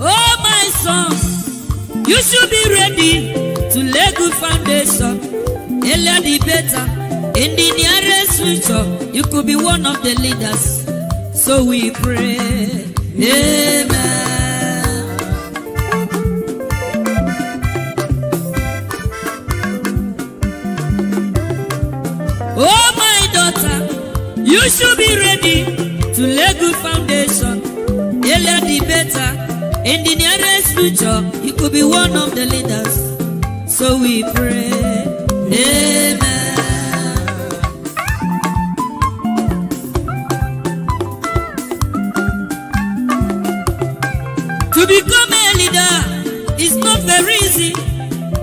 Oh, my son, you should be ready to lay good foundation. Earlier the better. In the nearest future, you could be one of the leaders. So we pray. Amen. Oh, my daughter, you should be ready to lay good foundation. Earlier the better. In the nearest future, you could be one of the leaders. So we pray. Amen. To become a leader is not very easy.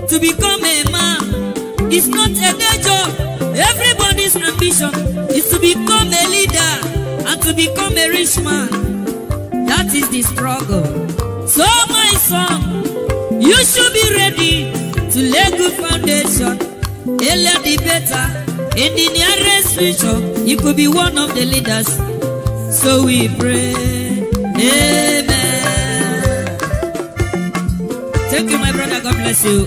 To become a man is not a day job. Everybody's ambition is to become a leader and to become a rich man. That is the struggle. So my son, you should be ready to lay good foundation. Earlier the better. In the nearest future, you could be one of the leaders. So we pray. Amen. Thank you, my brother. God bless you.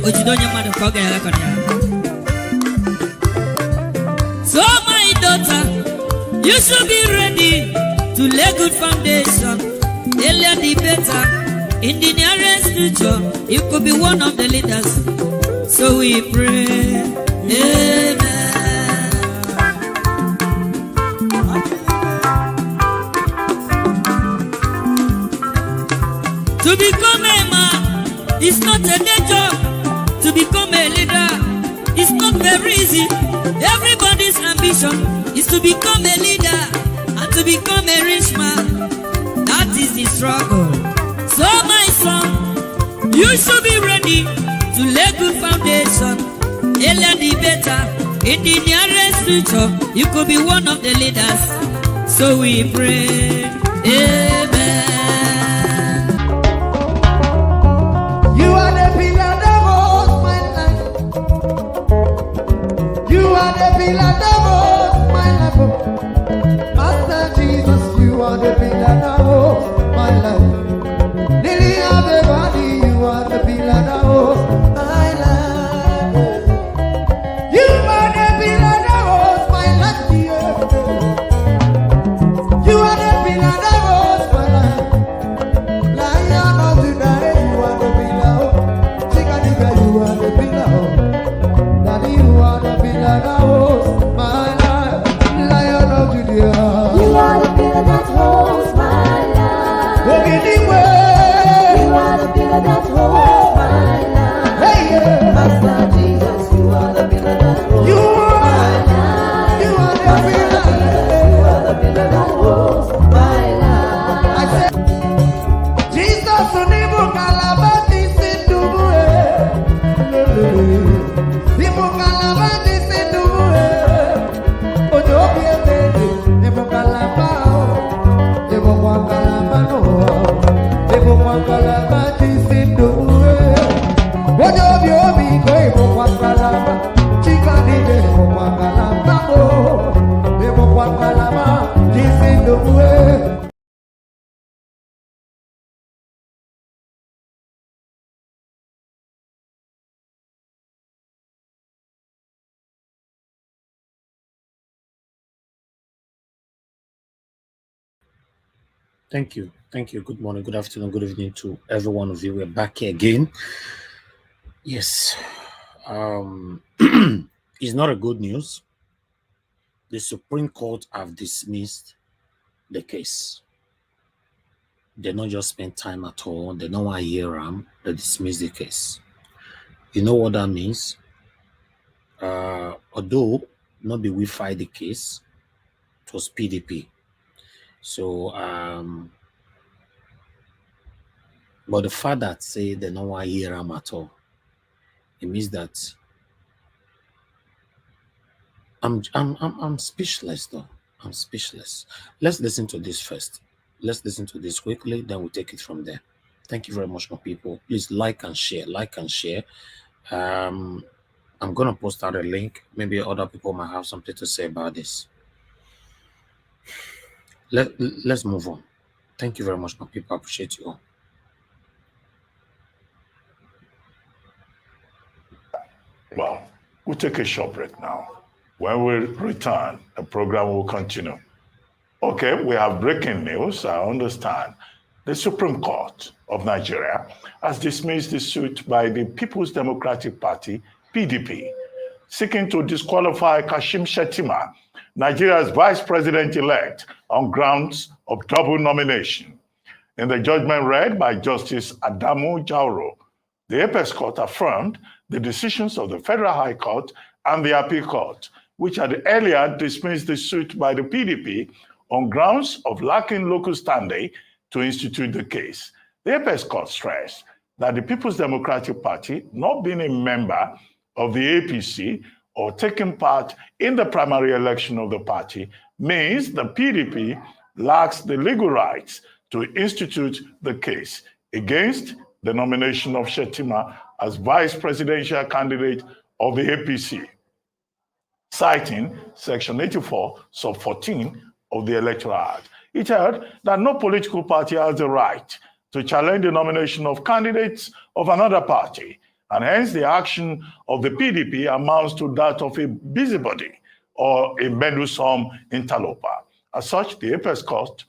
So, my daughter, you should be ready to lay good foundation. Earlier the better. In the nearest future, you could be one of the leaders. So we pray. Amen. To become a man is not a day job. To become a leader is not very easy. Everybody's ambition is to become a leader and to become a rich man. That is the struggle. So my son, you should be ready to lay good foundation. Earlier the better. In the nearest future, you could be one of the leaders. So we pray. Amen. You are the pillar that holds my life. You are the pillar that holds my life. Master Jesus, you are the pillar that holds my life. Lily of the valley, you are the pillar that holds my life. You are the pillar that holds my life. You are the pillar that holds my life. Lion of the night, you are the pillar. Chicken, you are the pillar. Daddy, you are the pillar that holds my life. Lion of Judah, you are the pillar that holds my life. Anyway, you are the pillar that holds my life. Hey, yeah. Master Jesus, you are the pillar that holds You my life. You are the Master pillar. Jesus, you are the pillar that holds my life. I said, Jesus, unibu kalabati sinduwe. Nibu kalabati sinduwe. Ojo biebe, nibu kalabao. Nibu kwa kalabano. Nibu kwa kalabati sinduwe. Ojo biobi ko nibu kwa kalaba. Chika nide nibu kwa kalabano. Nibu kwa kalabati sinduwe. Thank you. Thank you. Good morning, good afternoon, good evening to every one of you. We're back here again. Yes. It's not a good news. The Supreme Court have dismissed the case. They not just spend time at all. They don't want to hear them. They dismiss the case. You know what that means? Although not be we fight the case, it was PDP. So but the fact that say they don't want to hear them at all, it means that I'm speechless though. I'm speechless. Let's listen to this first. Let's listen to this quickly, then we'll take it from there. Thank you very much, my people. Please like and share. Like and share. I'm gonna post out a link. Maybe other people might have something to say about this. Let's move on. Thank you very much, my people. I appreciate you all. Well, we'll take a short break now. When we return, the program will continue. Okay, we have breaking news. I understand. The Supreme Court of Nigeria has dismissed the suit by the People's Democratic Party, PDP, seeking to disqualify Kashim Shettima, Nigeria's vice president-elect, on grounds of double nomination. In the judgment read by Justice Adamu Jauro, the Apex Court affirmed the decisions of the Federal High Court and the Appeal Court, which had earlier dismissed the suit by the PDP on grounds of lacking local standing to institute the case. The Apex Court stressed that the People's Democratic Party, not being a member of the APC or taking part in the primary election of the party, means the PDP lacks the legal rights to institute the case against the nomination of Shettima as vice presidential candidate of the APC, citing Section 84, Sub 14 of the Electoral Act. It held that no political party has the right to challenge the nomination of candidates of another party, and hence the action of the PDP amounts to that of a busybody or a meddlesome interloper. As such, the Apex Court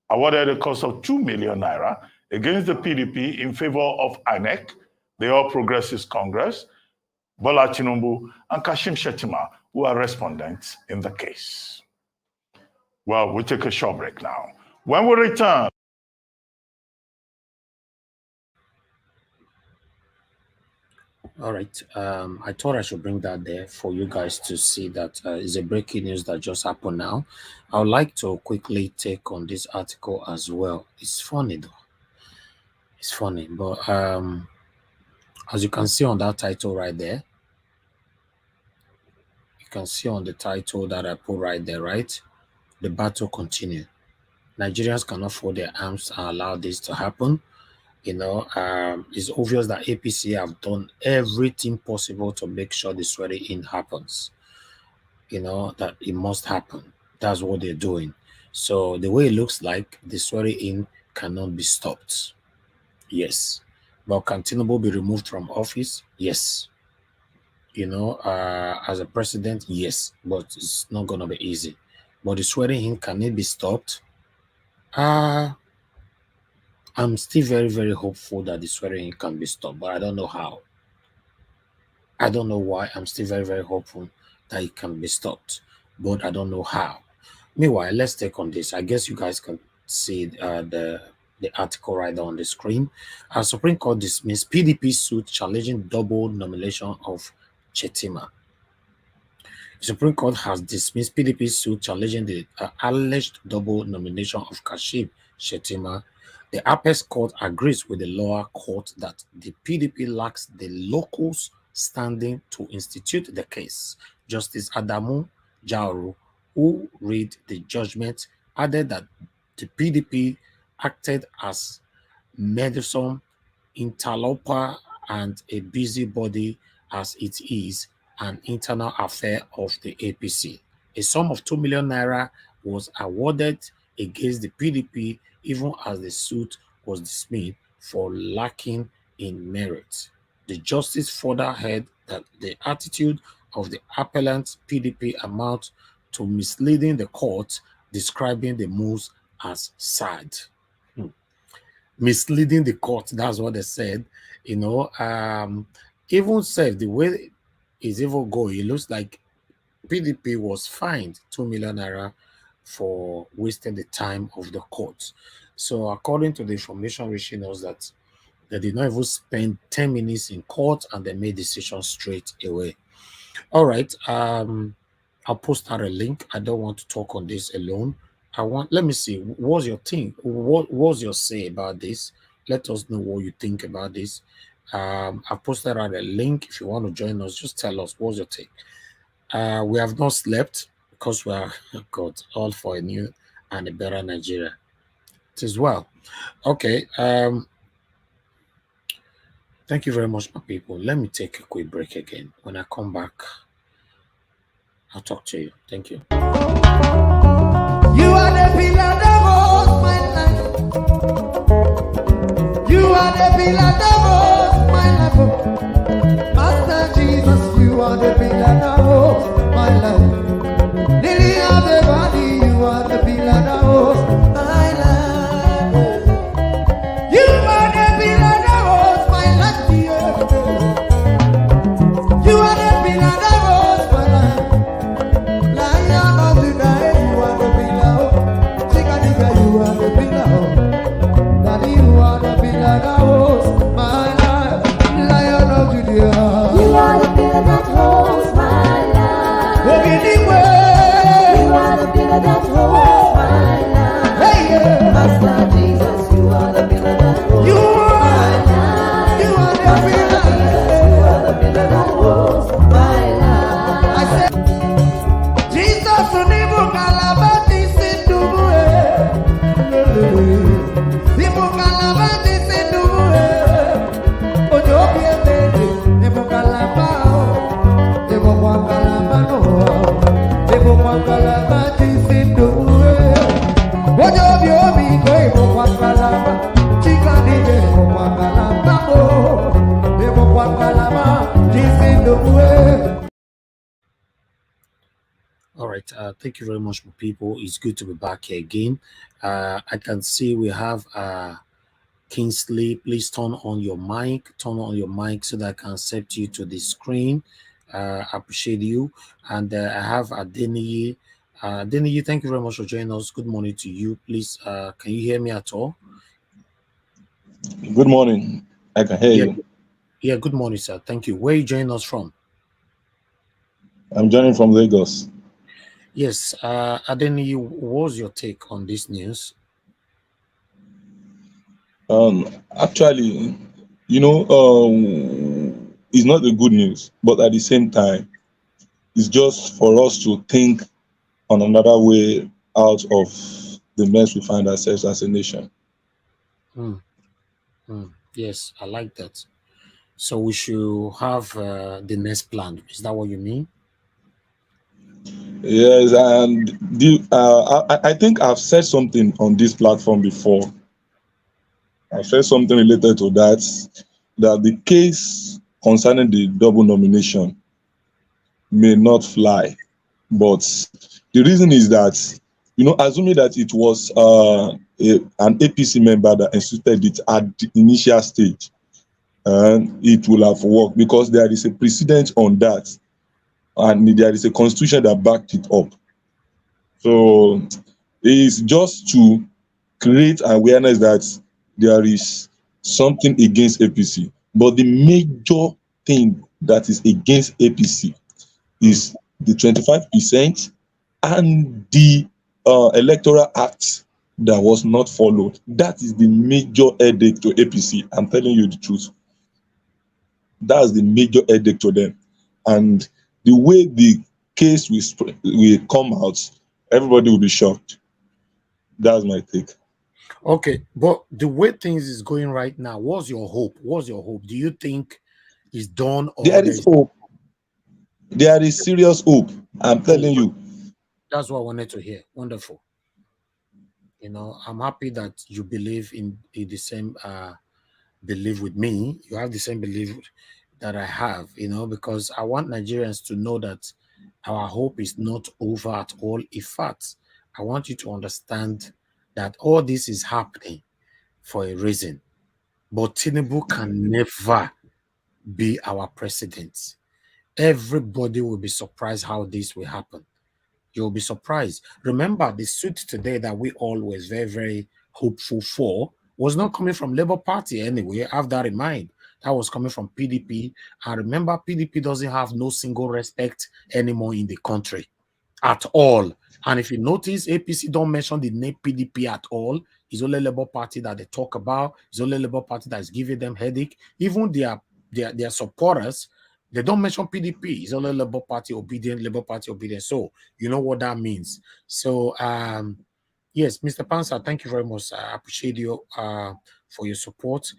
awarded a cost of 2 million naira against the PDP in favor of INEC, the All Progressives Congress, Bola Tinubu, and Kashim Shettima, who are respondents in the case. Well, we'll take a short break now. When we return, All right. I thought I should bring that there for you guys to see that is a breaking news that just happened now. I would like to quickly take on this article as well. It's funny though. It's funny, but as you can see on that title right there, you can see on the title that I put right there, right? The battle continues. Nigerians cannot fold their arms and allow this to happen. You know, it's obvious that APC have done everything possible to make sure the swearing-in happens. You know, that it must happen. That's what they're doing. So the way it looks like, the swearing-in cannot be stopped. Yes. But can Tinubu be removed from office? Yes. You know, as a president, yes. But it's not going to be easy. But the swearing-in, can it be stopped? I'm still very, very hopeful that the swearing can be stopped, but I don't know how. I don't know why. I'm still very, very hopeful that it can be stopped, but I don't know how. Meanwhile, let's take on this. I guess you guys can see the article right there on the screen. Supreme Court dismissed PDP suit challenging double nomination of Shettima. The Supreme Court has dismissed PDP suit challenging the alleged double nomination of Kashim Shettima. The Apex Court agrees with the lower court that the PDP lacks the locals standing to institute the case. Justice Adamu Jauro, who read the judgment, added that the PDP acted as meddlesome interloper and a busybody as it is an internal affair of the APC. A sum of 2 million naira was awarded against the PDP even as the suit was dismissed for lacking in merit. The justice further held that the attitude of the appellant PDP amount to misleading the court, describing the moves as sad. Misleading the court, that's what they said. You know, even said the way it's even going, it looks like PDP was fined 2 million naira for wasting the time of the court. So according to the information reaching us, that they did not even spend 10 minutes in court and they made decisions straight away. All right. I'll post out a link. I don't want to talk on this alone. Let me see, what's your thing? What was your say about this? Let us know what you think about this. I've posted out a link. If you want to join us, just tell us what's your take. We have not slept because we are God, all for a new and a better Nigeria. It is well. Okay. Thank you very much, my people. Let me take a quick break again. When I come back, I'll talk to you. Thank you. You are the pillar that holds my life. are the pillar that holds my life. Master Jesus, you are the pillar that holds my life. Lily of the valley, you are the pillar that holds my life. You are the pillar that holds my life, dear. You are the pillar that holds my life. Lion of the night, you are the pillar. Chickadee, you are the pillar. Daddy, you are the pillar that holds my life. Lion of Judah. You are the pillar that holds my life. Walking the way. You are the pillar that holds my life. Hey, yeah. Master Jesus, you are the pillar that holds You my are. life. You are the Master pillar. Jesus, you are the pillar that holds my life. I said, Jesus, unibu kalabati sinduwe. Nibu kalabati sinduwe. Ojo biemede, nibu kalabao. Nibu kwa kalabano. Nibu kwa kalabati sinduwe. Ojo biomi ko nibu kwa kalaba. Chikani nibu kwa kalabamo. Nibu kwa kalabati sinduwe. All right. Thank you very much, my people. It's good to be back here again. I can see we have Kingsley. Please turn on your mic. Turn on your mic so that I can accept you to the screen. I appreciate you. And I have Adeniyi. Adeniyi, thank you very much for joining us. Good morning to you. Please, can you hear me at all? Good morning. I can hear you. Yeah, good morning, sir. Thank you. Where are you joining us from? I'm joining from Lagos. Yes, Adeniyi, what's your take on this news? Actually, it's not the good news, but at the same time, it's just for us to think on another way out of the mess we find ourselves as a nation. Yes, I like that. So we should have the next plan. Is that what you mean? Yes, and I think I've said something on this platform before. I've said something related to that the case concerning the double nomination may not fly. But the reason is that, assuming that it was an APC member that instituted it at the initial stage, it will have worked because there is a precedent on that. And there is a constitution that backed it up. So it's just to create awareness that there is something against APC. But the major thing that is against APC is the 25% and the Electoral Act that was not followed. That is the major headache to APC. I'm telling you the truth. That's the major headache to them. And the way the case will come out, everybody will be shocked. That's my take. Okay, but the way things is going right now, what's your hope? What's your hope? Do you think it's done? Or There is hope. There is serious hope. I'm telling you. That's what I wanted to hear. Wonderful. I'm happy that you believe in the same belief with me. You have the same belief that I have, because I want Nigerians to know that our hope is not over at all. In fact, I want you to understand that all this is happening for a reason. But Tinubu can never be our president. Everybody will be surprised how this will happen. You'll be surprised. Remember, the suit today that we all were very, very hopeful for was not coming from Labour Party anyway. Have that in mind. That was coming from PDP. And remember, PDP doesn't have no single respect anymore in the country at all. And if you notice, APC don't mention the name PDP at all. It's only Labour Party that they talk about. It's only Labour Party that is giving them headache. Even their supporters, they don't mention PDP. It's only Labour Party obedient, Labour Party obedient. So you know what that means. So yes, Mr. Pansa, thank you very much. I appreciate you for your support.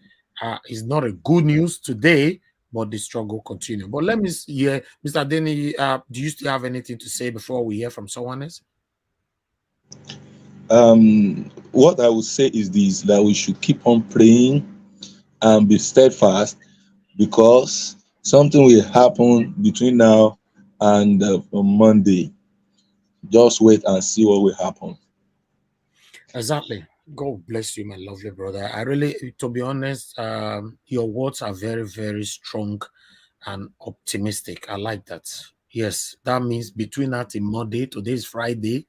It's not a good news today, but the struggle continues. But let me hear, Mr. Denny, do you still have anything to say before we hear from someone else? What I would say is this, that we should keep on praying and be steadfast, because something will happen between now and Monday. Just wait and see what will happen. Exactly. God bless you, my lovely brother. I really, to be honest, your words are very, very strong and optimistic. I like that. Yes, that means between that and Monday, today is Friday,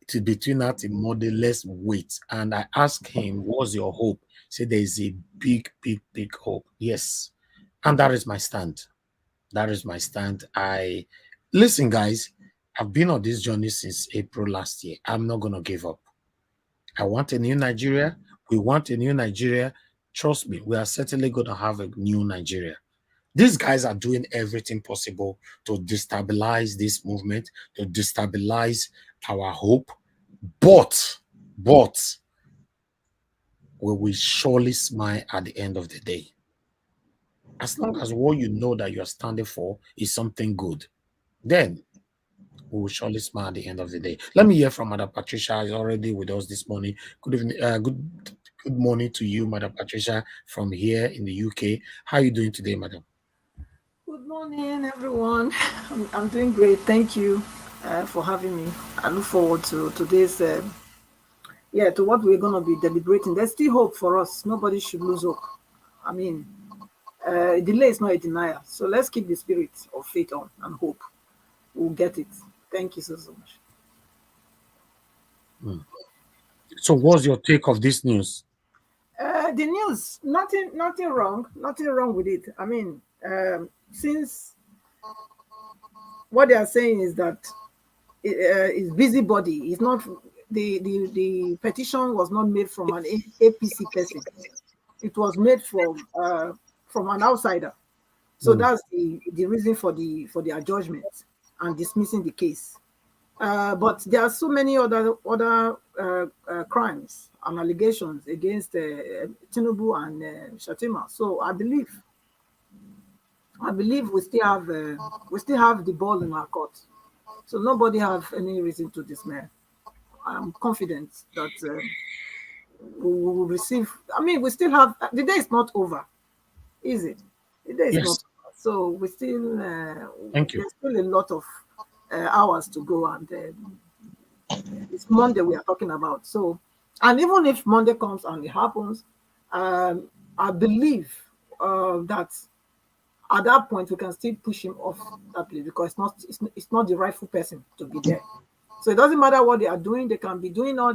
to between that and Monday, let's wait. And I asked him, what's your hope? He said there is a big, big, big hope. Yes. And that is my stand. That is my stand. Listen, guys, I've been on this journey since April last year. I'm not gonna give up. I want a new Nigeria. We want a new Nigeria. Trust me, we are certainly going to have a new Nigeria. These guys are doing everything possible to destabilize this movement, to destabilize our hope. But we will surely smile at the end of the day. As long as what you know that you're standing for is something good, then we will surely smile at the end of the day. Let me hear from Madam Patricia. Is already with us this morning. Good evening. Good morning to you, Madam Patricia, from here in the UK. How are you doing today, Madam? Good morning, everyone. I'm doing great. Thank you for having me. I look forward to today's, to what we're going to be deliberating. There's still hope for us. Nobody should lose hope. I mean, delay is not a denial. So let's keep the spirit of faith on and hope. We'll get it. Thank you so much. So what's your take of this news? The news, nothing wrong with it. I mean, since what they are saying is that it's busybody. It's not the petition was not made from an APC person. It was made from an outsider. So that's the reason for the adjudgment and dismissing the case. But there are so many other crimes and allegations against Tinubu and Shatima. So I believe we still have the ball in our court. So nobody have any reason to dismay. I'm confident that we will receive. I mean, we still have the day is not over, is it? The day is Yes. not over. So we still Thank you. there's still a lot of hours to go, and it's Monday we are talking about. So, and even if Monday comes and it happens, I believe that at that point we can still push him off that place, because it's not the rightful person to be there. So it doesn't matter what they are doing; they can be doing all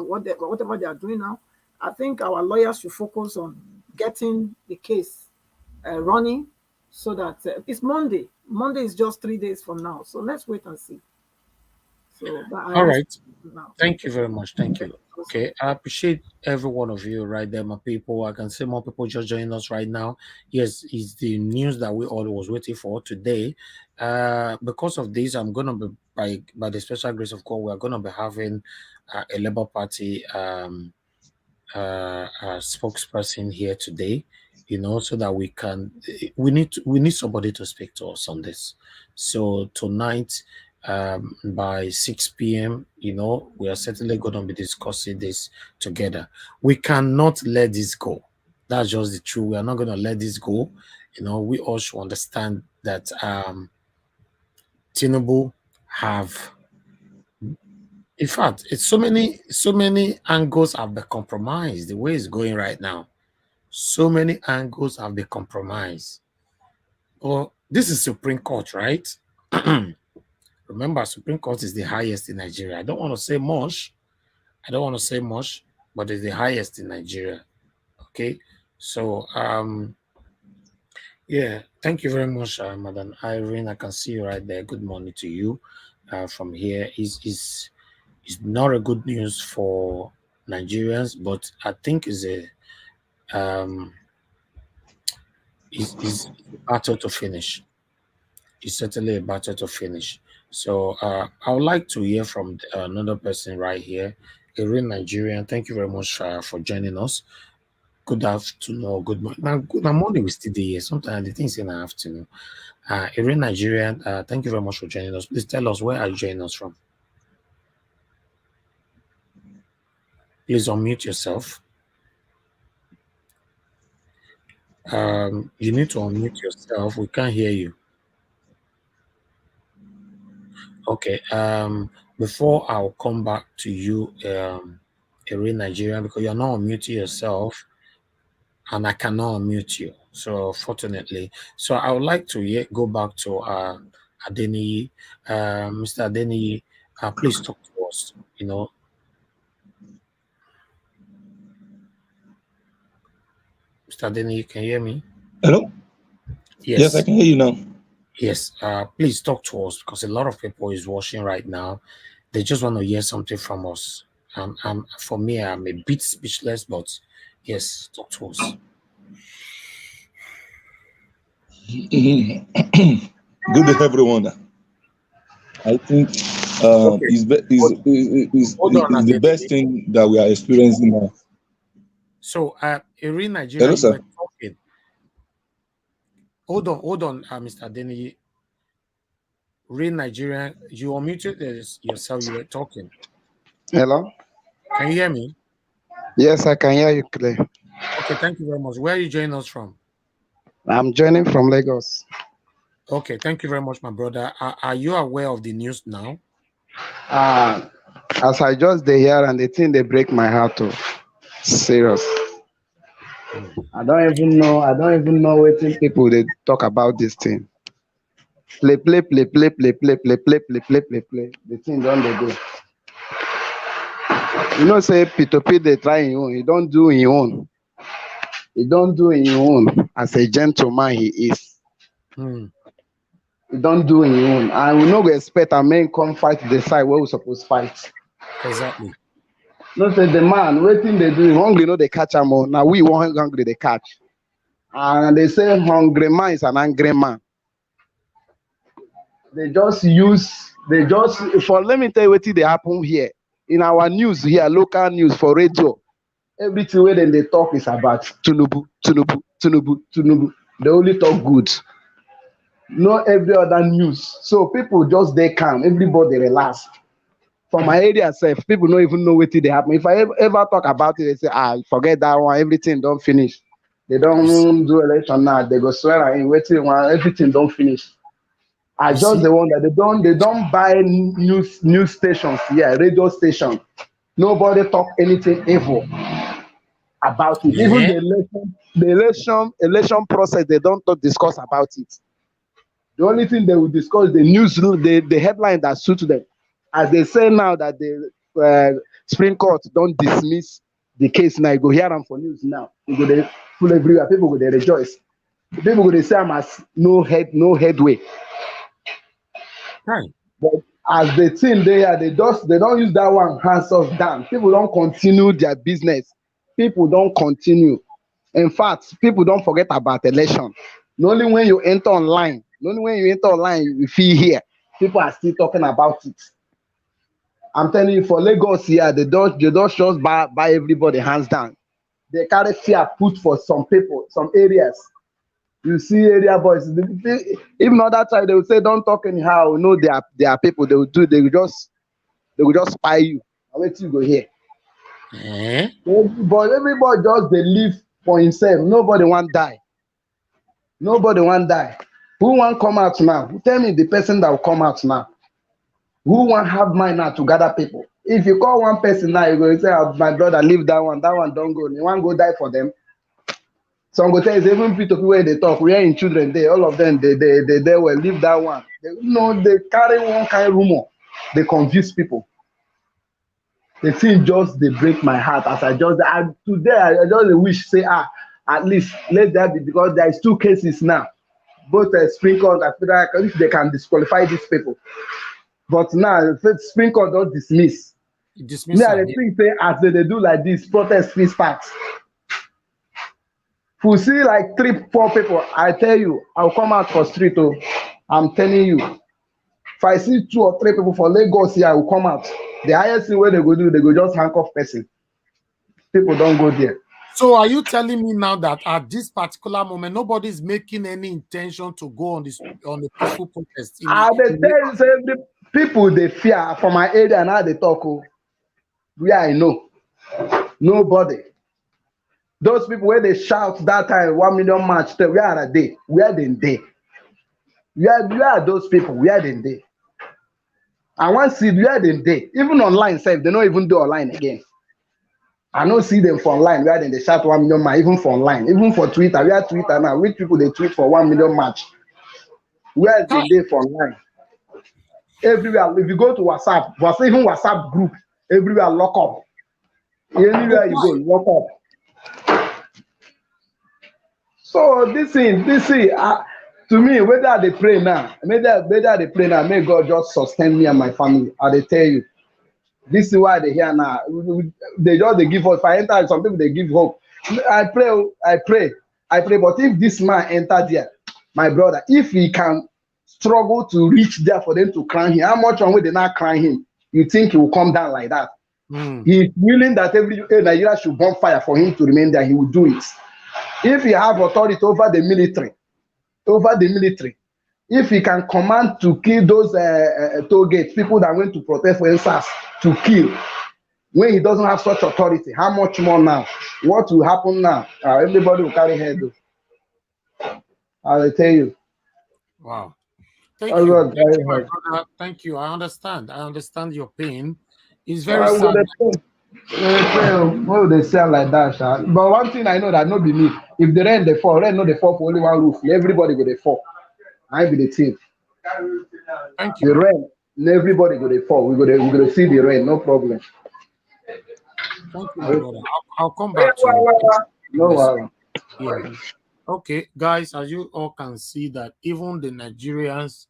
whatever they are doing now. I think our lawyers should focus on getting the case running, so that it's Monday. Monday is just 3 days from now, so let's wait and see. So, but I All right. now. Thank you very much. Thank you. Okay. I appreciate every one of you right there, my people. I can see more people just joining us right now. Yes, it's the news that we all was waiting for today. Because of this, I'm gonna be by the special grace of God, we're gonna be having a Labour Party spokesperson here today, so that we need somebody to speak to us on this. So tonight, by 6 p.m., we are certainly going to be discussing this together. We cannot let this go. That's just the truth. We are not going to let this go. We all should understand that Tinubu have, in fact, it's so many angles have been compromised the way it's going right now. So many angles have been compromised. Well, this is Supreme Court, right? Remember, Supreme Court is the highest in Nigeria. I don't want to say much. But it's the highest in Nigeria. Okay. So, yeah, thank you very much, Madam Irene. I can see you right there. Good morning to you from here. Is not a good news for Nigerians, but I think is a battle to finish. It's certainly a battle to finish. So I would like to hear from another person right here, a real Nigerian. Thank you very much for joining us. Good afternoon or good morning. Now morning we still here. Sometimes the things in the afternoon. A real Nigerian, thank you very much for joining us. Please tell us, where are you joining us from? Please unmute yourself. You need to unmute yourself. We can't hear you. Okay. Before I'll come back to you, Erin Nigerian, because you're not unmuting yourself, and I cannot unmute you. So fortunately, so I would like to go back to Adeni, Mr. Adeni. Please talk to us. You know, Mr. Adeni, can you hear me? Hello? Yes, I Yes. can hear you now. Yes. Please talk to us, because a lot of people is watching right now. They just want to hear something from us. For me, I'm a bit speechless, but yes, talk to us. Good day, everyone. I think Okay. is Hold on, the best Adeni. thing that we are experiencing now. So, Erin Nigeria, Hello, you were sir. talking. Hold on, Mr. Adeni. Erin Nigeria, you unmuted yourself. You were talking. Hello? Can you hear me? Yes, I can hear you clear. Okay, thank you very much. Where are you joining us from? I'm joining from Lagos. Okay, thank you very much, my brother. Are you aware of the news now? As I just dey hear and the thing they break my heart to serious. I don't even know what people they talk about this thing. Play. The thing don't they do. You know, say P2P they try in own. He don't do in own. He don't do in own as a gentleman he is. He don't do in own. And we no go expect a man come fight the side where we supposed fight. Exactly. No say the man waiting they do hungry, no they catch him on. Now we want hungry they catch. And they say hungry man is an angry man. They just for let me tell you what they happen here. In our news here, local news for radio, everything where then they talk is about Tunubu. They only talk good. No every other news. So people just they calm, everybody relax. For my area self, people don't even know what they happen. If I ever talk about it, they say, forget that one, everything don't finish. They don't do election now, they go swear in waiting one, everything don't finish. I just the one that they don't buy news stations, radio station. Nobody talk anything evil about it. Even the election process, they don't talk, discuss about it. The only thing they will discuss the news, the headline that suits them. As they say now that the Supreme Court don't dismiss the case now, you go hear them for news now. You go they full everywhere. People go they rejoice. People go they say I'm as no headway. Right. But as the team they don't use that one hands us down. People don't continue their business. People don't continue. In fact, people don't forget about election. Not only when you enter online, you feel here. People are still talking about it. I'm telling you, for Lagos here, they don't just buy everybody hands down. They carry fear put for some people, some areas. You see area boys, even other time they will say don't talk anyhow. You know they are people, they will just spy you. I wait till you go here. Everybody just they live for himself. Nobody want die. Nobody want die. Who want come out now? Tell me the person that will come out now. Who want have mind now to gather people? If you call one person now, you go say, my brother, leave that one don't go. You want go die for them? Some go tell you, even people where they talk, we are in children there, all of them, they will leave that one. They carry one kind of rumor. They confuse people. The thing just they break my heart as today I just wish say at least let that be, because there is 2 cases now, both Supreme Court and federal, if they can disqualify these people. But now the Supreme Court don't dismiss. Now the thing say as they do like this, protest free start. If we see like 3-4 people, I tell you, I'll come out for street. Oh, I'm telling you. If I see 2 or 3 people for Lagos here, I will come out. The highest thing where they go do, they go just handcuff person. People don't go there. So are you telling me now that at this particular moment, nobody's making any intention to go on the peaceful protest? I tell you, say the people they fear for my area now they talk. Where I know, nobody. Those people where they shout that time 1 million march, where are they? Where they? Where are those people? Where they? I want to see where they. Even online, say they don't even do online again. I don't see them for online where they shout 1 million march, even for online, even for Twitter. Where Twitter now? Which people they tweet for 1 million march? Where they for online? Everywhere. If you go to WhatsApp, even WhatsApp group, everywhere lock up. Anywhere you go, lock up. So this thing, to me, whether they pray now, may God just sustain me and my family. They tell you, this is why they here now. They give hope. If I enter, some people they give hope. I pray. But if this man enter there, my brother, if he can struggle to reach there for them to crown him, how much one way they not crown him? You think he will come down like that? He's willing that every Nigeria should burn fire for him to remain there. He will do it. If he have authority over the military, if he can command to kill those toll gates, people that went to protest for NSAS, to kill, when he doesn't have such authority, how much more now? What will happen now? Everybody will carry head. I'll tell you. Wow. Thank you. Thank you. I understand your pain. It's very sad. Well, they sound like that, Sha. But one thing I know that not be me. If the rain they fall for only one roof. Everybody go they fall. I be the team. Thank you. The rain, everybody go they fall. We go to see the rain, no problem. Thank you, my brother. I'll come back to you. No worry. Yeah. Okay, guys, as you all can see that even the Nigerians,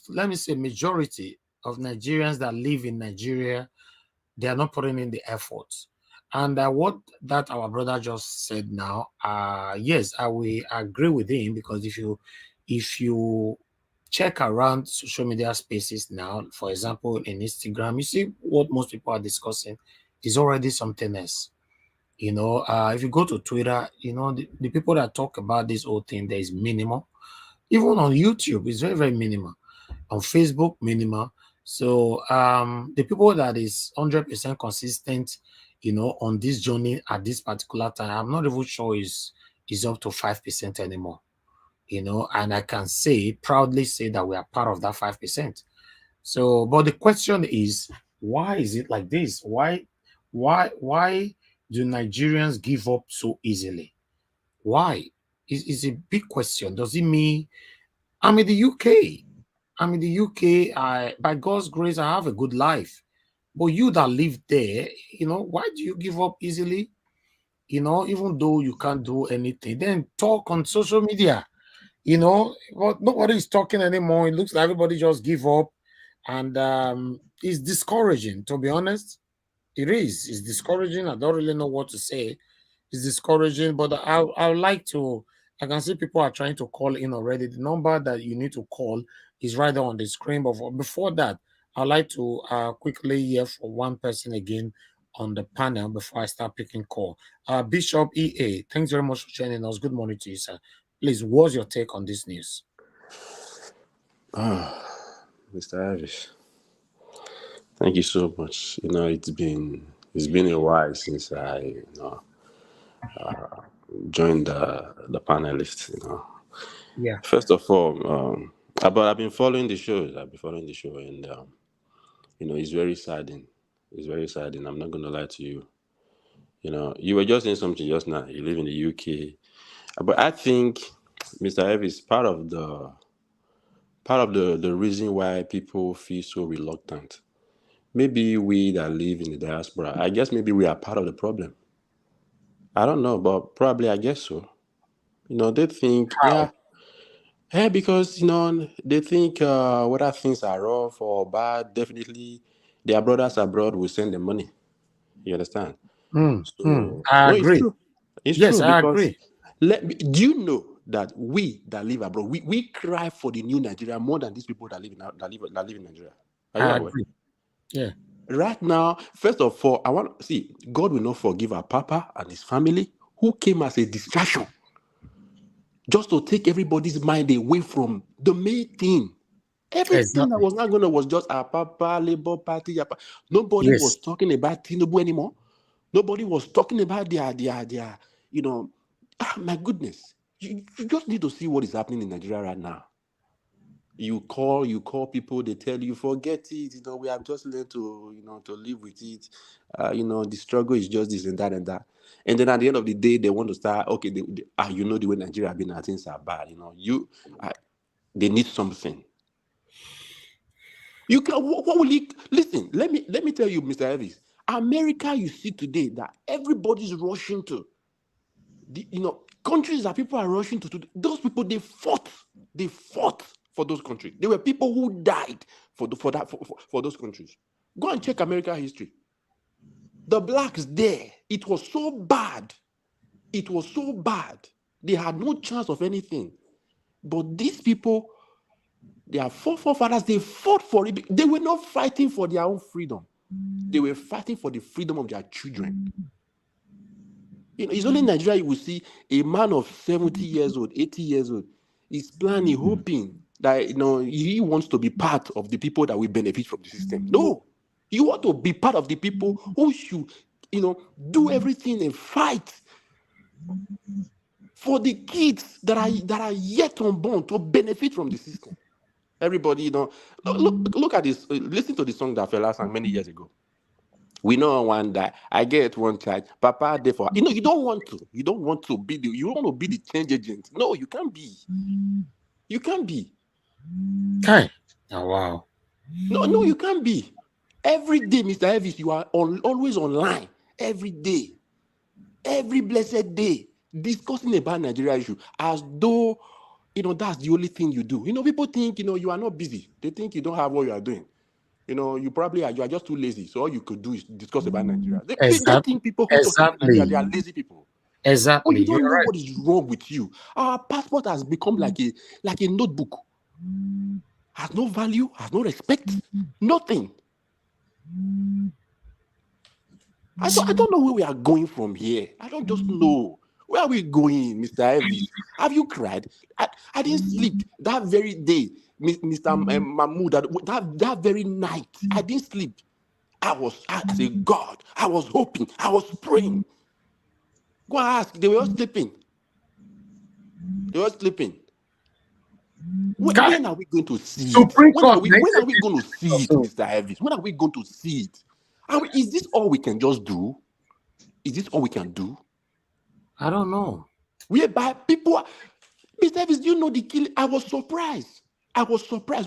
let me say majority of Nigerians that live in Nigeria, they are not putting in the efforts. And what that our brother just said now, yes, I will agree with him, because if you check around social media spaces now, for example, in Instagram, you see what most people are discussing is already something else. If you go to Twitter, the people that talk about this whole thing, there is minimal. Even on YouTube, it's very, very minimal. On Facebook, minimal. So the people that is 100% consistent, on this journey at this particular time, I'm not even sure is up to 5% anymore. And I can proudly say that we are part of that 5%. So, but the question is, why is it like this? Why do Nigerians give up so easily? Why? It's a big question. Does it mean I'm in the UK? By God's grace, I have a good life. But you that live there, why do you give up easily? Even though you can't do anything, then talk on social media. But nobody is talking anymore. It looks like everybody just give up. And it's discouraging, to be honest. It is. It's discouraging. I don't really know what to say. It's discouraging, but I would like to. I can see people are trying to call in already. The number that you need to call is right there on the screen. But before that, I'd like to quickly hear from one person again on the panel before I start picking call. Bishop EA, thanks very much for joining us. Good morning to you, sir. Please, what's your take on this news? Mr. Irish, thank you so much. It's been a while since I joined the panelists. Yeah. First of all, but I've been following the show. And it's very saddening. It's very saddening. I'm not going to lie to you. You were just saying something just now. You live in the UK, but I think Mr. Irish is part of the reason why people feel so reluctant. Maybe we that live in the diaspora, I guess maybe we are part of the problem. I don't know, but probably I guess so. They think, because, they think whether things are rough or bad, definitely their brothers abroad will send them money. You understand? I agree. It's true. It's yes, true. I agree. Do you know that we that live abroad, we cry for the new Nigeria more than these people that live in Nigeria? Are you aware? Agree. Yeah. Right now, first of all, I want to see God will not forgive our Papa and his family who came as a distraction just to take everybody's mind away from the main thing. Everything that was not going to was just our Papa, Labour Party. Nobody was talking about Tinubu anymore. Nobody was talking about their, my goodness. You just need to see what is happening in Nigeria right now. You call people, they tell you, forget it, we have just learned to, to live with it. The struggle is just this and that and that. And then at the end of the day, they want to start, okay, the way Nigeria have been, things are bad, they need something. You can, what will it, listen, let me tell you, Mr. Elvis, America, you see today that everybody's rushing to, countries that people are rushing to, those people, they fought for those countries. There were people who died for those countries. Go and check American history. The blacks there, it was so bad. They had no chance of anything. But these people, their forefathers, they fought for it. They were not fighting for their own freedom. They were fighting for the freedom of their children. It's only in Nigeria you will see a man of 70 years old, 80 years old, is planning, hoping that he wants to be part of the people that will benefit from the system. No, you want to be part of the people who should, do everything and fight for the kids that are yet unborn to benefit from the system. Everybody, look at this. Listen to the song that Fela sang many years ago. We know one that I get one child, Papa, therefore, you don't want to be you want to be the change agent. No, you can't be. You can't be. Okay. Oh, wow. No, you can't be. Every day, Mr. Elvis, you are always online. Every day. Every blessed day. Discussing about Nigeria issue as though, that's the only thing you do. People think, you are not busy. They think you don't have what you are doing. You probably are just too lazy. So all you could do is discuss about Nigeria. They think people who talk about Nigeria, they are lazy people. Exactly. But you don't know what is wrong with you. Our passport has become like a notebook. Has no value, has no respect, nothing. I don't know where we are going from here. I don't just know. Where are we going, Mr. Elvis? Have you cried? I didn't sleep that very day, Mr. Mahmoud. That very night, I didn't sleep. I said, God, I was hoping, I was praying. Go and ask. They were all sleeping. When are we going to see it? When are we going to see it, Mr. Elvis? When are we going to see it? Is this all we can just do? Is this all we can do? I don't know. Whereby people, Mr. Elvis, do you know the killing? I was surprised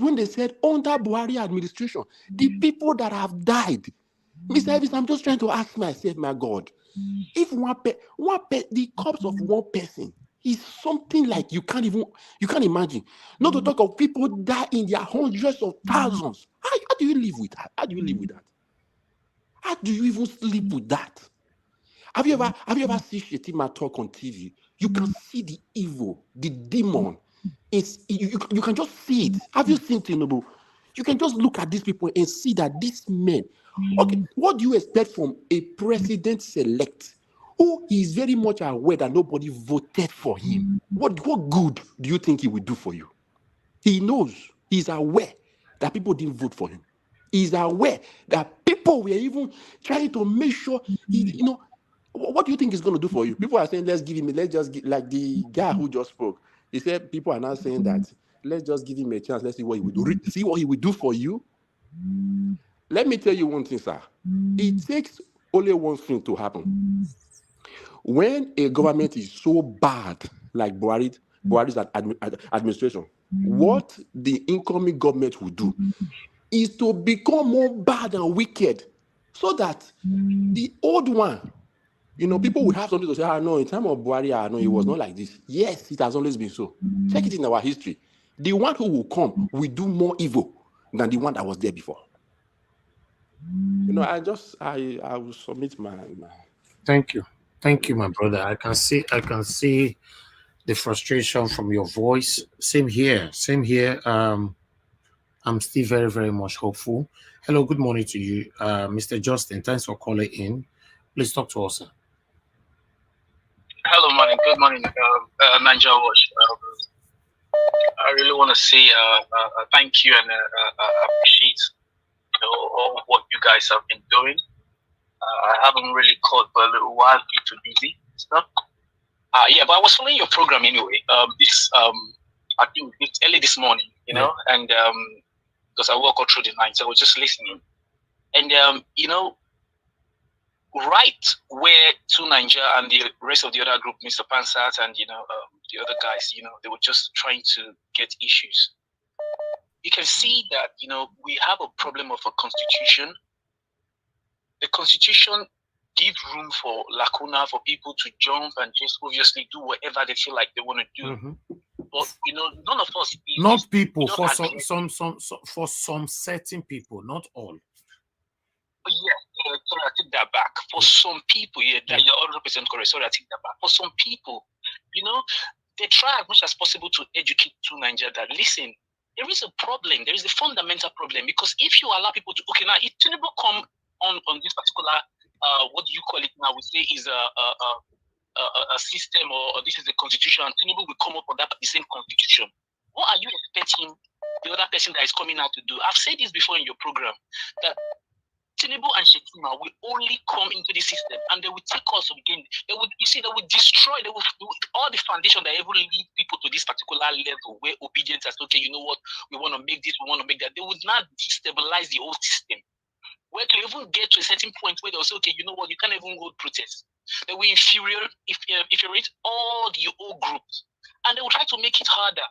when they said under Buhari administration, the people that have died. Mr. Elvis, I'm just trying to ask myself, my God, if the corpse of one person is something like you can't imagine. Not to talk of people die in their hundreds of thousands. How do you live with that? How do you even sleep with that? Have you ever seen Shetima talk on TV? You can see the evil, the demon. You can just see it. Have you seen Tinubu? You can just look at these people and see that these men. Okay, what do you expect from a president-elect who is very much aware that nobody voted for him? What good do you think he will do for you? He knows. He's aware that people didn't vote for him. He's aware that people were even trying to make sure what do you think he's going to do for you? People are saying, let's just give, like the guy who just spoke. He said, people are now saying that, let's just give him a chance. Let's see what he will do. See what he will do for you. Let me tell you one thing, sir. It takes only one thing to happen. When a government is so bad, like Buhari's administration, what the incoming government will do is to become more bad and wicked so that the old one, people will have something to say, no, in time of Buhari, no, it was not like this. Yes, it has always been so. Check it in our history. The one who will come will do more evil than the one that was there before. I will submit my. Thank you, my brother. I can see the frustration from your voice. Same here. I'm still very, very much hopeful. Hello, good morning to you, Mr. Justin. Thanks for calling in. Please talk to us, sir. Hello, morning. Good morning, Nigeria Watch. I really want to say thank you and appreciate all what you guys have been doing. I haven't really called for a little while due to busy stuff. Yeah, but I was following your program anyway. I think it's early this morning, you know, and because I woke up through the night, so I was just listening. And you know, right where to Nigeria and the rest of the other group, Mr. Pansat and the other guys, they were just trying to get issues. You can see that we have a problem of a constitution. The constitution gives room for lacuna for people to jump and just obviously do whatever they feel like they want to do. Mm-hmm. But none of us. Not people, for for some certain people, not all. Yeah, sorry, I take that back. For some people, you're 100% correct. Sorry, I take that back. For some people, they try as much as possible to educate to Nigeria that listen, there is a problem. There is a fundamental problem, because if you allow people to now, if Tinubu come on this particular what do you call it now? We say is a system, or this is the constitution, and Tinubu will come up with the same constitution. What are you expecting the other person that is coming out to do? I've said this before in your program, that Tinubu and Shetima will only come into the system and they will take us again. They will destroy, they will all the foundation that ever lead people to this particular level where obedience is okay, you know what, we want to make this, we want to make that. They would not destabilize the whole system. Where to even get to a certain point where they'll say, okay, you know what, you can't even hold protest. They will infuriate all the old groups, and they will try to make it harder.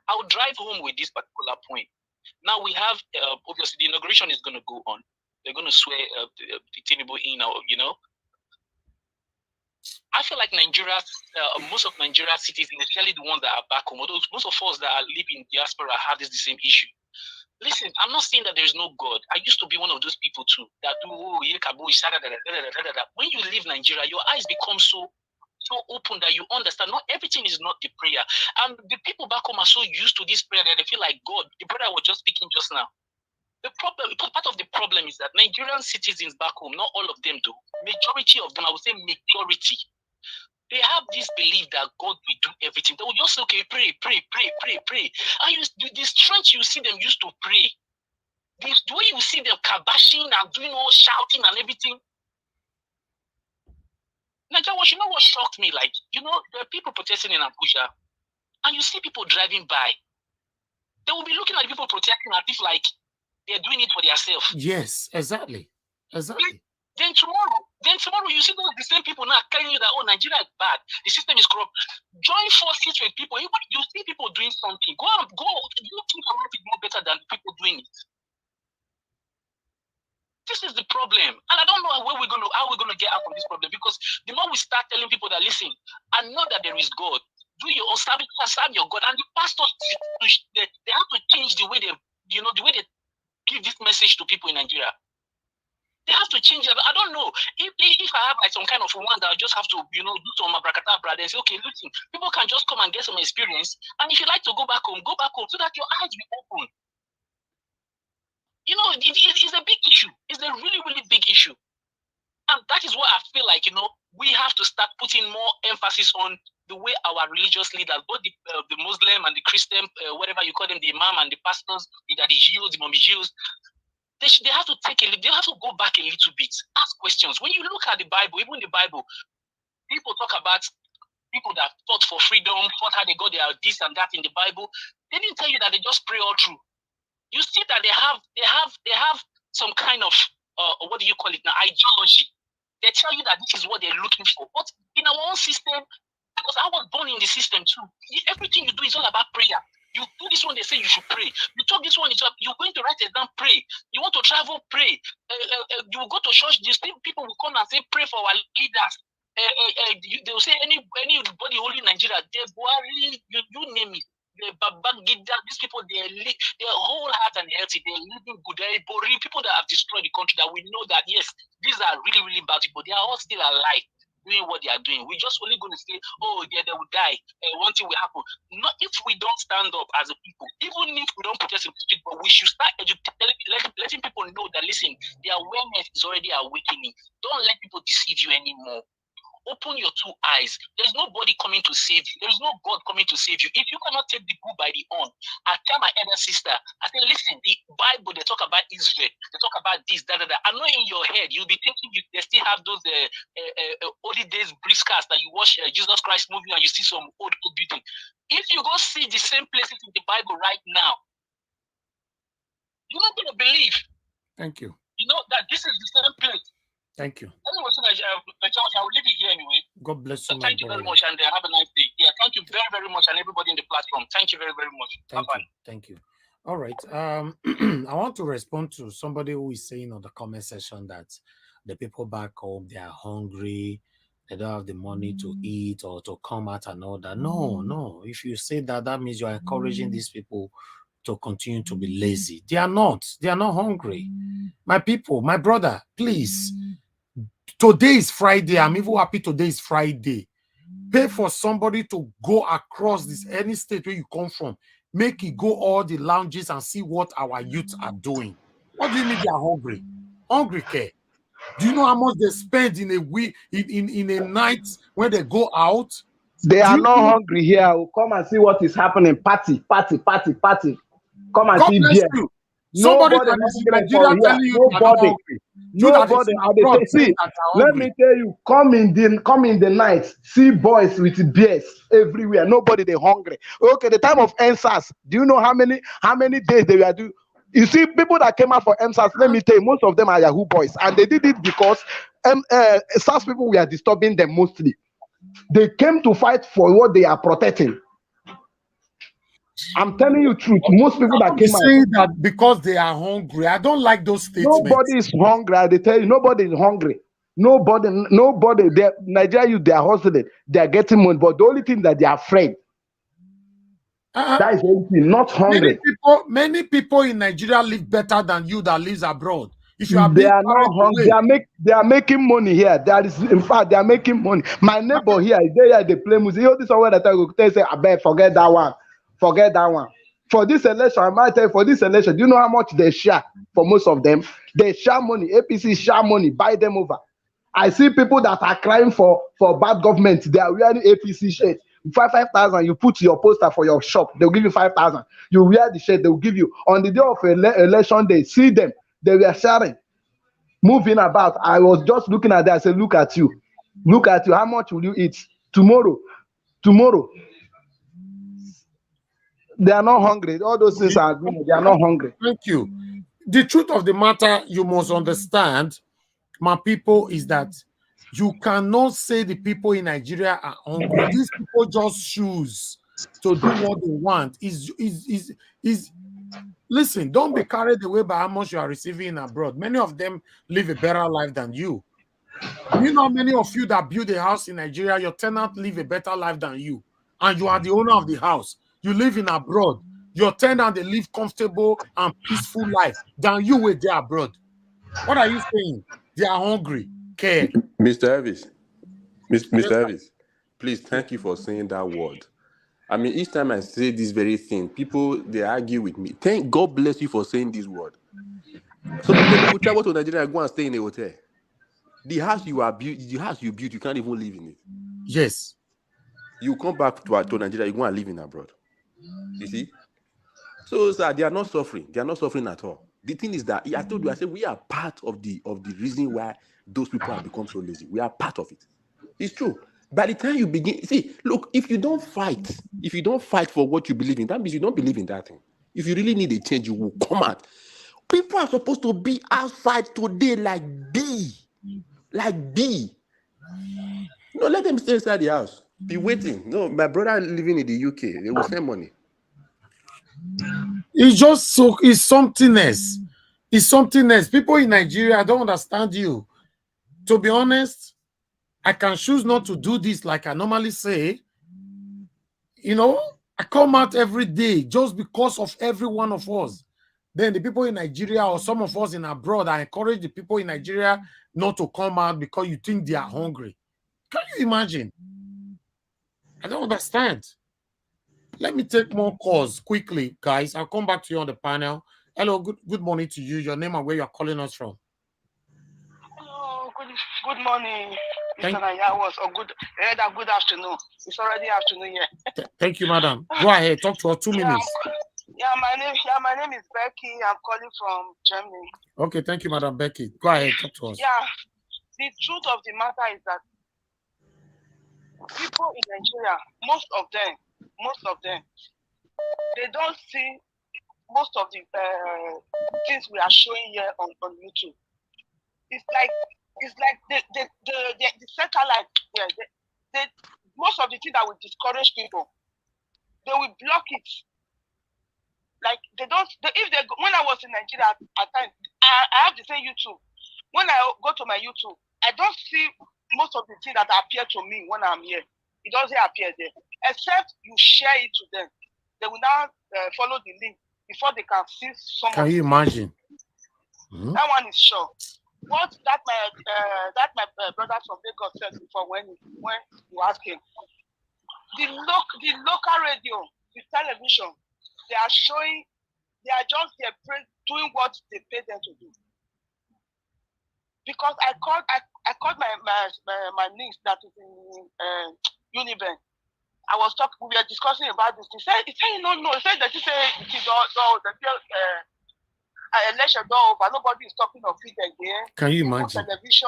I will drive home with this particular point. Now we have, obviously, the inauguration is going to go on. They're going to swear the Tinubu in, I feel like Nigeria, most of Nigeria's cities, especially the ones that are back home, although most of us that are living in diaspora have the same issue. Listen, I'm not saying that there is no God. I used to be one of those people too that do when you leave Nigeria, your eyes become so open that you understand not everything is not the prayer. And the people back home are so used to this prayer that they feel like God. The brother was just speaking just now. The problem, part of the problem is that Nigerian citizens back home, not all of them do, majority of them, I would say majority, they have this belief that God will do everything. They will just say, okay, pray. And the strength you see them used to pray, the way you see them kabashing and doing all shouting and everything. Nigeria, you know what shocked me? Like, there are people protesting in Abuja, and you see people driving by. They will be looking at people protesting as if like they're doing it for themselves. Yes, exactly. Then tomorrow you see the same people now telling you that, oh, Nigeria is bad, the system is corrupt. Join forces with people. You see people doing something. Go. You think your life is more better than people doing it. This is the problem, and I don't know how we're gonna get out of this problem, because the more we start telling people that listen, I know that there is God. Do your own serve your God, and the pastors they have to change the way they give this message to people in Nigeria. They have to change it. I don't know if I have like some kind of one that I just have to do some abracadabra and say, okay, listen, people can just come and get some experience, and if you like to go back home, so that your eyes will open. It's a big issue. It's a really, really big issue. And that is why I feel like, we have to start putting more emphasis on the way our religious leaders, both the Muslim and the Christian, whatever you call them, the imam and the pastors, the Jews, the mommy Jews, they have to go back a little bit, ask questions. When you look at the Bible, even the Bible, people talk about people that fought for freedom, fought how they got their this and that in the Bible. They didn't tell you that they just pray all through. You see that they have some kind of what do you call it now, ideology. They tell you that this is what they're looking for. But in our own system, because I was born in the system too, everything you do is all about prayer. You do this one, they say you should pray. You talk this one, you're going to write it down, pray. You want to travel, pray. You go to church, these people will come and say, pray for our leaders. They'll say anybody holding Nigeria, you name it. These people, they're whole heart and healthy, they're living good, they're people that have destroyed the country, that we know that yes, these are really, really bad people. They are all still alive doing what they are doing. We're just only going to say, oh yeah, they will die, one thing will happen. Not if we don't stand up as a people, even if we don't protest in the street, but we should start letting people know that listen, the awareness is already awakening. Don't let people deceive you anymore. Open your two eyes. There's nobody coming to save you. There's no God coming to save you. If you cannot take the bull by the horn, I tell my elder sister, I say, listen, the Bible, they talk about Israel, they talk about about this, that. I know in your head you'll be thinking they still have those old days briskers that you watch Jesus Christ movie and you see some old building. If you go see the same places in the Bible right now, you're not going to believe. Thank you. You know that this is the same place. Thank you. Anyway, so I will leave it here anyway. God bless you. So thank you very much, and have a nice day. Yeah, thank you very, very much, and everybody in the platform. Thank you very, very much. Bye-bye. Thank you. All right. I want to respond to somebody who is saying on the comment section that the people back home, they are hungry, they don't have the money to eat or to come out and all that. No. If you say that, that means you are encouraging these people to continue to be lazy. They are not hungry. My people, my brother, please. Today is Friday. I'm even happy today is Friday. Pay for somebody to go across this any state where you come from. Make it go all the lounges and see what our youth are doing. What do you mean they are hungry? Hungry care. Do you know how much they spend in a week, in a night when they go out? They are not hungry here. Come and see what is happening. Party. Come and God see bless beer. you. Somebody that is in Nigeria telling you nobody. See, let me tell you, come in the night, see boys with beers everywhere. Nobody they hungry. Okay, the time of NSAS, do you know how many days they were doing? You see, people that came out for NSAS, let me tell you, most of them are Yahoo boys, and they did it because SAS people were disturbing them mostly. They came to fight for what they are protecting. I'm telling you the truth. Most people that came out saying that because they are hungry. I don't like those statements. Nobody is hungry. They tell you nobody is hungry. Nobody. Nigeria youth, they are hustling. They are getting money. But the only thing that they are afraid. That is everything. Not hungry. Many people in Nigeria live better than you that lives abroad. If you are they are not hungry. They are making money here. In fact, they are making money. My neighbor here, they play music. You know this one that I go tell say, I bet forget that one. Forget that one. For this election, I might tell you, for this election, do you know how much they share for most of them? They share money. APC share money, buy them over. I see people that are crying for bad government. They are wearing APC shirts. 5,000, you put your poster for your shop, they'll give you 5,000. You wear the shirt, they'll give you. On the day of election day, see them. They were sharing, moving about. I was just looking at that. I said, look at you. Look at you. How much will you eat? Tomorrow. They are not hungry. All those things are good. They are not hungry. Thank you. The truth of the matter, you must understand, my people, is that you cannot say the people in Nigeria are hungry. These people just choose to do what they want. Listen, don't be carried away by how much you are receiving abroad. Many of them live a better life than you. You know, many of you that build a house in Nigeria, your tenant live a better life than you, and you are the owner of the house. You live in abroad. Your tenant, they live comfortable and peaceful life than you were there abroad. What are you saying? They are hungry. Care. Mr. Elvis, Mr. Elvis, please, thank you for saying that word. I mean, each time I say this very thing, people, they argue with me. Thank God bless you for saying this word. So people will travel to Nigeria and go and stay in a hotel. The house you built, you can't even live in it. Yes. You come back to Nigeria, you go and live in abroad. You see? So, sir, they are not suffering. They are not suffering at all. The thing is that I told you, I said we are part of the reason why those people have become so lazy. We are part of it. It's true. By the time you begin, see, look, if you don't fight for what you believe in, that means you don't believe in that thing. If you really need a change, you will come out. People are supposed to be outside today like bee. No, let them stay inside the house. Be waiting. No, my brother living in the UK, they will send money. It's something else. It's something else. People in Nigeria don't understand you. To be honest, I can choose not to do this like I normally say. You know, I come out every day just because of every one of us. Then the people in Nigeria or some of us in abroad, I encourage the people in Nigeria not to come out because you think they are hungry. Can you imagine? I don't understand. Let me take more calls quickly, guys. I'll come back to you on the panel. Hello, good morning to you. Your name and where you're calling us from. Hello, good morning, Mr. Nayawas, or good afternoon. It's already afternoon here. Thank you, madam. Go ahead, talk to us 2 minutes. My name is Becky. I'm calling from Germany. Okay, thank you, Madam Becky. Go ahead, talk to us. Yeah, the truth of the matter is that people in Nigeria, most of them, they don't see most of the things we are showing here on YouTube. It's like the satellite. Yeah, most of the things that will discourage people, they will block it. Like when I was in Nigeria at times, I have the same YouTube. When I go to my YouTube, I don't see most of the things that appear to me when I'm here. It doesn't appear there, except you share it to them. They will now follow the link before they can see some. Can you imagine? That one is sure. What that my brother from Lagos said before when you ask him, the local radio, the television, they are just there doing what they pay them to do. Because I called my niece that is in Uniben. We were discussing about this. He said no. He said that election door over. Nobody is talking of it again. Can you imagine? Television,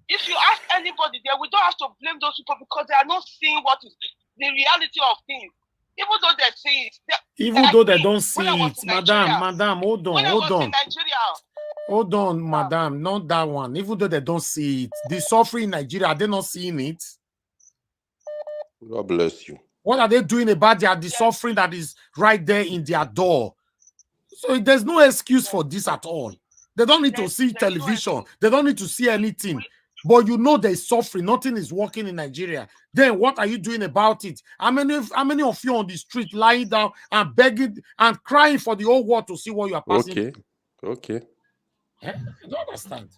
If you ask anybody there, we don't have to blame those people because they are not seeing what is the reality of things. Even though they see it. Even though they don't see it, madam, hold on, madam, not that one. Even though they don't see it, the suffering in Nigeria, are they not seeing it? God bless you. What are they doing about the suffering that is right there in their door? So there's no excuse for this at all. They don't need to see television. They don't need to see anything. But there's suffering. Nothing is working in Nigeria. Then what are you doing about it? How many of you on the street lying down and begging and crying for the whole world to see what you are passing? Okay. I don't understand.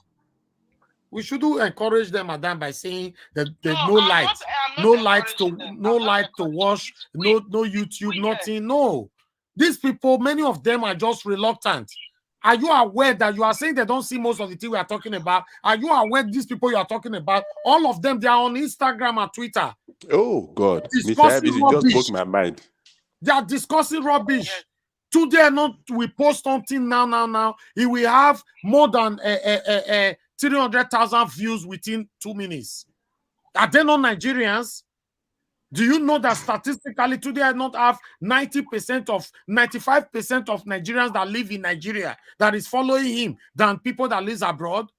We should encourage them, madam, by saying that there's no light to wash, no YouTube, nothing. No. These people, many of them are just reluctant. Are you aware that you are saying they don't see most of the thing we are talking about? Are you aware these people you are talking about, all of them, they are on Instagram and Twitter? Oh, God. Mr. Ebis, you just broke my mind. They are discussing rubbish. Today, we post something now. He will have more than 300,000 views within 2 minutes. Are they not Nigerians? Do you know that statistically today I not have 95% of Nigerians that live in Nigeria that is following him than people that live abroad?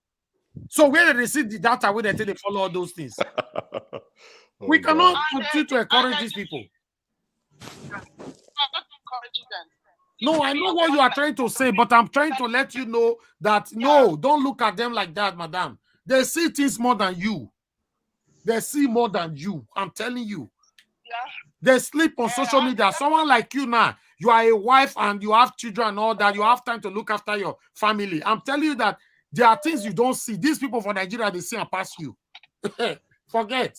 So where they see the data, where they follow all those things? We cannot continue to encourage these people. No, I know what you are trying to say, but I'm trying to let you know that no, don't look at them like that, madam. They see things more than you. They see more than you. I'm telling you. They sleep on social media. Someone like you now, you are a wife and you have children and all that. You have time to look after your family. I'm telling you that there are things you don't see. These people from Nigeria, they see and pass you. Forget.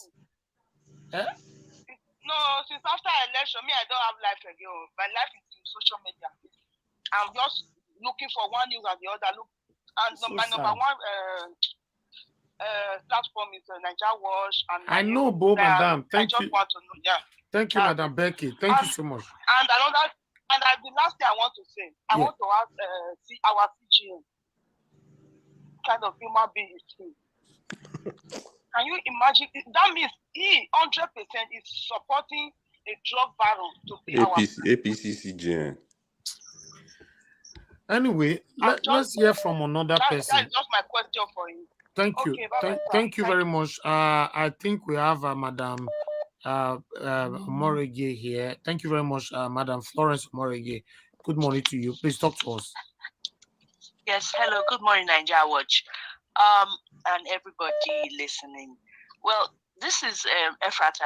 No, since after election, I don't have life again. My life is in social media. I'm just looking for one news and the other. My number one platform is Nigeria Watch. And I know, Bo, madam. Thank you. Want to know, Thank you, Madam Becky. Thank you so much. And the last thing I want to say, I want to ask our CGM kind of human being is free. Can you imagine? That means he 100% is supporting a drug baron to be APC CGM. Anyway, let's hear from another person. That's just my question for you. Thank you. Thank you very much. I think we have Madam Morege here. Thank you very much, Madam Florence Morege. Good morning to you. Please talk to us. Yes, hello. Good morning, Nigeria Watch, and everybody listening. Well, this is Ephrata,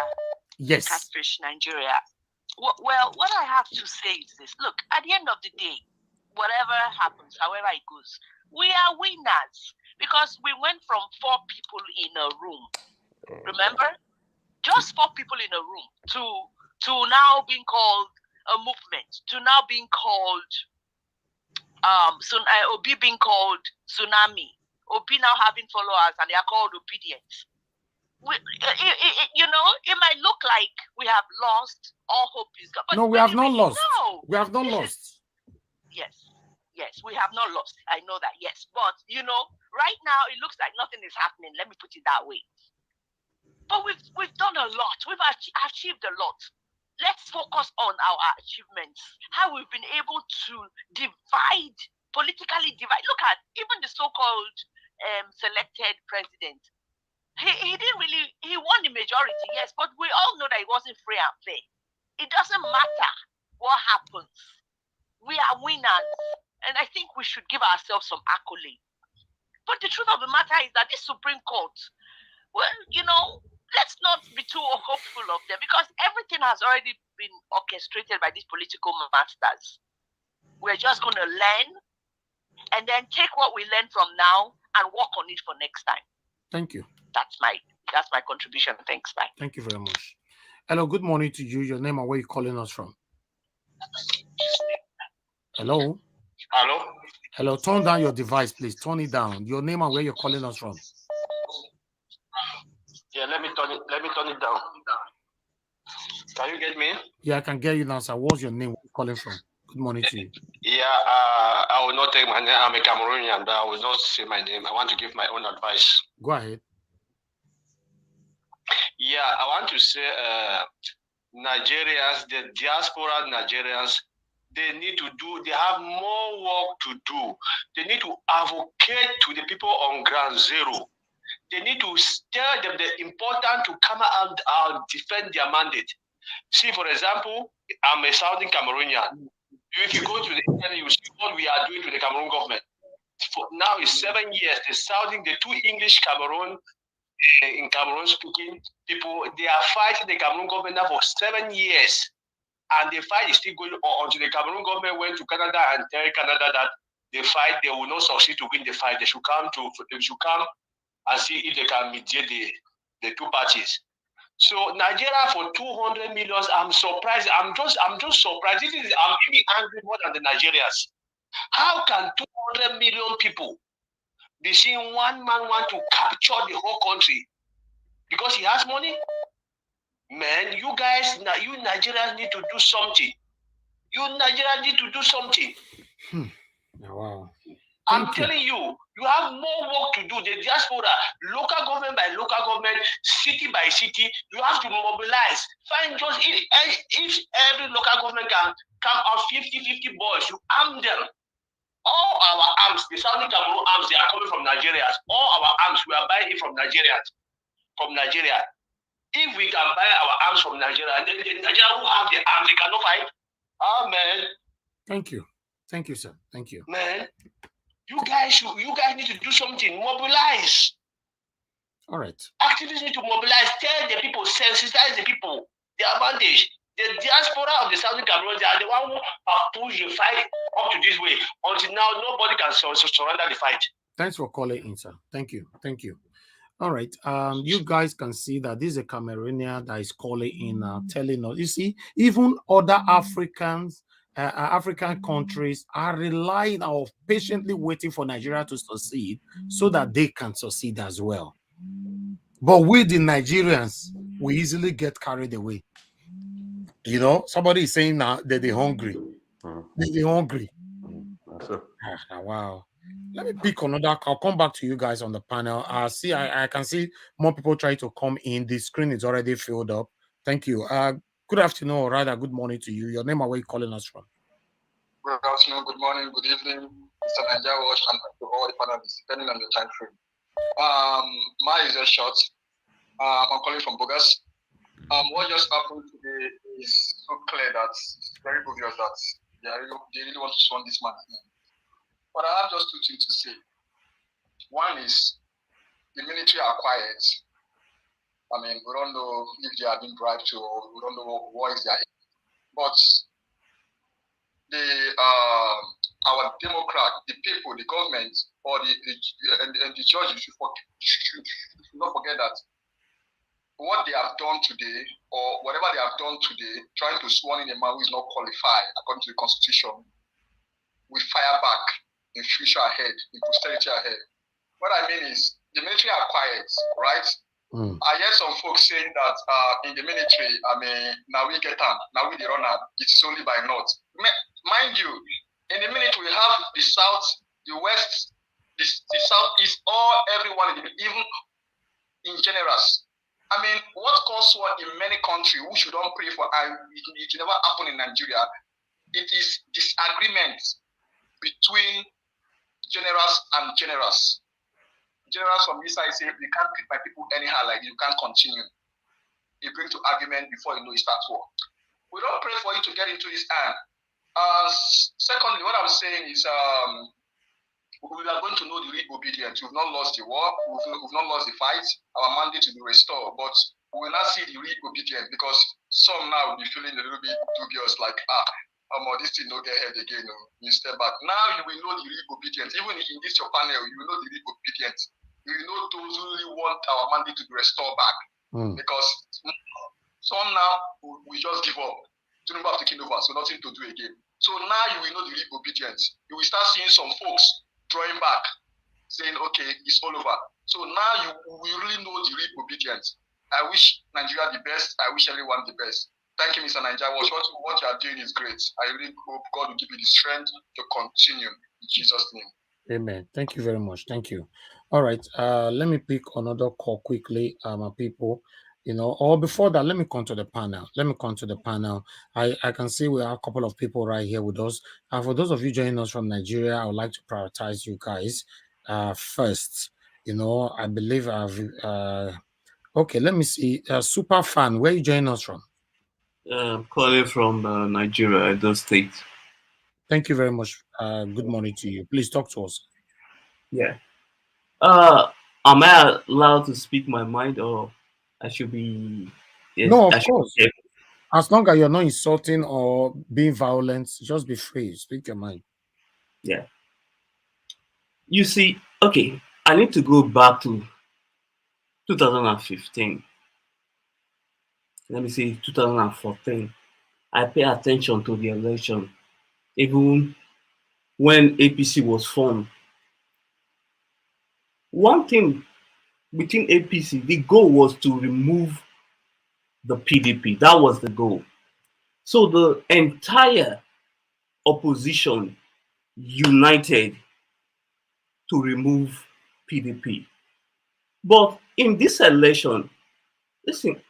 yes, Catfish, Nigeria. Well, what I have to say is this. Look, at the end of the day, whatever happens, however it goes, we are winners because we went from 4 people in a room. Remember? Just 4 people in a room to now being called a movement, to now being called Obi being called Tsunami, Obi now having followers and they are called obedience. it might look like we have lost all hope is gone. No, we have not lost. No. We have not lost. Yes, we have not lost. I know that, yes. But, right now, it looks like nothing is happening. Let me put it that way. But we've done a lot. We've achieved a lot. Let's focus on our achievements. How we've been able to politically divide. Look at even the so-called selected president. He didn't really, he won the majority, yes, but we all know that it wasn't free and fair. It doesn't matter what happens. We are winners. And I think we should give ourselves some accolade. But the truth of the matter is that this Supreme Court, well, let's not be too hopeful of them because everything has already been orchestrated by these political masters. We're just going to learn and then take what we learn from now and work on it for next time. Thank you. That's my contribution. Thanks. Bye. Thank you very much. Hello, good morning to you. Your name and where you calling us from? Hello. Hello. Turn down your device, please. Turn it down. Your name and where you're calling us from. Yeah, let me turn it down. Can you get me? Yeah, I can get you now, sir. What's your name? Where you calling from? Good morning to you. Yeah, I will not take my name. I'm a Cameroonian, but I will not say my name. I want to give my own advice. Go ahead. Yeah, I want to say Nigerians, the diaspora Nigerians, they have more work to do. They need to advocate to the people on ground zero. They need to tell them the important to come out and defend their mandate. See, for example, I'm a Southern Cameroonian. If you go to the internet, you see what we are doing to the Cameroon government. Now it's 7 years. The two English Cameroon, in Cameroon speaking people, they are fighting the Cameroon government now for 7 years. And the fight is still going on until the Cameroon government went to Canada and tell Canada that the fight, they will not succeed to win the fight. They should come and see if they can mediate the two parties. So Nigeria for 200 million, I'm surprised. I'm just surprised. I'm really angry more than the Nigerians. How can 200 million people be seeing one man want to capture the whole country because he has money? Man, you Nigerians need to do something. You Nigerians need to do something. Wow. I'm telling you, you have more work to do. The diaspora, local government by local government, city by city, you have to mobilize. Find just if every local government can come out 50 boys, you arm them. All our arms, the Southern Cameroon arms, they are coming from Nigerians. All our arms, we are buying it from Nigerians. From Nigeria. If we can buy our arms from Nigeria, then the Nigeria who have the arms, they cannot fight. Oh, man. Thank you. Thank you, sir. Thank you. Man, you guys need to do something. Mobilize. All right. Activists need to mobilize. Tell the people, sensitize the people. The advantage. The diaspora of the Southern Cameroon, they are the one who have pushed the fight up to this way. Until now, nobody can surrender the fight. Thanks for calling in, sir. Thank you. Thank you. All right. You guys can see that this is a Cameroonian that is calling in, telling us. You see, even other African countries are relying or patiently waiting for Nigeria to succeed so that they can succeed as well. But we, the Nigerians, we easily get carried away. You know, somebody is saying now that they're hungry. They're hungry. Wow. Let me pick another. I'll come back to you guys on the panel. I can see more people try to come in. The screen is already filled up. Thank you. Good afternoon, or rather, good morning to you. Your name and where you calling us from? Good afternoon, good morning, good evening, Mr. Nigeria Watch, and to all the panelists, depending on the time frame. Mine is just short. I'm calling from Bogas. What just happened today is so clear that it's very obvious that they really want to swan this man. But I have just two things to say. One is the military are quiet. I mean, we don't know if they are being bribed to, or we don't know what is their aim. But our Democrat, the people, the government, or the judges should not forget that what they have done today, or whatever they have done today, trying to sworn in a man who is not qualified according to the Constitution, we fire back in future ahead, in posterity ahead. What I mean is, the military are quiet, right? I heard some folks saying that in the military, I mean, now we get on, now we run out. It's only by north. Mind you, in the military, we have the south, the west, the southeast, everyone, even in generals. I mean, what causes war in many countries, we should not pray for, and it never happen in Nigeria. It is disagreement between generals and generals. Generals from this side say, you can't treat my people anyhow, like you can't continue. You bring to argument before you know it starts war. We don't pray for you to get into this hand. Secondly, what I'm saying is we are going to know the real obedience. We've not lost the war, we've not lost the fight. Our mandate to be restored, but we will not see the real obedience because some now will be feeling a little bit dubious, like this thing no get ahead again. You step back. Now you will know the real obedience. Even in this your panel, you will know the real obedience. You will know those who really want our mandate to be restored back. Because some now we just give up. Don't have taken over, so nothing to do again. So now you will know the real obedience. You will start seeing some folks drawing back, saying, okay, it's all over. So now you will really know the real obedience. I wish Nigeria the best. I wish everyone the best. Thank you, Mr. Nigeria. What you are doing is great. I really hope God will give you the strength to continue in Jesus' name. Amen. Thank you very much. Thank you. All right. Let me pick another call quickly, my people. Or before that, let me come to the panel. I can see we have a couple of people right here with us. And for those of you joining us from Nigeria, I would like to prioritize you guys first. I believe okay, let me see. Super fan, where are you joining us from? Calling from Nigeria, Edo State. Thank you very much. Good morning to you. Please talk to us. Yeah. Am I allowed to speak my mind, or I should be? Yes, No, of course. As long as you're not insulting or being violent, just be free. Speak your mind. Yeah. You see, okay, I need to go back to 2015. Let me say 2014. I pay attention to the election, even when APC was formed. One thing between APC, the goal was to remove the PDP. That was the goal. So the entire opposition united to remove PDP. But in this election, listen,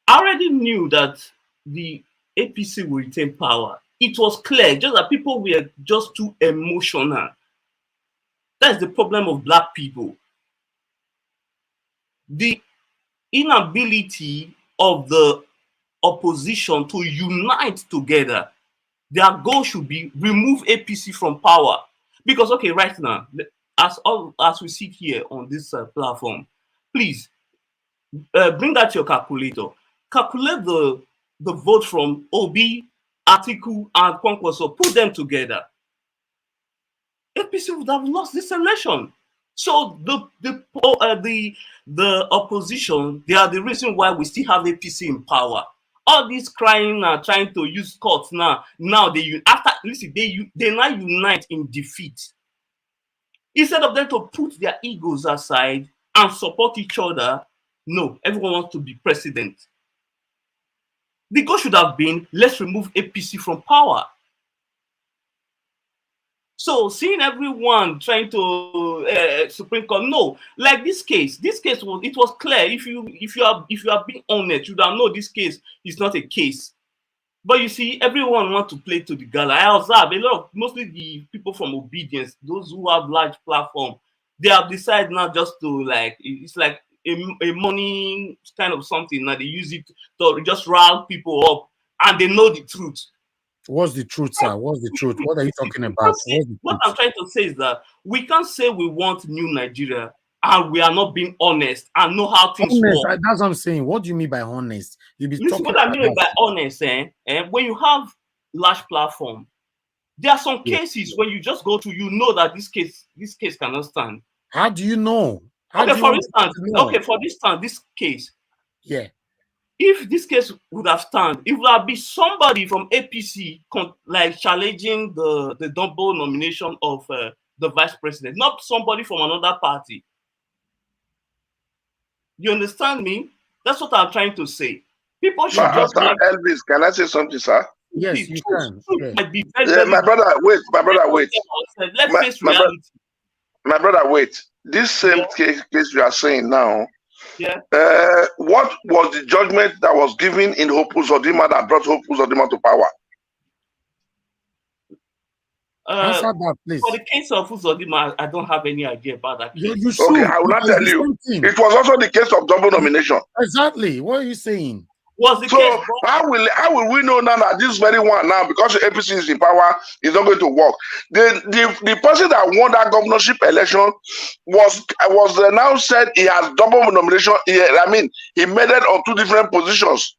I already knew that the APC will retain power. It was clear, just that people were just too emotional. That's the problem of Black people. The inability of the opposition to unite together. Their goal should be remove APC from power. Because, okay, right now, as we sit here on this platform, please bring out your calculator. Calculate the vote from Obi, Atiku, and Kwankwaso. Put them together. APC would have lost this election. So the opposition, they are the reason why we still have APC in power. All these crying and trying to use courts now they now unite in defeat. Instead of them to put their egos aside and support each other, no, everyone wants to be president. The goal should have been, let's remove APC from power. So seeing everyone trying to Supreme Court, no, like this case was clear. If you are being honest, you don't know this case is not a case. But you see, everyone wants to play to the gala. I observe mostly the people from obedience, those who have large platform, they have decided not just to it's like a money kind of something. Now they use it to just rile people up, and they know the truth. What's the truth, sir? What's the truth? What are you talking about? What I'm trying to say is that we can't say we want new Nigeria and we are not being honest and know how things work. That's what I'm saying. What do you mean by honest? Listen, what I mean by honest, when you have large platform, there are some cases when you just go to, you know that this case cannot stand. How do you know? For instance, this case. Yeah. If this case would have stand, it would have been somebody from APC challenging the double nomination of the vice president, not somebody from another party. You understand me? That's what I'm trying to say. People should Sir, just Sir like Elvis, can I say something, sir? Yes, you truth. can. Truth Yeah. might be very, Yeah, very my brother, wait, my brother, Let us wait. tell ourselves, let's My, face my, bro- reality. my brother, wait. This same Yeah. case you are saying now, Yeah. what was the judgment that was given in Opus Odima that brought Opus Odima to power? Answer that, please. For the case of Uzodima, I don't have any idea about that case. You should. Okay, I will not because tell it's the you. same thing. It was also the case of double nomination. Exactly. What are you saying? Was the So case how will we know now that this very one now, because the APC is in power, is not going to work? The person that won that governorship election was now said he has double nomination. He made it on 2 different positions,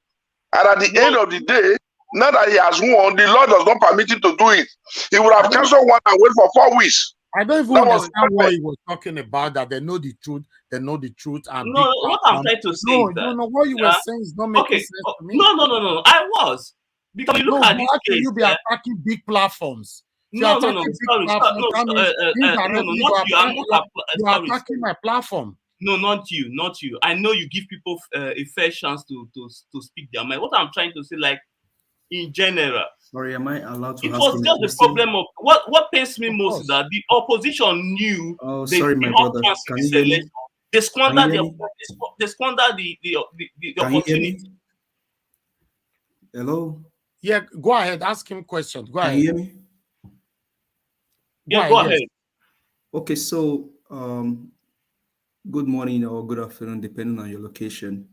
and at the end of the day, now that he has won, the law does not permit him to do it. He would have cancelled one and wait for 4 weeks. I don't even understand what he was talking about, that they know the truth, and no, big what I'm trying to say is that what you were saying is not making sense to me. No. I was. Because you look at this how can case, you be attacking big platforms? No, not you. You're attacking my platform. No, not you. I know you give people a fair chance to speak their mind. What I'm trying to say, like, in general, sorry, am I allowed to it ask was him just the problem of what pains me most is that the opposition knew sorry, my brother. Can you hear me? They squandered the opportunity. Hello? Yeah, go ahead. Ask him question. Go ahead. Can you hear me? Go ahead. Okay, so good morning or good afternoon, depending on your location.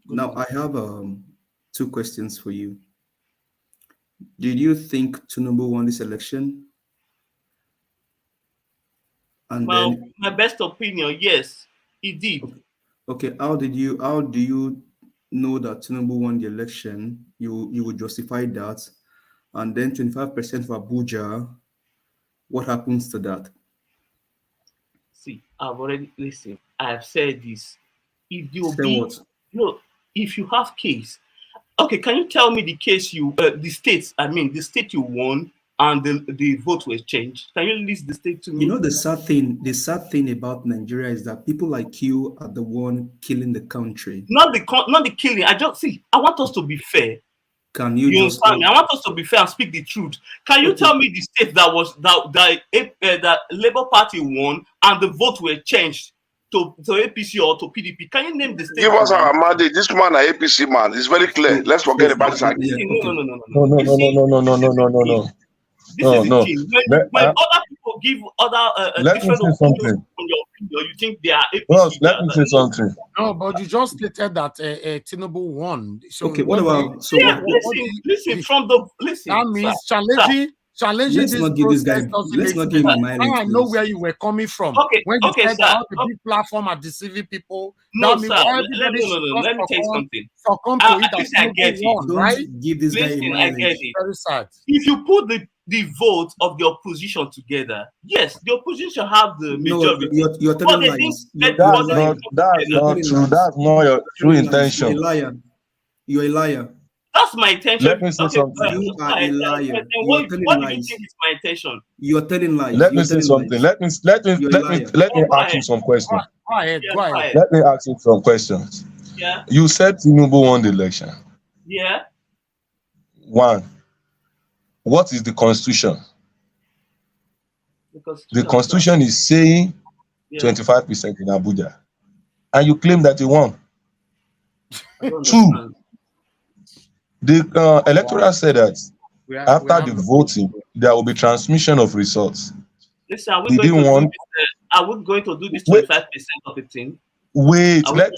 Now, I have 2 questions for you. Did you think Tinubu won this election? And then, my best opinion, yes, he did. Okay, how do you know that Tinubu won the election? You would justify that, and then 25% for Abuja. What happens to that? See, I've already listened. I have said this. If you if you have case, okay, can you tell me the case the state you won and the vote was changed? Can you list the state to me? You know, the sad thing about Nigeria is that people like you are the one killing the country. Not the killing. I want us to be fair. Can you just understand me? I want us to be fair and speak the truth. Can you tell me the state that Labour Party won and the vote were changed to APC or to PDP? Can you name the state? Give us our mandate. This man, an APC man, it's very clear. Let's forget about this. No. This is the thing. When other people give other different opinions on your opinion, you think they are APC. Let me say something. No, but you just stated that Tinubu won. So okay, what about? So listen from the listen. That means challenging let's this not give this guy. Let's not give him my. I know where you were coming from. Okay, when you said sir. that all the big platform are deceiving people. No, sir. Let me tell you something. Succumb to it. I get it. Don't give this guy a I get it. Very sad. If you put the vote of the opposition together, yes, the opposition have the majority. No, you're telling lies. That's not true. That's not your true intention. You're a liar. You're a liar. That's my intention. Let me say something. You are a liar. What do you think is my intention? You're telling lies. Let me say something. Let me ask you some questions. Go ahead. Let me ask you some questions. Yeah. You said Tinubu won the election. Yeah. 1. What is the constitution? The constitution is saying 25% in Abuja, and you claim that you won. 2. The electoral said that after the voting, there will be transmission of results. Listen, are we going to do this 25% of the thing? Wait, let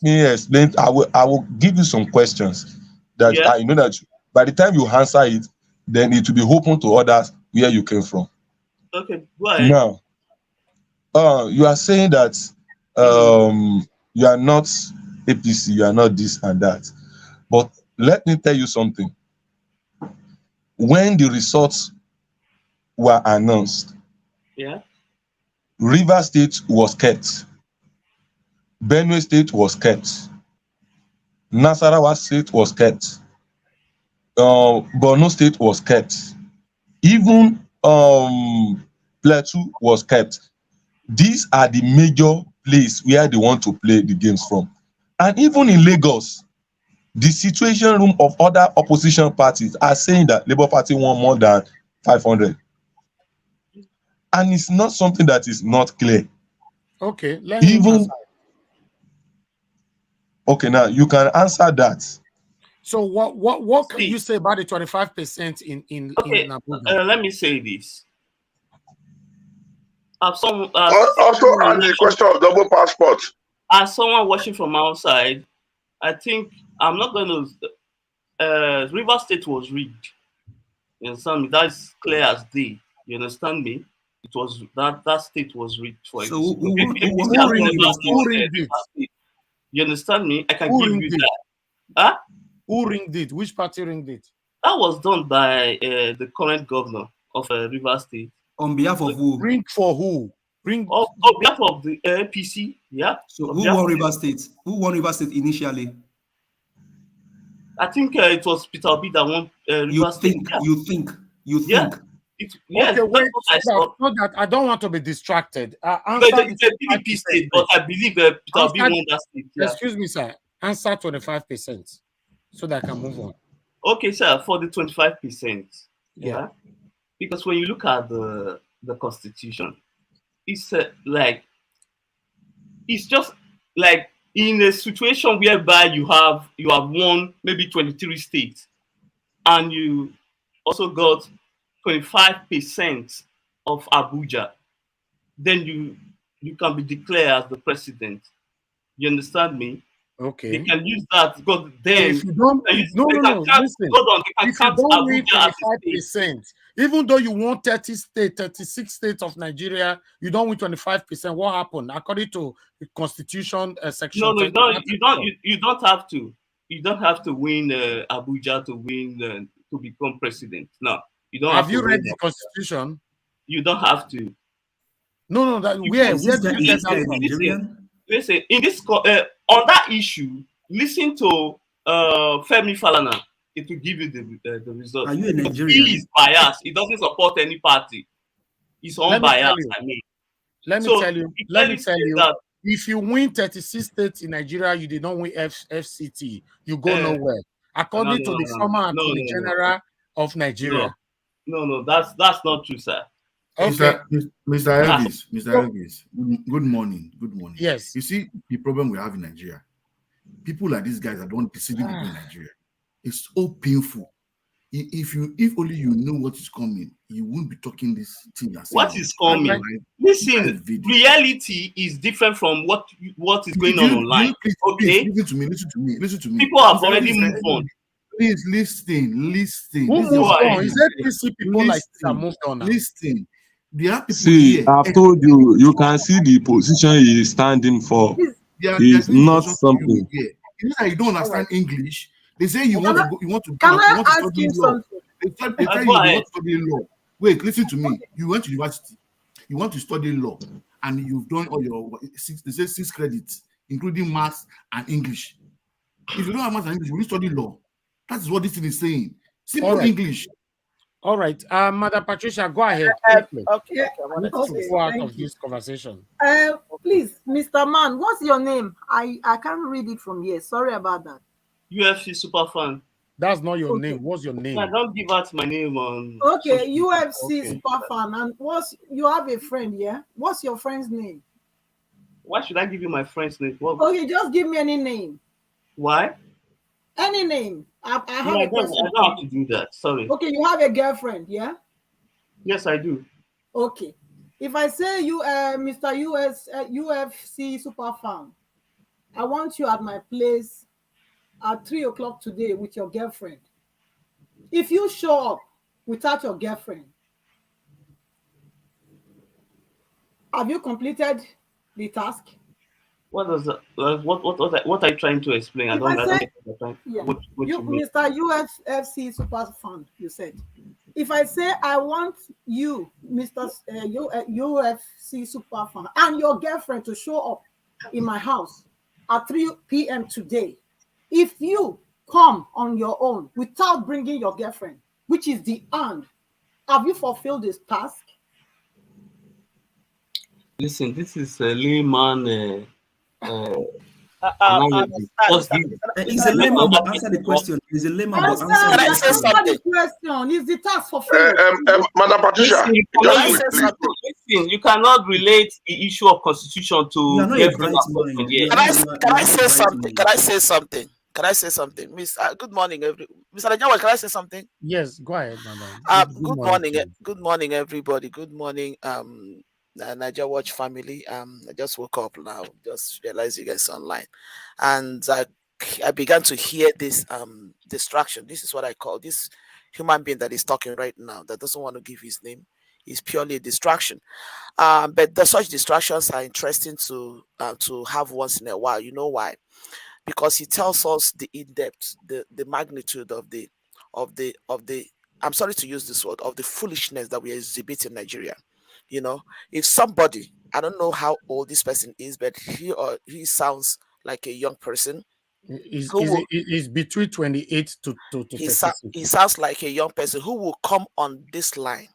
me explain. I will give you some questions that I know that by the time you answer it, then it will be open to others where you came from. Okay, go ahead. Now, you are saying that you are not APC, you are not this and that. But let me tell you something. When the results were announced, River State was kept. Benue State was kept. Nasarawa State was kept. Borno State was kept. Even Plateau was kept. These are the major place where they want to play the games from. And even in Lagos, the situation room of other opposition parties are saying that Labour Party won more than 500. And it's not something that is not clear. Okay, let him Even answer. okay, now you can answer that. So what can you say about the 25% in Abuja? Let me say this. Also, on the question of double passport. As someone watching from outside, I think I'm not going to. River State was rigged. You understand me? That's clear as day. You understand me? It was that state was rigged for So APC. who rigged it? You understand me? I can Who give ringed you it? that. Huh? Who ringed it? Which party ringed it? That was done by the current governor of River State. On behalf of who? Ring for who? Ring on behalf of the APC. Yeah. So who won River State? Who won River State initially? I think it was Peter Obi that won River State. You think? Yes, okay, wait, so that I don't want to be distracted. Answer it's a PDP state, but I believe Peter Obi won that state. Yeah. Excuse me, sir. Answer 25%, so that I can move on. Okay, sir. For the 25%, yeah, because when you look at the Constitution, it's like it's just like in a situation whereby you have won maybe 23 states, and you also got 25% of Abuja, then you can be declared as the president. You understand me? Okay. They can use that because then if you don't, listen. If you don't win 25%, even though you won 36 states of Nigeria, you don't win 25%. What happened? According to the Constitution section. No, you don't have to. You don't have to win Abuja to win to become president. No, you don't have to. Have you read the Constitution? You don't have to. No, that where do you get that from? Listen, in this on that issue, listen to Femi Falana. It will give you the result. Are you a Nigerian? He is biased. He doesn't support any party. He's unbiased. Let me tell you. That if you win 36 states in Nigeria, you did not win FCT. You go nowhere. According to the former Attorney General of Nigeria. No, that's not true, sir. Okay. Mr. Elvis, good morning. Yes. You see, the problem we have in Nigeria, people like these guys that don't deceiving people in Nigeria, it's so painful. If only you know what is coming, you won't be talking this thing. What is coming? Listen, reality is different from what is going on online. Okay? Listen to me. People have already moved on. Please listen. Who moved on? Is it PC people like that moved on now? Listen. See, I've told you, you can see the position he is standing for. It's not something. You know, you don't understand English. They say you want to go, you want to study law. They tell you want to study law. Wait, listen to me. You went to university. You want to study law, and you've done all your 6 credits, including maths and English. If you don't have maths and English, you will study law. That is what this thing is saying. Simple English. All right, Madam Patricia, go ahead. Okay. Let's go out of this conversation. Please, Mr. Man, what's your name? I can't read it from here. Sorry about that. UFC Superfan. That's not your name. What's your name? I don't give out my name on. Okay, UFC Superfan. And you have a friend, yeah? What's your friend's name? Why should I give you my friend's name? Okay, just give me any name. Why? Any name. I have I don't have to do that. Sorry. Okay, you have a girlfriend, yeah? Yes, I do. Okay. If I say you, Mr. UFC Superfan, I want you at my place at 3 o'clock today with your girlfriend. If you show up without your girlfriend, have you completed the task? What does that? What are you trying to explain? I don't Mr. UFC Superfan, you said. If I say I want you, Mr. UFC Superfan, and your girlfriend to show up in my house at 3 p.m. today, if you come on your own without bringing your girlfriend, which is the and, have you fulfilled this task? Listen, this is a layman analogy. Just give. He's a layman, but answer the question. He's a layman, but answer Can the I question. the question? Is the task for free? Madam Patricia, Listen, you cannot relate the issue of constitution to referendum question here. Can I say something? Can I say something? Can I say something? Miss, good morning, Mr. Najawa, can I say something? Yes, go ahead, madam. Good morning, good morning, everybody. Good morning, Niger Watch family. I just woke up now, just realized you guys are online, and I began to hear this distraction. This is what I call this human being that is talking right now that doesn't want to give his name. Is purely a distraction. But such distractions are interesting to have once in a while. You know why? Because he tells us the in-depth, the magnitude of the I'm sorry to use this word, of the foolishness that we exhibit in Nigeria. You know, if somebody, I don't know how old this person is, but he sounds like a young person. Is between 28 to 36. He sounds like a young person who will come on this line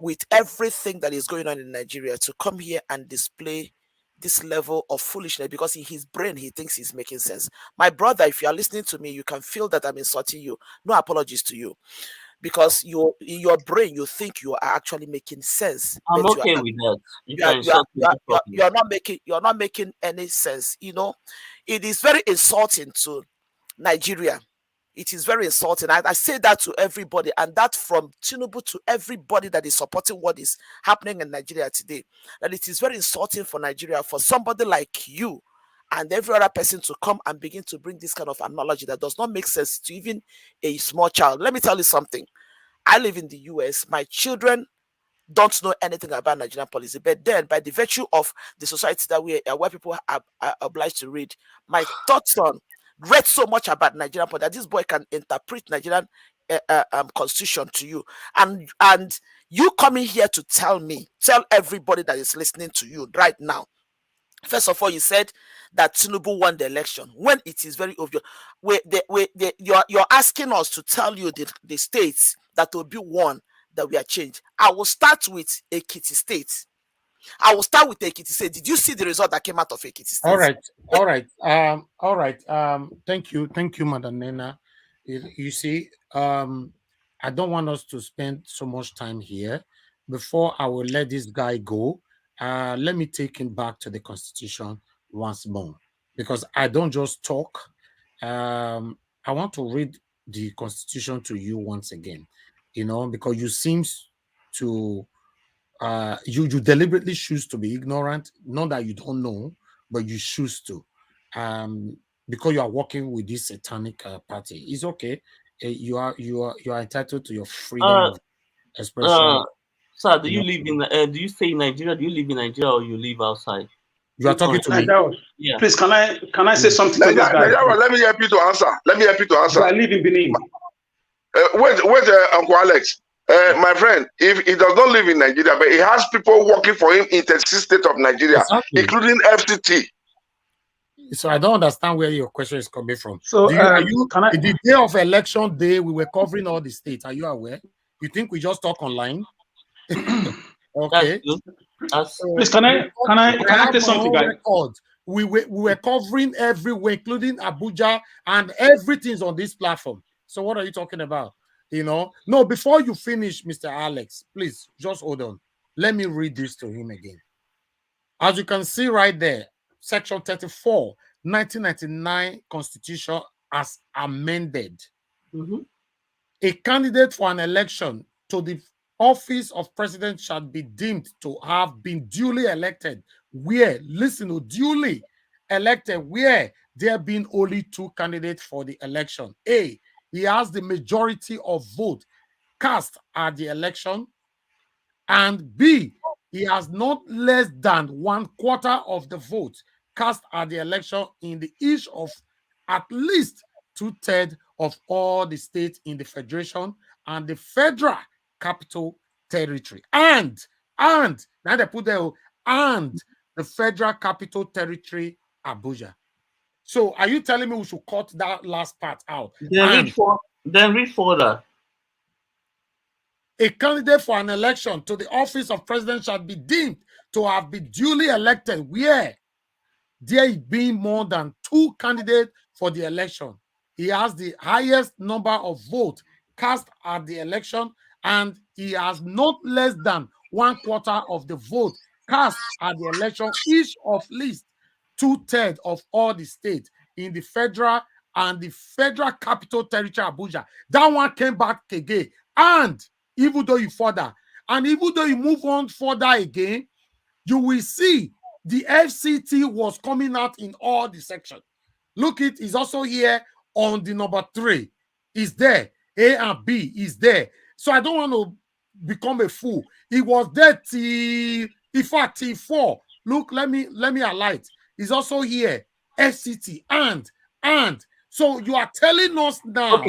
with everything that is going on in Nigeria to come here and display this level of foolishness, because in his brain he thinks he's making sense. My brother, if you are listening to me, you can feel that I'm insulting you. No apologies to you, because in your brain you think you are actually making sense. I'm okay with that. You're not making any sense. You know, it is very insulting to Nigeria. It is very insulting. I say that to everybody, and that from Tinubu to everybody that is supporting what is happening in Nigeria today. That it is very insulting for Nigeria, for somebody like you and every other person to come and begin to bring this kind of analogy that does not make sense to even a small child. Let me tell you something. I live in the US. My children don't know anything about Nigerian policy, but then by the virtue of the society that where people are obliged to read, my third son read so much about Nigerian policy that this boy can interpret Nigerian constitution to you, and you coming here to tell everybody that is listening to you right now. First of all, you said that Tinubu won the election when it is very obvious. You're asking us to tell you the states that will be won that we are changed. I will start with Ekiti State. Did you see the result that came out of Ekiti State? All right. Thank you, Madam Nena. You see, I don't want us to spend so much time here. Before I will let this guy go, let me take him back to the Constitution once more, because I don't just talk. I want to read the Constitution to you once again, you know, because you seem to you deliberately choose to be ignorant, not that you don't know, but you choose to, because you are working with this satanic party. It's okay. You are entitled to your freedom of expression. Sir, do you live in? Do you stay in Nigeria? Do you live in Nigeria or you live outside? You are talking to me. Yeah. Please, can I say something to this guy? Let me help you to answer. I live in Benin. Wait, Uncle Alex. My friend, if he does not live in Nigeria, but he has people working for him in the state of Nigeria, including FCT. So I don't understand where your question is coming from. So the day of election day, we were covering all the states. Are you aware? You think we just talk online? Okay. Please, can I say something, guys? We were covering everywhere, including Abuja, and everything's on this platform. So what are you talking about? You know, no, before you finish, Mr. Alex, please just hold on. Let me read this to him again. As you can see right there, Section 34, 1999 Constitution as amended. A candidate for an election to the office of president shall be deemed to have been duly elected where, listen, duly elected where there have been only two candidates for the election. A, he has the majority of vote cast at the election, and B, he has not less than 1/4 of the vote cast at the election in the each of at least 2/3 of all the states in the federation and the federal capital territory, and now they put there, and the federal capital territory, Abuja. So are you telling me we should cut that last part out? Then read further. A candidate for an election to the office of president shall be deemed to have been duly elected where there being more than 2 candidates for the election. He has the highest number of votes cast at the election, and he has not less than 1/4 of the vote cast at the election, each of least 2/3 of all the states in the federal and the federal capital territory, Abuja. That one came back again. And even though you further, and even though you move on further again, you will see the FCT was coming out in all the sections. Look, it is also here on the number 3. Is there. A and B is there. So I don't want to become a fool. It was there till, in fact, T4. Look, let me highlight. It's also here. FCT and. So you are telling us now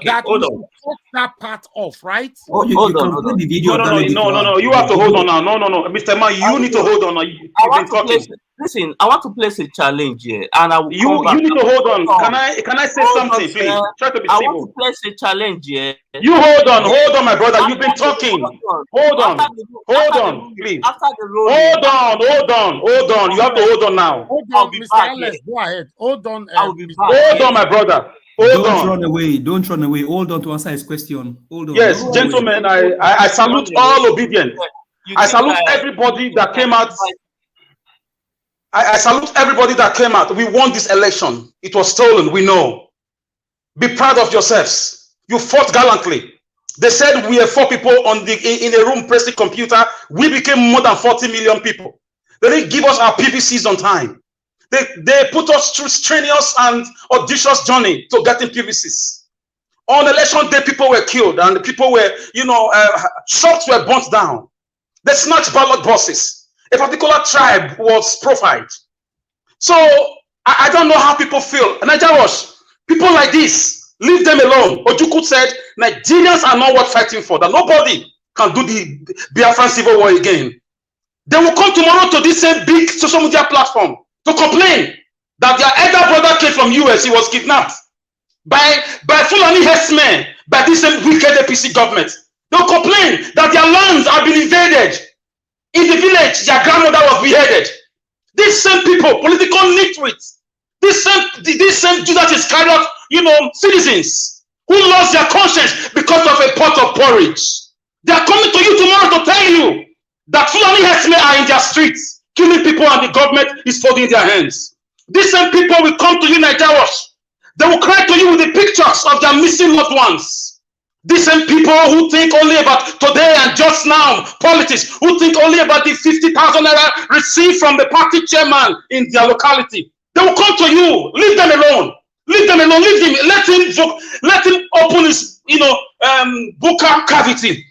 that hold we on. should cut that part off, right? Oh, Hold on. the video. No. You have to hold on now. No. Mr. Man, you need to hold on now. You've been talking. Listen, I want to place a challenge here, and I will come back. You need to hold on. Can I say something, please? Try to be I civil. want to place a challenge here. You hold on, my brother. You've been talking. Hold on, please. Hold on. You have to hold on now. Hold on, Mr. Alex, go ahead. Hold on. Hold on, my brother. Don't run away. Hold on to answer his question. Hold on. Yes, gentlemen, I salute all obedience. I salute everybody that came out. I salute everybody that came out. We won this election. It was stolen, we know. Be proud of yourselves. You fought gallantly. They said we are 4 people in a room pressing computer. We became more than 40 million people. They didn't give us our PVCs on time. They put us through strenuous and audacious journey to getting PVCs. On election day, people were killed and people were, shops were burnt down. They snatched ballot boxes. A particular tribe was profiled. So I don't know how people feel. Nigerians, people like this, leave them alone. Ojukwu said, Nigerians are not worth fighting for. That nobody can do the Biafran civil war again. They will come tomorrow to this same big social media platform to complain that their elder brother came from US. He was kidnapped by Fulani herdsmen, by this same wicked APC government. They'll complain that their lands have been invaded. In the village, their grandmother was beheaded. These same people, political nitwits, this same Judas Iscariot, citizens who lost their conscience because of a pot of porridge. They are coming to you tomorrow to tell you that Fulani herdsmen are in their streets, killing people, and the government is folding their hands. These same people will come to you, Nigerians. They will cry to you with the pictures of their missing loved ones. These same people who think only about today and just now politics, who think only about the 50,000 naira received from the party chairman in their locality, they will come to you. Leave them alone. Leave them alone. Leave him. Let him open his, buccal cavity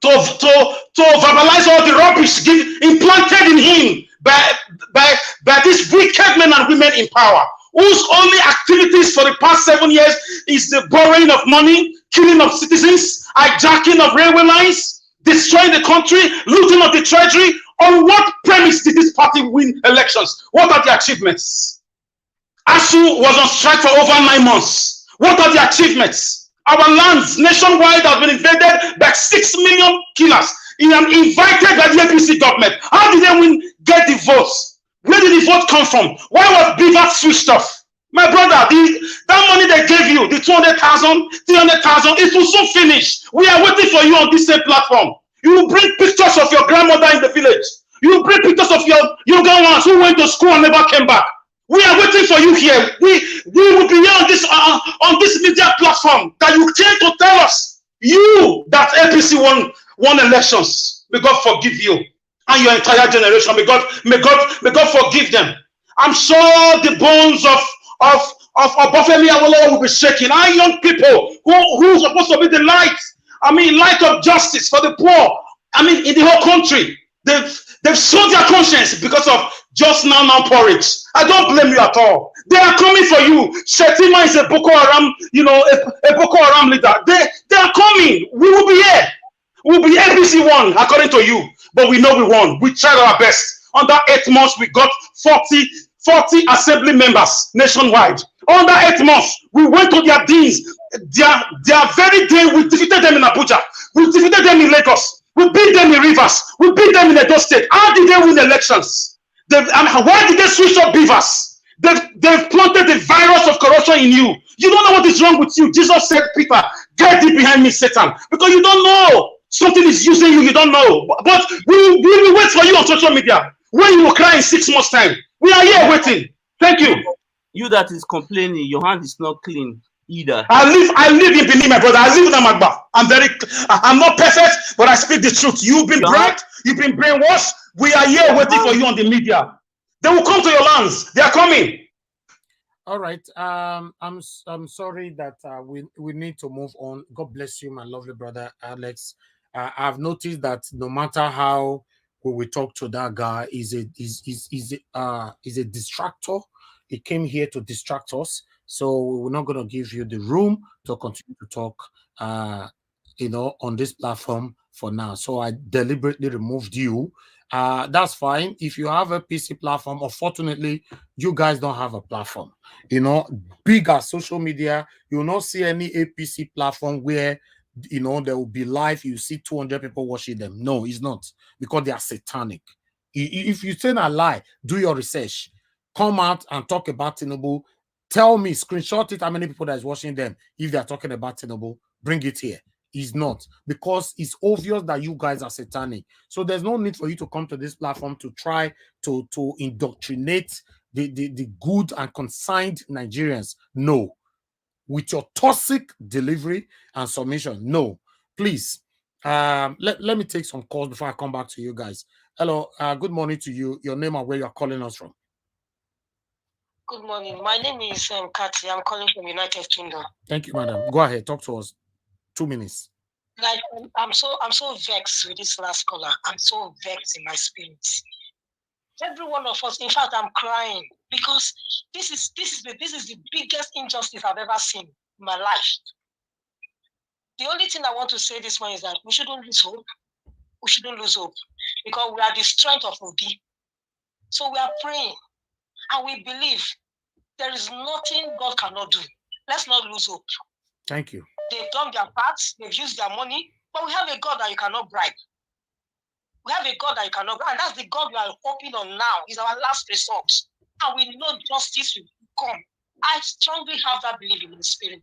to verbalize all the rubbish implanted in him by these wicked men and women in power, whose only activities for the past 7 years is the borrowing of money, killing of citizens, hijacking of railway lines, destroying the country, looting of the treasury. On what premise did this party win elections? What are the achievements? ASU was on strike for over 9 months. What are the achievements? Our lands nationwide have been invaded by 6 million killers invited by the APC government. How did they get the votes? Where did the vote come from? Why was Beaver switched off? My brother, that money they gave you, the 200,000, 300,000, it will soon finish. We are waiting for you on this same platform. You will bring pictures of your grandmother in the village. You will bring pictures of your younger ones who went to school and never came back. We are waiting for you here. We will be here on this media platform that you came to tell us you that APC won elections. May God forgive you and your entire generation. May God forgive them. I'm sure the bones of Obafemi Awolowo will be shaking. Our young people who are supposed to be the light, light of justice for the poor, in the whole country, they've sold their conscience because of just now porridge. I don't blame you at all. They are coming for you. Shetima is a Boko Haram, a Boko Haram leader. They are coming. We will be here. We'll be APC won according to you, but we know we won. We tried our best. Under 8 months, we got 40 assembly members nationwide. Under 8 months, we went to their deans. Their very day, we defeated them in Abuja. We defeated them in Lagos. We beat them in Rivers. We beat them in Edo State. How did they win elections? Why did they switch up beavers? They've planted the virus of corruption in you. You don't know what is wrong with you. Jesus said, Peter, get thee behind me, Satan. Because you don't know. Something is using you, you don't know. But we will wait for you on social media. When you will cry in 6 months' time. We are here waiting. Thank you. You that is complaining, your hand is not clean either. I live in Benin, my brother. I live in Amagba. I'm not perfect, but I speak the truth. You've been bribed, you've been brainwashed. We are here waiting for you on the media. They will come to your lands. They are coming. All right. I'm sorry that we need to move on. God bless you, my lovely brother Alex. I've noticed that no matter how we talk to that guy, is a distractor. He came here to distract us, so we're not going to give you the room to continue to talk, on this platform for now. So I deliberately removed you. That's fine. If you have a PC platform, unfortunately, you guys don't have a platform. Big as social media, you will not see any APC platform where there will be live. You see 200 people watching them. No, it's not, because they are satanic. If you say a lie, do your research. Come out and talk about Tinubu. Tell me, screenshot it, how many people that is watching them. If they are talking about Tinubu, bring it here. It's not, because it's obvious that you guys are satanic. So there's no need for you to come to this platform to try to indoctrinate the good and consigned Nigerians. No. With your toxic delivery and submission. No. Please. Let me take some calls before I come back to you guys. Hello. Good morning to you. Your name and where you're calling us from. Good morning. My name is Kathy. I'm calling from United Kingdom. Thank you, madam. Go ahead. Talk to us. 2 minutes. Like I'm so vexed with this last caller. I'm so vexed in my spirit. Every one of us, in fact, I'm crying because this is the biggest injustice I've ever seen in my life. The only thing I want to say this one is that we shouldn't lose hope. We shouldn't lose hope because we are the strength of Obi. So we are praying and we believe there is nothing God cannot do. Let's not lose hope. Thank you. They've done their parts, they've used their money, but we have a God that you cannot bribe. We have a God that you cannot bribe, and that's the God we are hoping on now. It's our last resort. And we know justice will come. I strongly have that belief in the spirit.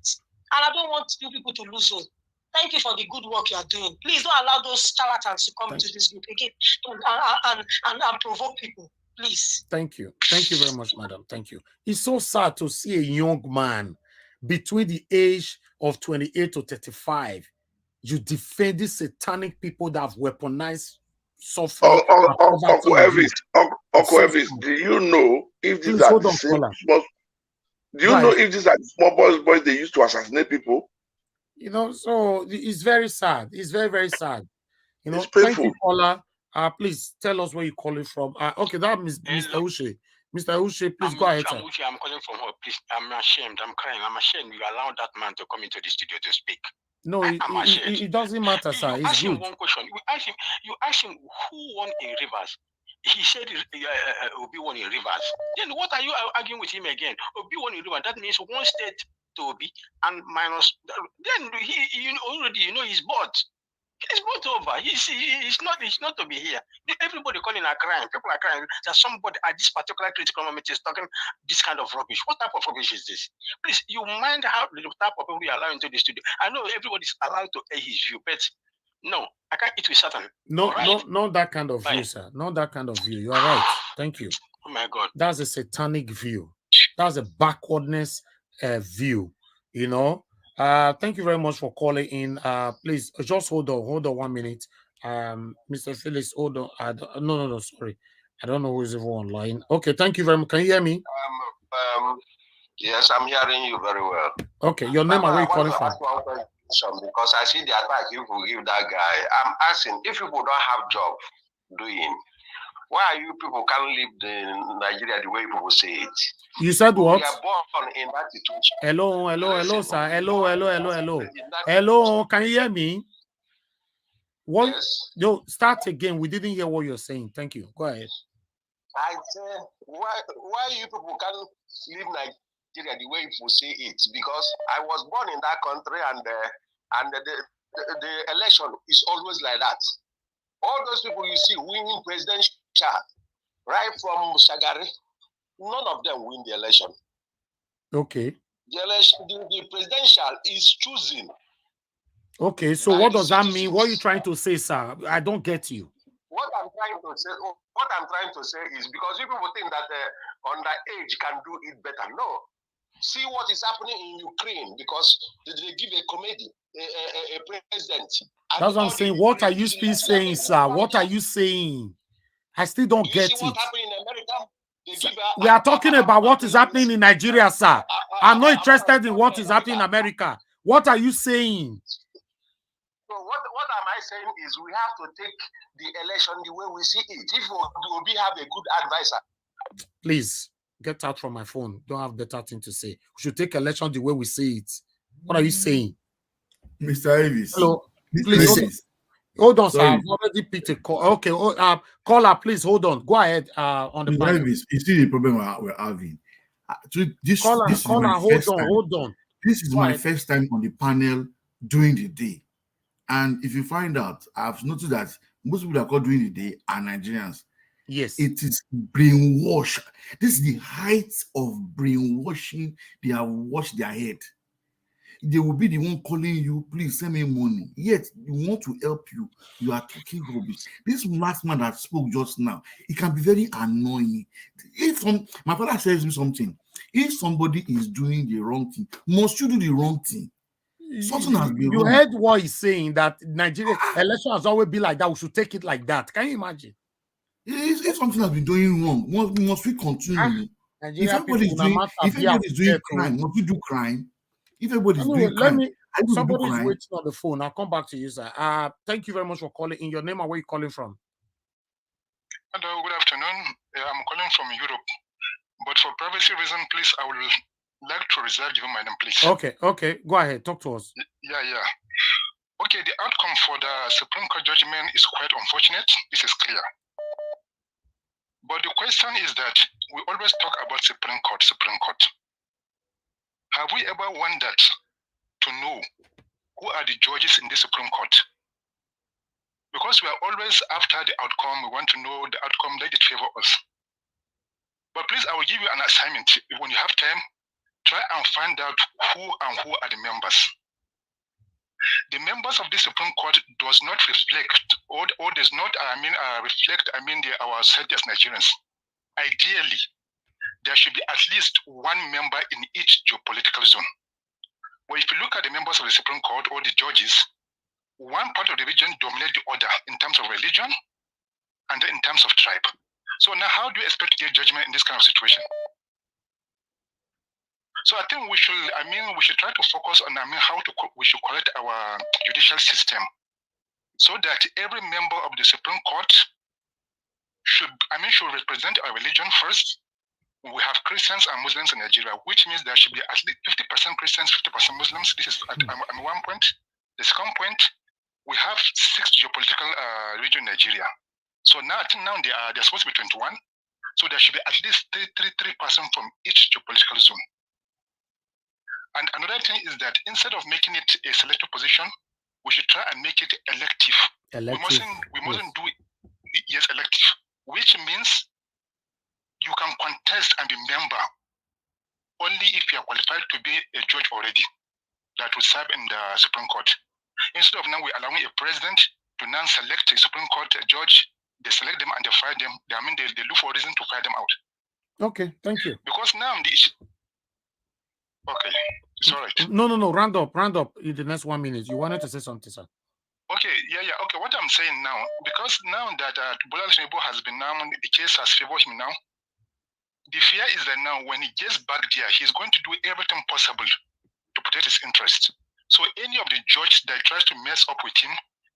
And I don't want you people to lose hope. Thank you for the good work you are doing. Please don't allow those charlatans to come into this group again and provoke people. Please. Thank you. Thank you very much, madam. Thank you. It's so sad to see a young man between the age of 28 to 35. You defend these satanic people that have weaponized suffering. Uncle Elvis, do you know if these are the same small? Do you know if these are the small boys they used to assassinate people? So it's very sad. It's very, very sad. It's painful. Thank you, caller. Please tell us where you're calling from. Okay, that is Mr. Uche. Mr. Uche, please go ahead, sir. Uche, I'm calling from her. Please, I'm ashamed. I'm crying. I'm ashamed. You allowed that man to come into the studio to speak. No, it doesn't matter, sir. It's good. Him one question. You ask him who won in Rivers. He said Obi won in Rivers. Then what are you arguing with him again? Obi won in Rivers. That means one state to Obi and minus. Then he already he's bought. It's not over. It's not to be here. Everybody calling a crime. People are crying that somebody at this particular critical moment is talking this kind of rubbish. What type of rubbish is this? Please, you mind how the type of people you allow into the studio. I know everybody's allowed to air his view, but no, I can't eat with Satan. No, not that kind of view, sir. Not that kind of view. You are right. Thank you. Oh my God. That's a satanic view. That's a backwardness view. Thank you very much for calling in. Please just hold on 1 minute. Mr. Phillips, hold on. No, sorry. I don't know who is even online. Okay, thank you very much. Can you hear me? Yes, I'm hearing you very well. Okay, your name and where you calling from? Because I see the attack you give that guy. I'm asking if people don't have job doing, why are you people can't live in Nigeria the way people say it? You said what? We are born in that situation. Hello, sir. Hello. Can you hear me? What? Yes. Yo, start again. We didn't hear what you're saying. Thank you. Go ahead. I said, why you people can't live Nigeria the way people say it, because I was born in that country, and the election is always like that. All those people you see winning presidential, right from Shagari, none of them win the election. Okay. The election, the presidential is choosing. Okay, so what does that mean? What are you trying to say, sir? I don't get you. What I'm trying to say is, because people think that underage can do it better. No. See what is happening in Ukraine, because they give a comedy, a president. That's what I'm saying. What are you still saying, sir? What are you saying? I still don't get it. What happened in America? We are talking about what is happening in Nigeria, sir. I'm not interested in what is happening in America. What are you saying? So what am I saying is, we have to take the election the way we see it. If we have a good advisor. Please get out from my phone. Don't have better thing to say. We should take election the way we see it. What are you saying? Mr. Elvis. Hello. Please hold on, sir. I've already picked a call. Okay. Caller, please hold on. Go ahead. On the panel. Elvis, you see the problem we're having. Caller, hold on. This is my first time on the panel during the day. And if you find out, I've noticed that most people that call during the day are Nigerians. Yes. It is brainwash. This is the height of brainwashing. They have washed their head. They will be the one calling you, please send me money. Yet, you want to help you. You are talking rubbish. This last man that spoke just now, it can be very annoying. My father says me something. If somebody is doing the wrong thing, must you do the wrong thing? Something has been You wrong. heard what he's saying, that Nigeria election has always been like that. We should take it like that. Can you imagine? If something has been doing wrong, must we continue? If everybody is doing crime, must we do crime? If everybody is doing crime, somebody is waiting on the phone. I'll come back to you, sir. Thank you very much for calling. In your name and where you calling from? Hello, good afternoon. I'm calling from Europe, but for privacy reason, please, I would like to reserve giving my name, please. Okay. Go ahead. Talk to us. Yeah. Okay, the outcome for the Supreme Court judgment is quite unfortunate. This is clear. But the question is that we always talk about Supreme Court. Have we ever wondered to know who are the judges in the Supreme Court? Because we are always after the outcome. We want to know the outcome, let it favor us. But please, I will give you an assignment. When you have time, try and find out who are the members. The members of the Supreme Court does not reflect or does not reflect ourselves as Nigerians. Ideally, there should be at least one member in each geopolitical zone. Well, if you look at the members of the Supreme Court or the judges, one part of the region dominates the other in terms of religion and in terms of tribe. So now, how do you expect to get judgment in this kind of situation? So I think we should try to focus on we should correct our judicial system, so that every member of the Supreme Court should represent our religion first. We have Christians and Muslims in Nigeria, which means there should be at least 50% Christians, 50% Muslims. This is one point. The second point, we have 6 geopolitical regions in Nigeria. So now I think they're supposed to be 21. So there should be at least 3% from each geopolitical zone. And another thing is that instead of making it a selective position, we should try and make it elective. We mustn't do it elective, which means you can contest and be member only if you are qualified to be a judge already that will serve in the Supreme Court. Instead of now we're allowing a president to now select a Supreme Court judge, they select them and they fire them. They look for a reason to fire them out. Okay, thank you. Because now the issue. Okay, it's all right. No. Round up in the next 1 minute. You wanted to say something, sir. Okay, yeah. Okay, what I'm saying now, because now that Bola Tinubu has been now, the case has favored him now, the fear is that now when he gets back there, he's going to do everything possible to protect his interests. So any of the judges that tries to mess up with him,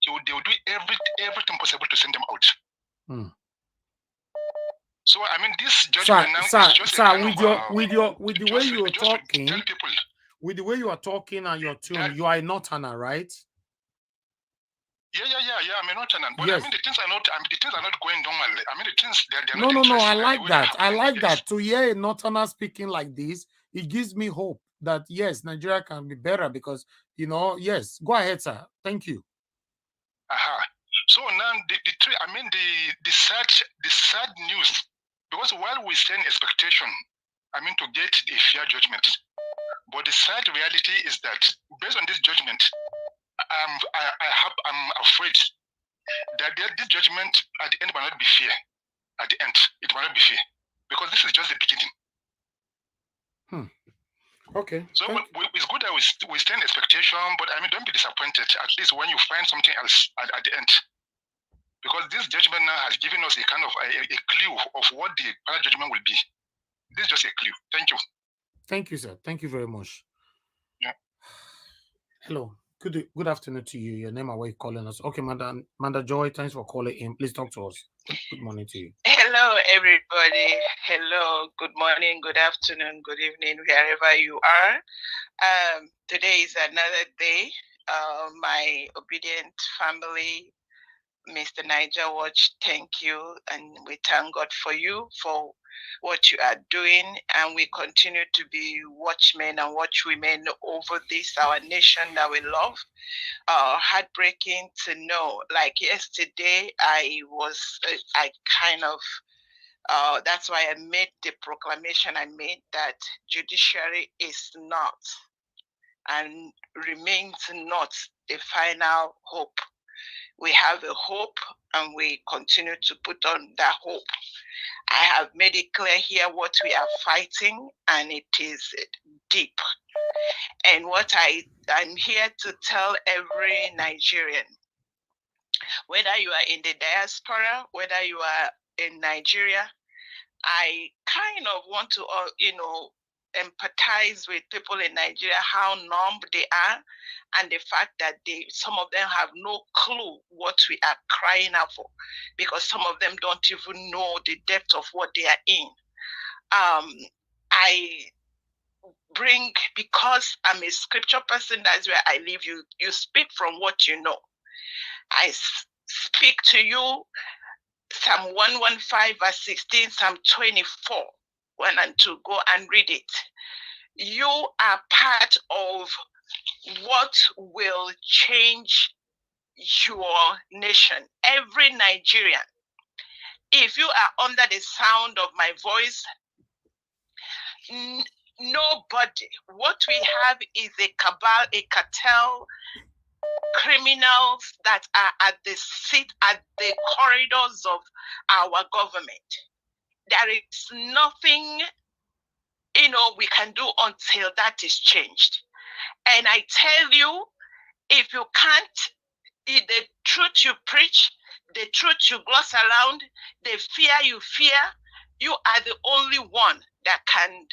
they will do everything possible to send them out. So this judgment with the way you are talking, with the way you are talking and your tune, you are a Northerner, right? Yeah. I'm a Northerner, but yes. The things are not going normally. The things they're no. I like that. To hear a Northerner speaking like this, it gives me hope that yes, Nigeria can be better because, you know, yes. Go ahead, sir. Thank you. So now the sad news, because while we send expectation, to get a fair judgment, but the sad reality is that based on this judgment, I'm afraid that this judgment at the end might not be fair. At the end, it might not be fair because this is just the beginning. Okay. So it's good that we stand expectation, but don't be disappointed. At least when you find something else at the end, because this judgment now has given us a kind of a clue of what the final judgment will be. This is just a clue. Thank you. Thank you, sir. Thank you very much. Yeah. Hello. Good afternoon to you. Your name and where you calling us. Okay, Madam Joy, thanks for calling in. Please talk to us. Good morning to you. Hello, everybody. Hello, good morning, good afternoon, good evening, wherever you are. Today is another day. My obedient family, Mr. Niger Watch, thank you. And we thank God for you, for what you are doing. And we continue to be watchmen and watchwomen over this, our nation that we love. Heartbreaking to know, like yesterday, that's why I made the proclamation I made that judiciary is not and remains not the final hope. We have a hope and we continue to put on that hope. I have made it clear here what we are fighting, and it is deep. And what I'm here to tell every Nigerian, whether you are in the diaspora, whether you are in Nigeria, I kind of want to, empathize with people in Nigeria, how numb they are, and the fact that some of them have no clue what we are crying out for, because some of them don't even know the depth of what they are in. Because I'm a scripture person, that's where I live. You speak from what you know. I speak to you Psalm 115 verse 16, Psalm 24, 1 and 2. Go and read it. You are part of what will change your nation. Every Nigerian, if you are under the sound of my voice, nobody. What we have is a cabal, a cartel, criminals that are at the corridors of our government. There is nothing, we can do until that is changed. And I tell you, if you can't, the truth you preach, the truth you gloss around, the fear you fear, you are the only one that can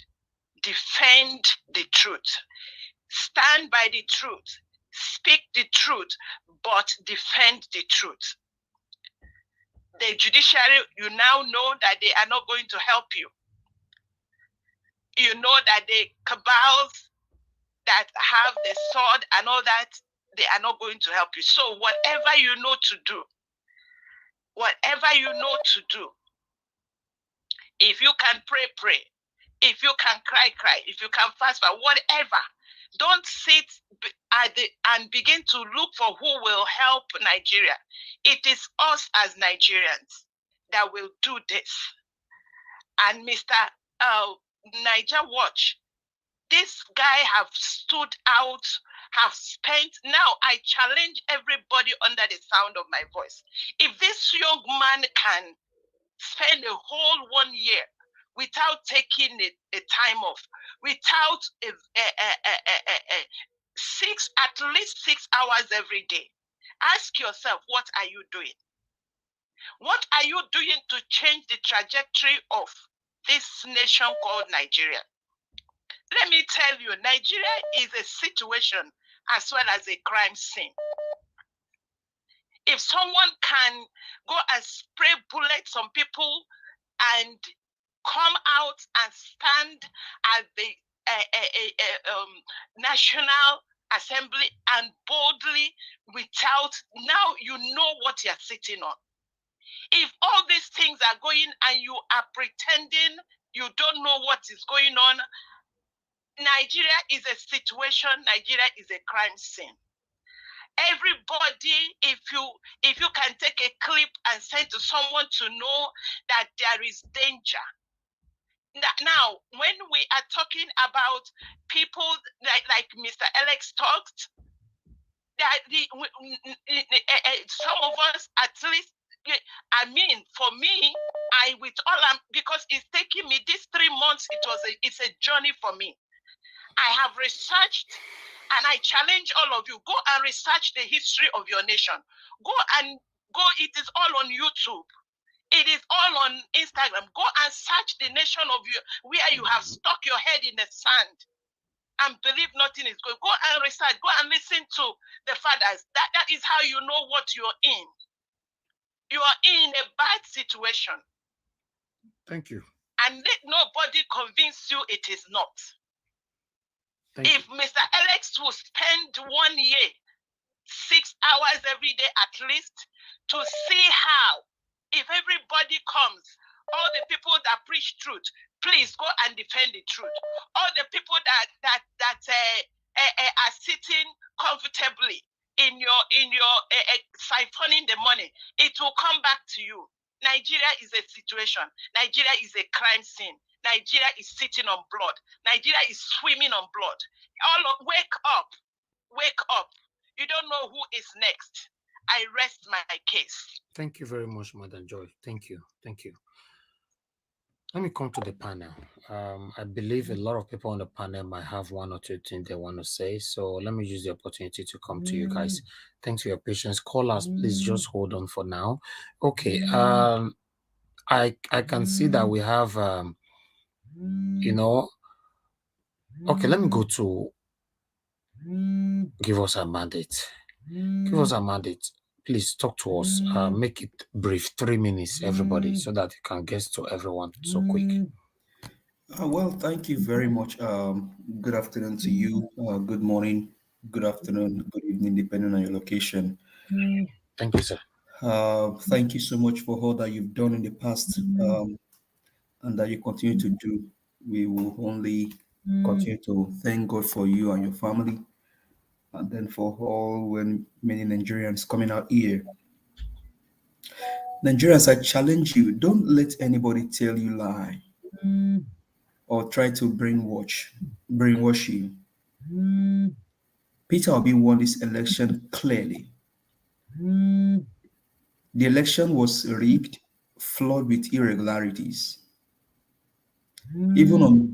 defend the truth. Stand by the truth. Speak the truth, but defend the truth. The judiciary, you now know that they are not going to help you. You know that the cabals that have the sword and all that, they are not going to help you. So whatever you know to do, if you can pray, pray. If you can cry, cry. If you can fast, whatever. Don't sit and begin to look for who will help Nigeria. It is us as Nigerians that will do this. And Mr. Niger Watch, this guy have stood out, have spent. Now I challenge everybody under the sound of my voice. If this young man can spend a whole 1 year without taking a time off, without at least 6 hours every day, ask yourself, what are you doing? What are you doing to change the trajectory of this nation called Nigeria? Let me tell you, Nigeria is a situation as well as a crime scene. If someone can go and spray bullets on people and come out and stand at the National Assembly and boldly, without, now you know what you're sitting on. If all these things are going and you are pretending you don't know what is going on, Nigeria is a situation, Nigeria is a crime scene. Everybody, if you can take a clip and send to someone to know that there is danger. Now, when we are talking about people like Mr. Alex talked, that some of us at least, I mean, for me, because it's taking me these 3 months, it's a journey for me. I have researched, and I challenge all of you, go and research the history of your nation. It is all on YouTube. It is all on Instagram. Go and search the nation of you, where you have stuck your head in the sand and believe nothing is going. Go and research, go and listen to the fathers. That is how you know what you're in. You are in a bad situation. Thank you. And let nobody convince you it is not. If Mr. Alex will spend 1 year, 6 hours every day at least, to see how, if everybody comes, all the people that preach truth, please go and defend the truth. All the people that are sitting comfortably in your siphoning the money, it will come back to you. Nigeria is a situation. Nigeria is a crime scene. Nigeria is sitting on blood. Nigeria is swimming on blood. Wake up. Wake up. You don't know who is next. I rest my case. Thank you very much, Madam Joy. Thank you. Thank you. Let me come to the panel. I believe a lot of people on the panel might have one or two things they want to say. So let me use the opportunity to come to you guys. Thanks for your patience. Callers, please just hold on for now. Okay. I can see that we have okay, let me go to give us a mandate. Give us a mandate. Please talk to us. Make it brief, 3 minutes, everybody, so that it can get to everyone so quick. Well, thank you very much. Good afternoon to you. Good morning, good afternoon, good evening, depending on your location. Thank you, sir. Thank you so much for all that you've done in the past and that you continue to do. We will only continue to thank God for you and your family, and then for all when many Nigerians coming out here. Nigerians, I challenge you, don't let anybody tell you lie or try to brainwash you. Peter Obi won this election clearly. The election was rigged, flawed with irregularities. Even on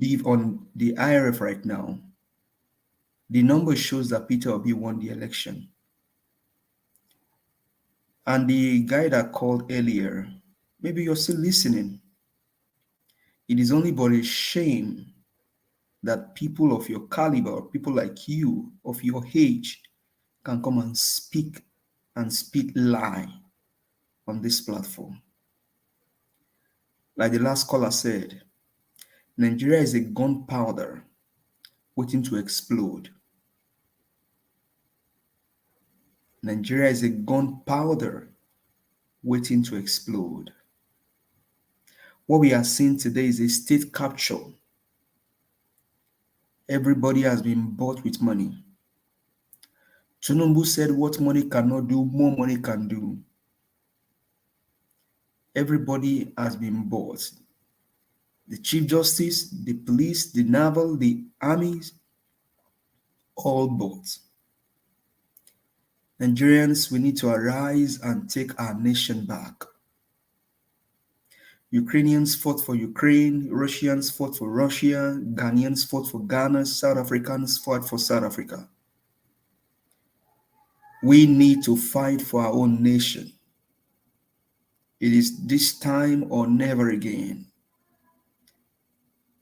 the IRF right now, the number shows that Peter Obi won the election. And the guy that called earlier, maybe you're still listening. It is only but a shame that people of your caliber, people like you, of your age, can come and speak and spit lie on this platform. Like the last caller said, Nigeria is a gunpowder waiting to explode. Nigeria is a gunpowder waiting to explode. What we are seeing today is a state capture. Everybody has been bought with money. Tinubu said what money cannot do, more money can do. Everybody has been bought. The Chief Justice, the police, the naval, the armies, all bought. Nigerians, we need to arise and take our nation back. Ukrainians fought for Ukraine, Russians fought for Russia, Ghanaians fought for Ghana, South Africans fought for South Africa. We need to fight for our own nation. It is this time or never again.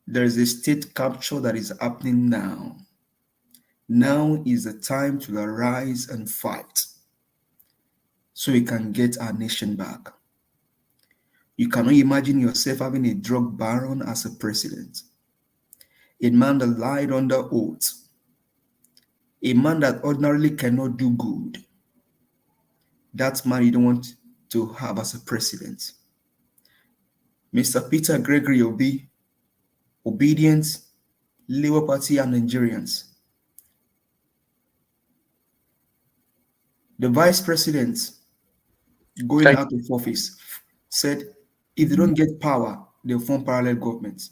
There is a state capture that is happening now. Now is the time to arise and fight so we can get our nation back. You cannot imagine yourself having a drug baron as a president, a man that lied under oath, a man that ordinarily cannot do good. That man you don't want to have as a president. Mr. Peter Gregory Obi, obedient, Labour Party and Nigerians. The vice president going out of office said if they don't get power, they'll form parallel governments.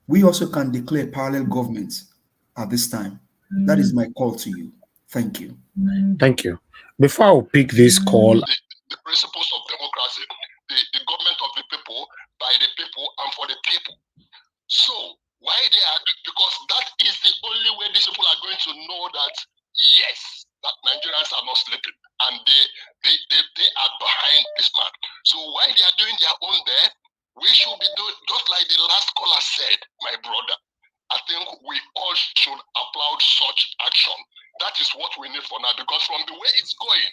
We also can declare parallel governments at this time. That is my call to you. Thank you. Thank you. Before I pick this call, the principles of democracy, the government of the people, by the people, and for the people. So why they are, because that is the only way these people are going to know that yes, that Nigerians are not sleeping and they are behind this man. So why they are doing their own there, we should be doing just like the last caller said, my brother. I think we all should applaud such action. That is what we need for now, because from the way it's going,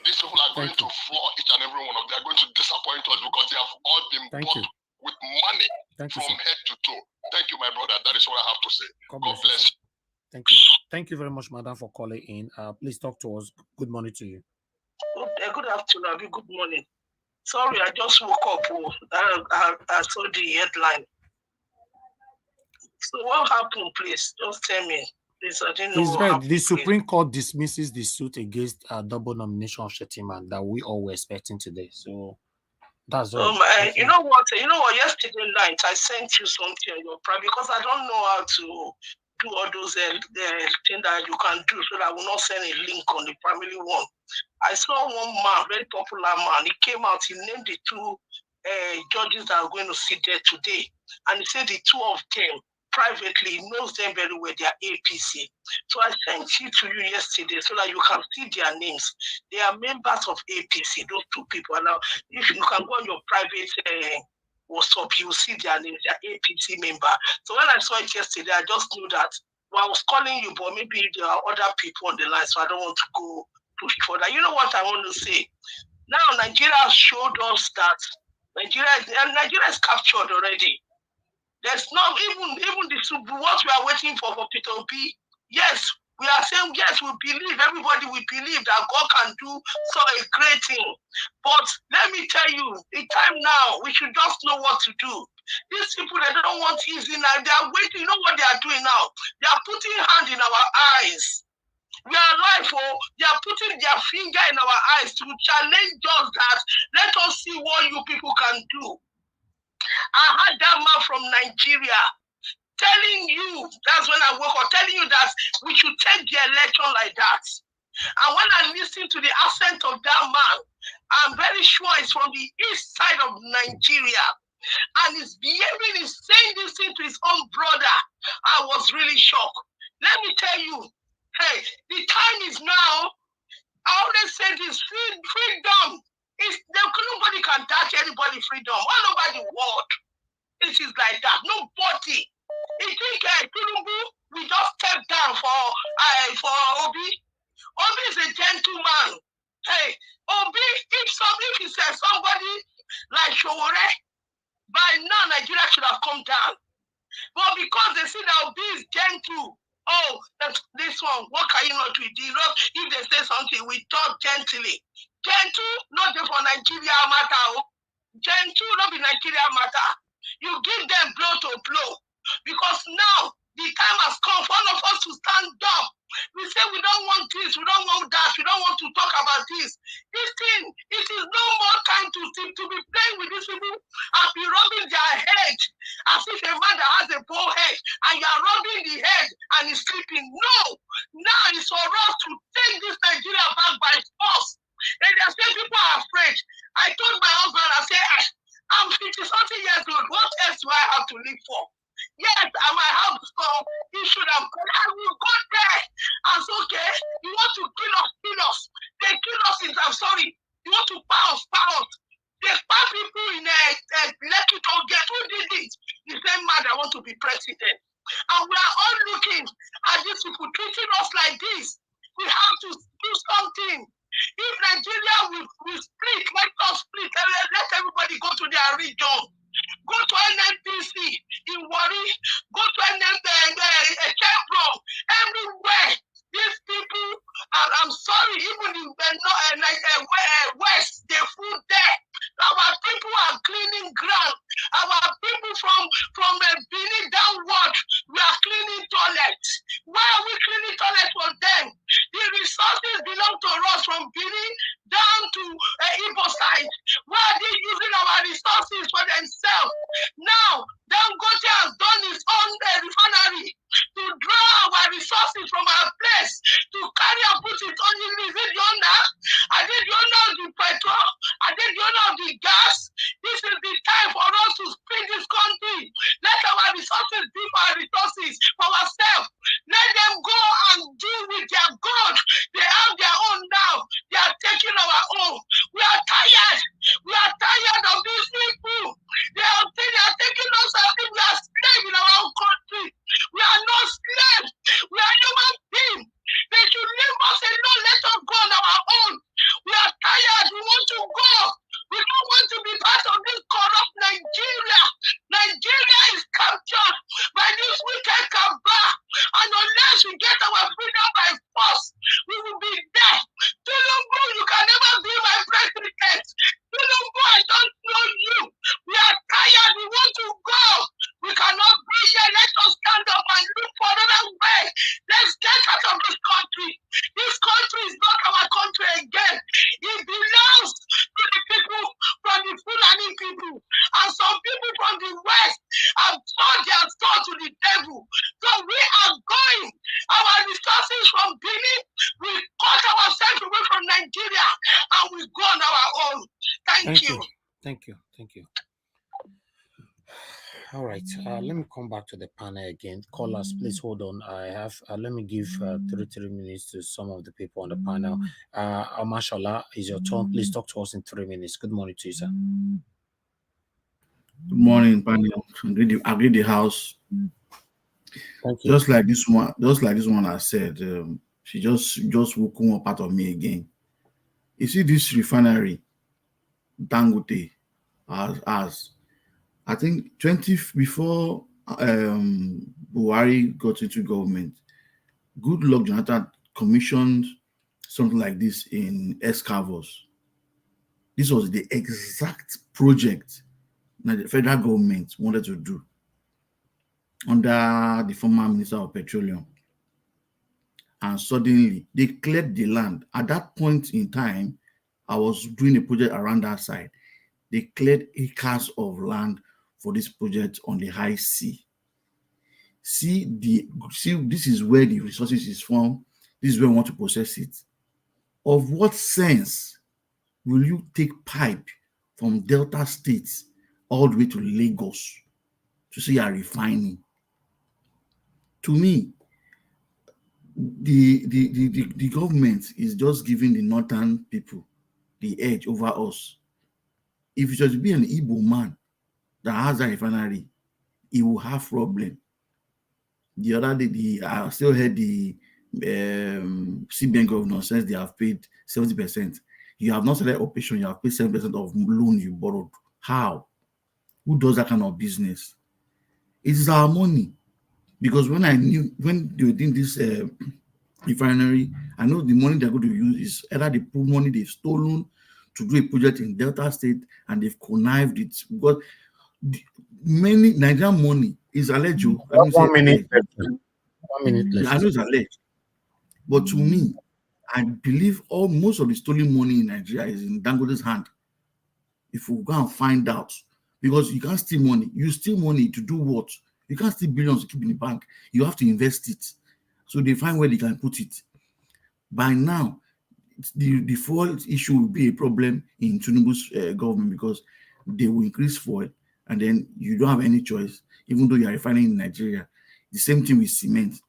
these people are going to floor each and every one of them. They are going to disappoint us because they have all been bought with money from head to toe. Thank you, my brother. That is what I have to say. God bless you. Thank you. Thank you very much, madam, for calling in. Please talk to us. Good morning to you. Good afternoon. Good morning. Sorry, I just woke up. I saw the headline. So what happened, please? Just tell me. Please, I didn't know what happened, the Supreme Court dismisses the suit against double nomination of Shettima that we all were expecting today. So that's all. You know what? Yesterday night I sent you something on your private because I don't know how to do all those things that you can do, so that I will not send a link on the family one. I saw one man, very popular man. He came out. He named the two judges that are going to sit there today, and he said the two of them privately, he knows them very well. They are APC. So I sent it to you yesterday so that you can see their names. They are members of APC, those two people. And now, if you can go on your private WhatsApp, you will see their names. They are APC member. So when I saw it yesterday, I just knew that, well, I was calling you, but maybe there are other people on the line, so I don't want to go push further. You know what I want to say? Now, Nigeria has showed us that Nigeria is captured already. There's not even what we are waiting for Peter Obi. Yes, we are saying yes, we believe, everybody will believe that God can do so a great thing. But let me tell you, the time now, we should just know what to do. These people, they don't want easy now. They are waiting. You know what they are doing now? They are putting hand in our eyes. We are alive, they are putting their finger in our eyes to challenge us that let us see what you people can do. I had that man from Nigeria telling you, that's when I woke up, telling you that we should take the election like that. And when I listen to the accent of that man, I'm very sure it's from the east side of Nigeria. And he's behaving, he's saying this thing to his own brother. I was really shocked. Let me tell you, hey, the time is now. I always say this, freedom. Nobody can touch anybody's freedom all over the world. It is like that. Nobody. You think we just step down for Obi? Obi is a gentleman. Hey, Obi, if he says somebody like Showore, by now Nigeria should have come down. But because they see that Obi is gentle, this one, what can you not do? If they say something, we talk gently. Gentle, not just for Nigeria matter. Gentle, not be Nigeria matter. You give them blow to blow. Because now, the time has come for all of us to stand up. We say we don't want this, we don't want that, we don't want to talk about this. This thing, it is no more time to be playing with these people and be rubbing their head as if a man that has a bald head and you are rubbing the head and he's sleeping. No! Now it's for us to take this Nigeria back by force. And they say people are afraid. I told my husband, I said, I'm 50-something years old. What else do I have to live for? Yes, I might have some issue that I will go there. And so, okay, you want to kill us. They kill us in, I'm sorry. You want to pounce. They find people in Lekki to get who did it. The same man that want to be president. And we are all looking at these people treating us like this. We have to do something. If Nigeria will split, let us split. Let everybody go to their region. Go to NNPC in Wari. Go to Chevron. Everywhere. These people, I'm sorry, even in West, they food there. Our people are cleaning ground. Our people from Benin downward, we are All right. Let me come back to the panel again. Callers, please hold on. I have. Let me give 3 minutes to some of the people on the panel. Mashallah, is your turn. Please talk to us in 3 minutes. Good morning to you, sir. Good morning, panel. I greet the house. Thank you. Just like this one I said, she just woke up part of me again. You see this refinery, Dangote, as I think before Buhari got into government, Goodluck Jonathan commissioned something like this in Escavos. This was the exact project that the federal government wanted to do under the former Minister of Petroleum. And suddenly they cleared the land. At that point in time, I was doing a project around that side. They cleared acres of land for this project on the high sea. See, this is where the resources is from. This is where we want to process it. Of what sense will you take pipe from Delta states all the way to Lagos to say you are refining? To me, the government is just giving the northern people the edge over us. If it should be an Igbo man that has a refinery, he will have problem. The other day, I still heard the CBN governor says they have paid 70%. You have not started operation, you have paid 7% of loan you borrowed. How? Who does that kind of business? It is our money. Because when they were doing this refinery, I know the money they're going to use is either the money they've stolen to do a project in Delta State and they've connived it. Because many Nigerian money is alleged. 1 minute. 1 minute left. I know it's alleged. But to me, I believe most of the stolen money in Nigeria is in Dangote's hand. If we go and find out, because you can't steal money. You steal money to do what? You can't steal billions to keep in the bank. You have to invest it. So they find where they can put it. By now, the fuel issue will be a problem in Tinubu's government because they will increase fuel and then you don't have any choice, even though you are refining in Nigeria. The same thing with cement.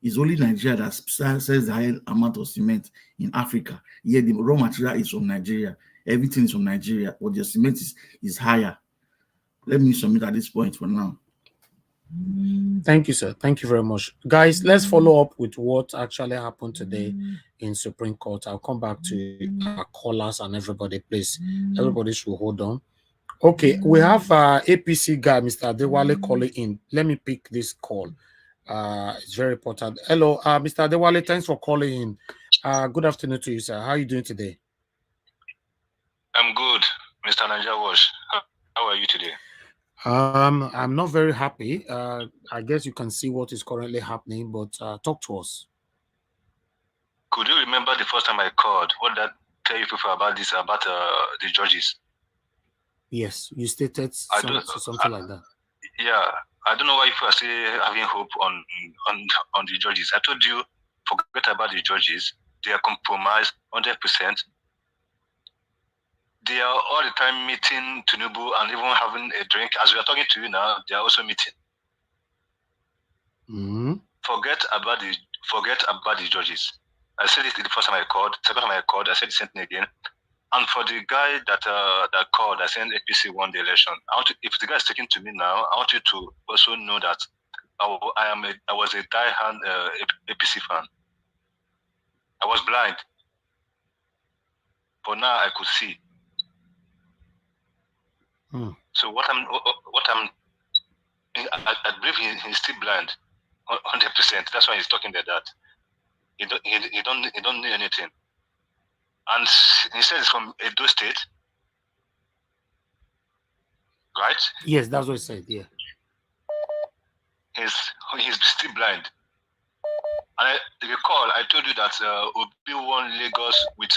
It's only Nigeria that sells the high amount of cement in Africa. Yet the raw material is from Nigeria. Everything is from Nigeria, but the cement is higher. Let me submit at this point for now. Thank you, sir. Thank you very much. Guys, let's follow up with what actually happened today in Supreme Court. I'll come back to our callers and everybody, please. Everybody should hold on. Okay, we have APC guy, Mr. Adewale, calling in. Let me pick this call. It's very important. Hello, Mr. Adewale, thanks for calling in. Good afternoon to you, sir. How are you doing today? I'm good, Mr. Naija. How are you today? I'm not very happy. I guess you can see what is currently happening, but talk to us. Could you remember the first time I called? What did I tell you people about this, about the judges? Yes, you stated something like that. Yeah, I don't know why you are still having hope on the judges. I told you, forget about the judges. They are compromised 100%. They are all the time meeting Tinubu and even having a drink. As we are talking to you now, they are also meeting. Forget about the judges. I said it the first time I called. Second time I called, I said the same thing again. And for the guy that called, I said APC won the election. If the guy is talking to me now, I want you to also know that I was a die-hard APC fan. I was blind, but now I could see. So I believe he's still blind, 100%. That's why he's talking like that. He don't know anything. And he says it's from Edo State, right? Yes, that's what he said. Yeah. He's still blind. And recall, I told you that Obi won Lagos with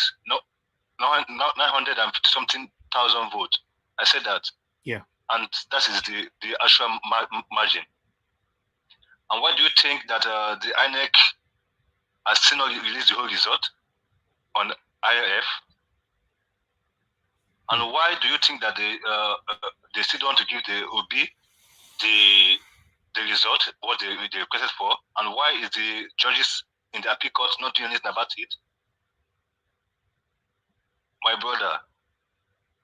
900 and something thousand votes. I said that. Yeah. And that is the actual margin. And why do you think that the INEC has still not released the whole result on IRF? And why do you think that they still don't want to give the OB the result, what they requested for, and why is the judges in the appeal court not doing anything about it? My brother,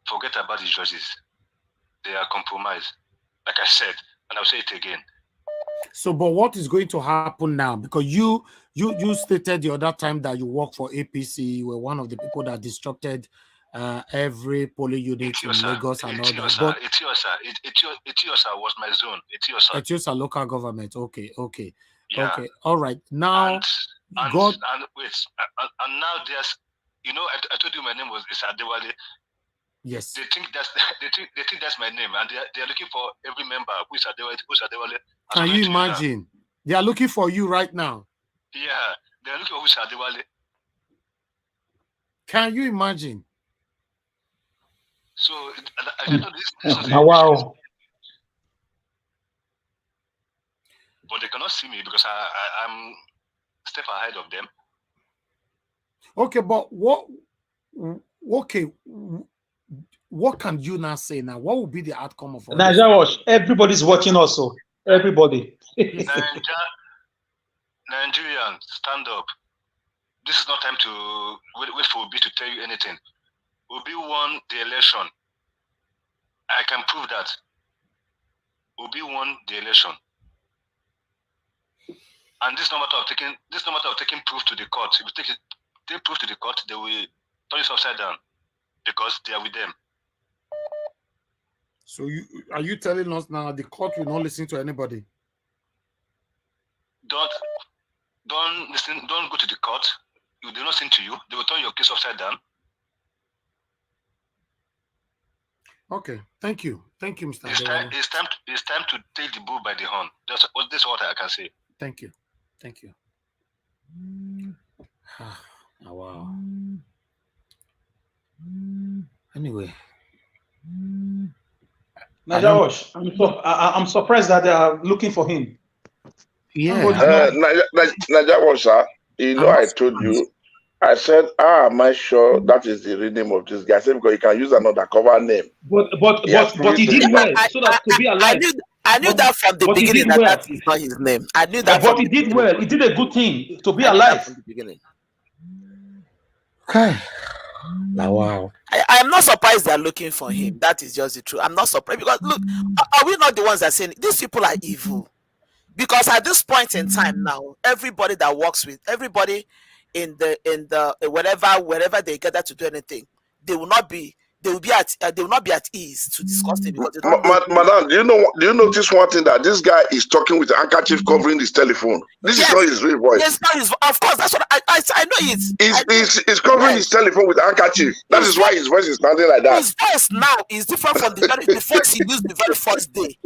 forget about the judges. They are compromised, like I said, and I'll say it again. So, but what is going to happen now? Because you stated the other time that you work for APC, you were one of the people that disrupted every polling unit in Lagos and all that. But Etiosa was my zone. Etiosa local government. Okay. Yeah. Okay. All right. Now, and now there's, you know, I told you my name was Adewale. Yes. They think that's my name, and they are looking for every member who's Adewale. Can you imagine? They are looking for you right now. Yeah, they are looking for who's Adewale. Can you imagine? So I thought this wow. But they cannot see me because I'm a step ahead of them. Okay, but what can you now say now? What will be the outcome of all Nigeria Watch? Everybody's watching also. Everybody. Nigerians, stand up. This is not time to wait for Obi to tell you anything. Obi won the election. I can prove that. Obi won the election. And this no matter of taking proof to the court. If you take proof to the court, they will turn it upside down because they are with them. So are you telling us now the court will not listen to anybody? Don't listen. Don't go to the court. They will not listen to you. They will turn your case upside down. Okay, thank you, Mr. It's time to take the bull by the horn. That's what I can say. Thank you. Oh, wow. Anyway, I'm surprised that they are looking for him. Yeah. Nigeria, sir. You know, I told you. I said, am I sure that is the real name of this guy? I said, because you can use another cover name. But he did well so that to be alive. I knew that from the beginning that is not his name. I knew that. But he did well. He did a good thing to be alive. From the beginning. Okay. Wow. I am not surprised they are looking for him. That is just the truth. I'm not surprised because look, are we not the ones that are saying these people are evil? Because at this point in time now, everybody that works with everybody in the wherever they gather to do anything, they will not be at ease to discuss it because they don't Madam, do you notice one thing, that this guy is talking with a handkerchief covering his telephone? This is not his real voice. Yes, not his, of course, that's what I know it. He's covering his telephone with a handkerchief. That is why his voice is sounding like that. His voice now is different from the voice he used the very first day.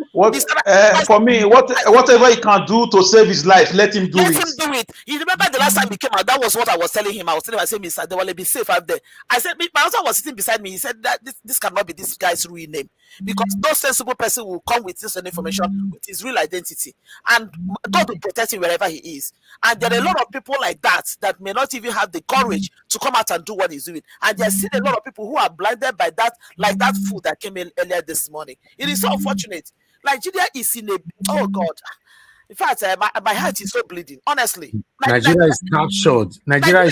For me, whatever he can do to save his life, let him do it. Let him do it. You remember the last time he came out, that was what I was telling him. I said, Mr. Adewale, be safe out there. I said, my husband was sitting beside me. He said that this cannot be this guy's real name, because no sensible person will come with this information with his real identity, and God will protect him wherever he is. And there are a lot of people like that may not even have the courage to come out and do what he's doing. And there's still a lot of people who are blinded by that, like that food that came in earlier this morning. It is so unfortunate. Nigeria is in a, oh God. In fact, my heart is so bleeding, honestly. Nigeria is captured. Nigeria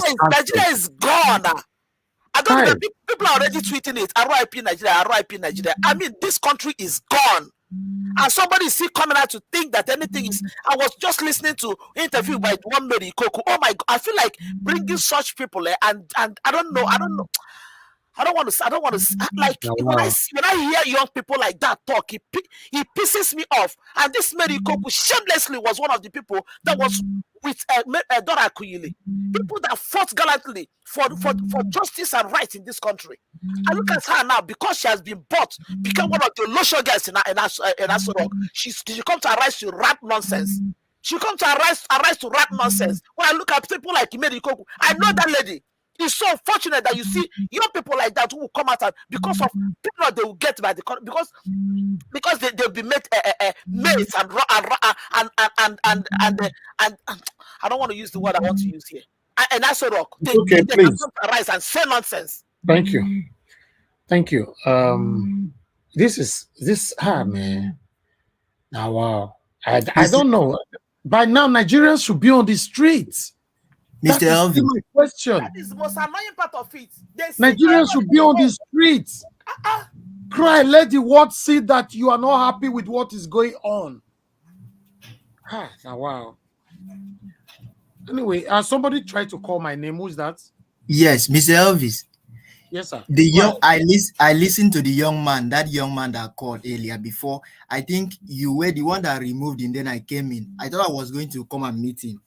is gone. I don't know, people are already tweeting it. RIP Nigeria, RIP Nigeria. I mean, this country is gone. And somebody is still coming out to think that anything is. I was just listening to interview by one lady, Coco. Oh my God, I feel like bringing such people, and I don't know. I don't want to like when I hear young people like that talk, it pisses me off. And this Mary Koku shamelessly was one of the people that was with Dora Kuyili, people that fought gallantly for justice and right in this country. I look at her now, because she has been bought, become one of the lotion girls in Asoro. She comes to arise to rap nonsense. She comes to arise to rap nonsense. When I look at people like Mary Koku, I know that lady. It's so unfortunate that you see young people like that who will come out, and because of people they will get by the because they'll be made mates and I don't want to use the word I want to use here. And that's a rock. They can come to arise and say nonsense. Thank you. This man. Now, wow. I don't know. By now, Nigerians should be on the streets. That Mr. is Elvin. still my question. That is the most annoying part of it. They sit Nigerians should be on the streets. Cry, let the world see that you are not happy with what is going on. Now, wow. Anyway, somebody tried to call my name. Who's that? Yes, Mr. Elvis. Yes, sir. The young I listened to the young man, that young man that called earlier before. I think you were the one that removed him, then I came in. I thought I was going to come and meet him.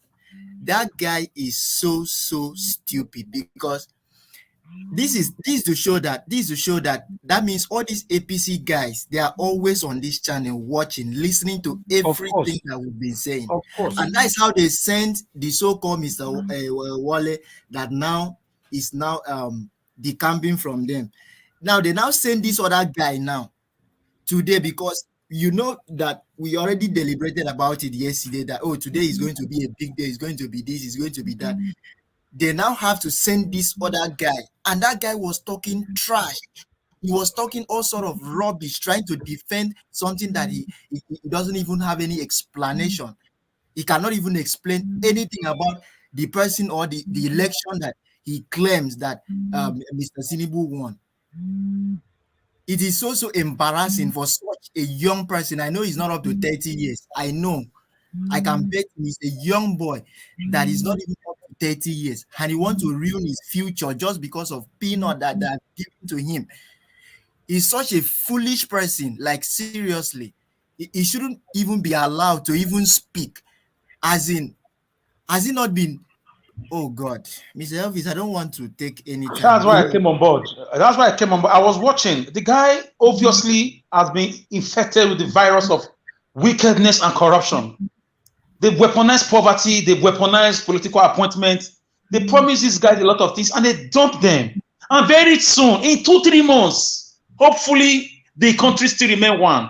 That guy is so stupid, because this is to show that that means all these APC guys, they are always on this channel watching, listening to everything that we've been saying. Of course. And that's how they sent the so-called Mr. Wale that now is decamping from them. Now they now send this other guy now today, because you know that we already deliberated about it yesterday, that today is going to be a big day, it's going to be this, it's going to be that. They now have to send this other guy, and that guy was talking trash. He was talking all sort of rubbish, trying to defend something that he doesn't even have any explanation. He cannot even explain anything about the person or the election that he claims that Mr. Sinibu won. It is so embarrassing for such a young person. I know he's not up to 30 years. I know. I can bet he's a young boy that is not even up to 30 years, and he wants to ruin his future just because of peanut that are given to him. He's such a foolish person. Like, seriously, he shouldn't even be allowed to even speak. As in, has he not been? Oh God, Mr. Elvis, I don't want to take any time. That's why I came on board. I was watching. The guy obviously has been infected with the virus of wickedness and corruption. They weaponize poverty, they weaponize political appointments. They promise these guys a lot of things and they dump them. And very soon, in 2-3 months, hopefully the country still remain one.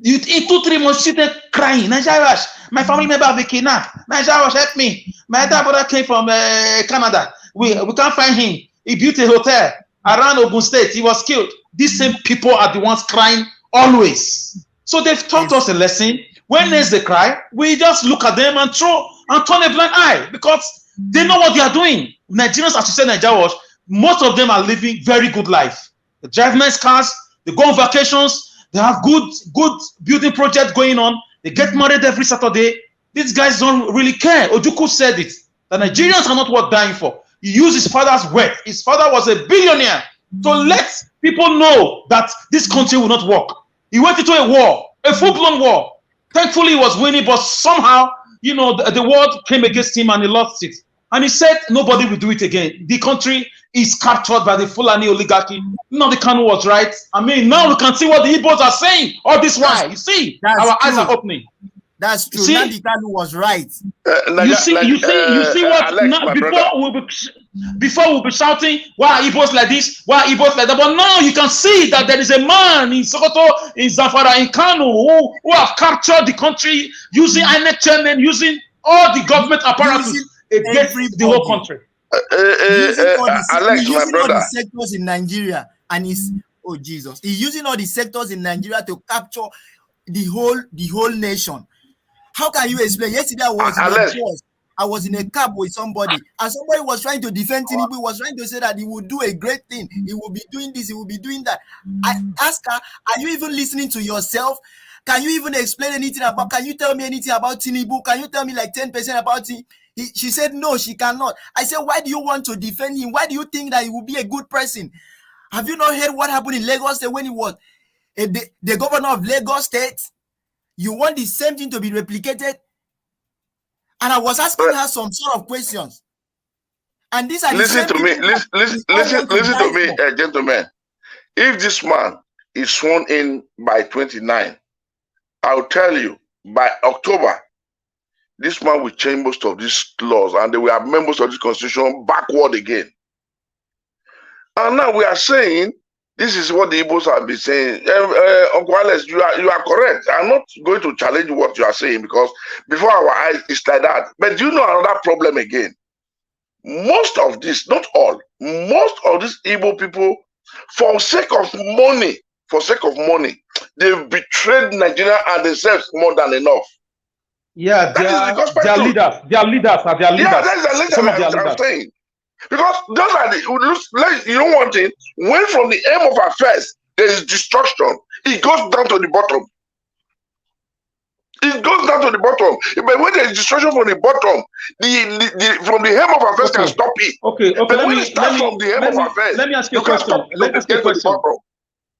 In 2-3 months, you see them crying. Nigerians, my family member have been kidnapped. Nigerians, help me. My dad brother came from Canada. We can't find him. He built a hotel around Ogun State. He was killed. These same people are the ones crying always. So they've taught us a lesson. When they cry, we just look at them and turn a blind eye, because they know what they are doing. Nigerians, as you said, Nigerians, most of them are living very good life. They drive nice cars, they go on vacations, they have good building projects going on, they get married every Saturday. These guys don't really care. Ojukwu said it, that Nigerians are not worth dying for. He used his father's wealth. His father was a billionaire to let people know that this country will not work. He went into a war, a full-blown war. Thankfully, he was winning, but somehow, you know, the world came against him and he lost it. And he said nobody will do it again. The country is captured by the Fulani oligarchy. No, the Kanu was right. I mean, now we can see what the Igbos are saying. All this why. You see, our eyes are opening. That's true. Nandi Kanu was right. You see what Alex, before we'll be shouting, why are Igbos like this? Why are Igbos like that? But now you can see that there is a man in Sokoto, in Zamfara, in Kanu, who have captured the country using INEC chairman, using all the government apparatus against the whole country. Alex, my brother, all the sectors in Nigeria, and he's using all the sectors in Nigeria to capture the whole nation. How can you explain? Yesterday I was in a cab with somebody, and somebody was trying to defend Tinubu, was trying to say that he would do a great thing, he will be doing this, he will be doing that. I asked her, are you even listening to yourself? Can you even explain anything about, can you tell me anything about Tinubu? Can you tell me like 10% about him? She said no, she cannot. I said, why do you want to defend him? Why do you think that he will be a good person? Have you not heard what happened in Lagos State when he was the governor of Lagos State? You want the same thing to be replicated? And I was asking her some sort of questions. And these are listen to me, gentlemen. If this man is sworn in by 29, I'll tell you, by October, this man will change most of these laws and they will have members of this constitution backward again. And now we are saying, this is what the Igbos have been saying. Uncle Alex, you are correct. I'm not going to challenge what you are saying because before our eyes, it's like that. But do you know another problem again? Most of this, not all, most of these Igbo people, for sake of money, for sake of money. They've betrayed Nigeria and themselves more than enough. Yeah, that is the gospel their truth. leaders, their leaders are their leaders. Yeah, that's the leader Some of their I'm leaders. saying. Because those are the, you know one thing, when from the aim of affairs, there is destruction, it goes down to the bottom. It goes down to the bottom. But when there is destruction from the bottom, from the aim of affairs can stop it. Okay, But when it starts from the aim of affairs, let me ask you a can't question. stop Let me ask you a question. bottom.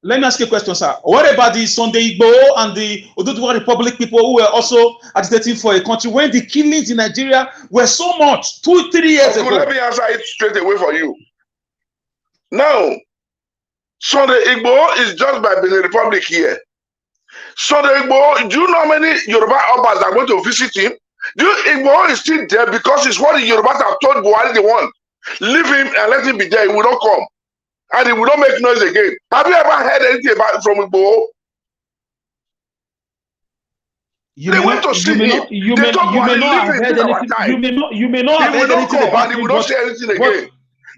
Let me ask you a question, sir. What about the Sunday Igbo and the Oduduwa Republic people who were also agitating for a country when the killings in Nigeria were so much 2-3 years ago? Let me answer it straight away for you. Now, Sunday Igbo is just by Benin Republic here. Sunday Igbo, do you know how many Yoruba Obas are going to visit him? Igbo is still there because it's what the Yorubas have told Buhari they want. Leave him and let him be there. He will not come. And he will not make noise again. Have you ever heard anything about from Igbo? They went to see him. You may not have heard anything. You may not have heard anything about him. He will not say anything again.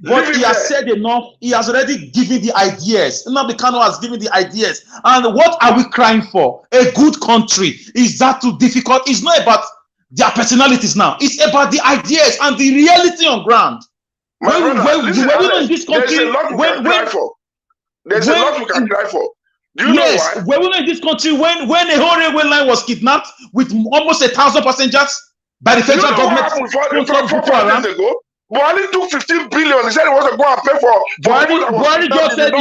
But he has said enough. He has already given the ideas. Nnamdi Kanu has given the ideas. And what are we crying for? A good country. Is that too difficult? It's not about their personalities now. It's about the ideas and the reality on ground. There's a lot we can cry for. There's a lot we can cry for. Do you know why? Were we not in this country when a whole railway line was kidnapped with almost 1,000 passengers by the federal government? 4 days ago, Buhari took 15 billion. He said he was to go and pay for. Buhari just said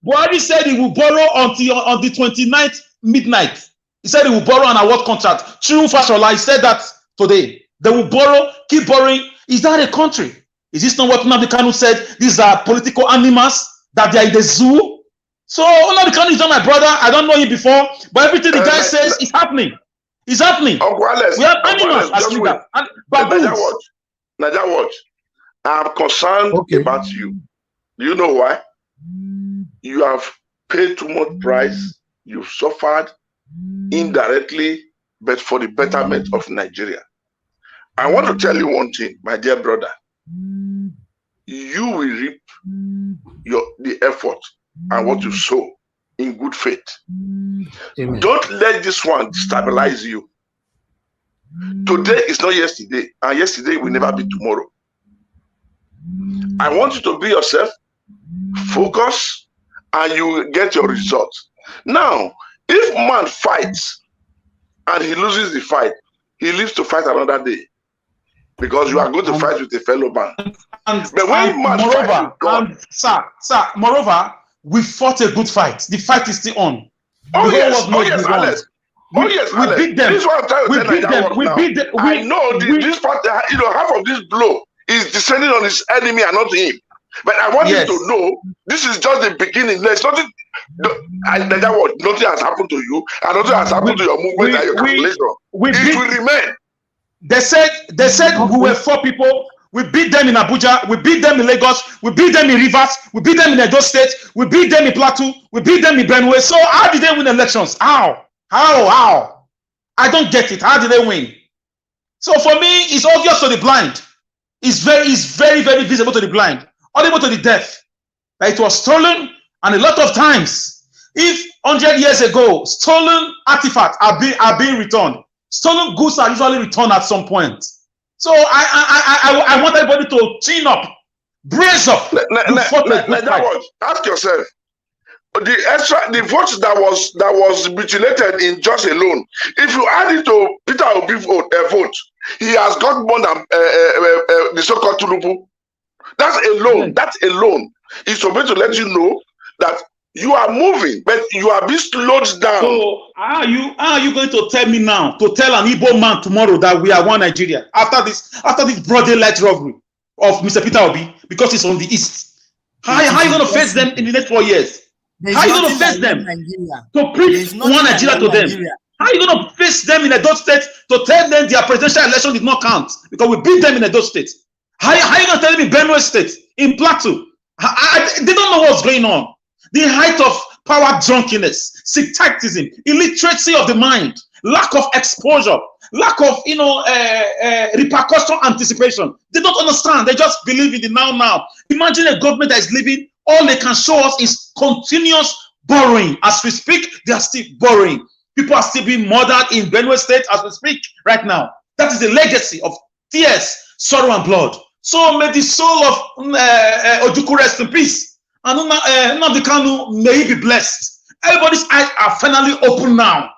Buhari said he will borrow until on the 29th midnight. He said he will borrow an award contract. True Fashola, he said that today. They will borrow, keep borrowing. Is that a country? Is this not what Nnamdi Kanu said? These are political animals, that they are in the zoo. So Nnamdi Kanu is not my brother. I don't know him before, but everything the guy says is happening. It's happening. We have animals as leaders. Naja, watch. I'm concerned about you. Do you know why? You have paid too much price. You've suffered indirectly, but for the betterment of Nigeria. I want to tell you one thing, my dear brother. You will reap the effort and what you sow in good faith. Amen. Don't let this one stabilize you. Today is not yesterday, and yesterday will never be tomorrow. I want you to be yourself, focus, and you will get your results. Now, if man fights and he loses the fight, he lives to fight another day. Because you are going to fight with a fellow man. But when man moreover, we fought a good fight. The fight is still on. Alex. We beat them. This is what I'm trying to tell you. We beat them. I know this part, half of this blow is descending on his enemy and not him. But I want you to know this is just the beginning. There's nothing. Nothing has happened to you, and nothing has happened to your movement and your calculation. It will remain. They said we were 4 people. We beat them in Abuja. We beat them in Lagos. We beat them in Rivers. We beat them in Edo State. We beat them in Plateau. We beat them in Benue. So how did they win elections? How? I don't get it. How did they win? So for me, it's obvious to the blind. It's very, very visible to the blind, audible to the deaf. That it was stolen, and a lot of times, if 100 years ago, stolen artifacts are being returned, stolen goods are usually returned at some point. So I want everybody to chin up, brace up. Ask yourself, the votes that was mutilated in just alone. If you add it to Peter Obi's vote, he has got more than the so-called Tinubu. That alone is supposed to let you know that you are moving, but you are being slowed down. So how are you going to tell me now, to tell an Igbo man tomorrow that we are one Nigeria after this broad daylight robbery of Mr. Peter Obi because it's on the east? How are you going to face them in the next 4 years? How are you going to face them to preach one Nigeria to them? How are you going to face them in Edo State to tell them their presidential election did not count because we beat them in Edo State? How are you going to tell them in Benue State, in Plateau? They don't know what's going on. The height of power drunkenness, sectarianism, illiteracy of the mind, lack of exposure, lack of repercussion anticipation. They don't understand. They just believe in the now. Imagine a government that is living. All they can show us is continuous borrowing. As we speak, they are still borrowing. People are still being murdered in Benue State as we speak right now. That is the legacy of tears, sorrow, and blood. So may the soul of Ojukwu rest in peace. And Nnamdi Kanu, may he be blessed. Everybody's eyes are finally open now.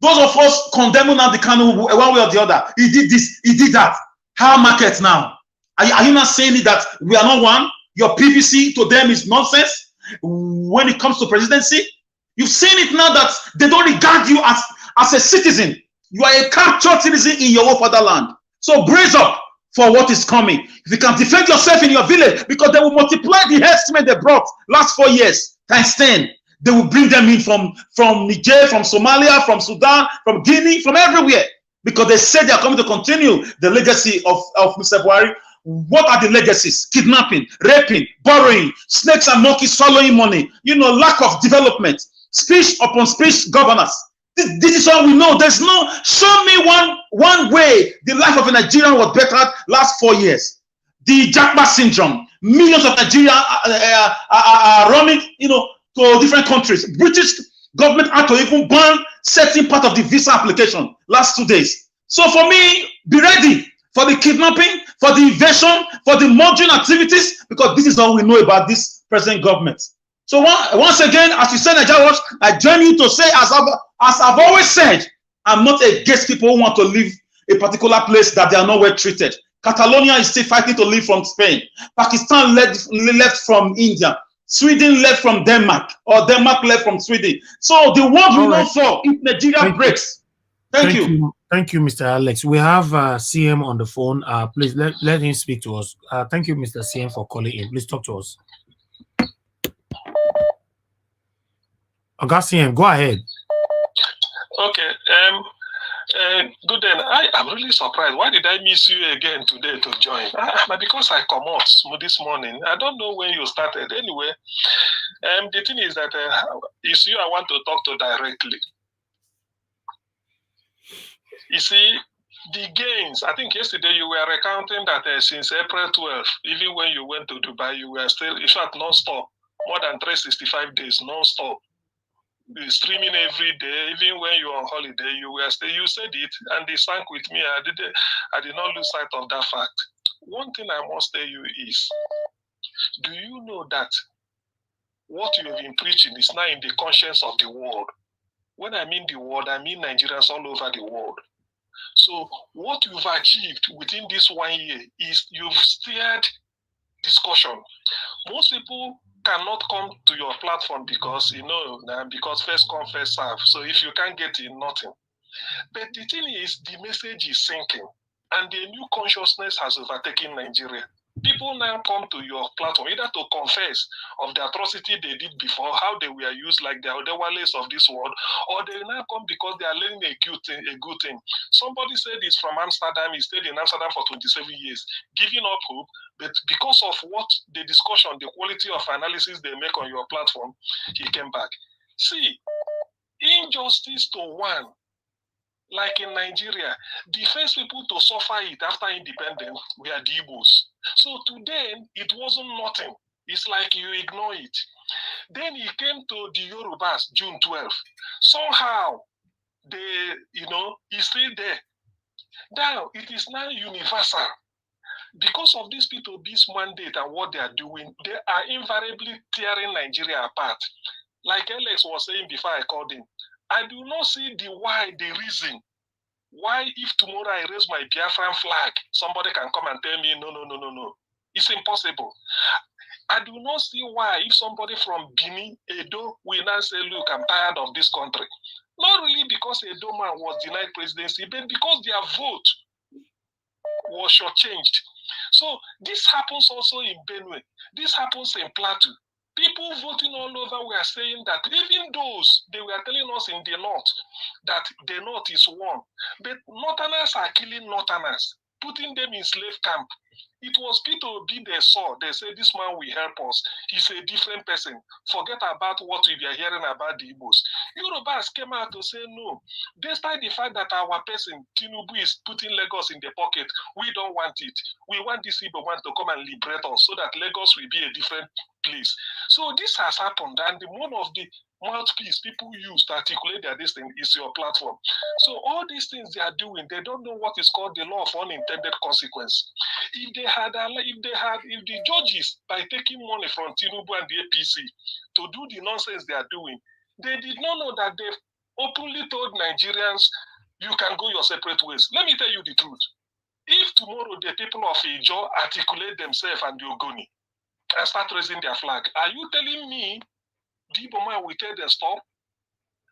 Those of us condemning Nnamdi Kanu one way or the other, he did this, he did that. How market now? Are you not saying it that we are not one? Your PVC to them is nonsense when it comes to presidency. You've seen it now that they don't regard you as a citizen. You are a captured citizen in your own fatherland. So brace up for what is coming. If you can defend yourself in your village, because they will multiply the herdsmen they brought last 4 years times 10. They will bring them in from Niger, from Somalia, from Sudan, from Guinea, from everywhere. Because they said they are coming to continue the legacy of Mr. Buhari. What are the legacies? Kidnapping, raping, borrowing, snakes and monkeys swallowing money, lack of development, speech upon speech governance. This is all we know. There's no, show me one way the life of a Nigerian was better last 4 years. The Jackpot syndrome, millions of Nigerians are running, to different countries. British government had to even ban certain part of the visa application last 2 days. So for me, be ready for the kidnapping, for the invasion, for the murdering activities, because this is all we know about this present government. So once again, as you said, I join you to say, as I've always said, I'm not against people who want to leave a particular place that they are not well treated. Catalonia is still fighting to leave from Spain. Pakistan left from India. Sweden left from Denmark, or Denmark left from Sweden. So the world will not fall if Nigeria breaks. Thank you. Thank you, Mr. Alex. We have CM on the phone. Please let him speak to us. Thank you, Mr. CM, for calling in. Please talk to us. CM, go ahead. Okay. Good then. I am really surprised. Why did I miss you again today to join? Because I come out this morning. I don't know when you started. Anyway, the thing is that it's you I want to talk to directly. You see, the gains, I think yesterday you were recounting that since April 12th, even when you went to Dubai, you were still, in fact, non-stop, more than 365 days, non-stop. Streaming every day, even when you're on holiday, you were still, you said it, and they sank with me. I did not lose sight of that fact. One thing I must tell you is, do you know that what you have been preaching is now in the conscience of the world? When I mean the world, I mean Nigerians all over the world. So what you've achieved within this 1 year is you've steered discussion. Most people cannot come to your platform because, because first come, first serve. So if you can't get in, nothing. But the thing is, the message is sinking, and the new consciousness has overtaken Nigeria. People now come to your platform either to confess of the atrocity they did before, how they were used like the Odewales of this world, or they now come because they are learning a good thing. Somebody said this from Amsterdam. He stayed in Amsterdam for 27 years, giving up hope. But because of what the discussion, the quality of analysis they make on your platform, he came back. See, injustice to one, like in Nigeria, the first people to suffer it after independence were the Igbos. So to them, it wasn't nothing. It's like you ignore it. Then he came to the Yorubas, June 12th. Somehow, he's still there. Now, it is now universal. Because of this P2B's mandate and what they are doing, they are invariably tearing Nigeria apart. Like Alex was saying before I called him, I do not see the reason why if tomorrow I raise my Biafran flag, somebody can come and tell me, no. It's impossible. I do not see why if somebody from Benin, Edo, will now say, look, I'm tired of this country. Not really because Edo man was denied presidency, but because their vote was shortchanged. So this happens also in Benue. This happens in Plateau. People voting all over were saying that even those, they were telling us in the north that the north is one. But northerners are killing northerners, putting them in slave camp. It was P2B they saw. They said, this man will help us. He's a different person. Forget about what we are hearing about the Igbos. Yorubas came out to say, no. Despite the fact that our person, Tinubu, is putting Lagos in the pocket, we don't want it. We want this Igbo man to come and liberate us so that Lagos will be a different place. So this has happened. And one of the mouthpiece people use to articulate their destiny is your platform. So all these things they are doing, they don't know what is called the law of unintended consequence. If the judges, by taking money from Tinubu and the APC to do the nonsense they are doing, they did not know that they've openly told Nigerians, you can go your separate ways. Let me tell you the truth. If tomorrow the people of Ijo articulate themselves and the Ogoni and start raising their flag, are you telling me the Iboma will tell them stop?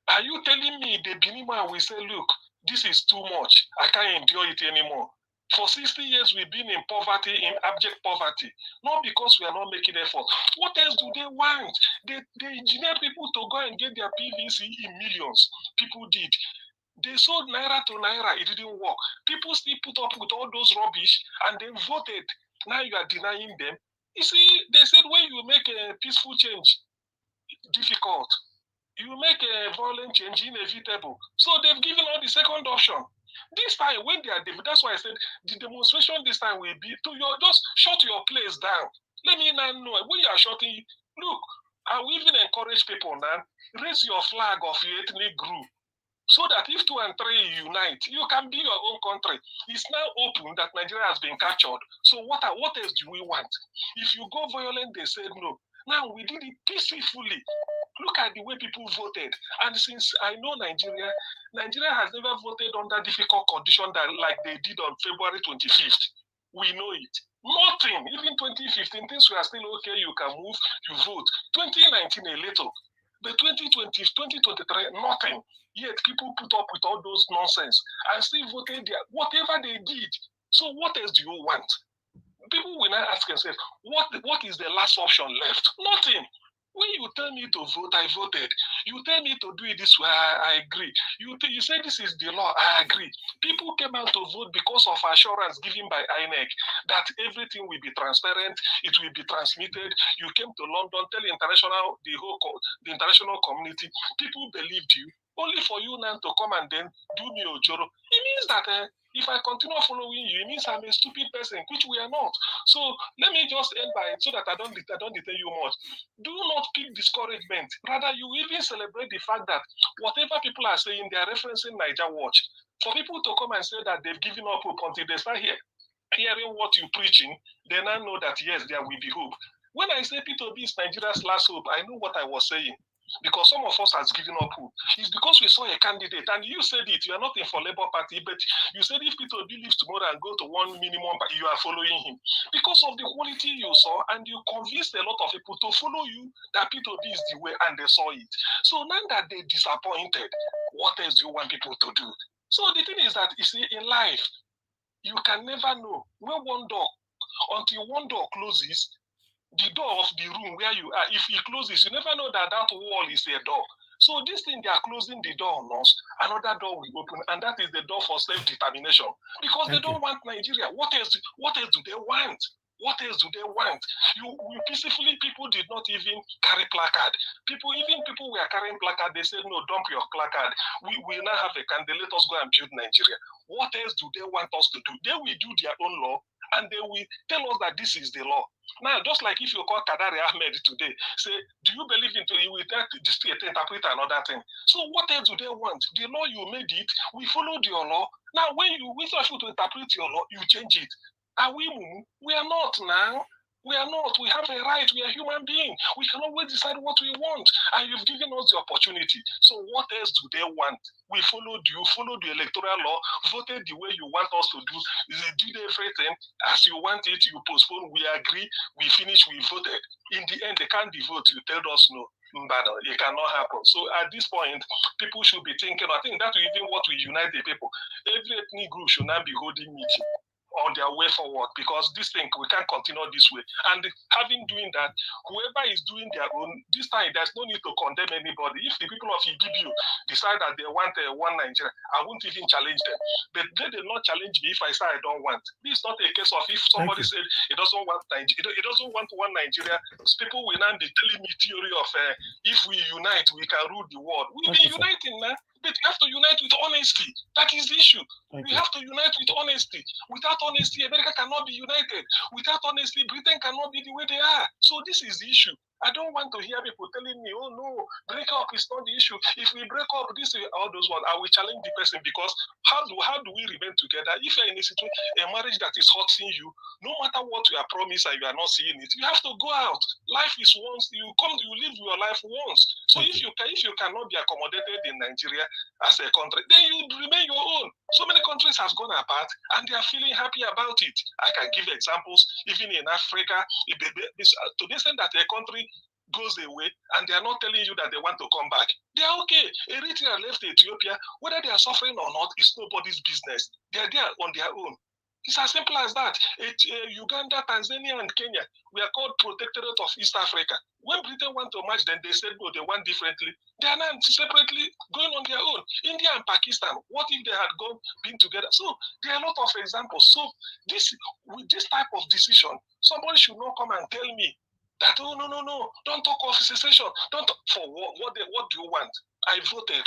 Are you telling me the Binima will say, look, this is too much, I can't endure it anymore? For 60 years, we've been in poverty, in abject poverty, not because we are not making effort. What else do they want? They engineer people to go and get their PVC in millions. People did. They sold Naira to Naira, it didn't work. People still put up with all those rubbish and they voted. Now you are denying them. You see, they said when you make a peaceful change, difficult. You make a violent change inevitable. So they've given out the second option. This time, when they are, that's why I said the demonstration this time will be to your just shut your place down. Let me now know when you are shutting. Look, I will even encourage people now, raise your flag of your ethnic group, so that if 2 and 3 unite, you can be your own country. It's now open that Nigeria has been captured. So what else do we want? If you go violent, they said no. Now we did it peacefully. Look at the way people voted. And since I know Nigeria has never voted under difficult conditions like they did on February 25th. We know it. Nothing. Even 2015, things were still okay. You can move, you vote. 2019, a little. But 2020, 2023, nothing. Yet people put up with all those nonsense and still voted there, whatever they did. So what else do you want? People will now ask themselves, what is the last option left? Nothing. When you tell me to vote, I voted. You tell me to do it this way, I agree. You say this is the law, I agree. People came out to vote because of assurance given by INEC that everything will be transparent, it will be transmitted. You came to London, tell the international community, people believed you. Only for you now to come and then do me ojoro. It means that if I continue following you, it means I'm a stupid person, which we are not. So let me just end by it so that I don't detain you much. Do not pick discouragement. Rather, you even celebrate the fact that whatever people are saying, they are referencing Niger Watch. For people to come and say that they've given up hope until they start hearing what you're preaching, they now know that yes, there will be hope. When I say P2B is Nigeria's last hope, I know what I was saying. Because some of us has given up hope. It's because we saw a candidate, and you said it, you are not in for Labour Party, but you said if P2B leaves tomorrow and go to one minimum, but you are following him. Because of the quality you saw, and you convinced a lot of people to follow you, that P2B is the way, and they saw it. So now that they're disappointed, what else do you want people to do? So the thing is that, you see, in life, you can never know where until one door closes, the door of the room where you are, if it closes, you never know that wall is a door. So this thing, they are closing the door on us, another door will open, and that is the door for self-determination. Because they don't want Nigeria. What else do they want? What else do they want? You peacefully, people did not even carry placard. People were carrying placard, they said, no, dump your placard. We now have a candidate, let us go and build Nigeria. What else do they want us to do? They will do their own law, and they will tell us that this is the law. Now, just like if you call Kadari Ahmed today, say, do you believe in it? You will interpret another thing. So what else do they want? The law, you made it, we followed your law. Now, when you wish us to interpret your law, you change it. Are we Mumu? We are not now. We are not. We have a right. We are human beings. We can always decide what we want. And you've given us the opportunity. So what else do they want? We followed you, followed the electoral law, voted the way you want us to do, did everything as you want it, you postpone, we agree, we finish, we voted. In the end, they can't devote. You tell us no. But it cannot happen. So at this point, people should be thinking, I think that will even what will unite the people. Every ethnic group should now be holding meeting on their way forward, because this thing, we can't continue this way. And doing that, whoever is doing their own, this time there's no need to condemn anybody. If the people of Ibibio decide that they want one Nigeria, I won't even challenge them. But they did not challenge me if I say I don't want. This is not a case of if somebody said it doesn't want Nigeria, it doesn't want one Nigeria, people will now be telling me theory of if we unite, we can rule the world. We've been uniting now. But you have to unite with honesty. That is the issue. We have to unite with honesty. Without honesty, America cannot be united. Without honesty, Britain cannot be the way they are. So this is the issue. I don't want to hear people telling me, oh no, break up is not the issue. If we break up, this all those ones, I will challenge the person, because how do we remain together? If you're in a situation, a marriage that is hurting you, no matter what you are promised and you are not seeing it, you have to go out. Life is once, you live your life once. So if you cannot be accommodated in Nigeria as a country, then you remain your own. So many countries have gone apart and they are feeling happy about it. I can give examples, even in Africa, to the extent that a country goes away and they are not telling you that they want to come back. They are okay. Eritrea left Ethiopia. Whether they are suffering or not is nobody's business. They are there on their own. It's as simple as that. Uganda, Tanzania, and Kenya, we are called Protectorate of East Africa. When Britain want to merge, then they said, no, they want differently. They are now separately going on their own. India and Pakistan, what if they had been together? So there are a lot of examples. So with this type of decision, somebody should not come and tell me that, oh, no, don't talk of secession. Don't talk for what do you want? I voted.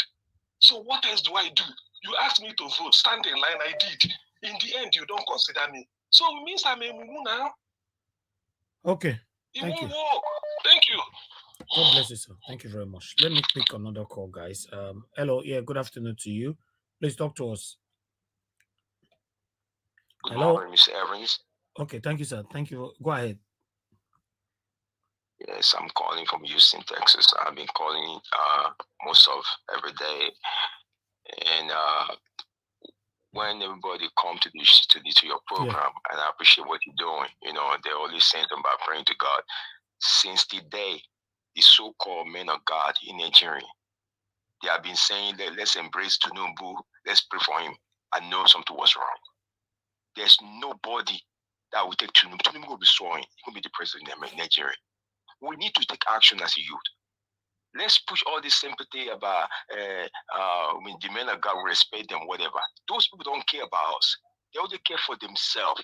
So what else do I do? You asked me to vote, stand in line, I did. In the end, you don't consider me. So it means I'm a mumu now. Okay. It won't work. Thank you. God bless you, sir. Thank you very much. Let me pick another call, guys. Hello, yeah, good afternoon to you. Please talk to us. Good Hello, morning, Mr. Evans. Okay, thank you, sir. Thank you. Go ahead. Yes, I'm calling from Houston, Texas. I've been calling most of every day, and when everybody come to your program, and I appreciate what you're doing. You know, they're always saying about praying to God. Since the day the so-called men of God in Nigeria, they have been saying that let's embrace Tinubu, let's pray for him. I know something was wrong. There's nobody that will take Tinubu. Tinubu will be sworn. He will be the president of Nigeria. We need to take action as a youth. Let's push all this sympathy about when the men of God will respect them, whatever. Those people don't care about us. They only care for themselves.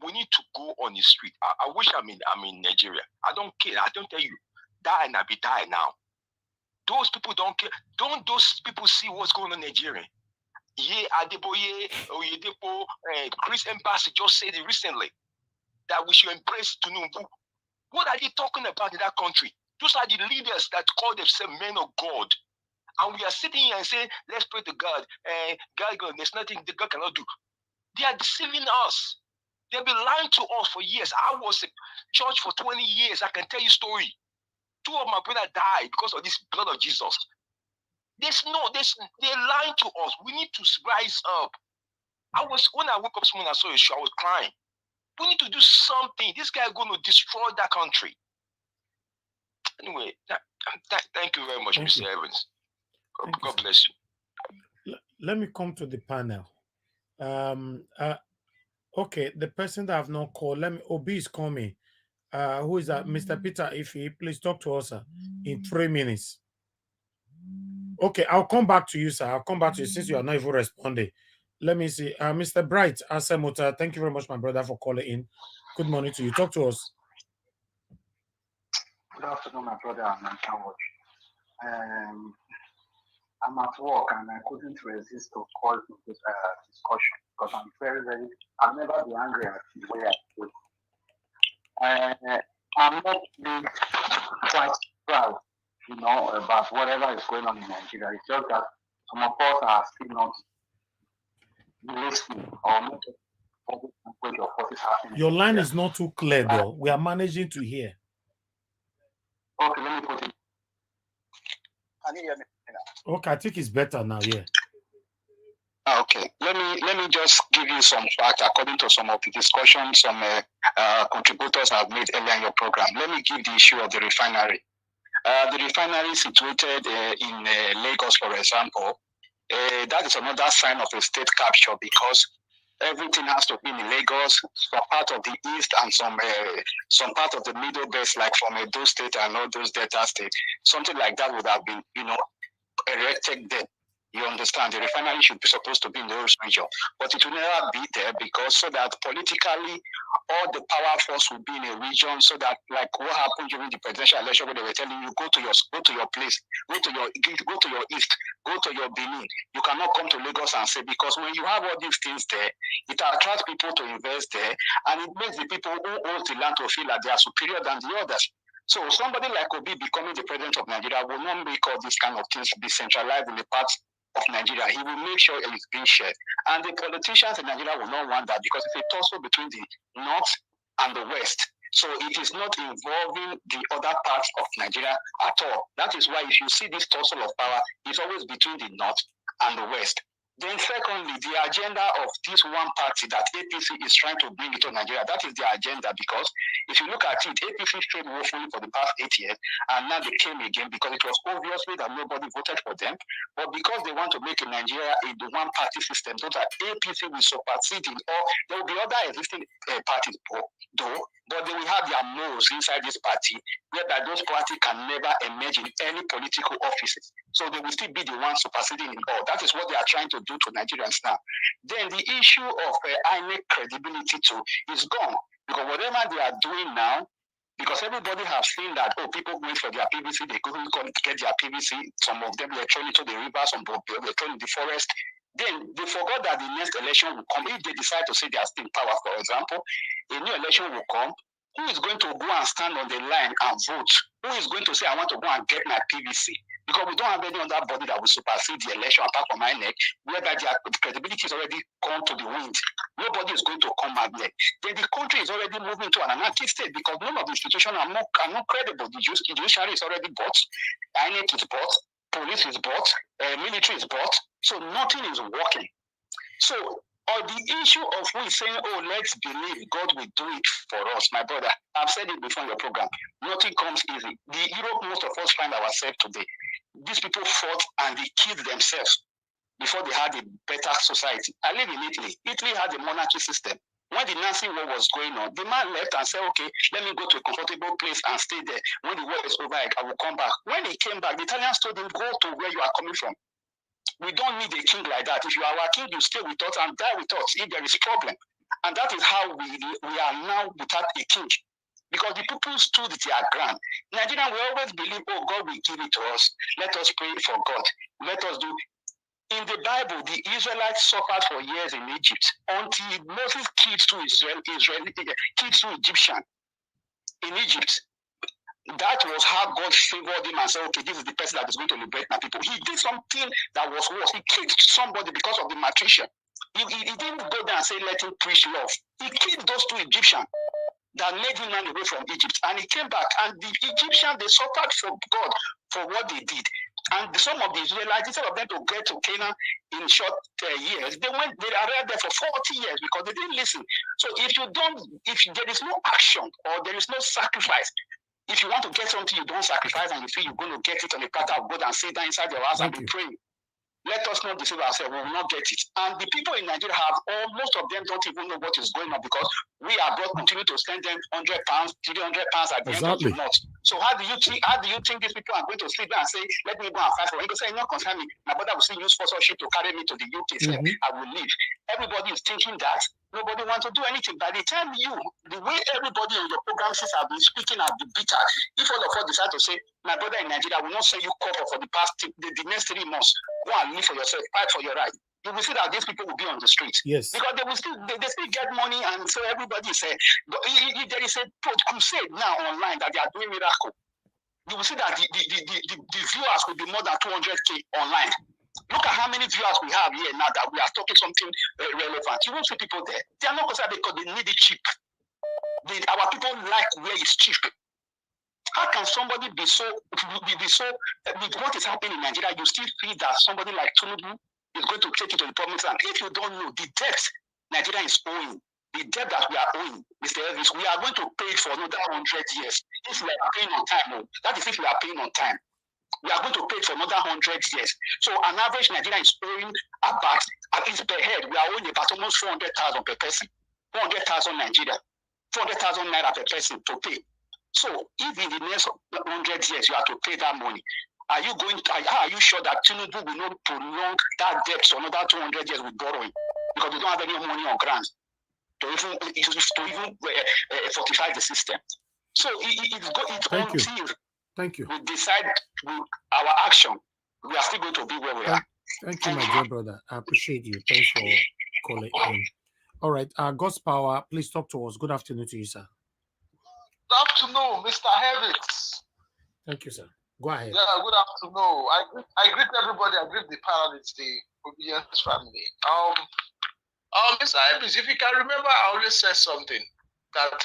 We need to go on the street. I wish I'm in Nigeria. I don't care. I don't tell you, die and I be die now. Those people don't care. Don't those people see what's going on in Nigeria? Yeah, Adeboye, Oyedepo, Chris Embassy just said it recently that we should embrace Tinubu. What are they talking about in that country? Those are the leaders that call themselves men of God. And we are sitting here and saying, let's pray to God. God, there's nothing that God cannot do. They are deceiving us. They've been lying to us for years. I was in church for 20 years. I can tell you a story. 2 of my brothers died because of this blood of Jesus. They're lying to us. We need to rise up. When I woke up this morning, I saw a show, I was crying. We need to do something. This guy is going to destroy that country. Anyway, thank you very much, Mr. Evans. God bless you. Let me come to the panel. Okay, the person that I've not called, Obi is coming. Who is that? Mr. Peter, if you please talk to us in 3 minutes. Okay, I'll come back to you, sir. I'll come back to you since you are not even responding. Let me see. Mr. Bright, Asemota, thank you very much, my brother, for calling in. Good morning to you. Talk to us. Good afternoon, my brother. I'm I'm at work and I couldn't resist to call to this discussion because I'm I've never been angry at the way I feel. I'm not being quite proud, about whatever is going on in Nigeria. It's just that some of us are still not listening or not. Your line is not too clear, though. We are managing to hear. Okay, let me put it. Can you hear me now? Okay, I think it's better now. Yeah. Okay, let me just give you some facts according to some of the discussions some contributors have made earlier in your program. Let me give the issue of the refinery. The refinery situated in Lagos, for example, that is another sign of a state capture because everything has to be in Lagos, some part of the east and some part of the middle belt, like from Edo State and all those Delta State. Something like that would have been, erected there. You understand? The refinery should be supposed to be in those region, but it will never be there because so that politically all the power force will be in a region, so that like what happened during the presidential election, where they were telling you go to your place, go to your east, go to your Benin. You cannot come to Lagos and say, because when you have all these things there, it attracts people to invest there, and it makes the people who own the land to feel that they are superior than the others. So somebody like Obi becoming the president of Nigeria will not make all these kind of things be centralized in the parts of Nigeria. He will make sure it is being shared. And the politicians in Nigeria will not want that, because it's a tussle between the North and the West. So it is not involving the other parts of Nigeria at all. That is why if you see this tussle of power, it's always between the North and the West. Then secondly, the agenda of this one party that APC is trying to bring into Nigeria, that is their agenda, because if you look at it, APC stayed woefully for the past 8 years, and now they came again because it was obviously that nobody voted for them, but because they want to make Nigeria a one-party system, so that APC will supersede in all, there will be other existing parties, though, but they will have their nose inside this party, whereby those parties can never emerge in any political offices. So they will still be the ones superseding in all. That is what they are trying to do to Nigerians now. Then the issue of INEC credibility too is gone, because whatever they are doing now, because everybody have seen that, oh, people wait for their PVC, they couldn't get their PVC, some of them were thrown into the rivers, some were thrown in the forest. Then they forgot that the next election will come. If they decide to say they are still in power, for example, a new election will come. Who is going to go and stand on the line and vote? Who is going to say, I want to go and get my PVC? Because we don't have any other body that will supersede the election apart from INEC, whereby the credibility is already gone to the wind. Nobody is going to come out there. Then the country is already moving to an anarchic state, because none of the institutions are not credible. The judiciary is already bought, INEC is bought, police is bought, military is bought, so nothing is working. So the issue of who is saying, oh, let's believe God will do it for us, my brother, I've said it before in your program, nothing comes easy. The Europe most of us find ourselves today. These people fought and they killed themselves before they had a better society. I live in Italy. Italy had a monarchy system. When the Nazi war was going on, the man left and said, okay, let me go to a comfortable place and stay there. When the war is over, I will come back. When he came back, the Italians told him, go to where you are coming from. We don't need a king like that. If you are our king, you stay with us and die with us if there is a problem. And that is how we are now without a king. Because the people stood their ground. Nigerians will always believe, oh, God will give it to us. Let us pray for God. Let us do. In the Bible, the Israelites suffered for years in Egypt until Moses killed two Egyptians in Egypt. That was how God favored him and said, okay, this is the person that is going to liberate my people. He did something that was worse. He killed somebody because of the malnutrition. He didn't go there and say, let him preach love. He killed those two Egyptians that made him run away from Egypt. And he came back. And the Egyptians, they suffered for God for what they did. And some of the Israelites, instead of them to get to Canaan in short years, they arrived there for 40 years because they didn't listen. So if there is no action or there is no sacrifice, if you want to get something you don't sacrifice and you feel you're going to get it on a platter of gold and sit down inside your house and be praying, let us not deceive ourselves. We will not get it. And the people in Nigeria most of them don't even know what is going on, because we abroad continue to send them £100, £300 at the end of the month. So how do you think these people are going to sit down and say, let me go and fight for it? They say, not concern me. My brother will still use sponsorship to carry me to the UK. So I will leave. Everybody is thinking that. Nobody wants to do anything. By the time the way everybody on your program have been speaking have been bitter, if all of us decide to say, my brother in Nigeria will not send you cover for the next 3 months, go and live for yourself, fight for your right, you will see that these people will be on the streets. Yes. Because they still get money, and so everybody say, if there is a crusade now online that they are doing miracle, you will see that the viewers will be more than 200K online. Look at how many viewers we have here now that we are talking something relevant. You won't see people there. They are not concerned because they need it cheap. Our people like where it's cheap. How can somebody be so with what is happening in Nigeria, you still feel that somebody like Tinubu is going to take you to the promised land? If you don't know the debt Nigeria is owing, the debt that we are owing, Mr. Elvis, we are going to pay for another 100 years. If we are paying on time, that is if we are paying on time. We are going to pay for another 100 years. So an average Nigerian is owing about, at least per head, we are owing about almost 400,000 per person. 400,000 Nigeria, 400,000 naira per person to pay. So if in the next 100 years you have to pay that money, Are you going to, how are you sure that Tinubu will not prolong that debt for another 200 years with borrowing? Because they don't have any money on grants to even fortify the system. So it's until Thank you. we decide with our action, we are still going to be where we are. Thank you, my dear brother. I appreciate you. Thanks for calling in. All right, God's power, please talk to us. Good afternoon to you, sir. Good afternoon, Mr. Heavens. Thank you, sir. Go ahead. Yeah, good afternoon. I greet everybody. I greet the panelists, the obedience family. Mr. Heavens, if you can remember, I always said something that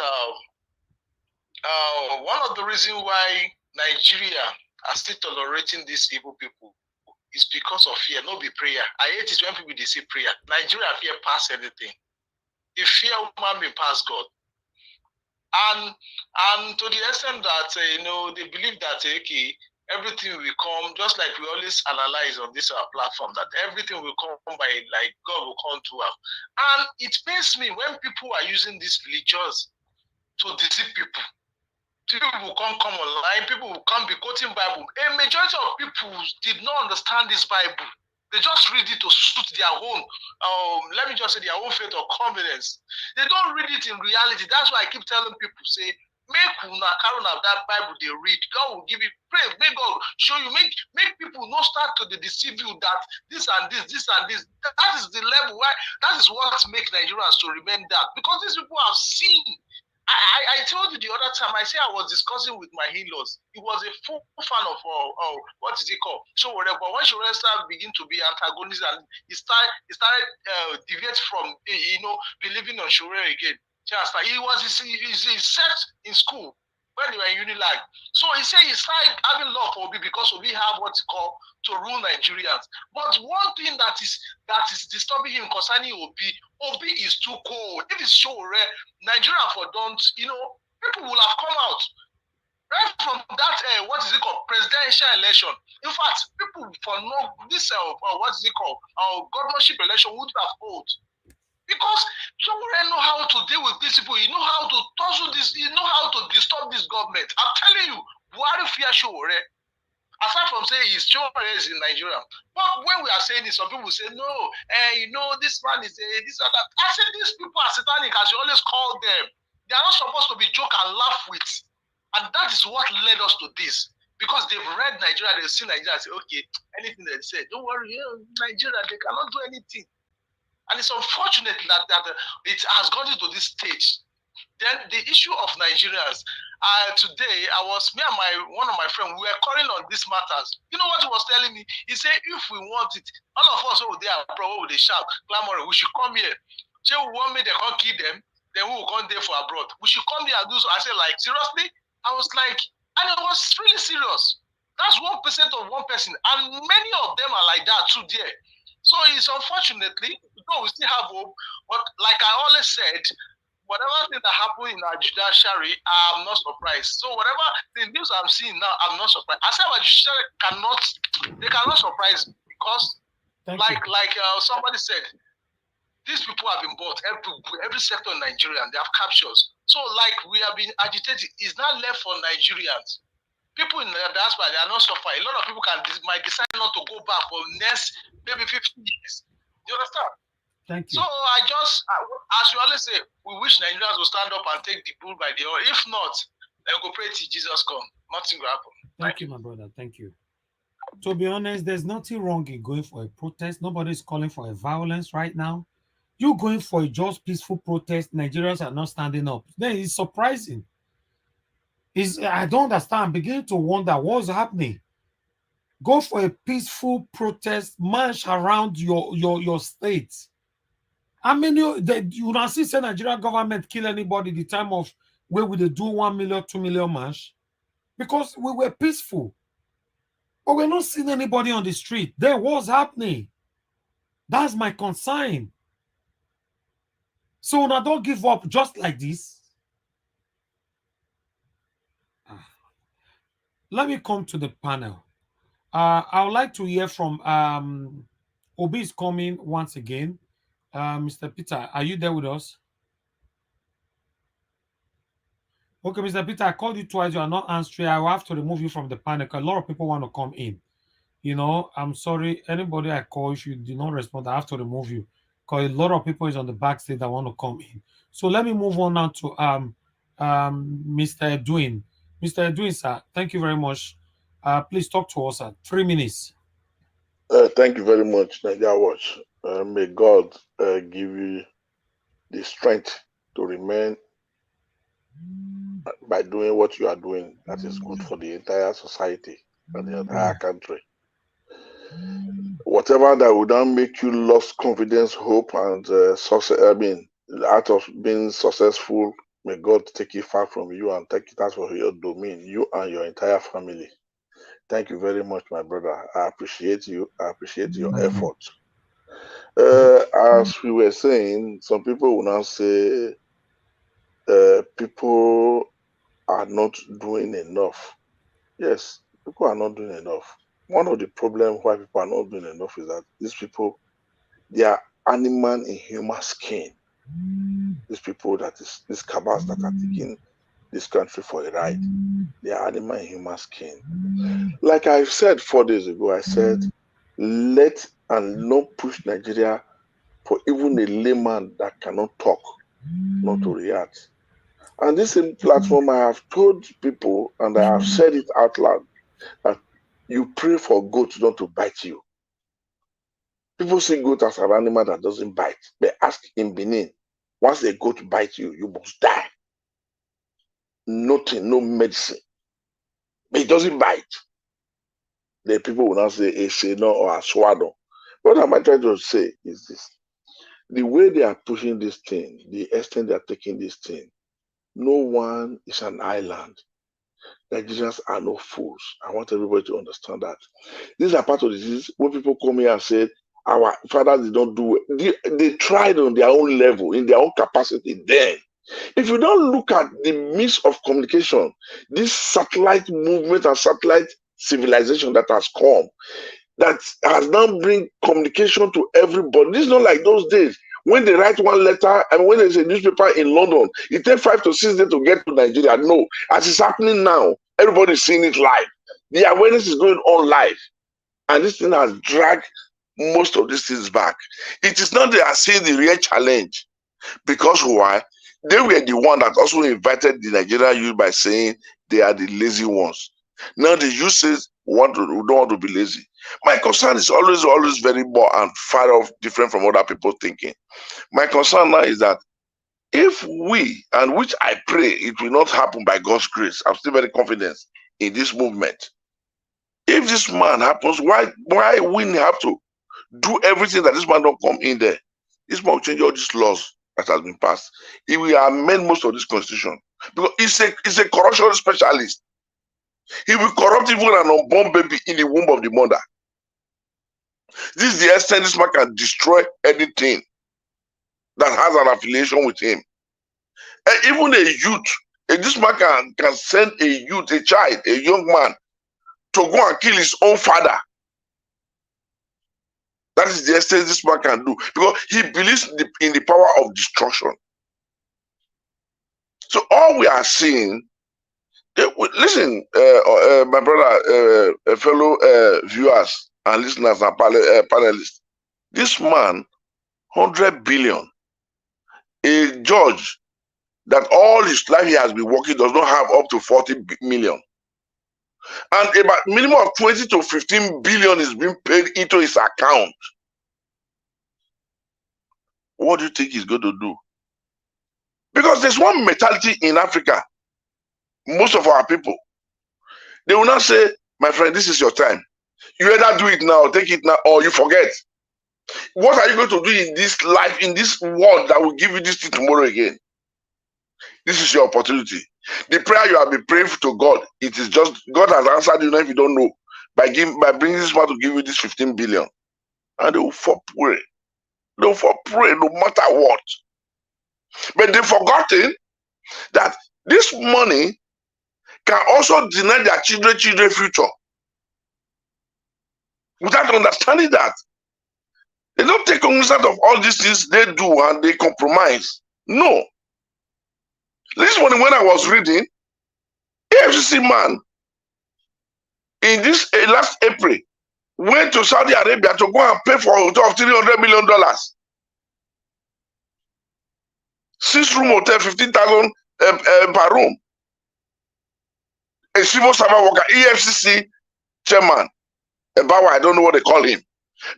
one of the reasons why Nigeria are still tolerating these evil people is because of fear, not be prayer. I hate it when people they say prayer. Nigeria fear pass anything. They fear human being pass God. And to the extent that they believe that okay, everything will come, just like we always analyze on this platform, that everything will come by like God will come to us. And it pains me when people are using these religions to deceive people. People will come online, people will come be quoting Bible. A majority of people did not understand this Bible. They just read it to suit their own, let me just say their own faith or convenience. They don't read it in reality. That's why I keep telling people, say, make una carry of that Bible they read. God will give you praise. Make God show you, make people not start to deceive you that this and this and this. That is the level why, that is what makes Nigerians to remain that. Because these people have seen. I told you the other time, I said I was discussing with my in-laws. He was a full fan of, what is it called? So whatever. But when Shore started begin to be antagonist and he started deviate from, believing on Shore again. He was set in school when they were in Unilag. So he said he started having love for Obi because Obi have what he called to rule Nigerians. But one thing that is disturbing him concerning Obi is too cold. If it's so rare, Nigeria for don't, people will have come out. Right from that, what is it called, presidential election. In fact, people for no this what is it called, governorship election would have voted. Because Showore know how to deal with these people. You know how to tussle this. You know how to disturb this government. I'm telling you, Buhari fear Showore. Aside from saying Showore is in Nigeria, but when we are saying this, some people say no. This man is this or that. I said these people are satanic, as you always call them. They are not supposed to be joke and laugh with, and that is what led us to this. Because they've read Nigeria, they've seen Nigeria, and say, okay, anything they say, don't worry, Nigeria, they cannot do anything. And it's unfortunate that it has gotten to this stage. Then the issue of Nigerians. Today, me and one of my friends, we were calling on these matters. You know what he was telling me? He said, if we want it, all of us over there, probably they shout, clamoring, we should come here. Say, we want me, they can't kill them, then we will come there for abroad. We should come here and do so. I said, like, seriously? I was like, and it was really serious. That's 1% of one person. And many of them are like that too there. So it's unfortunately, we still have hope, but like I always said, whatever thing that happened in our judiciary, I'm not surprised. So whatever the news I'm seeing now, I'm not surprised. I said our judiciary cannot surprise me because, like somebody said, these people have been bought every sector in Nigeria, and they have captures. So like we have been agitated, it's not left for Nigerians. People in the diaspora, they are not suffering. A lot of people might decide not to go back for next maybe 50 years. You understand? Thank you. So as you always say, we wish Nigerians will stand up and take the bull by the horn. If not, they go pray till Jesus come. Nothing will happen. Thank you, my brother. Thank you. To be honest, there's nothing wrong in going for a protest. Nobody's calling for a violence right now. You going for a just peaceful protest, Nigerians are not standing up. Then it's surprising. I don't understand. I'm beginning to wonder what's happening. Go for a peaceful protest, march around your state. I mean, you don't see the Nigerian government kill anybody the time of where we do 1 million, 2 million march because we were peaceful. But we're not seeing anybody on the street. There was happening. That's my concern. So now don't give up just like this. Let me come to the panel. I would like to hear from Obi is coming once again. Mr. Peter, are you there with us? Okay, Mr. Peter, I called you twice. You are not answering. I will have to remove you from the panel because a lot of people want to come in. You know, I'm sorry. Anybody I call, if you do not respond, I have to remove you because a lot of people is on the back stage that want to come in. So let me move on now to Mr. Edwin. Mr. Edwin, sir, thank you very much. Please talk to us, sir. 3 minutes. Thank you very much, Nigeria Watch. May God give you the strength to remain by doing what you are doing that is good for the entire society and the entire country. Whatever that would not make you lose confidence, hope, and success, out of being successful, may God take it far from you and take it out of your domain, you and your entire family. Thank you very much, my brother. I appreciate you. I appreciate your effort. As we were saying, some people will now say people are not doing enough. Yes, people are not doing enough. One of the problems why people are not doing enough is that these people, they are animal in human skin. These people these cabals that are taking this country for a ride, they are animal in human skin. Like I said 4 days ago, I said, let and not push Nigeria for even a layman that cannot talk, not to react. And this same platform, I have told people, and I have said it out loud, that you pray for goats not to bite you. People see goat as an animal that doesn't bite. They ask in Benin, once a goat bites you, you must die. Nothing, no medicine. But it doesn't bite. The people will not say a seno or a swallow. What am I trying to say is this. The way they are pushing this thing, the extent they are taking this thing, no one is an island. Nigerians are no fools. I want everybody to understand that. These are part of the disease. When people come here and say, our fathers did not do it, they tried on their own level, in their own capacity then. If you don't look at the means of communication, this satellite movement and satellite civilization that has come, that has now bring communication to everybody. This is not like those days when they write one letter and when there's a newspaper in London, it takes 5 to 6 days to get to Nigeria. No, as it's happening now, everybody's seeing it live. The awareness is going on live. And this thing has dragged most of these things back. It is not they are seeing the real challenge. Because why? They were the one that also invited the Nigerian youth by saying they are the lazy ones. Now the youth says we don't want to be lazy. My concern is always very more and far off, different from other people thinking. My concern now is that if we, and which I pray it will not happen by God's grace, I'm still very confident in this movement. If this man happens, why we have to do everything that this man don't come in there? This man will change all these laws that has been passed. He will amend most of this constitution because he's a corruption specialist. He will corrupt even an unborn baby in the womb of the mother. This is the extent this man can destroy anything that has an affiliation with him. And even a youth, this man can send a youth, a child, a young man, to go and kill his own father. That is the extent this man can do because he believes in the power of destruction. So all we are seeing, listen, my brother, fellow viewers and listeners and panelists, this man, 100 billion, a judge that all his life he has been working does not have up to 40 million. And about minimum of 20 to 15 billion is being paid into his account. What do you think he's going to do? Because there's one mentality in Africa, most of our people, they will not say, my friend, this is your time. You either do it now, take it now, or you forget. What are you going to do in this life, in this world that will give you this thing tomorrow again? This is your opportunity. The prayer you have been praying to God, it is just, God has answered you now if you don't know, by bringing this man to give you this 15 billion. And they will fall prey. They will fall prey no matter what. But they've forgotten that this money can also deny their children's future. Without understanding that. They don't take cognizance of all these things they do and they compromise. No. This morning when I was reading, AFCC man in this last April went to Saudi Arabia to go and pay for a hotel of $300 million. 6-room hotel, 15,000 per room. A civil servant worker, EFCC chairman, about I don't know what they call him.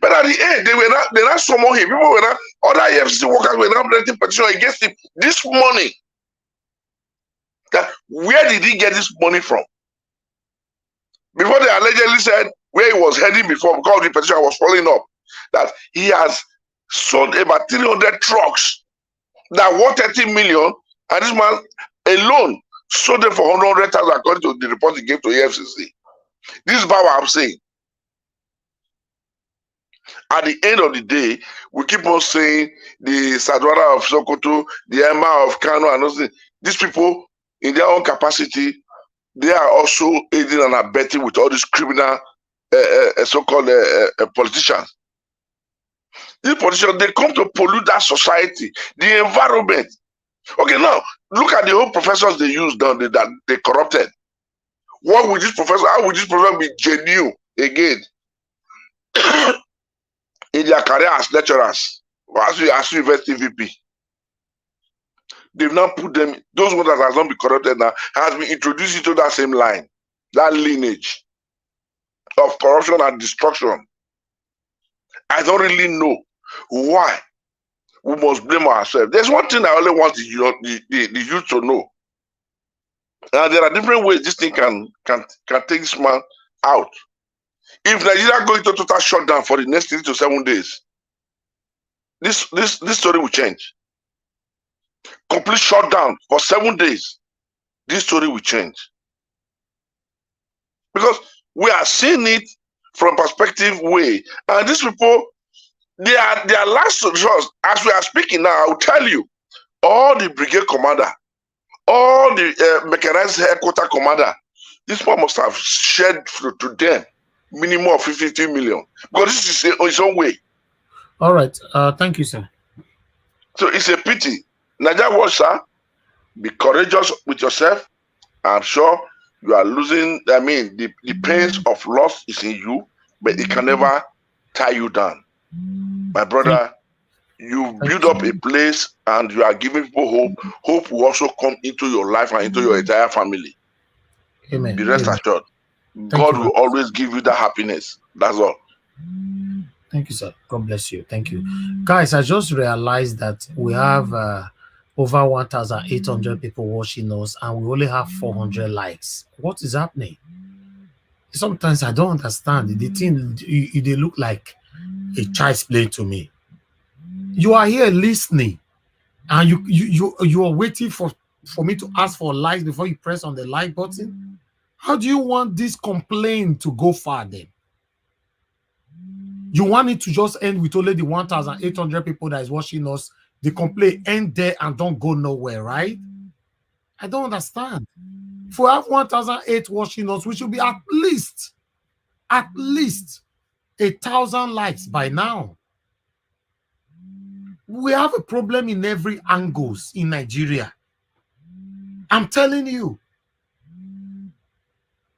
But at the end, they not summon him. People were not, other EFCC workers were not writing petition against him. This money, that where did he get this money from? Before they allegedly said where he was heading before, because the petition was following up, that he has sold about 300 trucks that worth 30 million, and this man alone sold them for 100,000 according to the report he gave to EFCC. This is what I'm saying. At the end of the day, we keep on saying the Sadwara of Sokoto, the Emma of Kano, and those things. These people, in their own capacity, they are also aiding and abetting with all these criminal, so-called politicians. These politicians, they come to pollute that society, the environment. Okay, now, look at the whole professors they used that they corrupted. What would this professor, how would this professor be genuine again in their career as lecturers, or as university VP? They've now put them, those ones that has not been corrupted now, has been introduced into that same line, that lineage of corruption and destruction. I don't really know why we must blame ourselves. There's one thing I only want the youth to know. There are different ways this thing can take this man out. If Nigeria goes into total shutdown for the next 3 to 7 days, this story will change. Complete shutdown for 7 days, this story will change. Because we are seeing it from perspective way. And these people, they are last resort. As we are speaking now, I will tell you, all the brigade commander, all the mechanized headquarter commander, this one must have shared to them minimum of 50 million. Because this is its own way. All right. Thank you, sir. So it's a pity. Nigeria watch, sir, be courageous with yourself. I'm sure you are losing, I mean, the pains of loss is in you, but it can never tie you down. My brother, you build up a place and you are giving people hope. Hope will also come into your life and into your entire family. Amen. Be rest assured. Thank God you, will always give you that happiness. That's all. Thank you, sir. God bless you. Thank you. Guys, I just realized that we have over 1,800 people watching us and we only have 400 likes. What is happening? Sometimes I don't understand. The thing, they look like a child's play to me. You are here listening and you are waiting for me to ask for likes before you press on the like button. How do you want this complaint to go far then? You want it to just end with only the 1,800 people that is watching us. The complaint end there and don't go nowhere, right? I don't understand. If we have 1,008 watching us, we should be at least 1,000 likes by now. We have a problem in every angles in Nigeria. I'm telling you.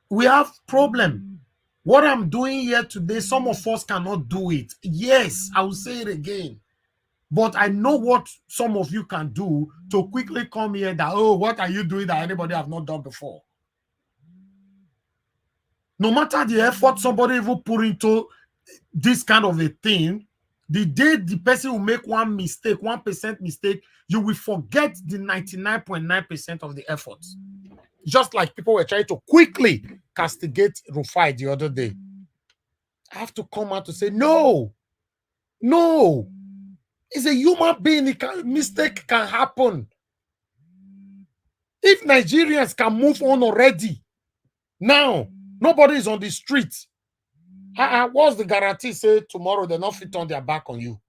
We have problem. What I'm doing here today, some of us cannot do it. Yes, I will say it again. But I know what some of you can do to quickly come here that, oh, what are you doing that anybody have not done before? No matter the effort somebody even put into this kind of a thing, the day the person will make one mistake, 1% mistake, you will forget the 99.9% of the effort. Just like people were trying to quickly castigate Rufai the other day. I have to come out to say, no. It's a human being. Mistake can happen. If Nigerians can move on already, now, nobody is on the street. What's the guarantee say tomorrow they're not fit on their back on you?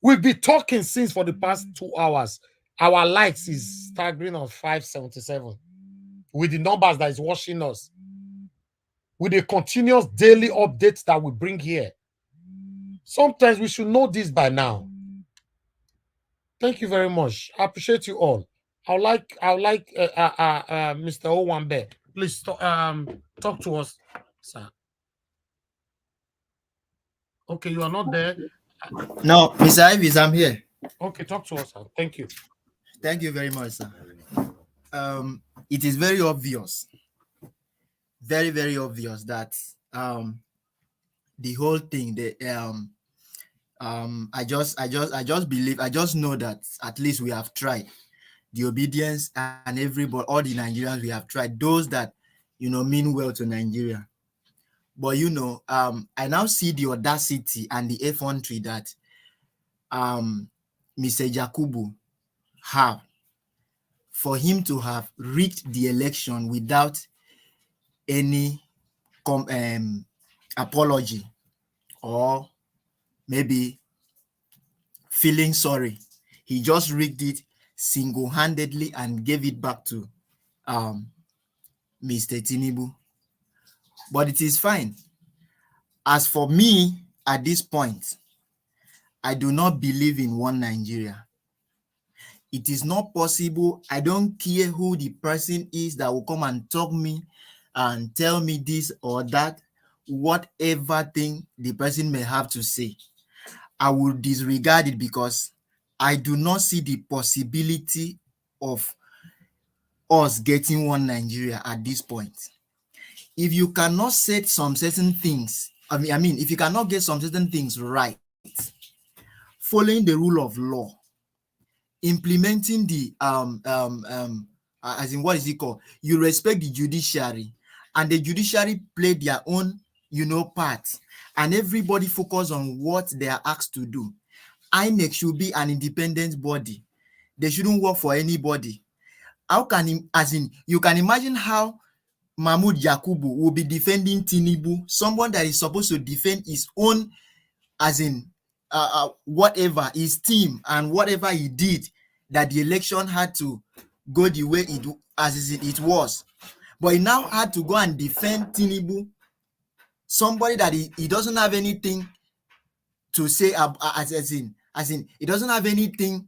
We've been talking since for the past 2 hours. Our likes is staggering on 577 with the numbers that is watching us, with the continuous daily updates that we bring here. Sometimes we should know this by now. Thank you very much. I appreciate you all. I would like Mr. Owambe. Please talk to us, sir. Okay, you are not there. No, Mr. Ivis, I'm here. Okay, talk to us, sir. Thank you. Thank you very much, sir. It is very obvious, very, very obvious that the whole thing, I just believe, I just know that at least we have tried. The obedience and everybody, all the Nigerians, we have tried. Those that mean well to Nigeria. But I now see the audacity and the effrontery that Mr. Jakubu have, for him to have rigged the election without any apology or maybe feeling sorry. He just rigged it single-handedly and gave it back to Mr. Tinubu. But it is fine. As for me, at this point, I do not believe in one Nigeria. It is not possible. I don't care who the person is that will come and talk me and tell me this or that, whatever thing the person may have to say. I will disregard it because I do not see the possibility of us getting one Nigeria at this point. If you cannot set some certain things, I mean, if you cannot get some certain things right, following the rule of law, implementing the as in what is it called? You respect the judiciary, and the judiciary play their own, part, and everybody focus on what they are asked to do. INEC should be an independent body. They shouldn't work for anybody. How can you can imagine how Mahmoud Yakubu will be defending Tinubu, someone that is supposed to defend his own, whatever, his team and whatever he did, that the election had to go the way it was. But he now had to go and defend Tinubu, somebody that he doesn't have anything to say, he doesn't have anything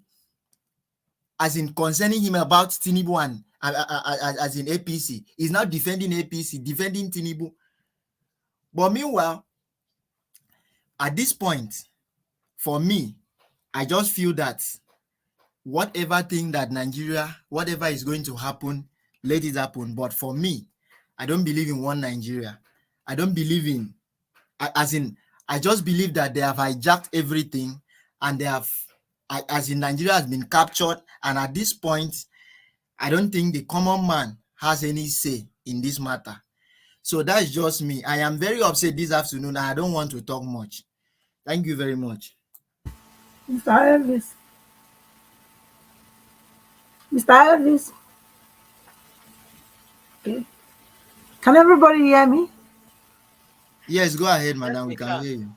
concerning him about Tinubu and APC. He's now defending APC, defending Tinubu. But meanwhile, at this point, for me, I just feel that whatever thing that Nigeria, whatever is going to happen, let it happen. But for me, I don't believe in one Nigeria. I don't believe in, I just believe that they have hijacked everything, and they have, Nigeria has been captured. And at this point, I don't think the common man has any say in this matter. So that's just me. I am very upset this afternoon. I don't want to talk much. Thank you very much. Mr. Elvis. Mr. Elvis. Okay. Can everybody hear me? Yes, go ahead, madam. We can hear you.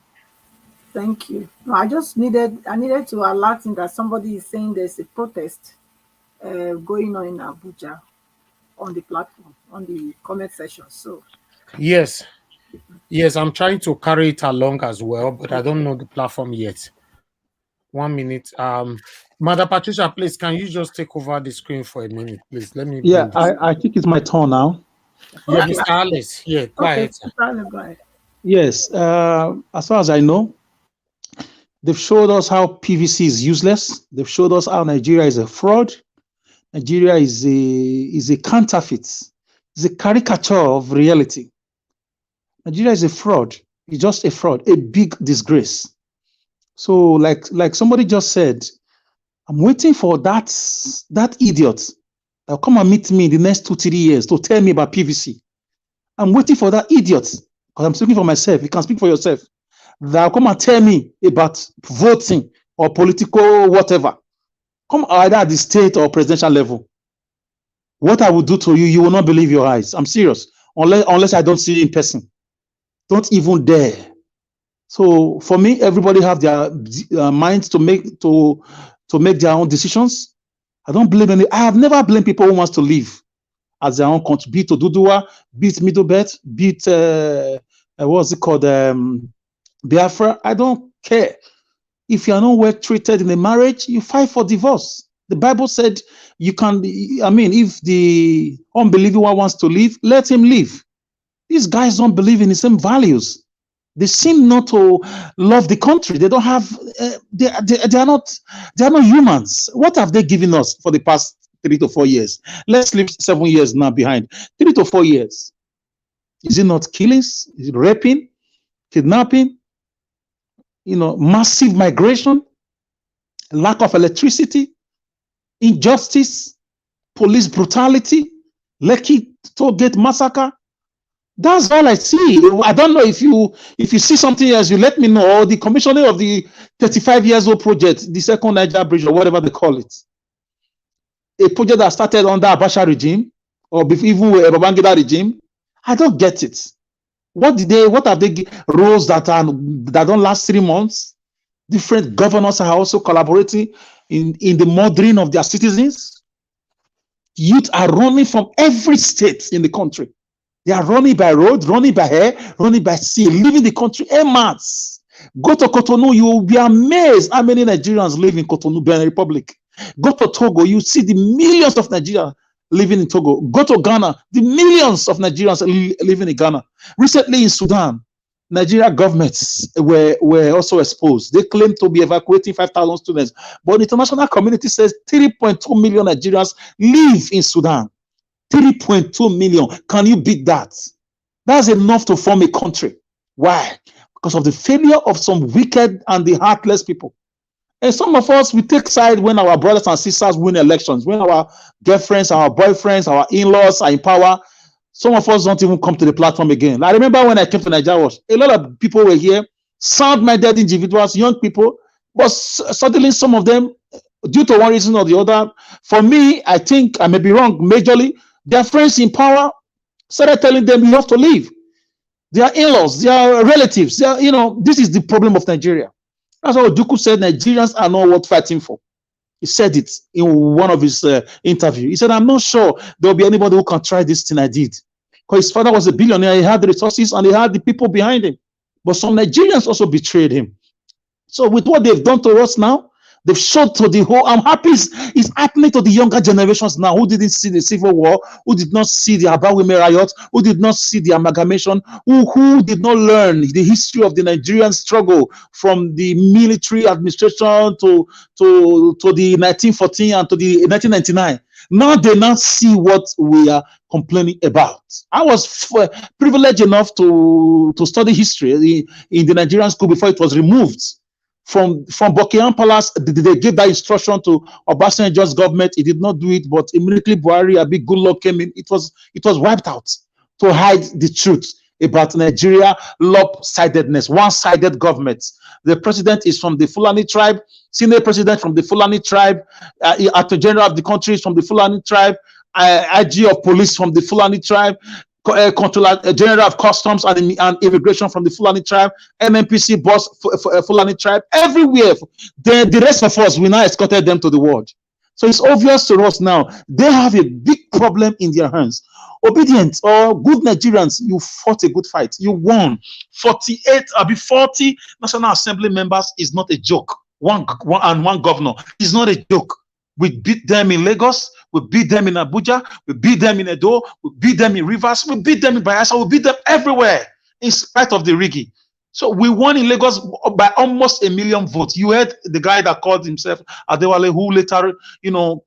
Thank you. No, I needed to alert him that somebody is saying there's a protest going on in Abuja on the platform, on the comment section. So yes, I'm trying to carry it along as well, but I don't know the platform yet. 1 minute. Mother Patricia, please, can you just take over the screen for a minute, please? Let me. Yeah, I think it's my turn now. Yeah, Mr. Alice. Yeah, go ahead. Go ahead. Yes, as far as I know, they've showed us how PVC is useless. They've showed us how Nigeria is a fraud. Nigeria is a counterfeit. It's a caricature of reality. Nigeria is a fraud. It's just a fraud, a big disgrace. So, like somebody just said, I'm waiting for that idiot that'll come and meet me in the next 2-3 years to tell me about PVC. I'm waiting for that idiot, because I'm speaking for myself. You can speak for yourself. That'll come and tell me about voting or political whatever. Come either at the state or presidential level. What I will do to you, you will not believe your eyes. I'm serious. Unless I don't see you in person. Don't even dare. So for me, everybody have their minds to make their own decisions. I don't blame any. I have never blamed people who wants to live as their own country, be it Oduduwa, be it Middlebelt, be it what's it called, Biafra. I don't care. If you are not well treated in a marriage, you fight for divorce. The Bible said you can, I mean, if the unbeliever wants to live, let him live. These guys don't believe in the same values. They seem not to love the country. They don't have, they are not humans. What have they given us for the past 3 to 4 years? Let's leave 7 years now behind. 3 to 4 years. Is it not killings? Is it raping, kidnapping, massive migration, lack of electricity, injustice, police brutality, Lekki Tollgate massacre? That's all I see. I don't know if you see something else, you let me know. Or the commissioning of the 35 years old project, the second Niger bridge, or whatever they call it. A project that started under Abacha regime, or even with a Babangida regime. I don't get it. What have they roles that don't last 3 months? Different governors are also collaborating in the murdering of their citizens. Youth are running from every state in the country. They are running by road, running by air, running by sea, leaving the country en masse. Go to Cotonou, you will be amazed how many Nigerians live in Cotonou, Benin Republic. Go to Togo, you see the millions of Nigerians living in Togo. Go to Ghana, the millions of Nigerians living in Ghana. Recently in Sudan, Nigeria governments were also exposed. They claim to be evacuating 5,000 students, but the international community says 3.2 million Nigerians live in Sudan. 3.2 million. Can you beat that? That's enough to form a country. Why? Because of the failure of some wicked and the heartless people. And some of us, we take side when our brothers and sisters win elections, when our girlfriends, our boyfriends, our in-laws are in power. Some of us don't even come to the platform again. I remember when I came to Nigeria, a lot of people were here, sound-minded individuals, young people, but suddenly some of them, due to one reason or the other, for me, I think I may be wrong majorly, their friends in power started telling them you have to leave. Their in-laws, their relatives, this is the problem of Nigeria. That's what Duku said. Nigerians are not worth fighting for. He said it in one of his interviews. He said, I'm not sure there'll be anybody who can try this thing I did. Because his father was a billionaire. He had the resources and he had the people behind him. But some Nigerians also betrayed him. So with what they've done to us now, they've showed to the whole. I'm happy it's happening to the younger generations now who didn't see the Civil War, who did not see the Aba Women riot, who did not see the amalgamation, who did not learn the history of the Nigerian struggle from the military administration to the 1914 and to the 1999. Now they now see what we are complaining about. I was privileged enough to study history in the Nigerian school before it was removed. From Buckingham Palace, they gave that instruction to Obasanjo's government. He did not do it, but immediately Buhari, a big good luck came in. It was wiped out to hide the truth about Nigeria lopsidedness, one-sided government. The president is from the Fulani tribe, senior president from the Fulani tribe, Attorney General of the country is from the Fulani tribe, IG of police from the Fulani tribe, Controller General of Customs and Immigration from the Fulani tribe, MNPC boss for Fulani tribe, everywhere. The rest of us, we now escorted them to the world. So it's obvious to us now, they have a big problem in their hands. Obedient or good Nigerians, you fought a good fight. You won. 40 National Assembly members is not a joke. One governor is not a joke. We beat them in Lagos. We beat them in Abuja. We beat them in Edo. We beat them in Rivers. We beat them in Bayelsa. We beat them everywhere in spite of the rigging. So we won in Lagos by almost 1 million votes. You heard the guy that called himself Adewale, who later,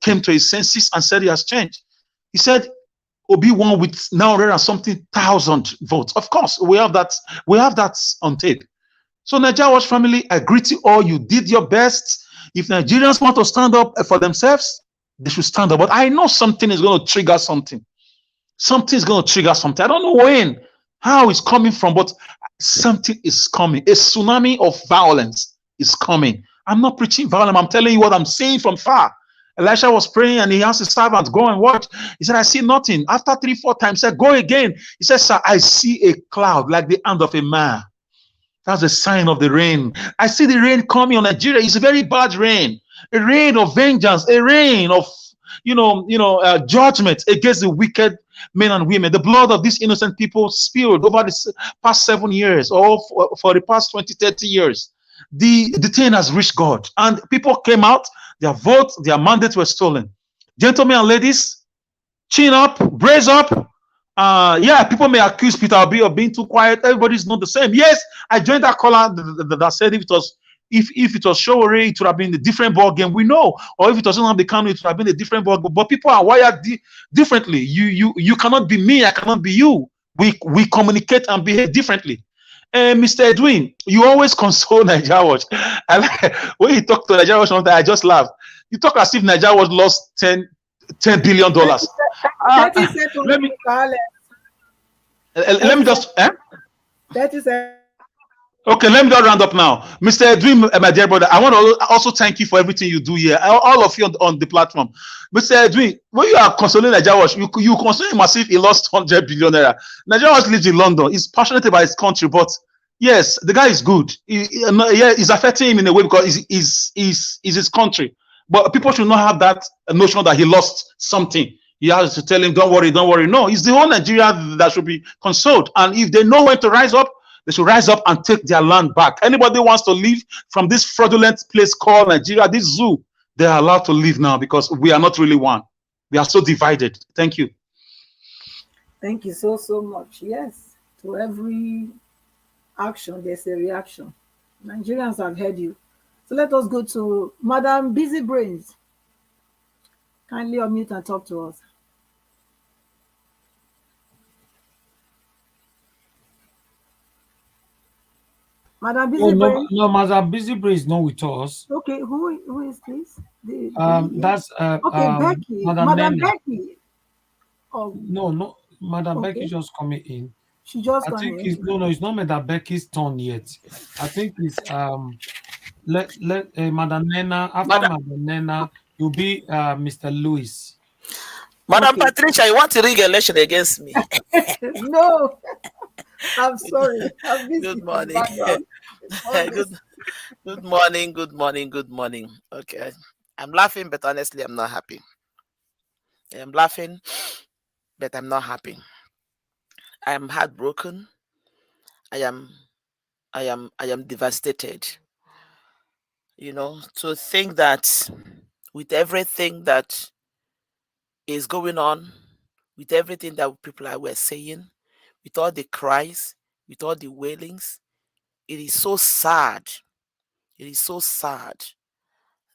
came to his senses and said he has changed. He said Obi won with 900 and something thousand votes. Of course, we have that on tape. So Nigeria Watch family, I greet you all. You did your best. If Nigerians want to stand up for themselves, they should stand up. But I know something is going to trigger something. Something is going to trigger something. I don't know when, how it's coming from, but something is coming. A tsunami of violence is coming. I'm not preaching violence. I'm telling you what I'm seeing from far. Elisha was praying and he asked his servant, go and watch. He said, I see nothing. After 3-4 times, he said, go again. He said, sir, I see a cloud like the hand of a man. That's a sign of the rain. I see the rain coming on Nigeria. It's a very bad rain. A rain of vengeance, a rain of, judgment against the wicked men and women. The blood of these innocent people spilled over the past 7 years or for the past 20, 30 years. The thing has reached God. And people came out. Their votes, their mandates were stolen. Gentlemen and ladies, chin up, brace up. Yeah, people may accuse Peter Obi of being too quiet. Everybody's not the same. Yes, I joined that caller that said if it was Showore, it would have been a different ball game. We know, or if it was not the Kanu, it would have been a different ball game. But people are wired differently. You cannot be me. I cannot be you. We communicate and behave differently. Mr. Edwin, you always console Nigeria Watch. When you talk to Nigeria Watch, I just laugh. You talk as if Nigeria Watch lost $10 billion. Let me just. 30 seconds. Okay, let me just round up now. Mr. Edwin, my dear brother, I want to also thank you for everything you do here. All of you on the platform. Mr. Edwin, when you are consoling Nigeria Watch, you console him as if he lost 100 billion naira. Nigeria Watch lives in London. He's passionate about his country, but yes, the guy is good. It's affecting him in a way because he's his country. But people should not have that notion that he lost something. He has to tell him, don't worry, don't worry. No, it's the whole Nigeria that should be consoled. And if they know when to rise up, they should rise up and take their land back. Anybody wants to leave from this fraudulent place called Nigeria, this zoo, they are allowed to leave now because we are not really one. We are so divided. Thank you. Thank you so much. Yes, to every action, there's a reaction. Nigerians have heard you. So let us go to Madam Busy Brains. Kindly unmute and talk to us. Madam Busy Brains. No, Madam Busy Brains is not with us. Okay, who is this? That's okay, Becky. Madam Becky. Oh no, Madam Becky just coming in. She just I think it's not Madam Becky's turn yet. I think it's let Madam Nena, after Madam Nena, you'll be Mr. Lewis. Madam Patricia, you want to rig election against me? No, I'm sorry. I'm busy. Good morning. Good morning. Okay. I'm laughing, but honestly, I'm not happy. I'm laughing, but I'm not happy. I am heartbroken. I am devastated. You know, to think that with everything that is going on, with everything that people were saying, with all the cries, with all the wailings, it is so sad. It is so sad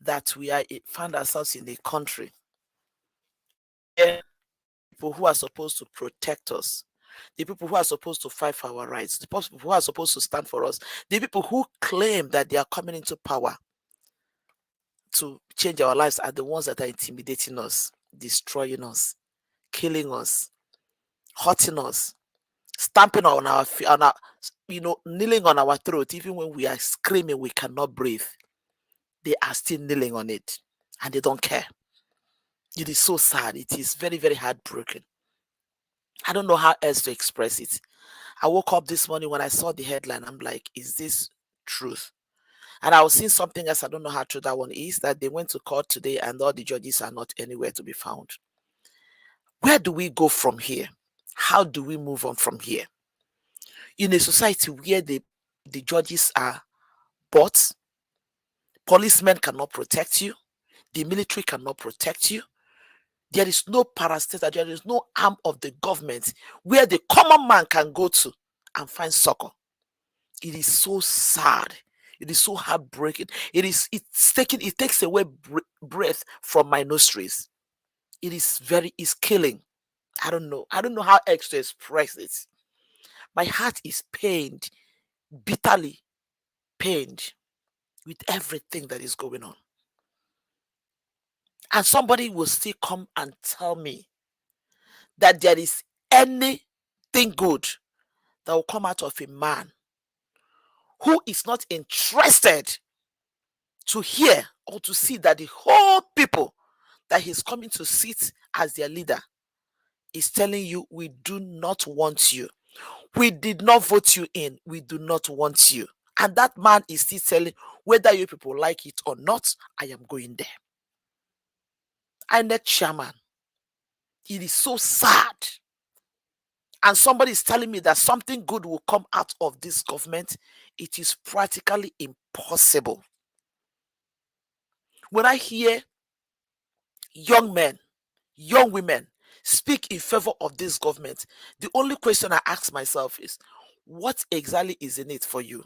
that we found ourselves in a country where people who are supposed to protect us, the people who are supposed to fight for our rights, the people who are supposed to stand for us, the people who claim that they are coming into power to change our lives are the ones that are intimidating us, destroying us, killing us, hurting us, stamping on our kneeling on our throat. Even when we are screaming, we cannot breathe. They are still kneeling on it, and they don't care. It is so sad. It is very, very heartbroken. I don't know how else to express it. I woke up this morning when I saw the headline. I'm like, is this truth? And I was seeing something else. I don't know how true that one is, that they went to court today and all the judges are not anywhere to be found. Where do we go from here? How do we move on from here? In a society where the judges are bought, policemen cannot protect you, the military cannot protect you, there is no parastatal, there is no arm of the government where the common man can go to and find succor. It is so sad. It is so heartbreaking. It takes away breath from my nostrils. It's killing. I don't know how else to express it. My heart is pained, bitterly pained with everything that is going on. And somebody will still come and tell me that there is anything good that will come out of a man who is not interested to hear or to see that the whole people that he's coming to sit as their leader is telling you, we do not want you. We did not vote you in. We do not want you. And that man is still telling, whether you people like it or not, I am going there. INEC chairman. It is so sad. And somebody is telling me that something good will come out of this government. It is practically impossible. When I hear young men, young women speak in favor of this government, the only question I ask myself is, what exactly is in it for you?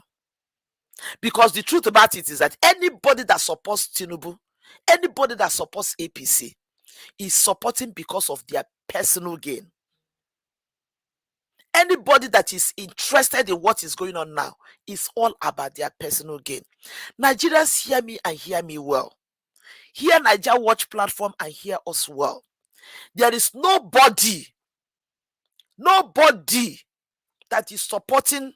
Because the truth about it is that anybody that supports Tinubu, anybody that supports APC is supporting because of their personal gain. Anybody that is interested in what is going on now is all about their personal gain. Nigerians, hear me and hear me well. Hear Niger Watch platform and hear us well. There is nobody that is supporting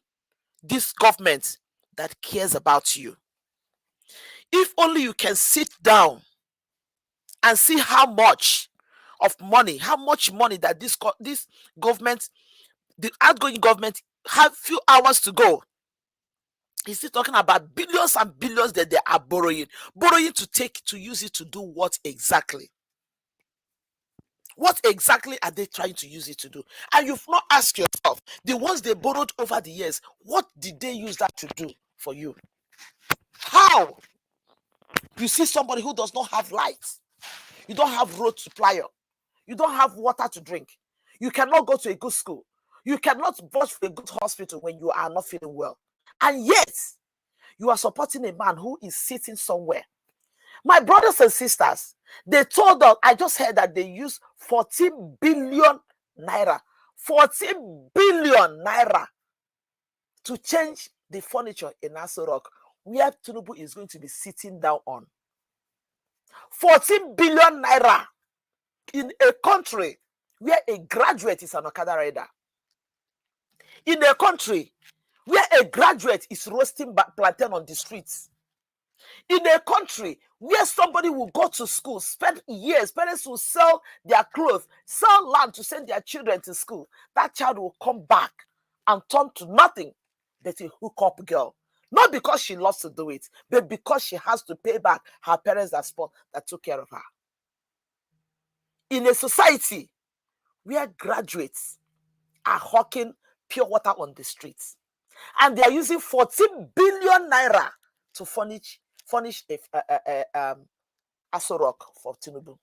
this government that cares about you. If only you can sit down and see how much money that this government, the outgoing government, have few hours to go. He's still talking about billions and billions that they are borrowing to use it to do what exactly? What exactly are they trying to use it to do? And you've not asked yourself, the ones they borrowed over the years, what did they use that to do for you? How? You see somebody who does not have lights, you don't have road supplier, you don't have water to drink, you cannot go to a good school, you cannot vouch for a good hospital when you are not feeling well, and yet you are supporting a man who is sitting somewhere. My brothers and sisters, they told us, I just heard that they used 14 billion naira, 14 billion naira to change the furniture in Aso Rock, where Tinubu is going to be sitting down on. 14 billion naira in a country where a graduate is an Okada rider. In a country where a graduate is roasting plantain on the streets. In a country where somebody will go to school, spend years, parents will sell their clothes, sell land to send their children to school. That child will come back and turn to nothing but a hookup girl. Not because she loves to do it, but because she has to pay back her parents that took care of her. In a society where graduates are hawking pure water on the streets, and they are using 14 billion naira to furnish Aso Rock for Tinubu.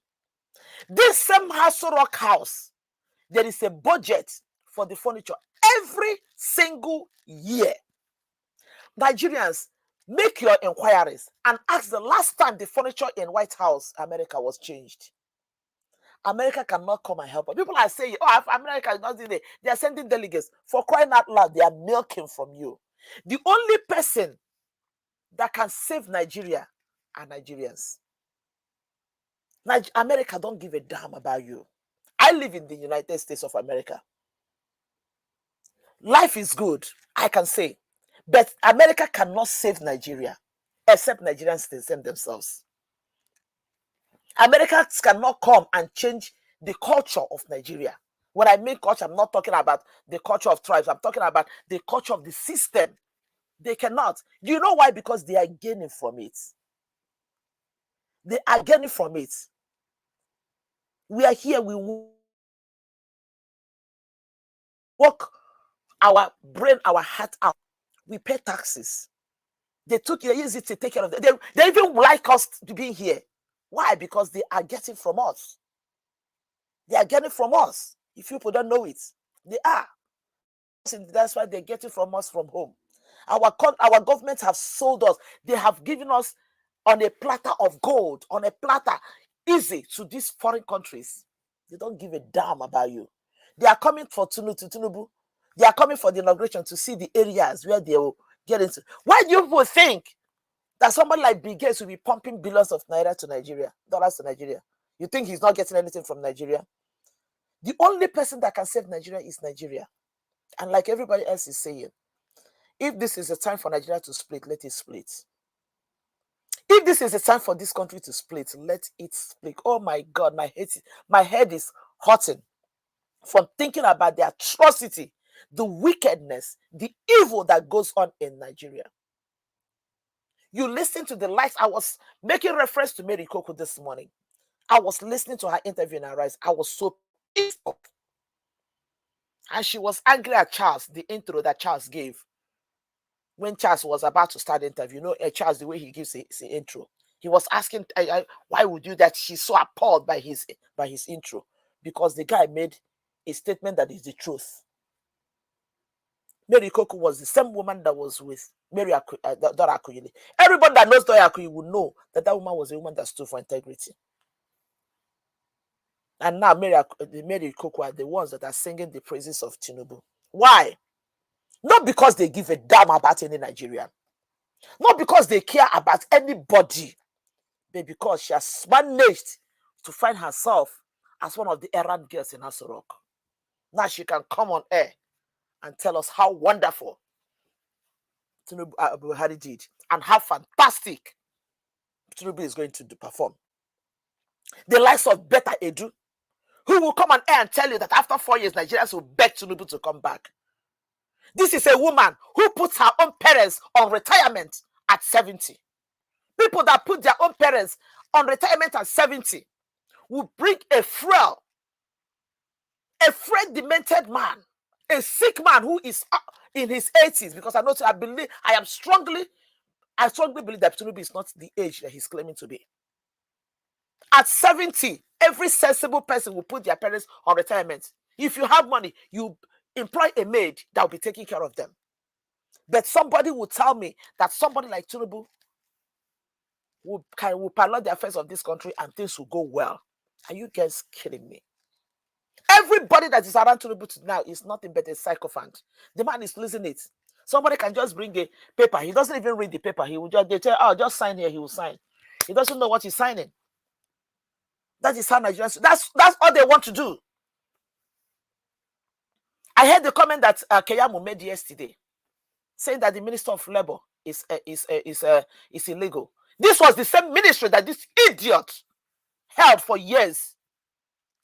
This same Aso Rock house, there is a budget for the furniture every single year. Nigerians, make your inquiries and ask the last time the furniture in White House, America, was changed. America cannot come and help us. People are saying, oh, America is not in there. They are sending delegates. For crying out loud, they are milking from you. The only person that can save Nigeria are Nigerians. America don't give a damn about you. I live in the United States of America. Life is good, I can say. But America cannot save Nigeria, except Nigerians save themselves. Americans cannot come and change the culture of Nigeria. When I mean culture, I'm not talking about the culture of tribes. I'm talking about the culture of the system. They cannot. Do you know why? Because they are gaining from it. They are gaining from it. We are here, we work our brain, our heart out. We pay taxes. They use it to take care of them. They even like us to be here. Why? Because they are getting from us. They are getting from us. If people don't know it, they are. That's why they're getting from us from home. Our governments have sold us. They have given us on a platter of gold, on a platter, easy to these foreign countries. They don't give a damn about you. They are coming for Tinubu. They are coming for the inauguration to see the areas where they will get into. Why do you people think that somebody like Bill Gates will be pumping billions of naira to Nigeria, dollars to Nigeria? You think he's not getting anything from Nigeria? The only person that can save Nigeria is Nigeria. And like everybody else is saying, if this is a time for Nigeria to split, let it split. If this is a time for this country to split, let it split. Oh my God, my head is hurting from thinking about the atrocity, the wickedness, the evil that goes on in Nigeria. You listen to the likes. I was making reference to Mary Coco this morning. I was listening to her interview in Arise. I was so pissed off. And she was angry at Charles, the intro that Charles gave. When Charles was about to start the interview, Charles, the way he gives his intro, He was asking, why would you that? She's so appalled by his intro, because the guy made a statement that is the truth. Mary Koko was the same woman that was with Dora Akuyili. Everybody that knows Dora Akuyili will know that that woman was a woman that stood for integrity. And now Mary Koko are the ones that are singing the praises of Tinubu. Why? Not because they give a damn about any Nigerian. Not because they care about anybody. But because she has managed to find herself as one of the errand girls in Aso Rock. Now she can come on air and tell us how wonderful Tinubu Buhari did and how fantastic Tinubu is going to perform. The likes of Beta Edu, who will come on air and tell you that after 4 years, Nigerians will beg Tinubu to come back. This is a woman who puts her own parents on retirement at 70. People that put their own parents on retirement at 70 will bring a frail, demented man, a sick man who is in his 80s, because I strongly believe that Tinubu is not the age that he's claiming to be. At 70, every sensible person will put their parents on retirement. If you have money, you employ a maid that will be taking care of them. But somebody will tell me that somebody like Tinubu will pilot the affairs of this country and things will go well. Are you guys kidding me? Everybody that is around Tinubu now is nothing but a sycophant. The man is losing it. Somebody can just bring a paper. He doesn't even read the paper. He will just, they tell, oh, just sign here. He will sign. He doesn't know what he's signing. That is how Nigerians, that's all they want to do. I heard the comment that Keyamu made yesterday, saying that the Minister of Labor is illegal. This was the same ministry that this idiot held for years.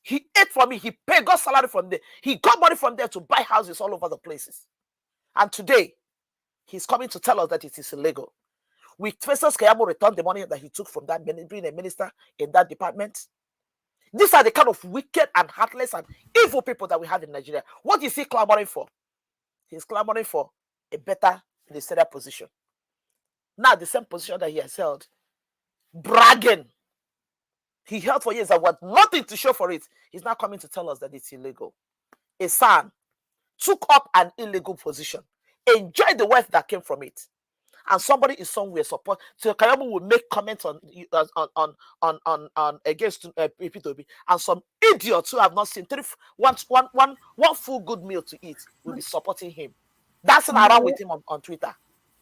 He ate from me. He got salary from there. He got money from there to buy houses all over the places. And today, he's coming to tell us that it is illegal. Will Festus Keyamo return the money that he took from that being a minister in that department? These are the kind of wicked and heartless and evil people that we have in Nigeria. What is he clamoring for? He's clamoring for a better ministerial position. Now, the same position that he has held, bragging. He held for years and had nothing to show for it. He's now coming to tell us that it's illegal. A son took up an illegal position, enjoyed the wealth that came from it, and somebody is somewhere support. So Kayamu will make comments on against P2B, and some idiots who have not seen one full good meal to eat will be supporting him, dancing around with him on Twitter.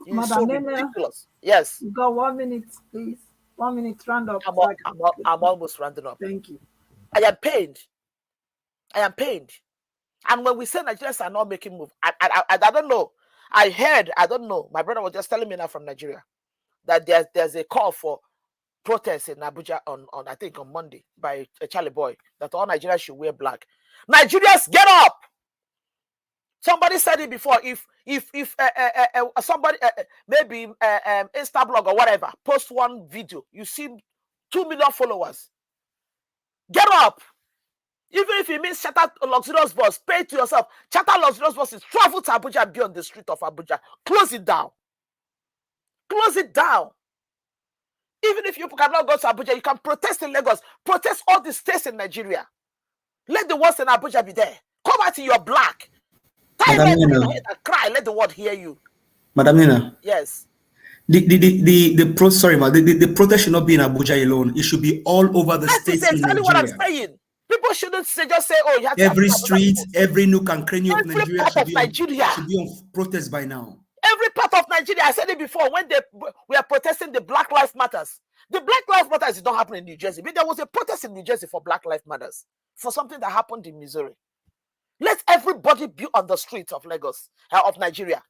It's so ridiculous. Yes. You got 1 minute, please. 1 minute, round up. I'm almost rounding up. Thank you. I am pained. And when we say Nigerians are not making move, I don't know. I don't know. My brother was just telling me now from Nigeria that there's a call for protests in Abuja on I think on Monday by a Charlie boy that all Nigerians should wear black. Nigerians, get up! Somebody said it before. If somebody maybe Instablog or whatever post one video, you see 2 million followers. Get up! Even if it means charter luxurious bus, pay to yourself. Charter luxurious buses, travel to Abuja and be on the street of Abuja. Close it down. Close it down. Even if you cannot go to Abuja, you can protest in Lagos. Protest all the states in Nigeria. Let the ones in Abuja be there. Come out in your black. Tie your head and cry. Let the world hear you. Madam Nina. Yes. The protest should not be in Abuja alone. It should be all over the states in Nigeria. That's exactly what I'm saying. People shouldn't just say, oh, you have to every street, every nook and cranny of Nigeria should be on protest by now. Every part of Nigeria, I said it before, when we are protesting the Black Lives Matters. The Black Lives Matters did not happen in New Jersey, but there was a protest in New Jersey for Black Lives Matters, for something that happened in Missouri. Let everybody be on the streets of Lagos, of Nigeria.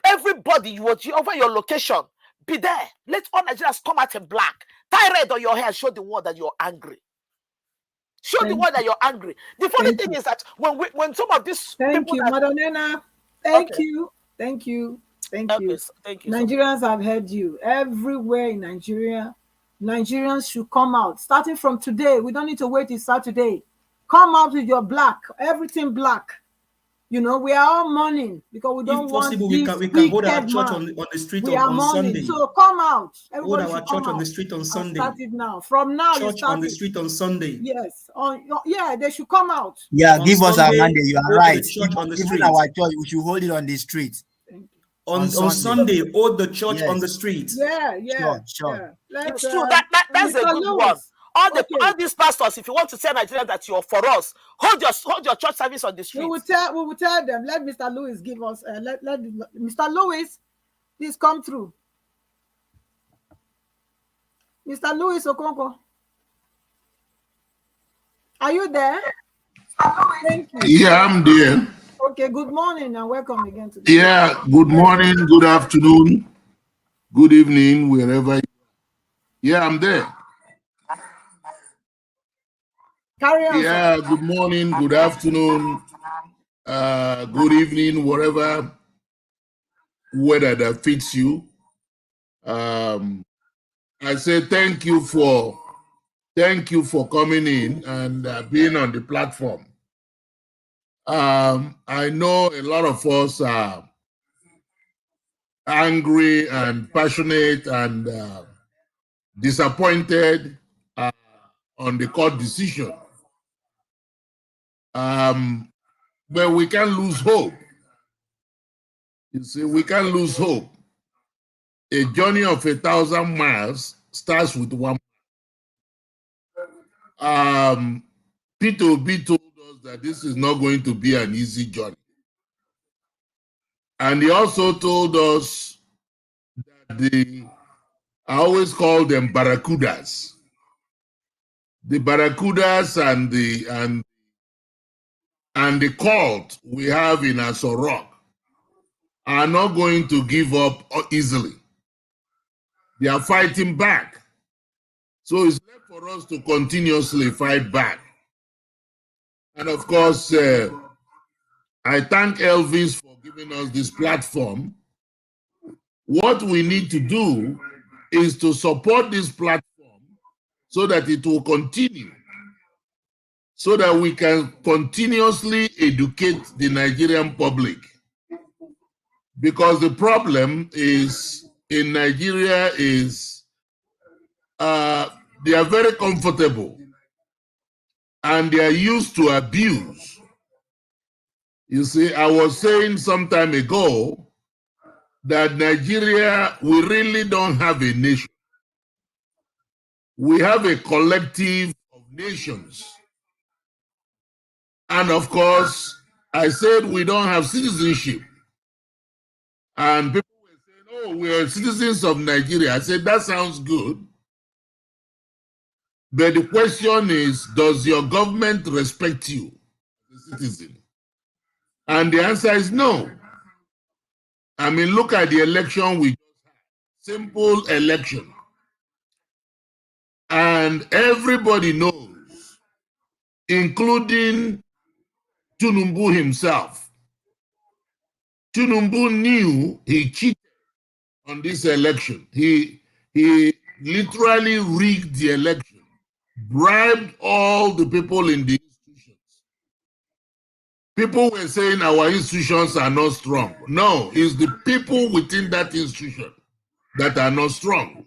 Everybody, over your location, be there. Let all Nigerians come out in black. Tie red on your hair, show the world that you're angry. Show the world that you're angry. The funny thing is that when some of these people Madam Nena. Thank you. Nigerians have heard you. Everywhere in Nigeria, Nigerians should come out. Starting from today, we don't need to wait till Saturday. Come out with your black, everything black. You know, we are all mourning because we don't If want possible, this we can hold our wicked church man. on the street We are on mourning. Sunday. So come out. Hold Everybody our should come church on the out street on and Sunday. start it now. From now, you Church start on the it. street on Sunday. Yes. Yeah, they should come out. Yeah, On give us our Sunday, mandate. You are hold right. the church on the Even street. our church, we should hold it on the street. On Sunday, hold the church on the Yes. street. Yeah. Sure. Let's, It's true. That's a Mr. good Lewis. one. All these pastors, if you want to tell Nigerians that you're for us, hold your church service on the street. We will tell them. Let Mr. Lewis give us. Let Mr. Lewis, please come through. Mr. Lewis Okonko, are you there? Thank you. Yeah, I'm there. Okay. Good morning and welcome again to the Yeah, good morning, good afternoon, good evening, wherever you are. Yeah, I'm there. Carry on. Yeah, good morning, good afternoon, good evening, whatever weather that fits you. I say thank you for coming in and being on the platform. I know a lot of us are angry and passionate and disappointed on the court decision. But we can't lose hope. You see, we can't lose hope. A journey of 1,000 miles starts with one. Peter Obi told us that this is not going to be an easy journey. And he also told us that I always call them barracudas. The barracudas and the cult we have in Aso Rock are not going to give up easily. They are fighting back. So it's left for us to continuously fight back. And of course, I thank Elvis for giving us this platform. What we need to do is to support this platform so that it will continue, so that we can continuously educate the Nigerian public. Because the problem is in Nigeria is they are very comfortable and they are used to abuse. You see, I was saying some time ago that Nigeria, we really don't have a nation. We have a collective of nations. And of course, I said we don't have citizenship. And people were saying, oh, we are citizens of Nigeria. I said, that sounds good. But the question is, does your government respect you as a citizen? And the answer is no. I mean, look at the election we just had. Simple election. And everybody knows, including Tinubu himself. Tinubu knew he cheated on this election. He literally rigged the election, bribed all the people in the institutions. People were saying our institutions are not strong. No, it's the people within that institution that are not strong.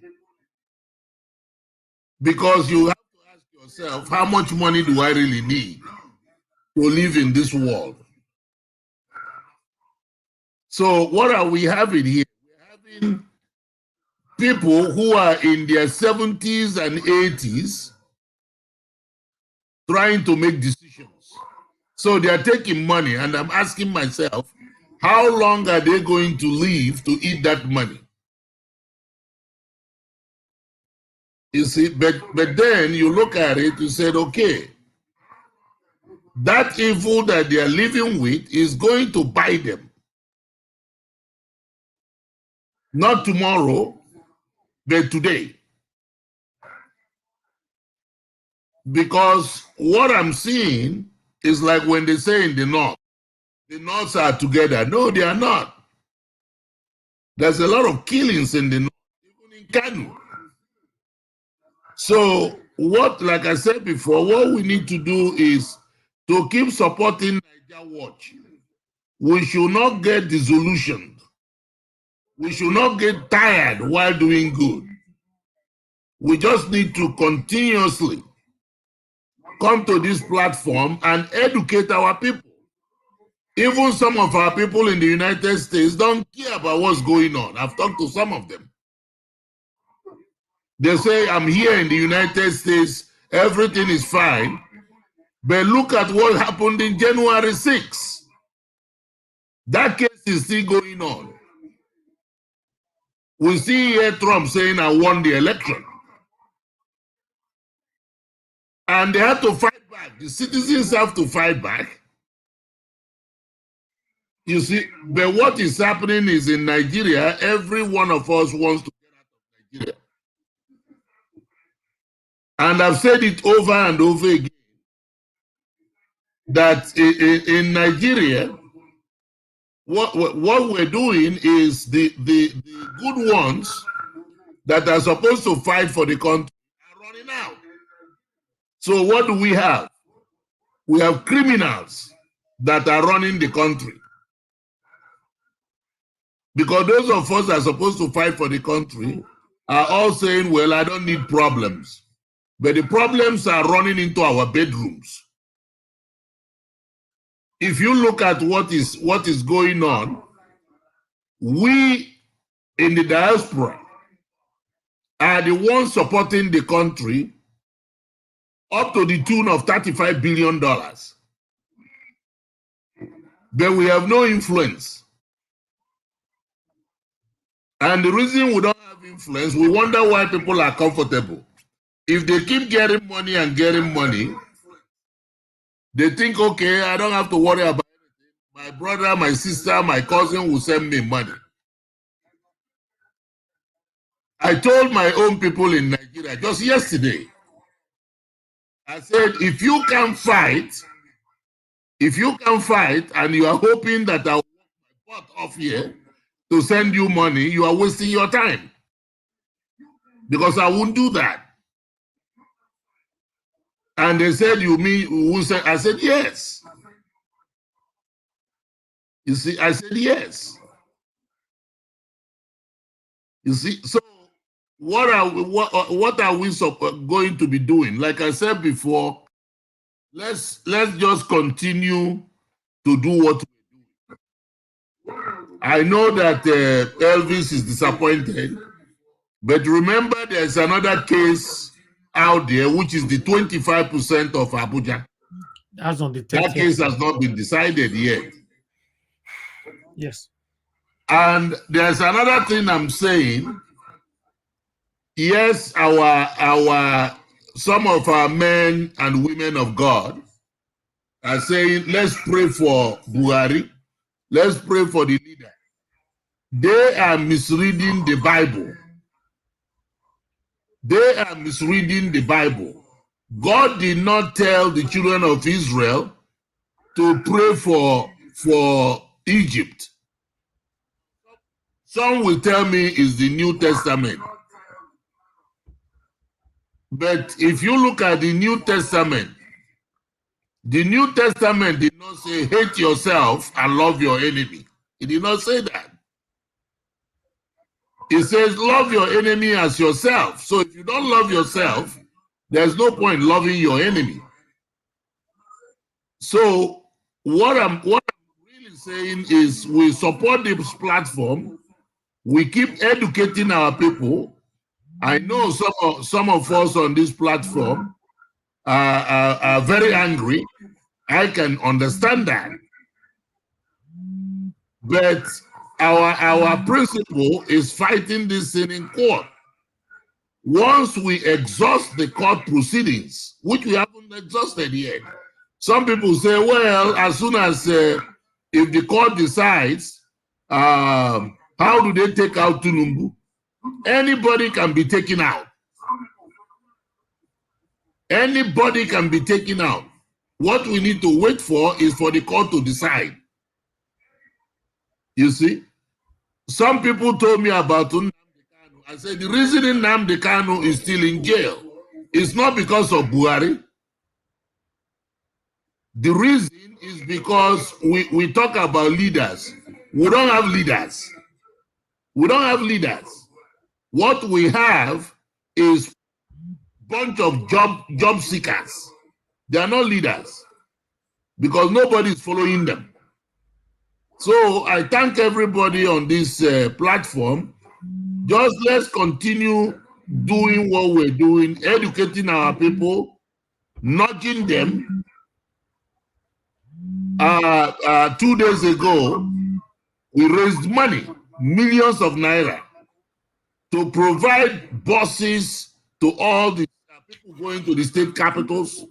Because you have to ask yourself, how much money do I really need to live in this world? So what are we having here? We're having people who are in their 70s and 80s trying to make decisions. So they are taking money, and I'm asking myself, how long are they going to live to eat that money? You see, but then you look at it, you said, okay, that evil that they are living with is going to bite them. Not tomorrow, but today. Because what I'm seeing is like when they say in the Norths are together. No, they are not. There's a lot of killings in the North, even in Kanu. So what, like I said before, what we need to do is to keep supporting Niger Watch. we should not get disillusioned. We should not get tired while doing good. We just need to continuously come to this platform and educate our people. Even some of our people in the United States don't care about what's going on. I've talked to some of them. They say, I'm here in the United States, everything is fine. But look at what happened in January 6. That case is still going on. We see here Trump saying, I won the election. And they have to fight back. The citizens have to fight back. You see, but what is happening is in Nigeria, every one of us wants to get out of Nigeria. And I've said it over and over again, that in Nigeria, what we're doing is the good ones that are supposed to fight for the country are running out. So what do we have? We have criminals that are running the country. Because those of us that are supposed to fight for the country are all saying, well, I don't need problems. But the problems are running into our bedrooms. If you look at what is going on, we in the diaspora are the ones supporting the country up to the tune of $35 billion. But we have no influence. And the reason we don't have influence, we wonder why people are comfortable. If they keep getting money and getting money, they think, okay, I don't have to worry about anything. My brother, my sister, my cousin will send me money. I told my own people in Nigeria just yesterday, I said, if you can fight and you are hoping that I will work my butt off here to send you money, you are wasting your time. Because I won't do that. And they said, you mean, who said? I said, yes. You see, I said, yes. You see, so what are we going to be doing? Like I said before, let's just continue to do what we do. I know that Elvis is disappointed, but remember there's another case out there, which is the 25% of Abuja. That's on the that case has not been decided yet. Yes. And there's another thing I'm saying. Yes, some of our men and women of God are saying, let's pray for Buhari. Let's pray for the leader. They are misreading the Bible. They are misreading the Bible. God did not tell the children of Israel to pray for Egypt. Some will tell me it's the New Testament. But if you look at the New Testament did not say hate yourself and love your enemy. It did not say that. It says love your enemy as yourself. So if you don't love yourself, there's no point loving your enemy. So what I'm really saying is we support this platform. We keep educating our people. I know some of us on this platform are very angry. I can understand that. But our principle is fighting this thing in court. Once we exhaust the court proceedings, which we haven't exhausted yet, some people say, well, as soon as if the court decides, how do they take out Tinubu? Anybody can be taken out. Anybody can be taken out. What we need to wait for is for the court to decide. You see? Some people told me about Nnamdi Kanu. I said the reason Nnamdi Kanu is still in jail is not because of Buhari. The reason is because we talk about leaders. We don't have leaders. We don't have leaders. What we have is bunch of job seekers. They are not leaders because nobody is following them. So I thank everybody on this platform. Just let's continue doing what we're doing, educating our people, nudging them. 2 days ago, we raised money, millions of naira, to provide buses to all the people going to the state capitals,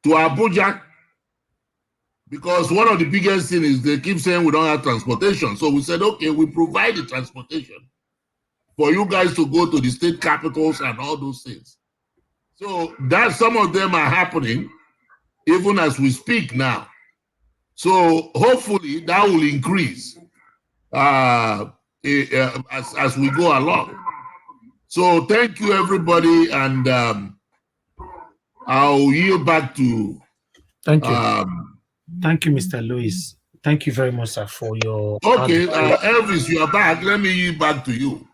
to Abuja, because one of the biggest things is they keep saying we don't have transportation. So we said, okay, we provide the transportation for you guys to go to the state capitals and all those things. So that some of them are happening even as we speak now. So hopefully that will increase as we go along. So thank you, everybody, and I'll yield back to. Thank you. Thank you, Mr. Lewis. Thank you very much, sir, for your. Okay, Elvis, you are back. Let me yield back to you.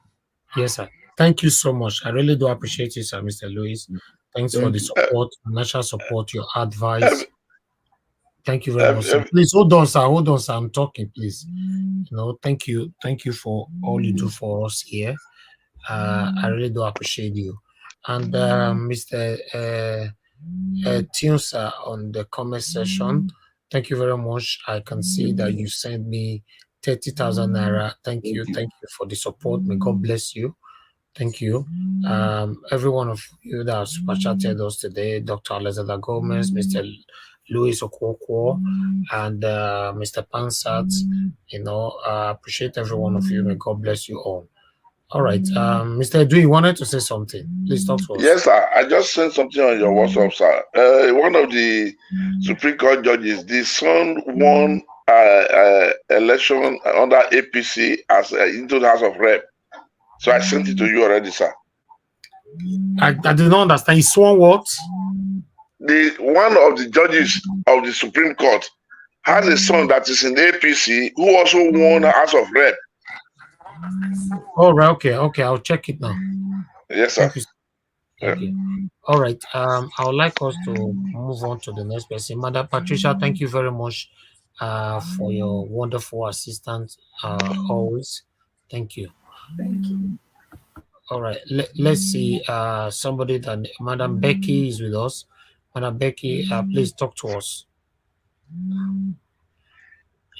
Yes, sir. Thank you so much. I really do appreciate it, sir, Mr. Lewis. Thanks for the support, financial support, your advice. Thank you very much, sir. Please hold on, sir. Hold on, sir. I'm talking, please. Thank you. Thank you for all you do for us here. I really do appreciate you. And Mr. Tionsa on the comment section, thank you very much. I can see that you sent me 30,000 naira. Thank you for the support. May God bless you. Thank you. Every one of you that have super chatted us today, Dr. Alexander Gomez, Mr. Louis Okwokwo, and Mr. Pansat, I appreciate every one of you. May God bless you all. All right. Mr. Edu, you wanted to say something. Please talk to us. Yes, sir. I just sent something on your WhatsApp, sir. One of the Supreme Court judges, the son won election under APC as into the House of Rep. So I sent it to you already, sir. I did not understand. He sworn what? One of the judges of the Supreme Court has a son that is in APC who also won the House of Rep. All right. Okay. I'll check it now. Yes, sir. Thank you. All right. I would like us to move on to the next person. Madam Patricia, thank you very much for your wonderful assistance always. Thank you. Thank you. All right. Let's see. Somebody that Madam Becky is with us. Madam Becky, please talk to us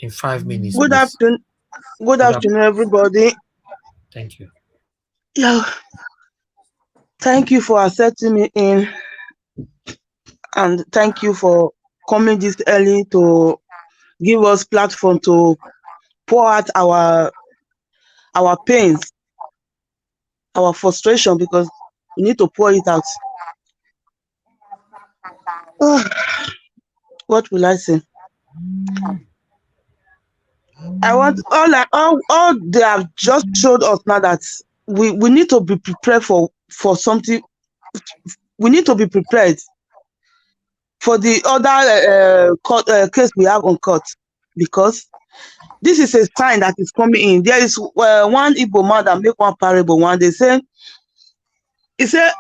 in 5 minutes. Good afternoon. Good afternoon, everybody. Thank you. Yeah. Thank you for accepting me in, and thank you for coming this early to give us platform to pour out our pains, our frustration, because we need to pour it out. What will I say? I want all they have just showed us now that we need to be prepared for something. We need to be prepared for the other court case we have on court, because this is a sign that is coming in. There is one Igbo man that make one parable one. He said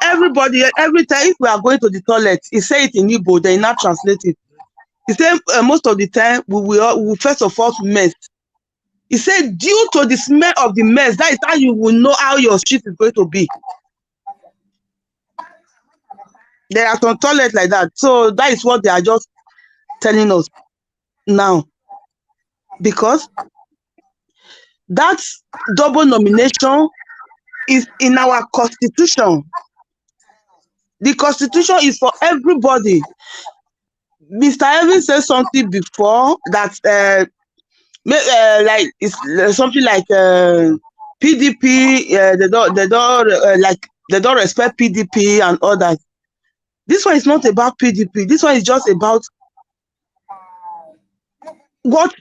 everybody, every time if we are going to the toilet, he say it in Igbo, they not translate it. He said most of the time we will first of all mess. He said due to the smell of the mess, that is how you will know how your street is going to be. There are some toilets like that. So that is what they are just telling us now. Because that double nomination is in our constitution. The constitution is for everybody. Mr. Evans said something before that like it's something like PDP. They don't respect PDP and all that. This one is not about PDP. This one is just about what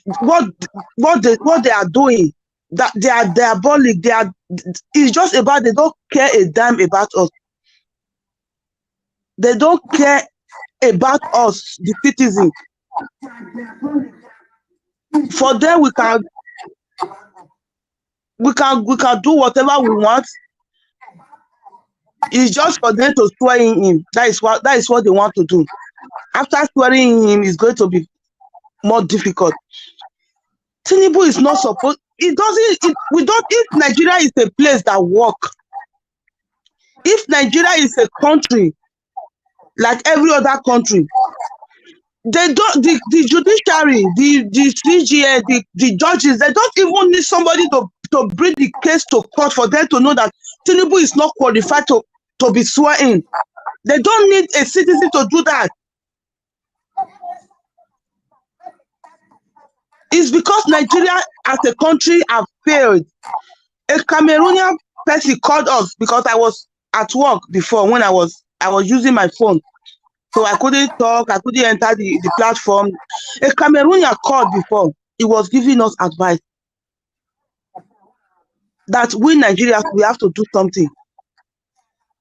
they are doing. That they are diabolic. It's just about they don't care a damn about us. They don't care about us, the citizens. For them, we can do whatever we want. It's just for them to swear in him. That is what they want to do. After swearing in him, it's going to be more difficult. Tinubu is not supposed. It doesn't. If Nigeria is a place that works, if Nigeria is a country like every other country, they don't. The judiciary, the CGA, the judges, they don't even need somebody to bring the case to court for them to know that Tinubu is not qualified to be sworn in. They don't need a citizen to do that. It's because Nigeria as a country have failed. A Cameroonian person called us because I was at work before when I was using my phone. So I couldn't talk, I couldn't enter the platform. A Cameroonian called before. He was giving us advice that we Nigerians, we have to do something.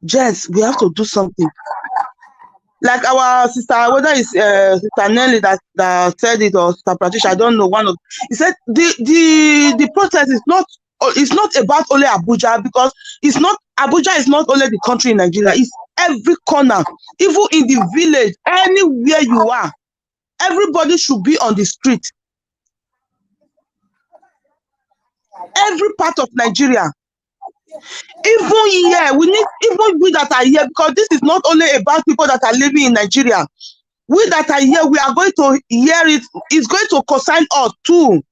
Yes, we have to do something. Like our sister, whether it's Sister Nelly that said it or Sister Patricia, I don't know. He said the protest is not about only Abuja, because Abuja is not only the country in Nigeria. It's every corner, even in the village, anywhere you are. Everybody should be on the street. Every part of Nigeria. Even here, we that are here, because this is not only about people that are living in Nigeria. We that are here, we are going to hear it. It's going to concern us too.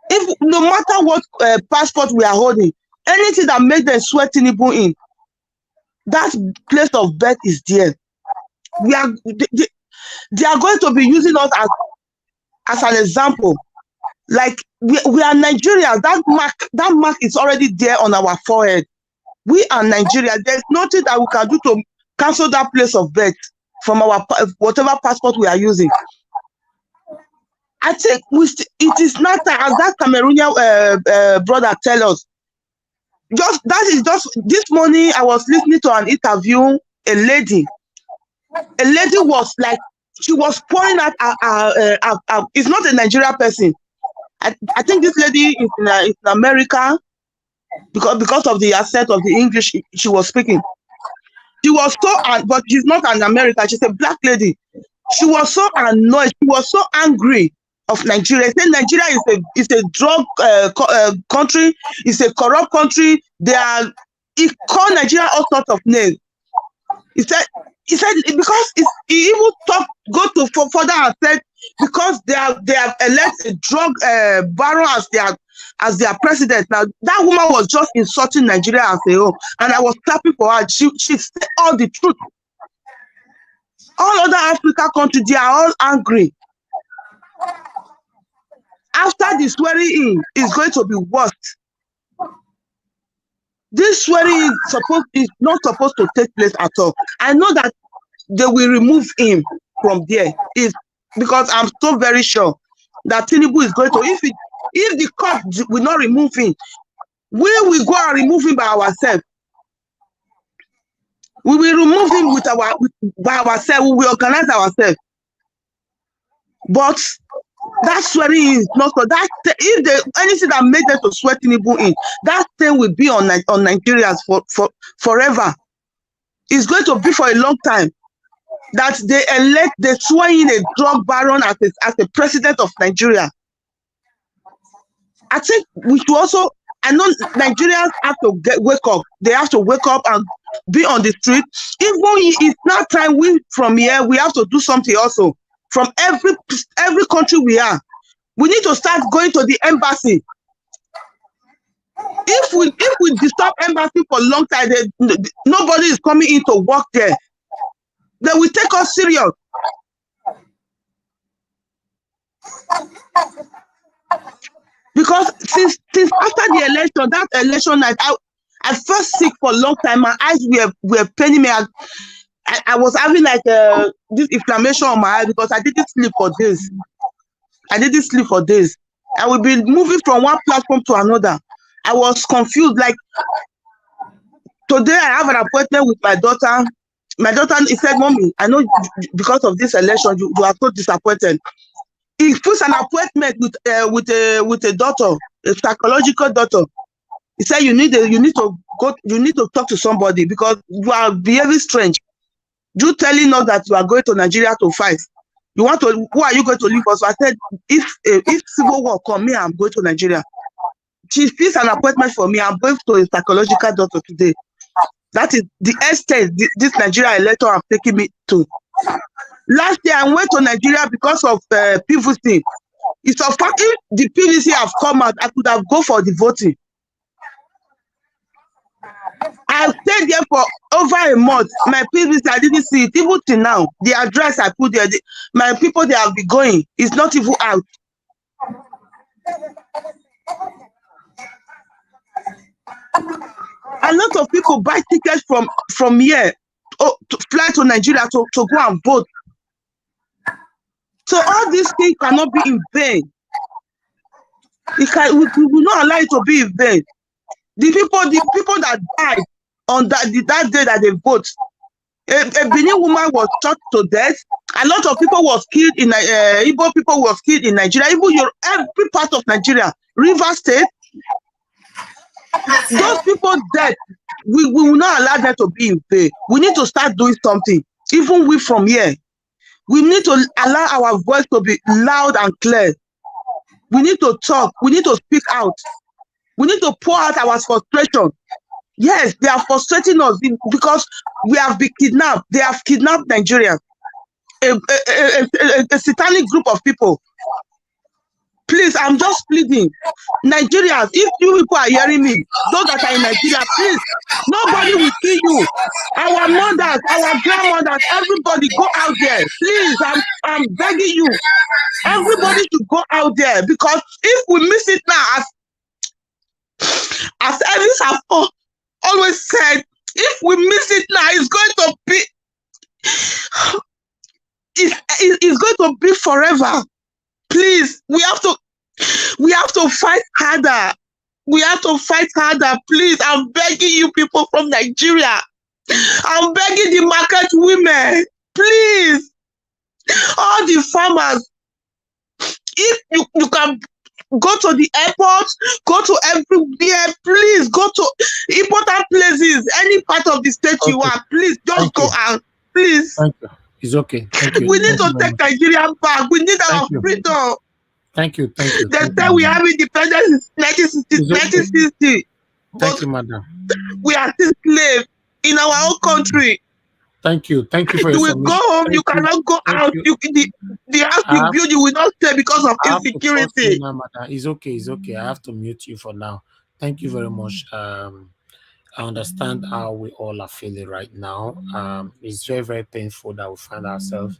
If no matter what passport we are holding, anything that makes them swear Tinubu in, that place of birth is there. They are going to be using us as an example. Like we are Nigerians. That mark is already there on our forehead. We are Nigerians. There's nothing that we can do to cancel that place of birth from our whatever passport we are using. I think it is not as that Cameroonian brother tell us. This morning I was listening to an interview. A lady was like, she was pouring out. It's not a Nigerian person. I think this lady is in America because of the accent of the English she was speaking. She was so, but she's not an American. She's a black lady. She was so annoyed. She was so angry of Nigeria. She said Nigeria is a drug country. It's a corrupt country. He called Nigeria all sorts of names. He said because he even go to further and said because they have elected a drug baron as their president. Now that woman was just insulting Nigeria as a whole, and I was clapping for her. She said all the truth. All other African countries, they are all angry. After the swearing in is going to be worse. This swearing is not supposed to take place at all. I know that they will remove him from there. Because I'm so very sure that Tinubu is going to, if the court will not remove him, we will go and remove him by ourselves. We will remove him by ourselves. We will organize ourselves. But that swearing is not so. If anything that made them to swear Tinubu in, that thing will be on Nigerians for forever. It's going to be for a long time. That they swear in a drug baron as the president of Nigeria. I think we should also, I know Nigerians have to wake up. They have to wake up and be on the street. Even it's not time from here, we have to do something also. From every country we are. We need to start going to the embassy. If we disturb embassy for a long time, nobody is coming in to work there. They will take us serious. Because since after the election, that election night, I felt sick for a long time. My eyes were paining me. I was having like this inflammation on my eye because I didn't sleep for days. I will be moving from one platform to another. I was confused. Like today, I have an appointment with my daughter My daughter, he said, "Mommy, I know because of this election, you are so disappointed." He puts an appointment with a doctor, a psychological doctor. He said, you need to talk to somebody because you are behaving strange. You telling us that you are going to Nigeria to fight. Who are you going to leave us? I said, if civil war come, me, I'm going to Nigeria. She fixed an appointment for me. I'm going to a psychological doctor today. That is the extent this Nigeria elector have taken me to. Last year, I went to Nigeria because of PVC. It's a fact, if the PVC have come out, I could have gone for the voting. I stayed there for over a month. My PVC, I didn't see it. Even till now, the address I put there, my people, they have been going. It's not even out. A lot of people buy tickets from here to fly to Nigeria to go and vote. So all these things cannot be in vain. We will not allow it to be in vain. The people that died on that day that they vote, a Benin woman was shot to death. A lot of people was killed in Igbo people was killed in Nigeria. Even every part of Nigeria, River State. Those people dead. We will not allow them to be in vain. We need to start doing something. Even we from here, we need to allow our voice to be loud and clear. We need to talk. We need to speak out. We need to pour out our frustration. Yes, they are frustrating us because we have been kidnapped. They have kidnapped Nigerians, a satanic group of people. Please, I'm just pleading. Nigerians, if you people are hearing me, those that are in Nigeria, please, nobody will kill you. Our mothers, our grandmothers, everybody go out there. Please, I'm begging you. Everybody should go out there because if we miss it now, as Ellis have always said, if we miss it now, it's going to be it's going to be forever. Please, we have to fight harder. We have to fight harder. Please, I'm begging you people from Nigeria. I'm begging the market women. Please, all the farmers, if you can go to the airport, go to everywhere, please go to important places, any part of the state you are, please just go out, please. Thank you. It's okay. Thank you. We need to take Nigeria back. We need our freedom. Thank you. Thank you. They say we have independence since 1960. Thank you, madam. We are still slaves in our own country. Thank you. Thank you for your You will go home, you cannot go out. The house you build, you will not stay because of insecurity. It's okay. It's okay. I have to mute you for now. Thank you very much. I understand how we all are feeling right now. It's very, very painful that we find ourselves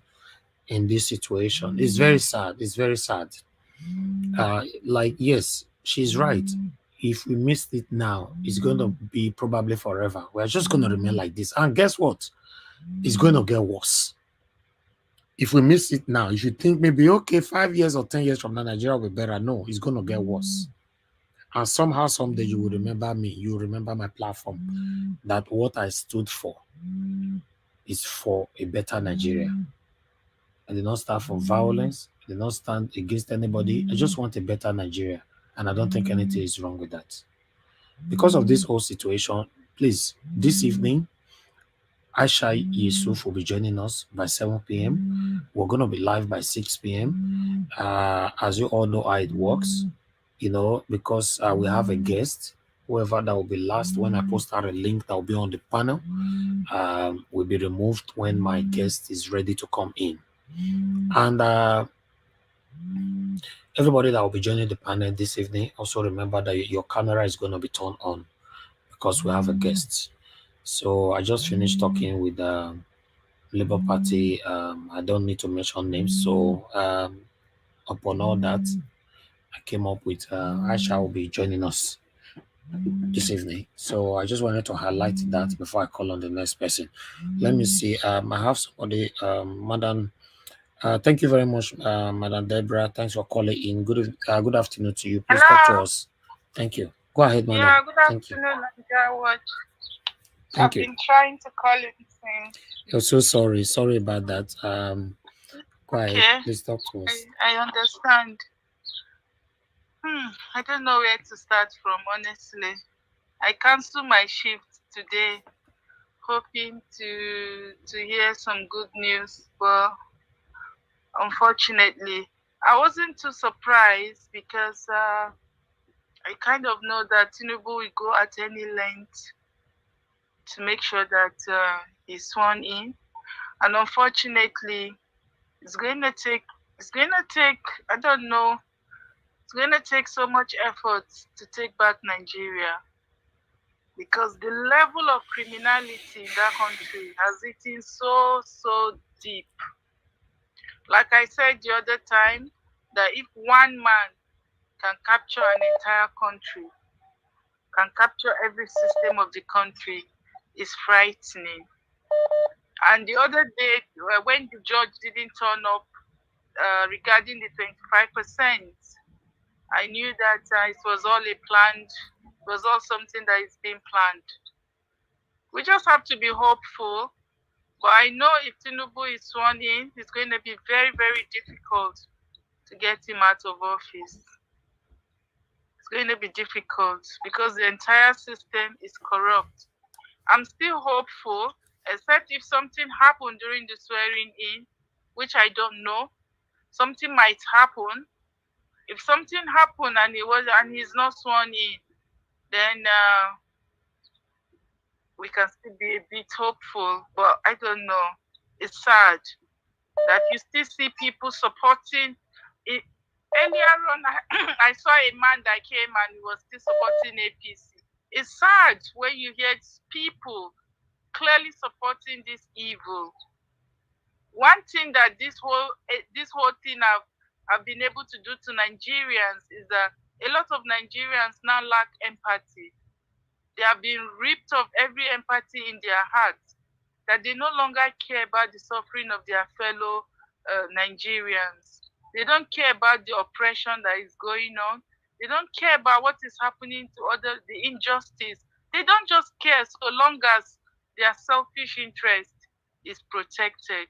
in this situation. It's very sad. It's very sad. Like, yes, she's right. If we missed it now, it's going to be probably forever. We're just going to remain like this. And guess what? It's going to get worse. If we miss it now, if you think maybe, okay, 5 years or 10 years from now, Nigeria will be better. No, it's going to get worse. And somehow, someday, you will remember me. You will remember my platform. That what I stood for is for a better Nigeria. I did not stand for violence. I did not stand against anybody. I just want a better Nigeria. And I don't think anything is wrong with that. Because of this whole situation, please, this evening, Aisha Yusuf will be joining us by 7 p.m. We're going to be live by 6 p.m. As you all know how it works, because we have a guest, whoever that will be last when I post out a link that will be on the panel, will be removed when my guest is ready to come in. And everybody that will be joining the panel this evening, also remember that your camera is going to be turned on because we have a guest. So I just finished talking with the Labour Party. I don't need to mention names. So upon all that, I came up with Aisha will be joining us this evening. So I just wanted to highlight that before I call on the next person. Let me see. I have somebody, Madam. Thank you very much, Madam Deborah. Thanks for calling in. Good afternoon to you. Please talk to us. Thank you. Go ahead, Madam. Yeah, good Thank you. afternoon, Nigeria Watch. Thank I've you. been trying to call it since. You're so sorry. Sorry about that. Go ahead. Okay, Please talk to us. I understand. I don't know where to start from, honestly. I canceled my shift today, hoping to hear some good news, but unfortunately, I wasn't too surprised because I kind of know that Tinubu will go at any length to make sure that he's sworn in, and unfortunately, it's going to take. I don't know. It's going to take so much effort to take back Nigeria because the level of criminality in that country has eaten so deep. Like I said the other time, that if one man can capture an entire country, can capture every system of the country, is frightening. And the other day, when the judge didn't turn up regarding the 25%, I knew that it was all it was all something that is being planned. We just have to be hopeful. But I know if Tinubu is sworn in, it's going to be very, very difficult to get him out of office. It's going to be difficult because the entire system is corrupt. I'm still hopeful, except if something happened during the swearing in, which I don't know. Something might happen. If something happened and he's not sworn in, then we can still be a bit hopeful. But I don't know. It's sad that you still see people supporting it. Earlier on, I saw a man that came and he was still supporting APC. It's sad when you hear people clearly supporting this evil. One thing that this whole thing I've been able to do to Nigerians is that a lot of Nigerians now lack empathy. They have been ripped of every empathy in their hearts, that they no longer care about the suffering of their fellow Nigerians. They don't care about the oppression that is going on. They don't care about what is happening to the injustice. They don't just care so long as their selfish interest is protected.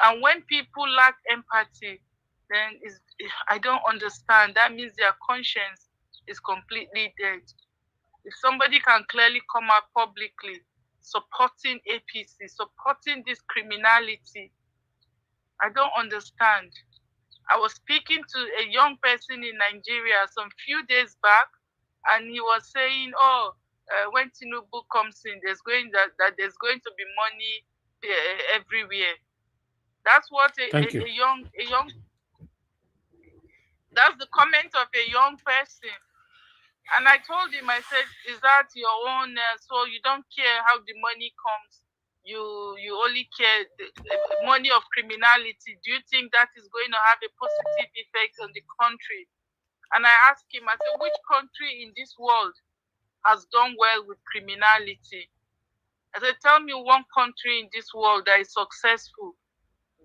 And when people lack empathy, then I don't understand. That means their conscience is completely dead. If somebody can clearly come out publicly supporting APC, supporting this criminality, I don't understand. I was speaking to a young person in Nigeria some few days back, and he was saying, when Tinubu comes in, there's going to be money everywhere. That's what that's the comment of a young person. And I told him, I said, is that your own, so you don't care how the money comes, you only care the money of criminality. Do you think that is going to have a positive effect on the country? And I asked him, I said, which country in this world has done well with criminality? I said, tell me one country in this world that is successful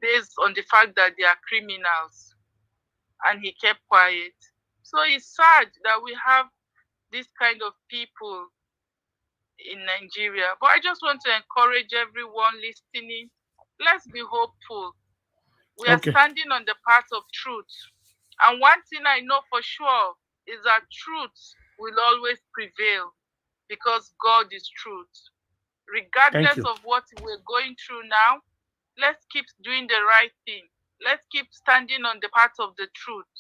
based on the fact that they are criminals. And he kept quiet. So it's sad that we have this kind of people in Nigeria. But I just want to encourage everyone listening. Let's be hopeful. We are standing on the path of truth. And one thing I know for sure is that truth will always prevail because God is truth. Regardless of what we're going through now, let's keep doing the right thing. Let's keep standing on the path of the truth.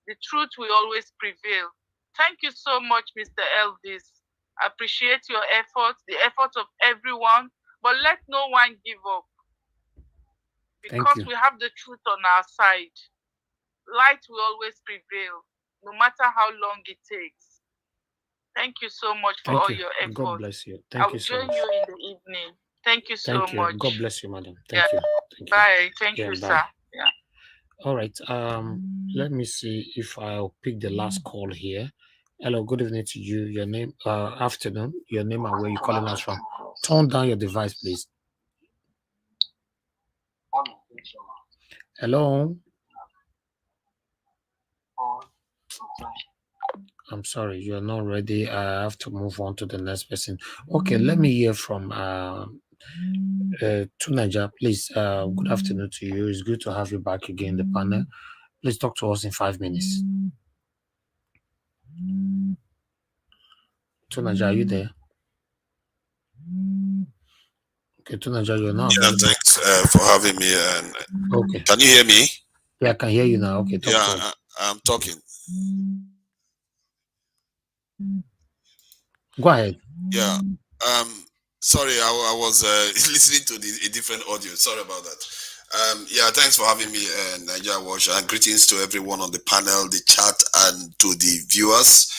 The truth will always prevail. Thank you so much, Mr. Elvis. I appreciate your efforts, the efforts of everyone, but let no one give up. Because we have the truth on our side. Light will always prevail, no matter how long it takes. Thank you so much for all your efforts. God bless you. I will join you in the evening. Thank you so much. God bless you, madam. Thank you. Bye. Thank you, sir. Yeah. All right. Let me see if I'll pick the last call here. Hello, good evening to you. Your name, afternoon. Your name and where you're calling us from. Turn down your device, please. Hello. I'm sorry, you're not ready. I have to move on to the next person. Okay, let me hear from Tunaja, please. Good afternoon to you. It's good to have you back again in the panel. Please talk to us in 5 minutes. Tunaja, are you there? Okay, Tunaja, you're not available. Thanks for having me. And okay, can you hear me? Yeah, I can hear you now. Okay, talk to us. I'm talking. Go ahead. Yeah. Sorry, I was listening to a different audio. Sorry about that. Yeah, thanks for having me, Nigeria Watch, and greetings to everyone on the panel, the chat, and to the viewers.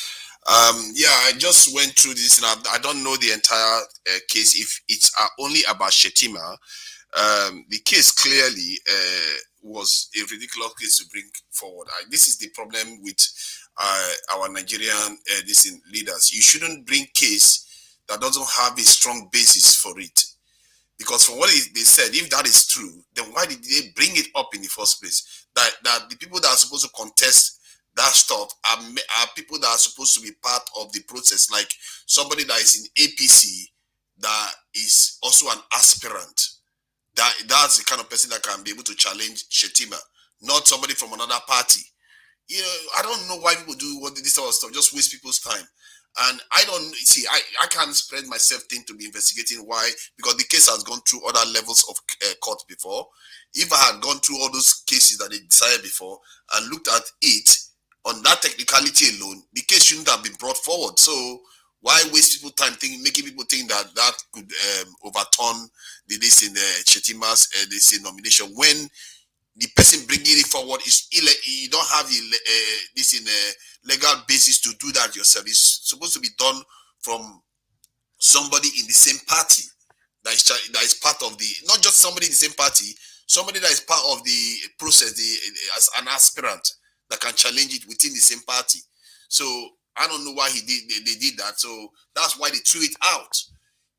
Yeah, I just went through this, and I don't know the entire case. If it's only about Shetima, the case clearly was a ridiculous case to bring forward. This is the problem with our Nigerian leaders. You shouldn't bring case that doesn't have a strong basis for it. Because from what they said, if that is true, then why did they bring it up in the first place? That the people that are supposed to contest that stuff are people that are supposed to be part of the process, like somebody that is in APC that is also an aspirant. That's the kind of person that can be able to challenge Shetima, not somebody from another party. You know, I don't know why people do this sort of stuff, just waste people's time. And I don't see, I can't spread myself thin to be investigating why, because the case has gone through other levels of court before. If I had gone through all those cases that they decided before and looked at it on that technicality alone, the case shouldn't have been brought forward. So why waste people time making people think that could overturn this in Chetima's nomination when the person bringing it forward is you don't have this in a legal basis to do that yourself. It's supposed to be done from somebody in the same party that is part of the, not just somebody in the same party, somebody that is part of the process, as an aspirant that can challenge it within the same party. So I don't know why they did that. So that's why they threw it out.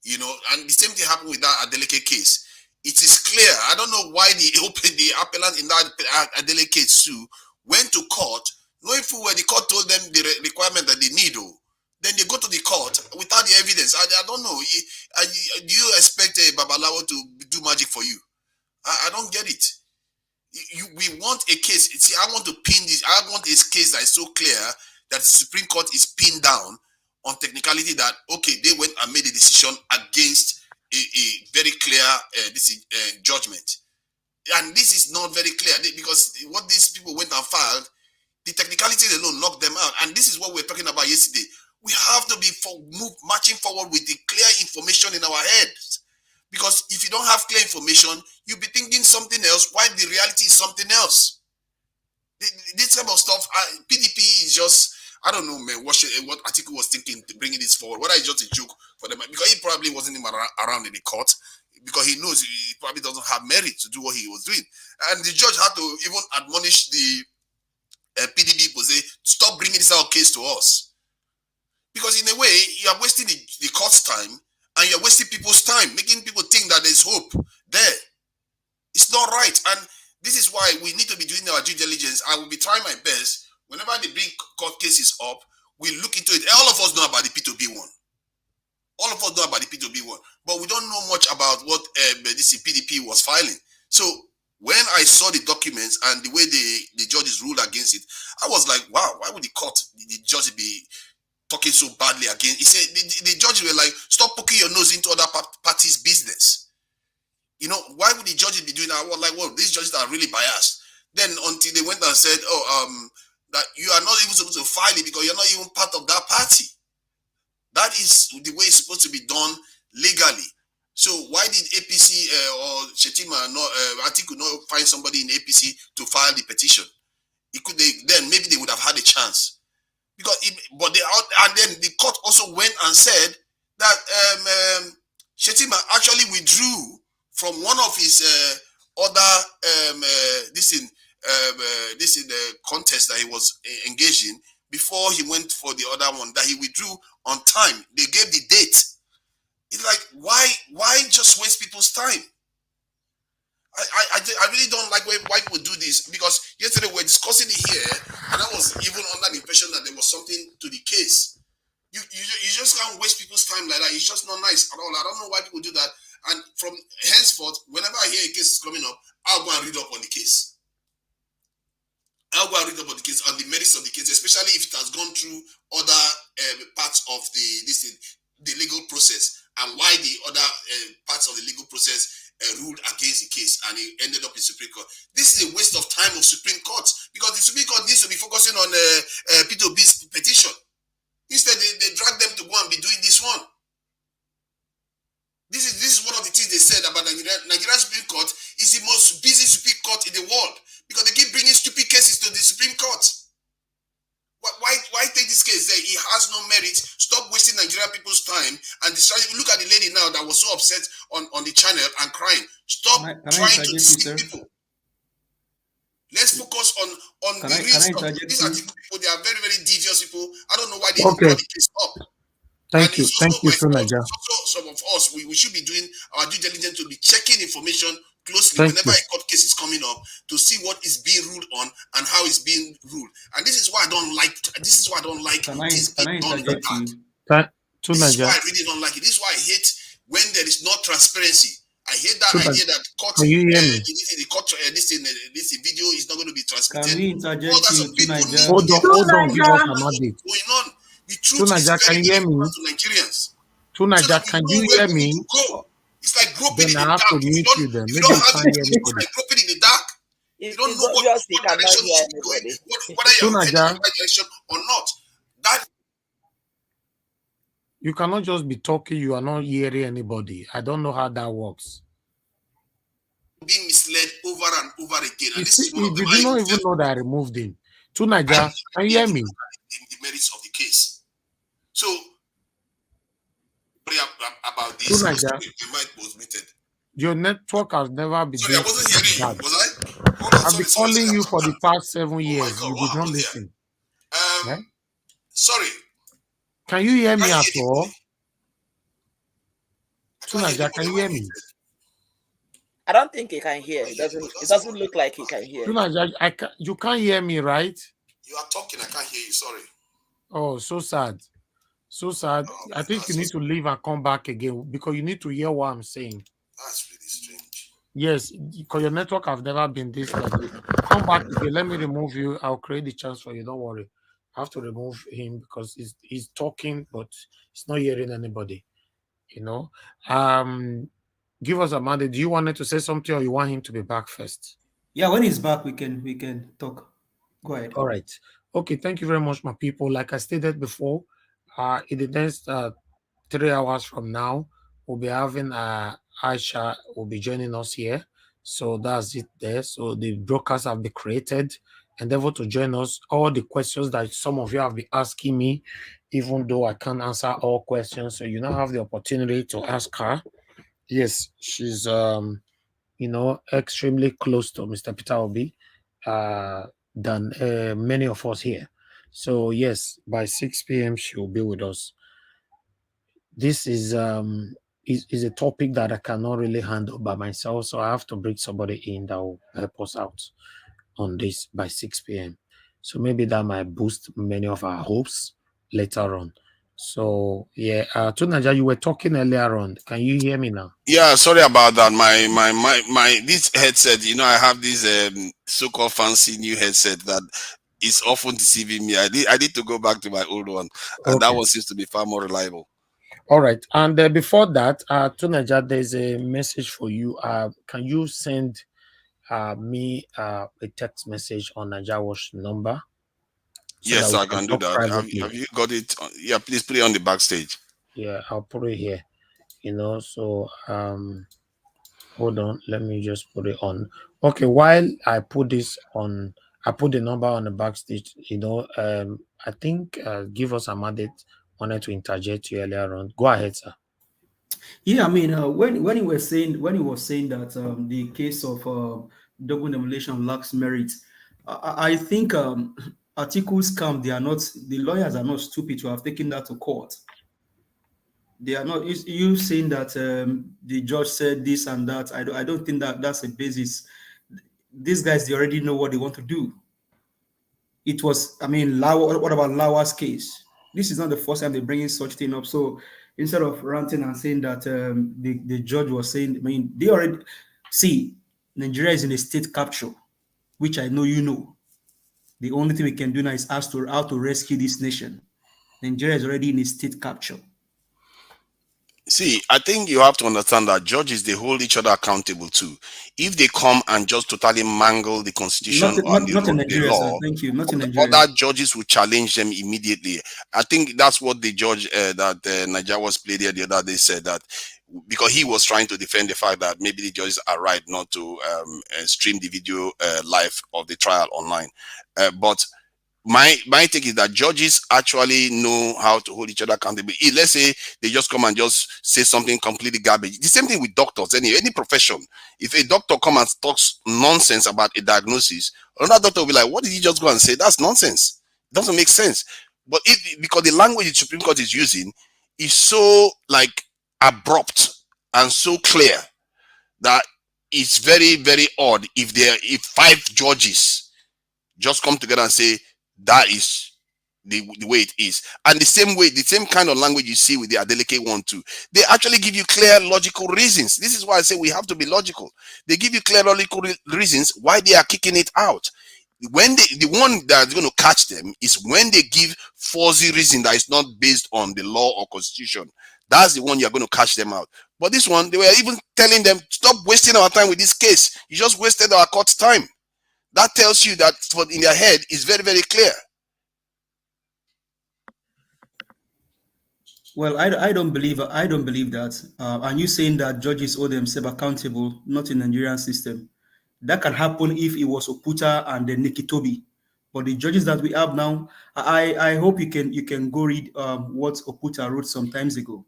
You know, and the same thing happened with that Adeleke case. It is clear. I don't know why the appellant in that Adeleke case too went to court, knowing full well the court told them the requirement that they need. Then they go to the court without the evidence. I don't know. Do you expect a Babalawo to do magic for you? I don't get it. We want a case. See, I want to pin this. I want a case that is so clear that the Supreme Court is pinned down on technicality that, okay, they went and made a decision against a very clear judgment. And this is not very clear because what these people went and filed, the technicalities alone knocked them out. And this is what we were talking about yesterday. We have to be marching forward with the clear information in our heads. Because if you don't have clear information, you'll be thinking something else while the reality is something else. This type of stuff, PDP is just, I don't know, man, what Atiku was thinking to bringing this forward. Whether it's just a joke for them, because he probably wasn't even around in the court, because he knows he probably doesn't have merit to do what he was doing. And the judge had to even admonish the PDP people, say, stop bringing this out case to us. Because in a way, you are wasting the court's time, and you're wasting people's time, making people think that there's hope there. It's not right. And this is why we need to be doing our due diligence. I will be trying my best. Whenever they bring court cases up, we look into it. All of us know about the P2B1. All of us know about the P2B1. But we don't know much about what this PDP was filing. So when I saw the documents and the way the judges ruled against it, I was like, wow, why would the judge be talking so badly against? He said the judges were like, stop poking your nose into other parties' business. You know, why would the judges be doing that? I was like, well, these judges are really biased. Then until they went and said, that you are not even supposed to file it because you're not even part of that party. That is the way it's supposed to be done legally. So why did APC or Shetima Atiku not find somebody in APC to file the petition? Then maybe they would have had a chance. Because and then the court also went and said that Shetima actually withdrew from one of his other contest that he was engaged in before he went for the other one, that he withdrew on time. They gave the date. It's like, why just waste people's time? I really don't like why people do this, because yesterday we were discussing it here, and I was even under the impression that there was something to the case. You just can't waste people's time like that. It's just not nice at all. I don't know why people do that. And from henceforth, whenever I hear a case is coming up, I'll go and read up on the case. I'll go and read up on the case, on the merits of the case, especially if it has gone through other parts of the legal process, and why the other parts of the legal process ruled against the case and it ended up in Supreme Court. This is a waste of time of Supreme Court, because the Supreme Court needs to be focusing on P2B's petition. Instead, they drag them to go and be doing this one. This is one of the things they said about Nigerian Supreme Court is the most busy Supreme Court in the world, because they keep bringing stupid cases to the Supreme Court. Why take this case there? It has no merit. Stop wasting Nigerian people's time and decide. Look at the lady now that was so upset on the channel and crying. Stop trying to deceive people. Let's focus on the real stuff. These are the people, they are very, very devious people. I don't know why they don't brought the case up. Thank you, Sonaja. Some of us, we should be doing our due diligence to be checking information closely whenever a court case is coming up, to see what is being ruled on and how it's being ruled. And this is why I don't like. This is why I don't like. Can I interject you? This is why I really don't like it. This is why I hate when there is no transparency. I hate that idea that court. Can you hear me? The court, this video is not going to be transmitted. Can we interject you? Hold on, give us an update. Going on. The truth is can you hear me? to Nigerians. Tunaja, can you hear me? It's like groping Then in I have to mute you then. Maybe you can't hear it's like groping in the dark. You don't know what direction is going, whether you're heading in the right direction or not. That you cannot just be talking, you are not hearing anybody. I don't know how that works. Being misled over and over again. And Did you not even know that I removed him? Tunaja, can you hear me? The merits of the case. So, about this, Tunaja, your network has never been. Sorry, I wasn't hearing you. Was I? I've been calling you for the past 7 years. You did not listen. Sorry. Can you hear me at all? Tunaja, can you hear me? I don't think he can hear. It doesn't look like he can hear. Tunaja, you can't hear me, right? You are talking, I can't hear you. Sorry. Oh, so sad. So sad. I think you need to leave and come back again, because you need to hear what I'm saying. That's really strange. Yes, because your network have never been this level. Come back again. Let me remove you. I'll create the chance for you. Don't worry. I have to remove him because he's talking, but he's not hearing anybody. You know. Give us a mandate. Do you want him to say something, or you want him to be back first? Yeah, when he's back, we can talk. Go ahead. All right. Okay. Thank you very much, my people. Like I stated before, in the next 3 hours from now, we'll be having Aisha will be joining us here. So that's it there. So the brokers have been created. Endeavor to join us. All the questions that some of you have been asking me, even though I can't answer all questions, so you now have the opportunity to ask her. Yes, she's extremely close to Mr. Peter Obi than many of us here. So yes, by 6 p.m. she will be with us. This is a topic that I cannot really handle by myself, so I have to bring somebody in that will help us out on this by 6 p.m. So maybe that might boost many of our hopes later on. So yeah, Tunaja, you were talking earlier on. Can you hear me now? Yeah, sorry about that. My this headset, I have this so-called fancy new headset that is often deceiving me. I need to go back to my old one, and that one seems to be far more reliable. All right, and before that, Tunaja, there's a message for you. Can you send me a text message on Najawa's number? So yes, I can do that. Have you got it? Yeah, please put it on the backstage. Yeah, I'll put it here. So hold on, let me just put it on. Okay, while I put this on, I put the number on the backstage. I think give us a mandate. Wanted to interject you earlier on. Go ahead, sir. Yeah, I mean, when he was saying that the case of double nomination lacks merit, I think articles come. The lawyers are not stupid to have taken that to court. They are not. You saying that the judge said this and that. I don't think that that's a basis. These guys, they already know what they want to do. It was, I mean, what about Lawa's case? This is not the first time they're bringing such thing up. So instead of ranting and saying that the judge was saying, I mean, they already see Nigeria is in a state capture, which I know you know. The only thing we can do now is ask how to rescue this nation. Nigeria is already in a state capture. See, I think you have to understand that judges, they hold each other accountable too. If they come and just totally mangle the constitution Not in Nigeria, the law, sir. Thank you. Not in Nigeria. other judges will challenge them immediately. I think that's what the judge that Nigeria was played here the other day said, that because he was trying to defend the fact that maybe the judges are right not to stream the video live of the trial online. But my take is that judges actually know how to hold each other accountable. Let's say they just come and just say something completely garbage. The same thing with doctors, any profession. If a doctor come and talks nonsense about a diagnosis, another doctor will be like, what did he just go and say? That's nonsense. It doesn't make sense. But because the language the Supreme Court is using is so like abrupt and so clear that it's very, very odd if 5 judges just come together and say that is the way it is. And the same kind of language you see with the Adeleke one too. They actually give you clear logical reasons. This is why I say we have to be logical. They give you clear logical reasons why they are kicking it out. When the one that's going to catch them is when they give fuzzy reason that is not based on the law or constitution. That's the one you're going to catch them out. But this one, they were even telling them, stop wasting our time with this case. You just wasted our court's time. That tells you that in their head is very, very clear. Well, I don't believe that. And you saying that judges hold themselves accountable, not in the Nigerian system. That can happen if it was Oputa and then Nikitobi. But the judges that we have now, I hope you can go read what Oputa wrote some times ago.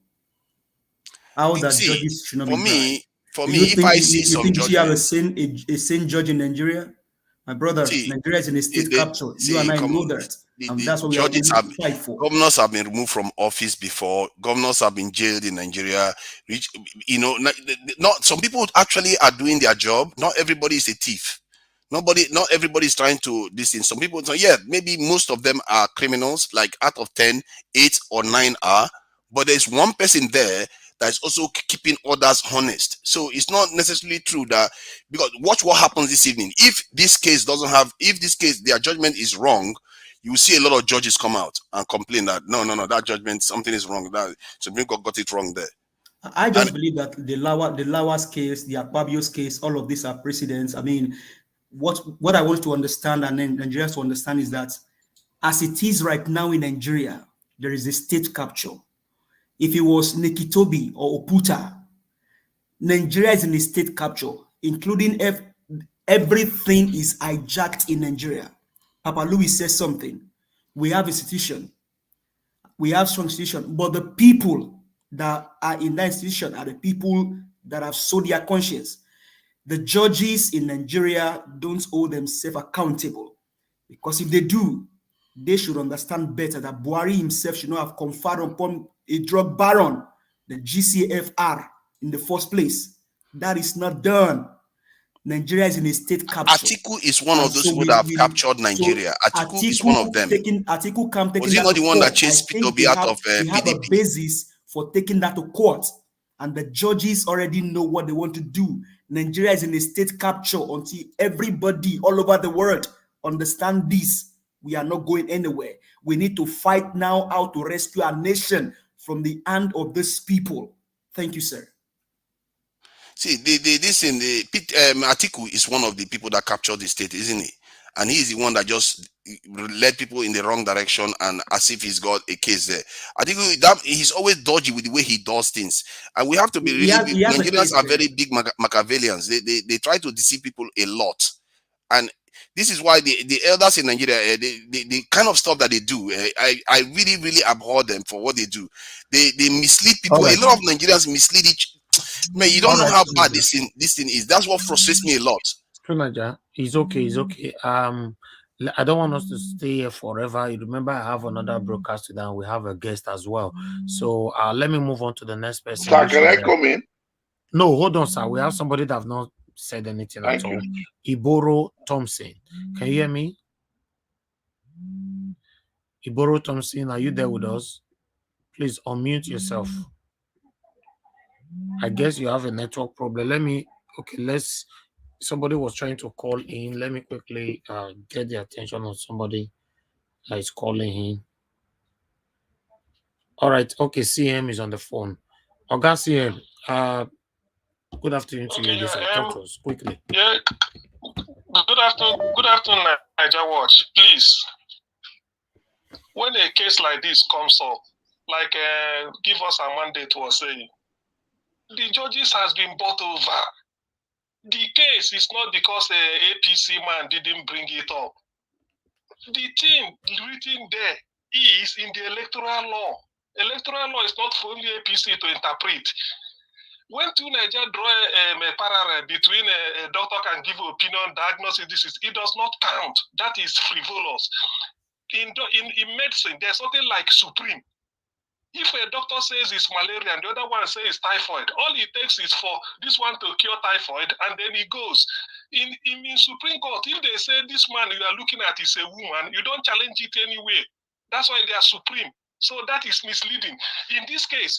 How that judges should not be blind. For me, if I see some judges, you have a sane judge in Nigeria? My brother, Nigeria is in a state capture. You and I know that. And that's what we have to fight for. Governors have been removed from office before. Governors have been jailed in Nigeria. Not some people actually are doing their job. Not everybody is a thief. Not everybody is trying to this thing. Some people say, yeah, maybe most of them are criminals. Like out of 10, 8 or 9 are. But there's one person there that is also keeping others honest. So it's not necessarily true that, because watch what happens this evening. If this case their judgment is wrong, you will see a lot of judges come out and complain that no, that judgment, something is wrong. That Supreme Court got it wrong there. I just believe that the Lawa's case, the Akpabio's case, all of these are precedents. I mean, what I want to understand and then Nigerians to understand is that as it is right now in Nigeria, there is a state capture. If it was Nikitobi or Oputa, Nigeria is in a state capture, including everything is hijacked in Nigeria. Papa Louis says something. We have institution. We have strong institution, but the people that are in that institution are the people that have sold their conscience. The judges in Nigeria don't hold themselves accountable, because if they do, they should understand better that Buhari himself should not have conferred upon a drug baron the GCFR in the first place. That is not done. Nigeria is in a state capture. Atiku is one of those people that have captured Nigeria. Atiku is one of them. Was he not the one that chased Peter Obi out of PDP? They have a basis for taking that to court, and the judges already know what they want to do. Nigeria is in a state capture until everybody all over the world understand this. We are not going anywhere. We need to fight now how to rescue our nation from the hand of these people. Thank you, sir. See, Atiku is one of the people that captured the state, isn't he? And he is the one that just led people in the wrong direction, and as if he's got a case there. I think he's always dodgy with the way he does things, and we have to be really. Nigerians are very big Machiavellians. They try to deceive people a lot, and this is why the elders in Nigeria, the kind of stuff that they do, I really, really abhor them for what they do. They mislead people. Right. A lot of Nigerians mislead each. Man, you don't know how bad this thing is. That's what frustrates me a lot. He's okay. I don't want us to stay here forever. You remember, I have another broadcast today, and we have a guest as well. So let me move on to the next person. Sir, can I come in? No, hold on, sir. We have somebody that have not said anything at all. Iboro Thompson. Can you hear me? Iboro Thompson, are you there with us? Please unmute yourself. I guess you have a network problem. Somebody was trying to call in. Let me quickly get the attention of somebody that is calling in. All right. Okay, CM is on the phone. Oga CM, good afternoon to you. Talk to us quickly. Yeah. Good afternoon, Niger Watch. Please, when a case like this comes up, like give us a mandate was saying, the judges has been bought over. The case is not because the APC man didn't bring it up. The thing written there is in the electoral law. Electoral law is not for only APC to interpret. When two Nigeria draw a parallel between a doctor can give opinion, diagnosis, it does not count. That is frivolous. In medicine, there's something like supreme. If a doctor says it's malaria and the other one says it's typhoid, all it takes is for this one to cure typhoid, and then it goes. In Supreme Court, if they say this man you are looking at is a woman, you don't challenge it anyway. That's why they are supreme. So that is misleading. In this case,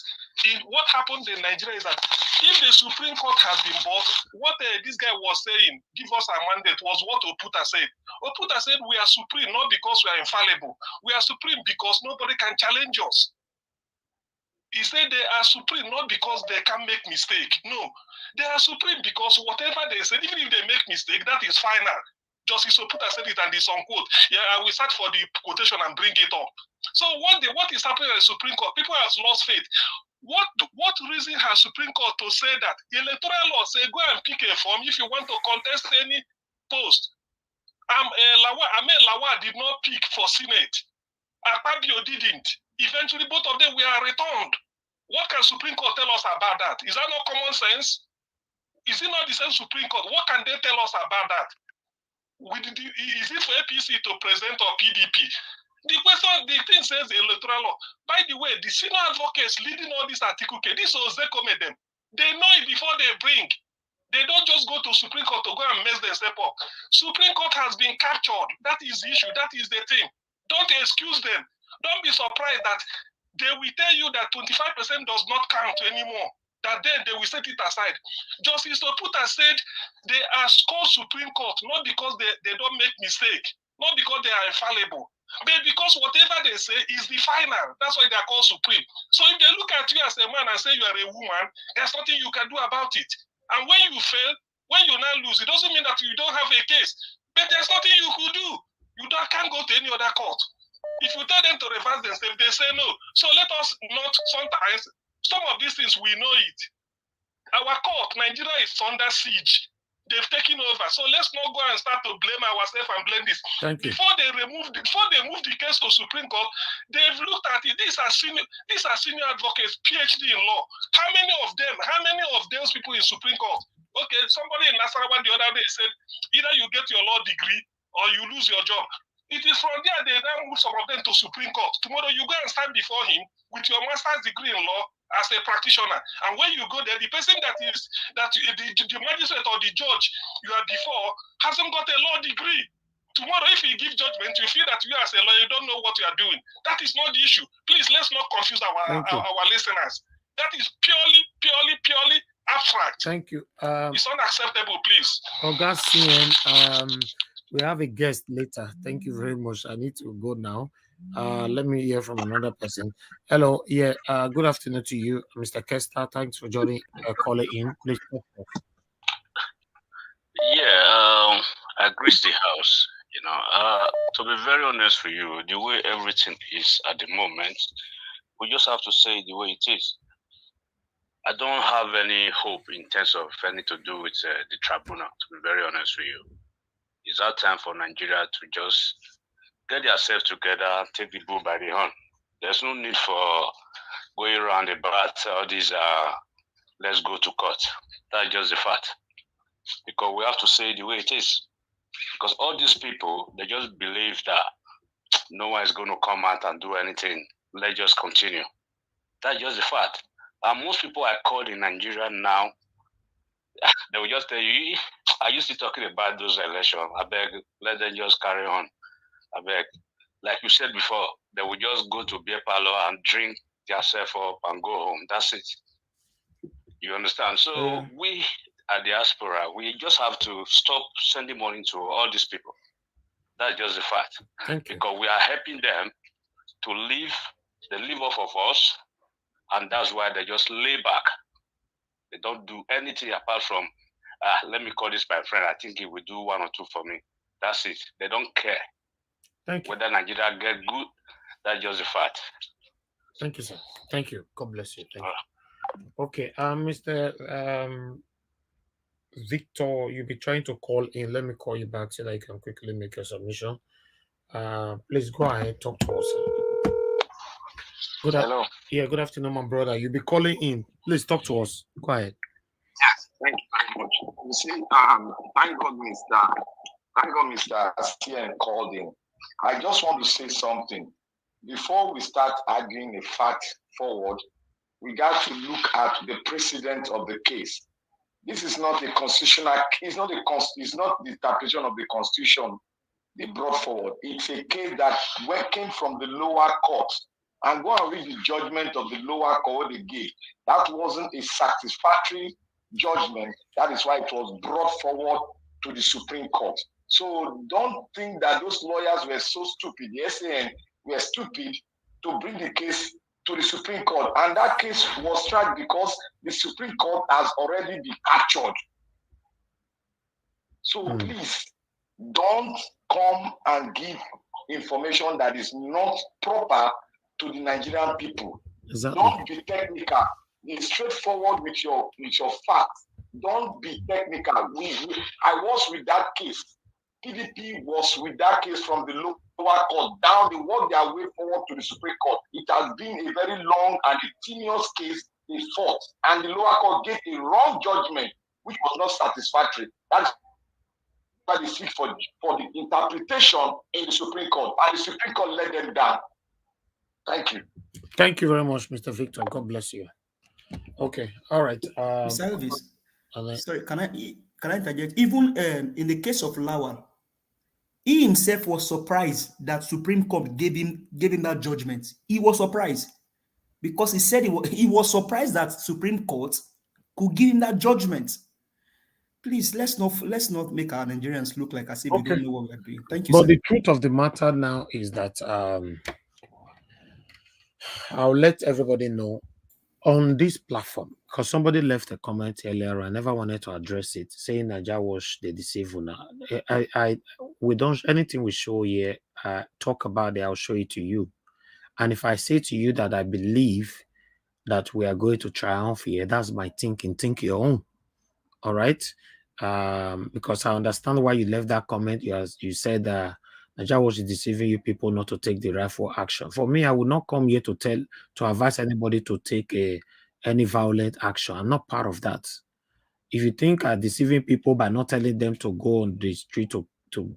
what happened in Nigeria is that if the Supreme Court has been bought, what this guy was saying, give us a mandate, was what Oputa said. Oputa said we are supreme not because we are infallible. We are supreme because nobody can challenge us. He said they are supreme not because they can make mistake. No, they are supreme because whatever they said, even if they make mistake, that is final. Justice Oputa said it and it's unquote. Yeah, I will search for the quotation and bring it up. So what is happening at the Supreme Court? People have lost faith. What reason has Supreme Court to say that? The electoral law say go and pick a form if you want to contest any post. Ahmed Lawal did not pick for Senate. Akpabio didn't. Eventually, both of them were returned. What can Supreme Court tell us about that? Is that not common sense? Is it not the same Supreme Court? What can they tell us about that? Is it for APC to present or PDP? The thing says the electoral law. By the way, the senior advocates leading all these articles, this was them. They know it before they bring. They don't just go to Supreme Court to go and mess themselves up. Supreme Court has been captured. That is the issue. That is the thing. Don't excuse them. Don't be surprised that they will tell you that 25% does not count anymore. That then they will set it aside. Justice Oputa said they are called Supreme Court not because they don't make mistake, not because they are infallible, but because whatever they say is the final. That's why they are called Supreme. So if they look at you as a man and say you are a woman, there's nothing you can do about it. And when you fail, when you now lose, it doesn't mean that you don't have a case. But there's nothing you could do. You can't go to any other court. If you tell them to reverse themselves, they say no. So let us not, sometimes, some of these things, we know it. Our court, Nigeria is under siege. They've taken over. So let's not go and start to blame ourselves and blame this. Before they move the case to Supreme Court, they've looked at it. These are senior advocates, PhD in law. How many of those people in Supreme Court? Okay, somebody in Nasarawa the other day said, either you get your law degree or you lose your job. It is from there they now move some of them to Supreme Court. Tomorrow you go and stand before him with your master's degree in law as a practitioner. And when you go there, the person the magistrate or the judge you are before hasn't got a law degree. Tomorrow, if he gives judgment, you feel that you as a lawyer, you don't know what you are doing. That is not the issue. Please, let's not confuse our listeners. That is purely abstract. Thank you. It's unacceptable, please. Augustine, we have a guest later. Thank you very much. I need to go now. Let me hear from another person. Hello. Yeah. Good afternoon to you, Mr. Kester. Thanks for joining. Calling in. Please. Yeah. I greet the house. To be very honest with you, the way everything is at the moment, we just have to say the way it is. I don't have any hope in terms of anything to do with the tribunal, to be very honest with you. It's our time for Nigeria to just get themselves together and take the bull by the horn. There's no need for going around about all these, let's go to court. That's just the fact. Because we have to say the way it is. Because all these people, they just believe that no one is going to come out and do anything. Let's just continue. That's just the fact. And most people I called in Nigeria now, they will just tell you, are you still talking about those elections? I beg, let them just carry on. I beg. Like you said before, they will just go to beer parlor and drink themselves up and go home. That's it. You understand? So we at Diaspora, we just have to stop sending money to all these people. That's just the fact. Because we are helping them to live, they live off of us, and that's why they just lay back. They don't do anything apart from, let me call this my friend. I think he will do one or two for me. That's it. They don't care. Whether Nigeria get good, that's just the fact. Thank you, sir. Thank you. God bless you. Thank you. Okay, Mr. Victor, you'll be trying to call in. Let me call you back so that you can quickly make your submission. Please go ahead, talk to us. Hello. Good afternoon, my brother. You'll be calling in. Please talk to us. Go ahead. Yes, thank you very much. You see, thank God Mr. CN called in. I just want to say something. Before we start arguing a fact forward, we got to look at the precedent of the case. This is not a constitutional, it's not the interpretation of the Constitution they brought forward. It's a case that came from the lower court. And go and read the judgment of the lower court they gave. That wasn't a satisfactory judgment. That is why it was brought forward to the Supreme Court. So don't think that those lawyers were so stupid. The SAN were stupid to bring the case to the Supreme Court. And that case was tried because the Supreme Court has already been captured. So please, don't come and give information that is not proper to the Nigerian people. Exactly. Don't be technical. Be straightforward with your facts. Don't be technical. I was with that case. PDP was with that case from the lower court down. They worked their way forward to the Supreme Court. It has been a very long and a tedious case they fought, and the lower court gave a wrong judgment, which was not satisfactory. That's why they seek for the interpretation in the Supreme Court, and the Supreme Court let them down. Thank you. Thank you very much, Mr. Victor. God bless you. Okay, all right. Service. Sorry, can I interject? Even in the case of Lawal, he himself was surprised that Supreme Court gave him that judgment. He was surprised because he said he was surprised that Supreme Court could give him that judgment. Please, let's not make our Nigerians look like as if we don't know what we're doing. Thank you. But sir. the truth of the matter now is that I'll let everybody know on this platform, because somebody left a comment earlier. I never wanted to address it, saying Naija Wash they deceive now. We don't anything we show here. Talk about it. I'll show it to you. And if I say to you that I believe that we are going to triumph here, that's my thinking. Think your own. All right. Because I understand why you left that comment. You said that Naija Wash is deceiving you people not to take the rightful action. For me, I would not come here to advise anybody to take any violent action. I'm not part of that. If you think I'm deceiving people by not telling them to go on the street to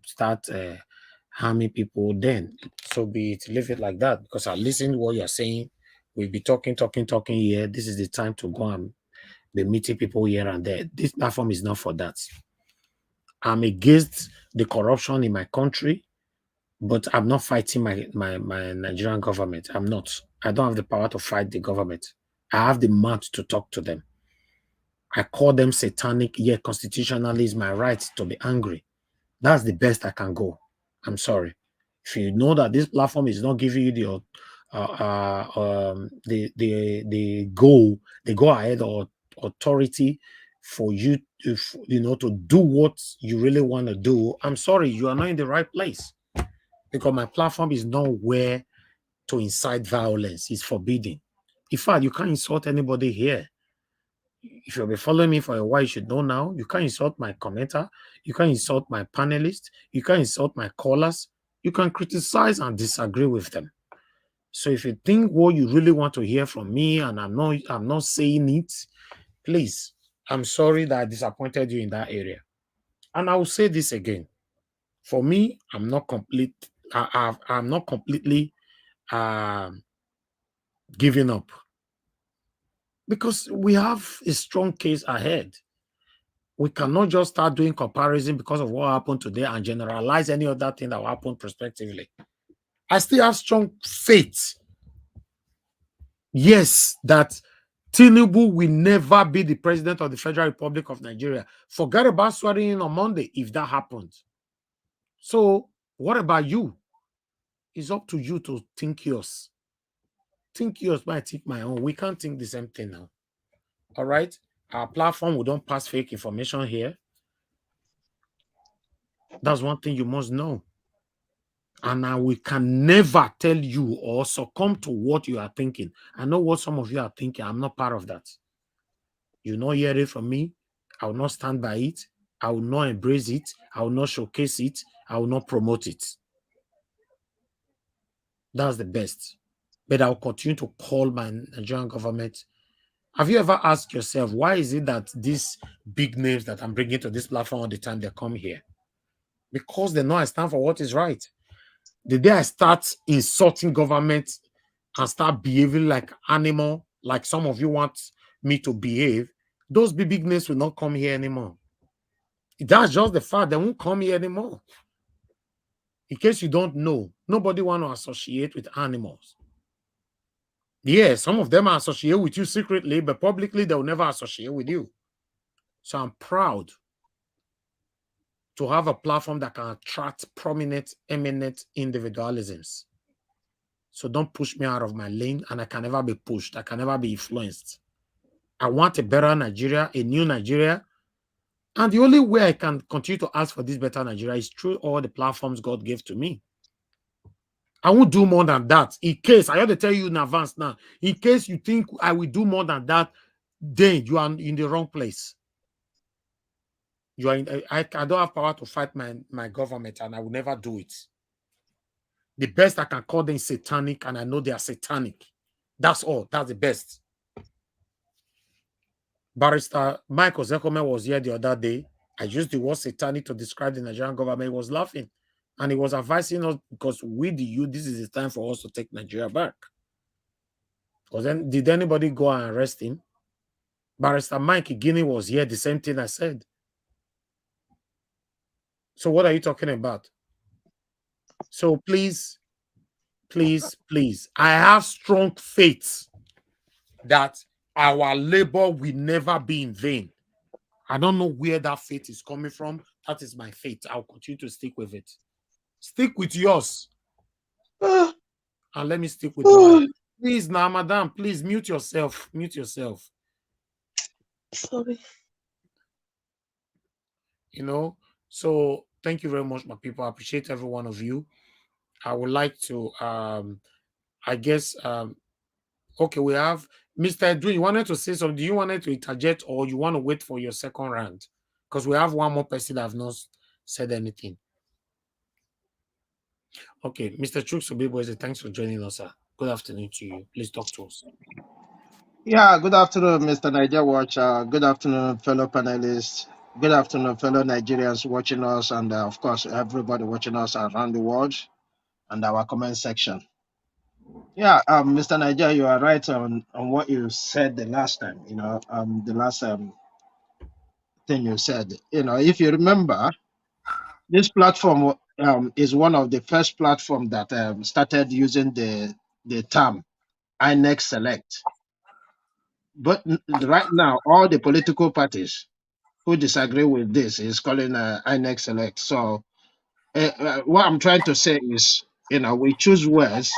start harming people, then so be it. Leave it like that. Because I listen to what you're saying. We'll be talking here. This is the time to go and be meeting people here and there. This platform is not for that. I'm against the corruption in my country, but I'm not fighting my Nigerian government. I'm not. I don't have the power to fight the government. I have the mouth to talk to them. I call them satanic, yet constitutionally is my right to be angry. That's the best I can go. I'm sorry. If you know that this platform is not giving you the go ahead or authority for you to do what you really want to do, I'm sorry, you are not in the right place. Because my platform is nowhere to incite violence. It's forbidden. In fact, you can't insult anybody here. If you've been following me for a while, you should know now. You can't insult my commenter. You can't insult my panelists. You can't insult my callers. You can criticize and disagree with them. So if you think what you really want to hear from me and I'm not saying it, please, I'm sorry that I disappointed you in that area. And I will say this again. For me, I'm not complete. I'm not completely giving up, because we have a strong case ahead. We cannot just start doing comparison because of what happened today and generalize any other thing that will happen prospectively. I still have strong faith, yes, that Tinubu will never be the president of the Federal Republic of Nigeria. Forget about swearing in on Monday if that happens. So what about you? It's up to you to think yours. Think yours, but I think my own. We can't think the same thing now. All right? Our platform, we don't pass fake information here. That's one thing you must know. And we can never tell you or succumb to what you are thinking. I know what some of you are thinking. I'm not part of that. You not hear it from me. I will not stand by it. I will not embrace it. I will not showcase it. I will not promote it. That's the best. But I'll continue to call my Nigerian government. Have you ever asked yourself, why is it that these big names that I'm bringing to this platform all the time, they come here? Because they know I stand for what is right. The day I start insulting government and start behaving like animal, like some of you want me to behave, those big names will not come here anymore. That's just the fact. They won't come here anymore. In case you don't know, nobody want to associate with animals. Yeah, some of them are associated with you secretly, but publicly they will never associate with you. So I'm proud to have a platform that can attract prominent, eminent individualisms. So don't push me out of my lane, and I can never be pushed. I can never be influenced. I want a better Nigeria, a new Nigeria. And the only way I can continue to ask for this better Nigeria is through all the platforms God gave to me. I won't do more than that. In case, I have to tell you in advance now, in case you think I will do more than that, then you are in the wrong place. You are in, I don't have power to fight my government, and I will never do it. The best I can call them satanic, and I know they are satanic. That's all. That's the best. Barrister Michael Zekome was here the other day. I used the word satanic to describe the Nigerian government. He was laughing. And he was advising us, because with the youth, this is the time for us to take Nigeria back. Because then, did anybody go and arrest him? Barrister Mike Guinea was here, the same thing I said. So what are you talking about? So please, please, please, I have strong faith that our labor will never be in vain. I don't know where that faith is coming from. That is my faith. I'll continue to stick with it. Stick with yours. And let me stick with mine. Please, now, madam, please mute yourself. Mute yourself. Sorry. You know, so thank you very much, my people. I appreciate every one of you. I would like to, I guess, okay, we have Mr. Edwin. You wanted to say something? Do you want to interject, or you want to wait for your second round? Because we have one more person that have not said anything. Okay, Mr. Chuksubibo, thanks for joining us, sir. Good afternoon to you. Please talk to us. Yeah, good afternoon, Mr. Niger Watcher. Good afternoon, fellow panelists. Good afternoon, fellow Nigerians watching us, and of course, everybody watching us around the world and our comment section. Yeah, Mr. Niger, you are right on what you said the last time. You know, the last thing you said. You know, if you remember, this platform is one of the first platform that started using the term INEC Select. But right now, all the political parties who disagree with this is calling INEC Select. So what I'm trying to say is, you know, we choose words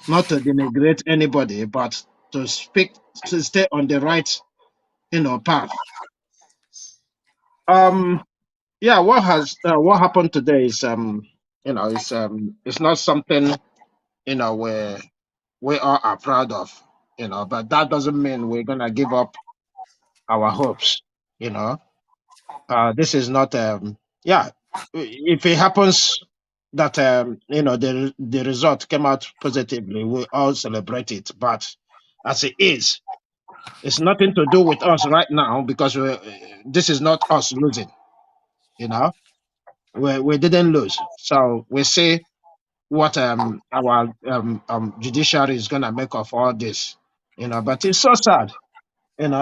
not to denigrate anybody, but to speak, to stay on the right, you know, path. Yeah, what happened today is you know, it's not something, you know, we all are proud of, you know, but that doesn't mean we're gonna give up our hopes, you know. This is not yeah, if it happens that you know, the result came out positively, we all celebrate it. But as it is, it's nothing to do with us right now, because this is not us losing, you know. We didn't lose. So we see what our judiciary is gonna make of all this, but it's so sad, and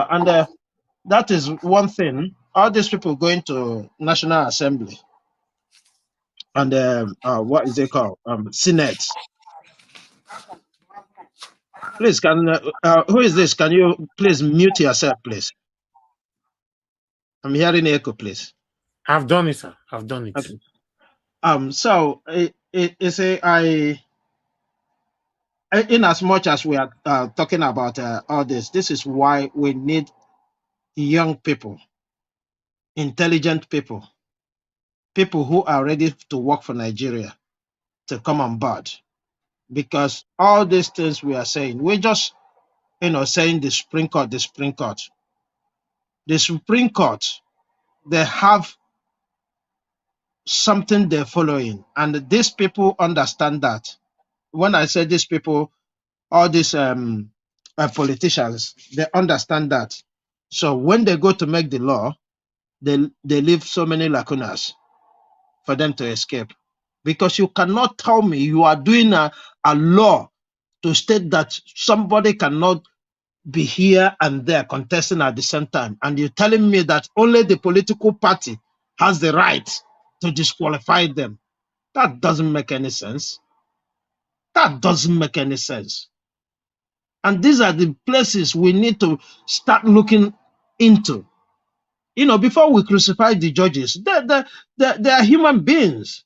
that is one thing. All these people going to National Assembly and what is it called? Senate. Please, who is this? Can you please mute yourself, please? I'm hearing echo, please. I've done it, sir. I've done it. Okay. So in as much as we are talking about all this is why we need young people, intelligent people, people who are ready to work for Nigeria to come on board. Because all these things we are saying, we're just, saying the Supreme Court, the Supreme Court. The Supreme Court, they have something they're following. And these people understand that. When I say these people, all these politicians, they understand that. So when they go to make the law, they leave so many lacunas for them to escape. Because you cannot tell me you are doing a law to state that somebody cannot be here and there contesting at the same time. And you're telling me that only the political party has the right to disqualify them. That doesn't make any sense. That doesn't make any sense. And these are the places we need to start looking into. Before we crucify the judges, they are human beings.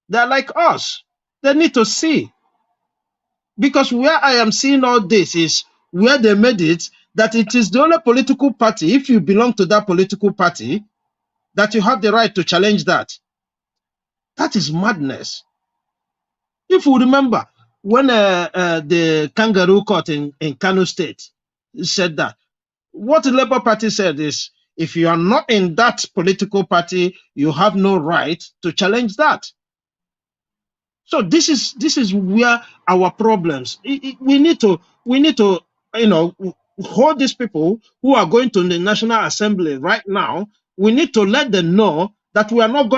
They're like us. They need to see. Because where I am seeing all this is where they made it that it is the only political party, if you belong to that political party, that you have the right to challenge that. That is madness. If you remember, when the kangaroo court in Kano State said that, what the Labour Party said is, if you are not in that political party, you have no right to challenge that. So this is where our problems. We need to hold these people who are going to the National Assembly right now. We need to let them know that we are not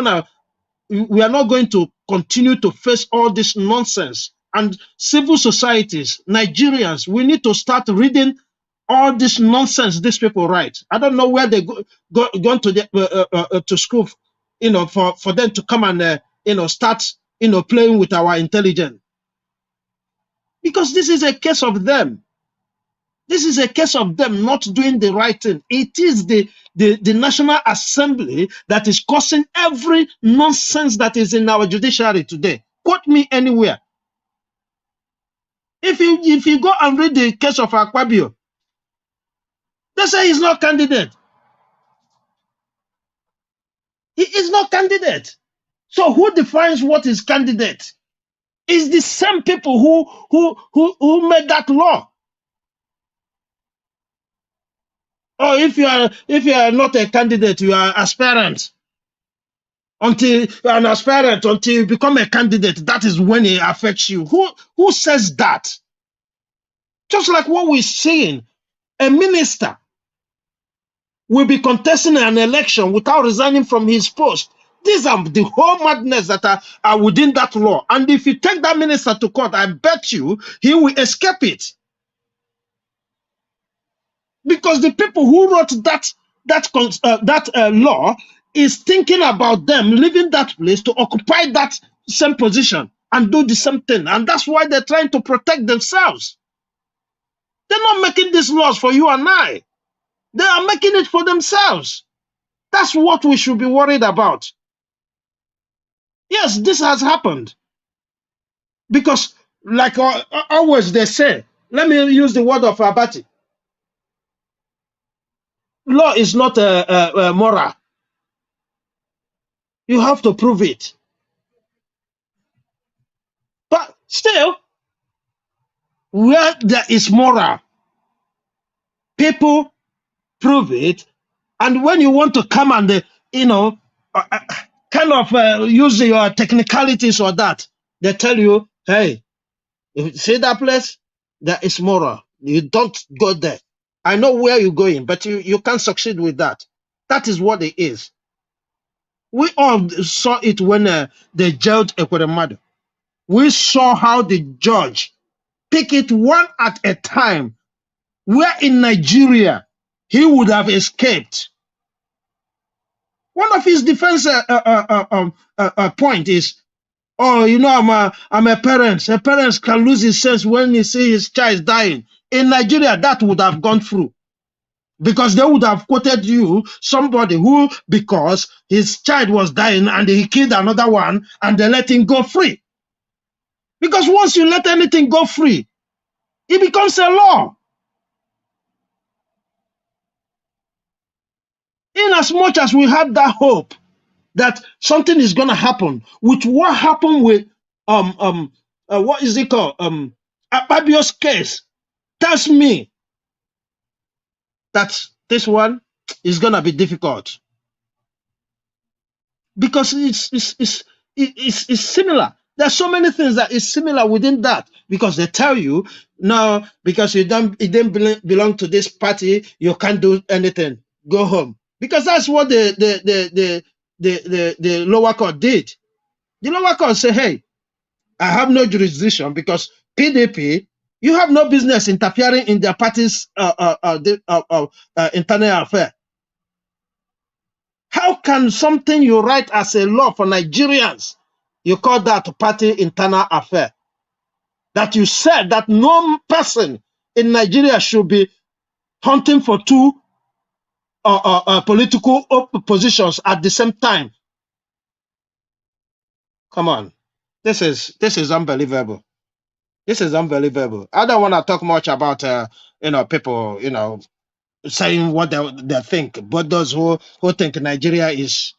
going to continue to face all this nonsense. And civil societies, Nigerians, we need to start reading all this nonsense these people write. I don't know where they gone to school, for them to come and start playing with our intelligence. Because this is a case of them. This is a case of them not doing the right thing. It is the National Assembly that is causing every nonsense that is in our judiciary today. Quote me anywhere. If you go and read the case of Akpabio, they say he's not candidate. He is not candidate. So who defines what is candidate? It's the same people who made that law. Or if you are not a candidate, you are aspirant. Until you're an aspirant, until you become a candidate, that is when it affects you. Who says that? Just like what we're saying, a minister will be contesting an election without resigning from his post. These are the whole madness that are within that law. And if you take that minister to court, I bet you he will escape it. Because the people who wrote that law is thinking about them leaving that place to occupy that same position and do the same thing. And that's why they're trying to protect themselves. They're not making these laws for you and I. They are making it for themselves. That's what we should be worried about. Yes, this has happened. Because, like always they say, let me use the word of Abati. Law is not moral. You have to prove it. But still, where there is moral, people prove it. And when you want to come and, kind of use your technicalities or that, they tell you, hey, if you see that place, that is moral. You don't go there. I know where you're going, but you can't succeed with that. That is what it is. We all saw it when they jailed Ekweremadu. We saw how the judge pick it one at a time. Where in Nigeria, he would have escaped. One of his defense point is, oh, you know, I'm a parent. A parent can lose his sense when he see his child dying. In Nigeria, that would have gone through. Because they would have quoted you, somebody who, because his child was dying and he killed another one and they let him go free. Because once you let anything go free, it becomes a law. In as much as we have that hope that something is going to happen, with what happened with what is it called, Akpabio's case, tells me that this one is going to be difficult because it's similar. There's so many things that is similar within that, because they tell you no, because you didn't belong to this party, you can't do anything. Go home, because that's what the lower court did. The lower court said, hey, I have no jurisdiction because PDP, you have no business interfering in their party's internal affair. How can something you write as a law for Nigerians, you call that party internal affair? That you said that no person in Nigeria should be hunting for two political positions at the same time. Come on, this is unbelievable. This is unbelievable. I don't want to talk much about people saying what they think, but those who think Nigeria is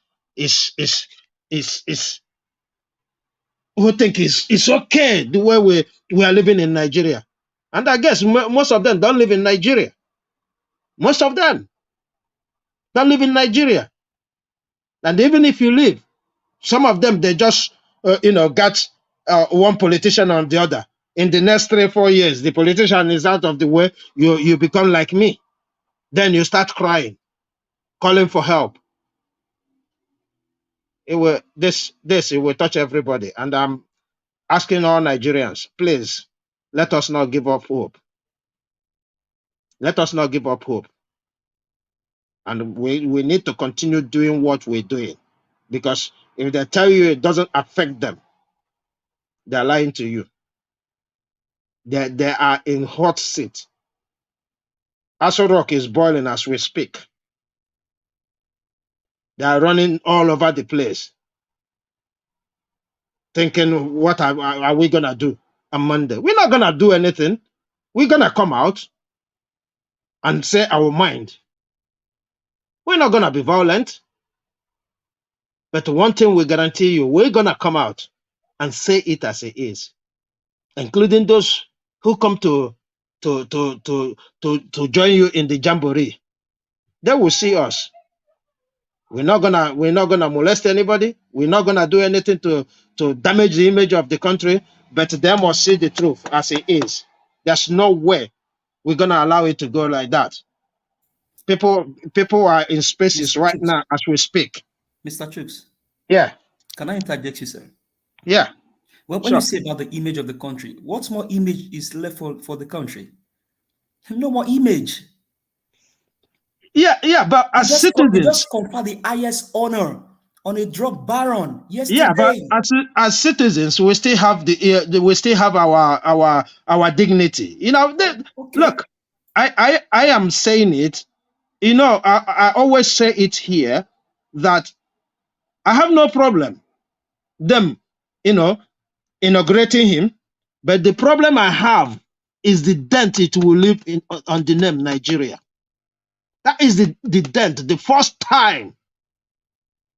who think it's okay the way we are living in Nigeria. And I guess most of them don't live in Nigeria. Most of them don't live in Nigeria. And even if you live, some of them, they just, got one politician on the other. In the next 3-4 years, the politician is out of the way, you become like me. Then you start crying, calling for help. It will touch everybody. And I'm asking all Nigerians, please, let us not give up hope. Let us not give up hope. And we need to continue doing what we're doing. Because if they tell you it doesn't affect them, they're lying to you. They are in hot seat. Aso Rock is boiling as we speak. They are running all over the place, thinking, what are we going to do on Monday? We're not going to do anything. We're going to come out and say our mind. We're not going to be violent. But one thing we guarantee you, we're going to come out and say it as it is, including those who come to join you in the jamboree. They will see us. We're not gonna molest anybody. We're not gonna do anything to damage the image of the country. But they must see the truth as it is. There's no way we're gonna allow it to go like that. People are in spaces right now as we speak. Mr. Chooks. Yeah. Can I interject you, sir? Yeah. Well, when you say about the image of the country, what more image is left for the country? No more image. Yeah, but as citizens, you just confer the highest honor on a drug baron yesterday. Yeah, but as citizens, we still have our dignity. Look, I am saying it. I always say it here that I have no problem them, inaugurating him, but the problem I have is the dent it will leave on the name Nigeria. That is the dent. The first time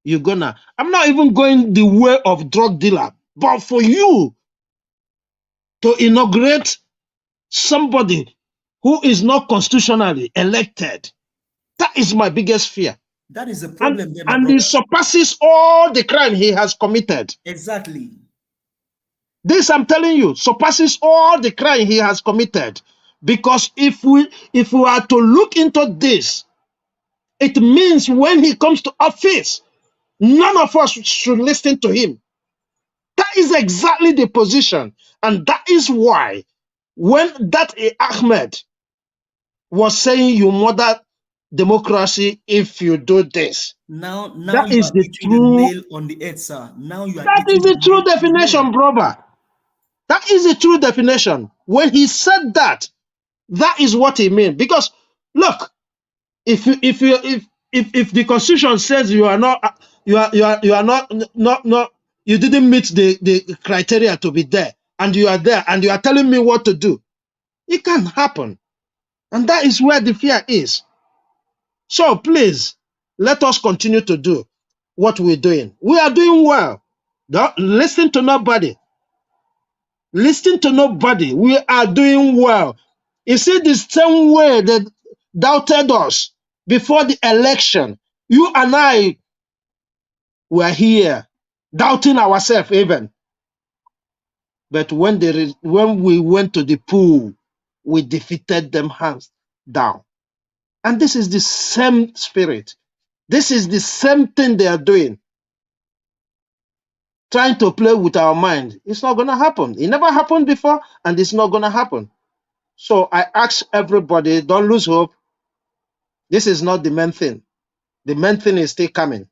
I'm not even going the way of drug dealer, but for you to inaugurate somebody who is not constitutionally elected, that is my biggest fear. That is the problem. And it surpasses all the crime he has committed. Exactly. This, I'm telling you, surpasses all the crime he has committed. Because if we are to look into this, it means when he comes to office, None of us should listen to him. That is exactly the position. And that is why when that Ahmed was saying you murder democracy if you do this. Now That you is are the hitting the true, nail on the head, sir. Now you are that hitting is the the true nail on the head. definition, brother. That is the true definition. When he said that, that is what he meant. Because look, if the constitution says you are not you didn't meet the criteria to be there, and you are there and you are telling me what to do, it can happen. And that is where the fear is. So please, let us continue to do what we're doing. We are doing well. Don't listen to nobody. Listen to nobody. We are doing well. You see, the same way they doubted us before the election, you and I were here doubting ourselves even. But when we went to the pool, we defeated them hands down. And this is the same spirit. This is the same thing they are doing. Trying to play with our mind. It's not going to happen. It never happened before, and it's not going to happen. So I ask everybody, don't lose hope. This is not the main thing. The main thing is still coming.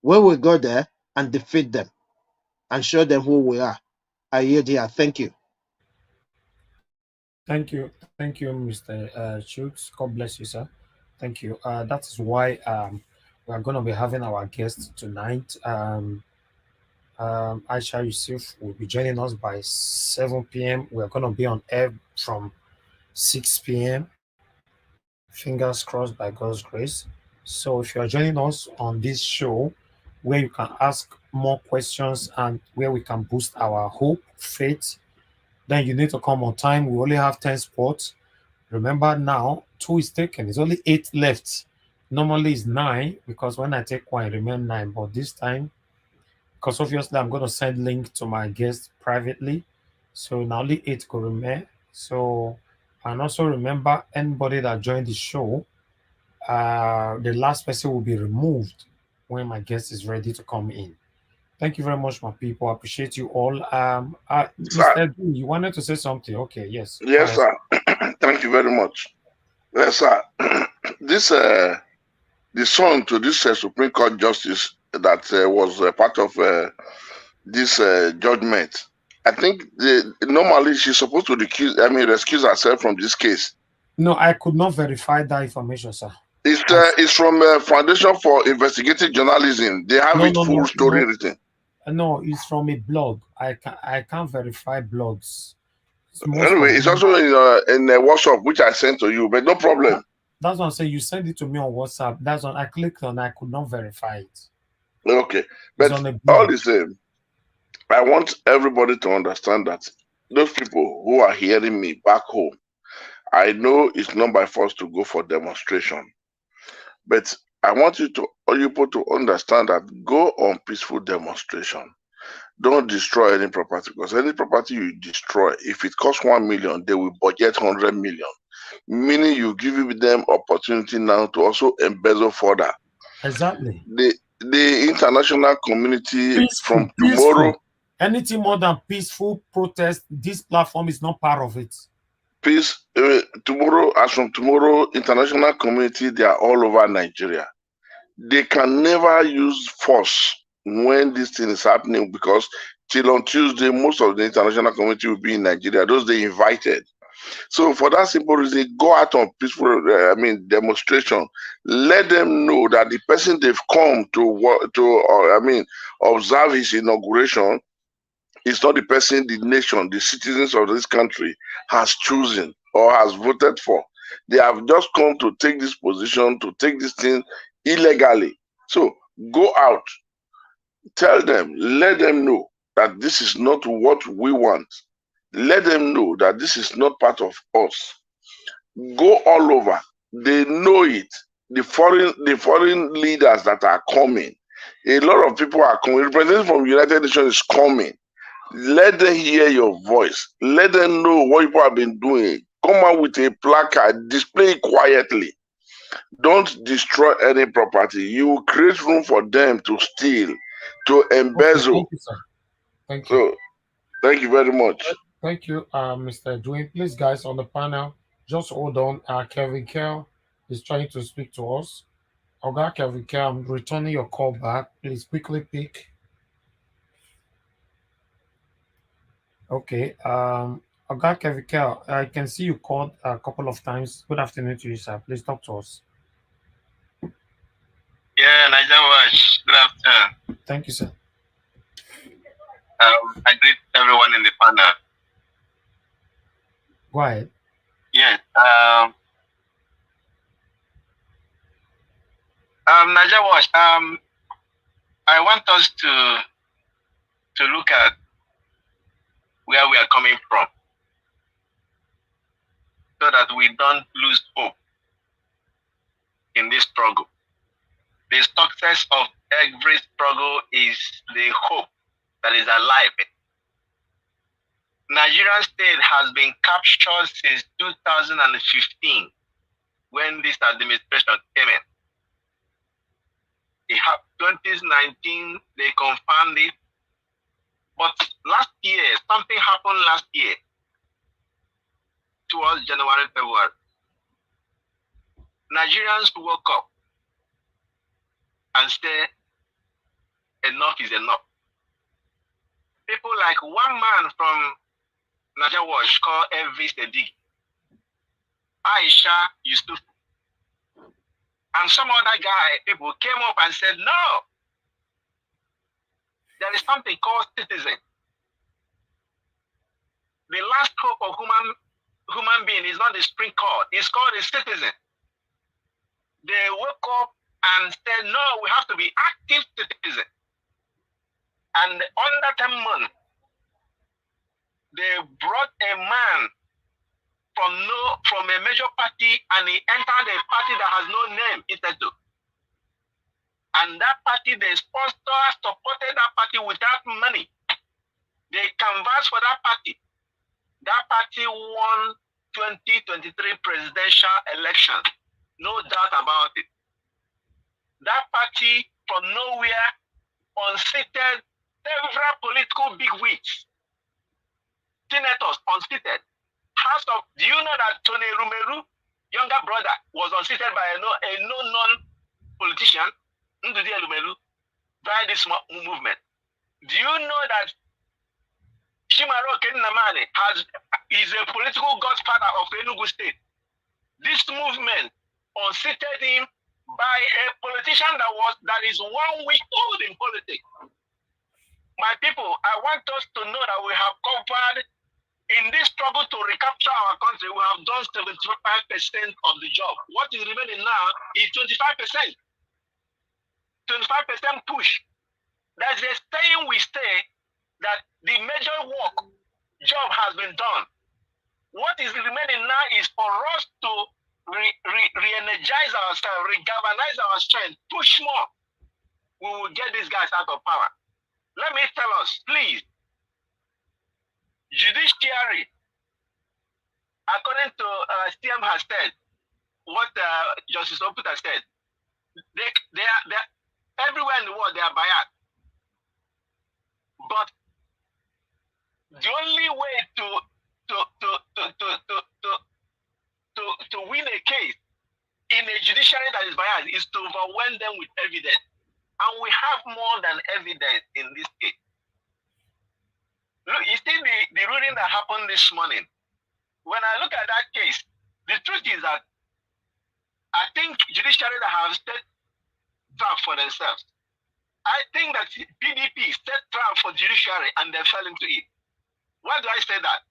When we go there and defeat them and show them who we are. I yield here. Thank you. Thank you, Mr. Schultz. God bless you, sir. Thank you. That is why we are going to be having our guest tonight. Aisha Yusuf will be joining us by 7 p.m. We're going to be on air from 6 p.m. Fingers crossed by God's grace. So if you are joining us on this show, where you can ask more questions and where we can boost our hope, faith, then you need to come on time. We only have 10 spots. Remember now, 2 is taken. It's only 8 left. Normally it's 9 because when I take 1, I remain 9. But this time, because obviously I'm going to send link to my guest privately. So now only 8 could remain. So, and also remember, anybody that joined the show, the last person will be removed when my guest is ready to come in. Thank you very much, my people. I appreciate you all. Mr. D, you wanted to say something? Okay, yes. Yes, sir. Thank you very much. Yes, sir. This the son to this Supreme Court justice that was part of this judgment. I think normally she's supposed to excuse herself from this case. No, I could not verify that information, sir. It's from Foundation for Investigative Journalism. They have full story written. No, it's from a blog. I can't verify blogs. Anyway, it's also in a WhatsApp which I sent to you, but no problem. That's what I'm saying. You send it to me on WhatsApp. That's what I clicked on. I could not verify it. Okay, but all the same, I want everybody to understand that those people who are hearing me back home, I know it's not by force to go for demonstration, but I want you people to understand that go on peaceful demonstration. Don't destroy any property, because any property you destroy, if it costs 1 million, they will budget 100 million. Meaning you give them opportunity now to also embezzle further. Exactly. The international community from tomorrow. Anything more than peaceful protest, this platform is not part of it. Peace tomorrow, as from tomorrow, international community, they are all over Nigeria. They can never use force when this thing is happening, because till on Tuesday, most of the international community will be in Nigeria. Those they invited. So for that simple reason, go out on peaceful, demonstration. Let them know that the person they've come to observe his inauguration is not the person the nation, the citizens of this country has chosen or has voted for. They have just come to take this position, to take this thing illegally. So go out, tell them, let them know that this is not what we want. Let them know that this is not part of us. Go all over. They know it. The foreign leaders that are coming, a lot of people are coming. Representatives from the United Nations is coming. Let them hear your voice. Let them know what people have been doing. Come out with a placard, display it quietly. don't destroy any property. You will create room for them to steal, to embezzle. Thank you, sir. Thank you. So, thank you very much. Thank you, Mr. Dwayne. Please, guys, on the panel, just hold on. Kevin Kell is trying to speak to us. Oga Kevin Kell, I'm returning your call back. Please quickly pick. Okay. Oga Kevin Kell, I can see you called a couple of times. Good afternoon to you, sir. Please talk to us. Yeah, Nigerians, good afternoon. Thank you, sir. I greet everyone in the panel. Go ahead. Yes. Nigerians, I want us to look at where we are coming from, so that we don't lose hope in this struggle. The success of every struggle is the hope that is alive. Nigerian state has been captured since 2015, when this administration came in. 2019, they confirmed it. But last year, something happened last year, towards January, February. Nigerians woke up and said, enough is enough. People like one man from Nigeria Watch called Every Sedig, Aisha Yusuf, and some other guy, people came up and said, no, there is something called citizen. The last hope of human being is not the Supreme Court, it's called a citizen. They woke up and said, no, we have to be active citizens. And under 10 months, they brought a man from a major party, and he entered a party that has no name instead of. And that party, the sponsor supported that party without money. They canvassed for that party. That party won 2023 presidential election. No doubt about it. That party from nowhere unseated several political bigwigs, senators unseated. Do you know that Tony Rumeru, younger brother, was unseated by a non-politician, Ndudi Rumeru, by this movement? Do you know that Shimaro Kenamane is a political godfather of Enugu State? This movement unseated him by a politician that is 1 week old in politics. My people, I want us to know that we have covered, in this struggle to recapture our country, we have done 75% of the job. What is remaining now is 25%. 25% push. There's a saying we say that the major job has been done. What is remaining now is for us to re-energize ourselves, re-galvanize our strength, push more. We will get these guys out of power. Let me tell us, please, judiciary, according to CM has said, what Justice Oputa said, they are everywhere in the world, they are biased. But the only way to win a case in a judiciary that is biased is to overwhelm them with evidence. And we have more than evidence in this case. Look, you see the ruling that happened this morning. When I look at that case, the truth is that I think judiciary that have set trap for themselves. I think that PDP set trap for judiciary and they fell into it. Why do I say that?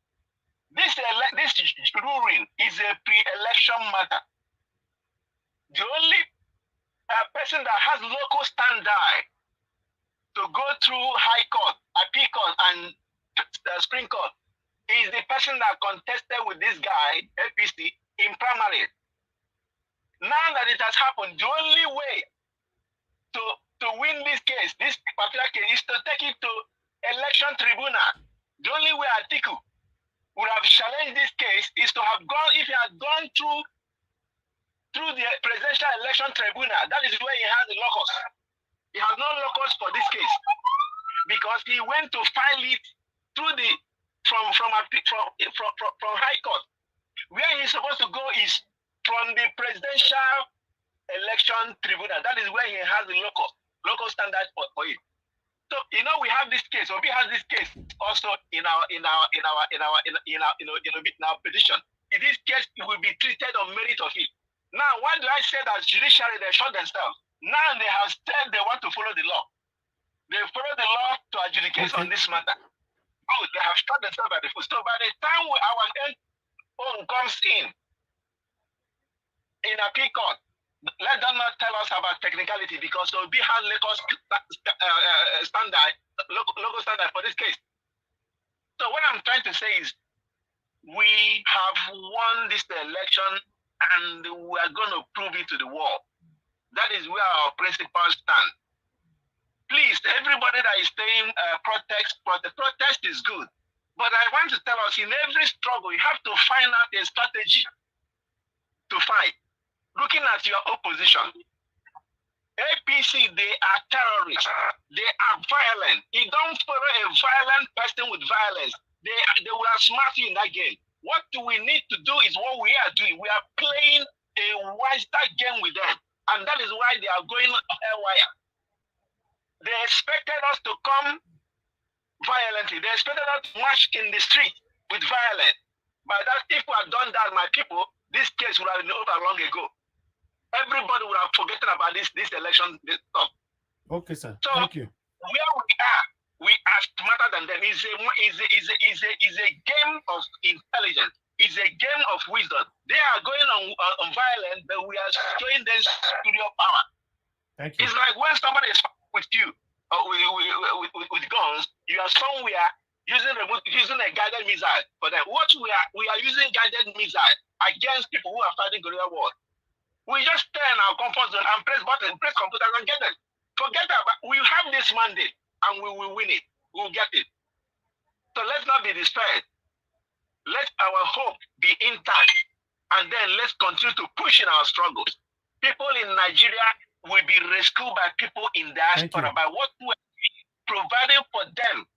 This ruling is a pre-election matter. The only person that has local standby to go through High Court, Appeal Court, and Supreme Court is the person that contested with this guy, APC, in primary. Now that it has happened, the only way to win this case, this particular case, is to take it to election tribunal. The only way Atiku would have challenged this case is to have gone, if he had gone through through the Presidential Election Tribunal. That is where he has the locus. He has no locus for this case because he went to file it through the from High Court. Where he's supposed to go is from the Presidential Election Tribunal. That is where he has the local standard for it. So we have this case. Obi has this case also in our petition. In this case, it will be treated on merit of it. Now, why do I say that judiciary they shot themselves? Now they have said they want to follow the law. They follow the law to adjudicate on this matter. Oh, they have shot themselves by the foot. So by the time our own comes in appeal court, let them not tell us about technicality because Obi has local standard for this case. So what I'm trying to say is we have won this election and we are going to prove it to the world. That is where our principles stand. Please, everybody that is saying protest is good. But I want to tell us, in every struggle, you have to find out a strategy to fight. Looking at your opposition, APC, they are terrorists. They are violent. You don't follow a violent person with violence. They will smart you in that game. What we need to do is what we are doing. We are playing a wiser game with them. And that is why they are going haywire. They expected us to come violently. They expected us to march in the street with violence. But that if we had done that, my people, this case would have been over long ago. Everybody would have forgotten about this election, this stuff. Okay, sir. So thank you. Where we are smarter than them. Is a game of intelligence. It's a game of wisdom. They are going on violence, but we are showing them superior power. Thank you. It's like when somebody is with you with guns, you are somewhere using a guided missile for them. What we are using guided missile against people who are fighting guerrilla war. We just stay in our comfort zone and press buttons, press computers and get them. Forget about we have this mandate and we will win it. We will get it. So let's not be despaired. Let our hope be intact and then let's continue to push in our struggles. People in Nigeria will be rescued by people in diaspora by what we are providing for them.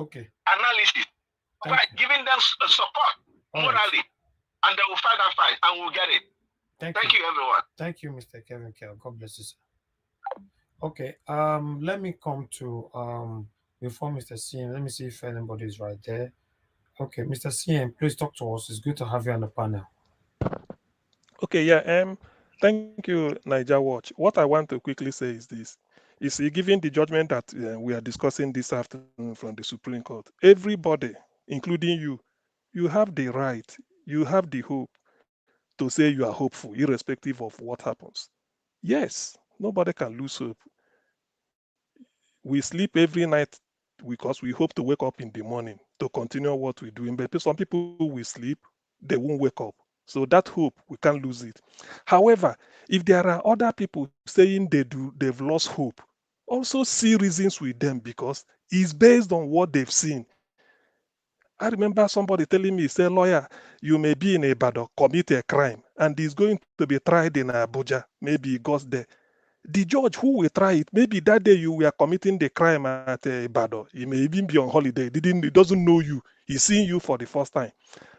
Okay. Analysis. By giving them support morally. And they will fight that fight and we'll get it. Thank you, everyone. Thank you, Mr. Kevin Kell. God bless you, sir. Okay. Let me come to before Mr. CM. Let me see if anybody is right there. Okay, Mr. CM, please talk to us. It's good to have you on the panel. Okay, yeah. Thank you, Niger Watch. What I want to quickly say is this: given the judgment that we are discussing this afternoon from the Supreme Court, everybody, including you have the right. You have the hope to say you are hopeful, irrespective of what happens. Yes, nobody can lose hope. We sleep every night because we hope to wake up in the morning to continue what we're doing. But some people will sleep, they won't wake up. So that hope, we can't lose it. However, if there are other people saying they've lost hope, also see reasons with them because it's based on what they've seen. I remember somebody telling me, say, lawyer, you may be in Ibadan, commit a crime, and he's going to be tried in Abuja. Maybe he goes there. The judge who will try it, maybe that day you were committing the crime at Ibadan. He may even be on holiday. He doesn't know you. He's seeing you for the first time.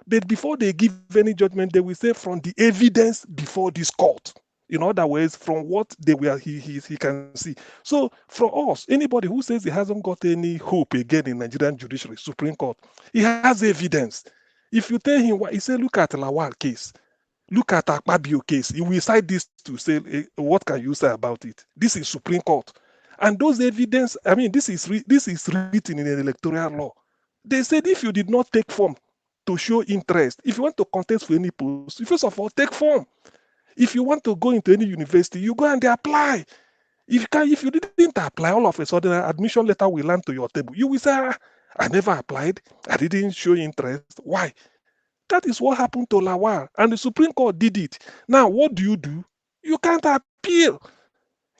But before they give any judgment, they will say from the evidence before this court. In other words, from what he can see. So for us, anybody who says he hasn't got any hope again in Nigerian judiciary, Supreme Court, he has evidence. If you tell him what he said, look at Lawal case, look at Akpabio case, he will cite this to say, what can you say about it? This is Supreme Court. And those evidence, I mean, this is written in an electoral law. They said if you did not take form to show interest, if you want to contest for any post, you first of all take form. If you want to go into any university, you go and they apply. If you didn't apply, all of a sudden an admission letter will land to your table. You will say, I never applied. I didn't show interest. Why? That is what happened to Lawal. And the Supreme Court did it. Now, what do? You can't appeal.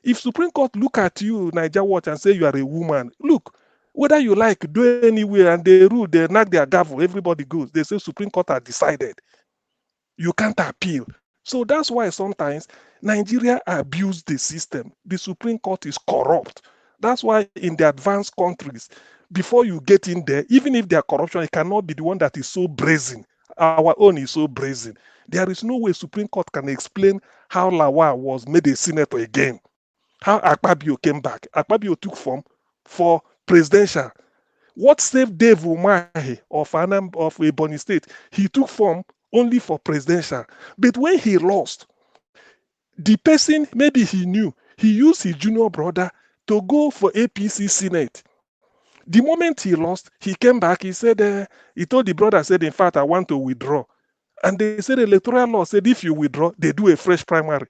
If Supreme Court look at you, Niger Watch, and say you are a woman, look, whether you like, do anywhere, and they rule, they knock their gavel, everybody goes. They say Supreme Court has decided. You can't appeal. So that's why sometimes Nigeria abuse the system. The Supreme Court is corrupt. That's why in the advanced countries, before you get in there, even if they are corruption, it cannot be the one that is so brazen. Our own is so brazen. There is no way Supreme Court can explain how Lawal was made a senator again. How Akpabio came back. Akpabio took form for presidential. What saved Dave Umahi of Ebonyi State? He took form only for presidential. But when he lost, the person, maybe he knew, he used his junior brother to go for APC Senate. The moment he lost, he came back, he said, he told the brother, said, in fact, I want to withdraw. And they said, the electoral law said, if you withdraw, they do a fresh primary.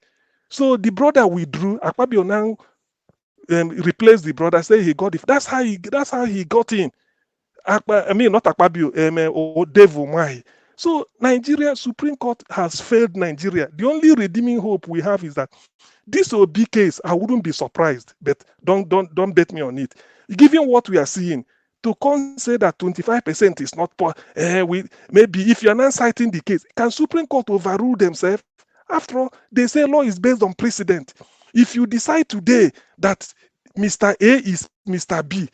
So the brother withdrew. Akpabio now replaced the brother, say he got it. That's how he got in. I mean, not Akpabio, Dave Umahi. So Nigeria, Supreme Court has failed Nigeria. The only redeeming hope we have is that this will be case. I wouldn't be surprised, but don't bet me on it. Given what we are seeing, to say that 25% is not maybe if you're not citing the case, can Supreme Court overrule themselves? After all, they say law is based on precedent. If you decide today that Mr. A is Mr. B,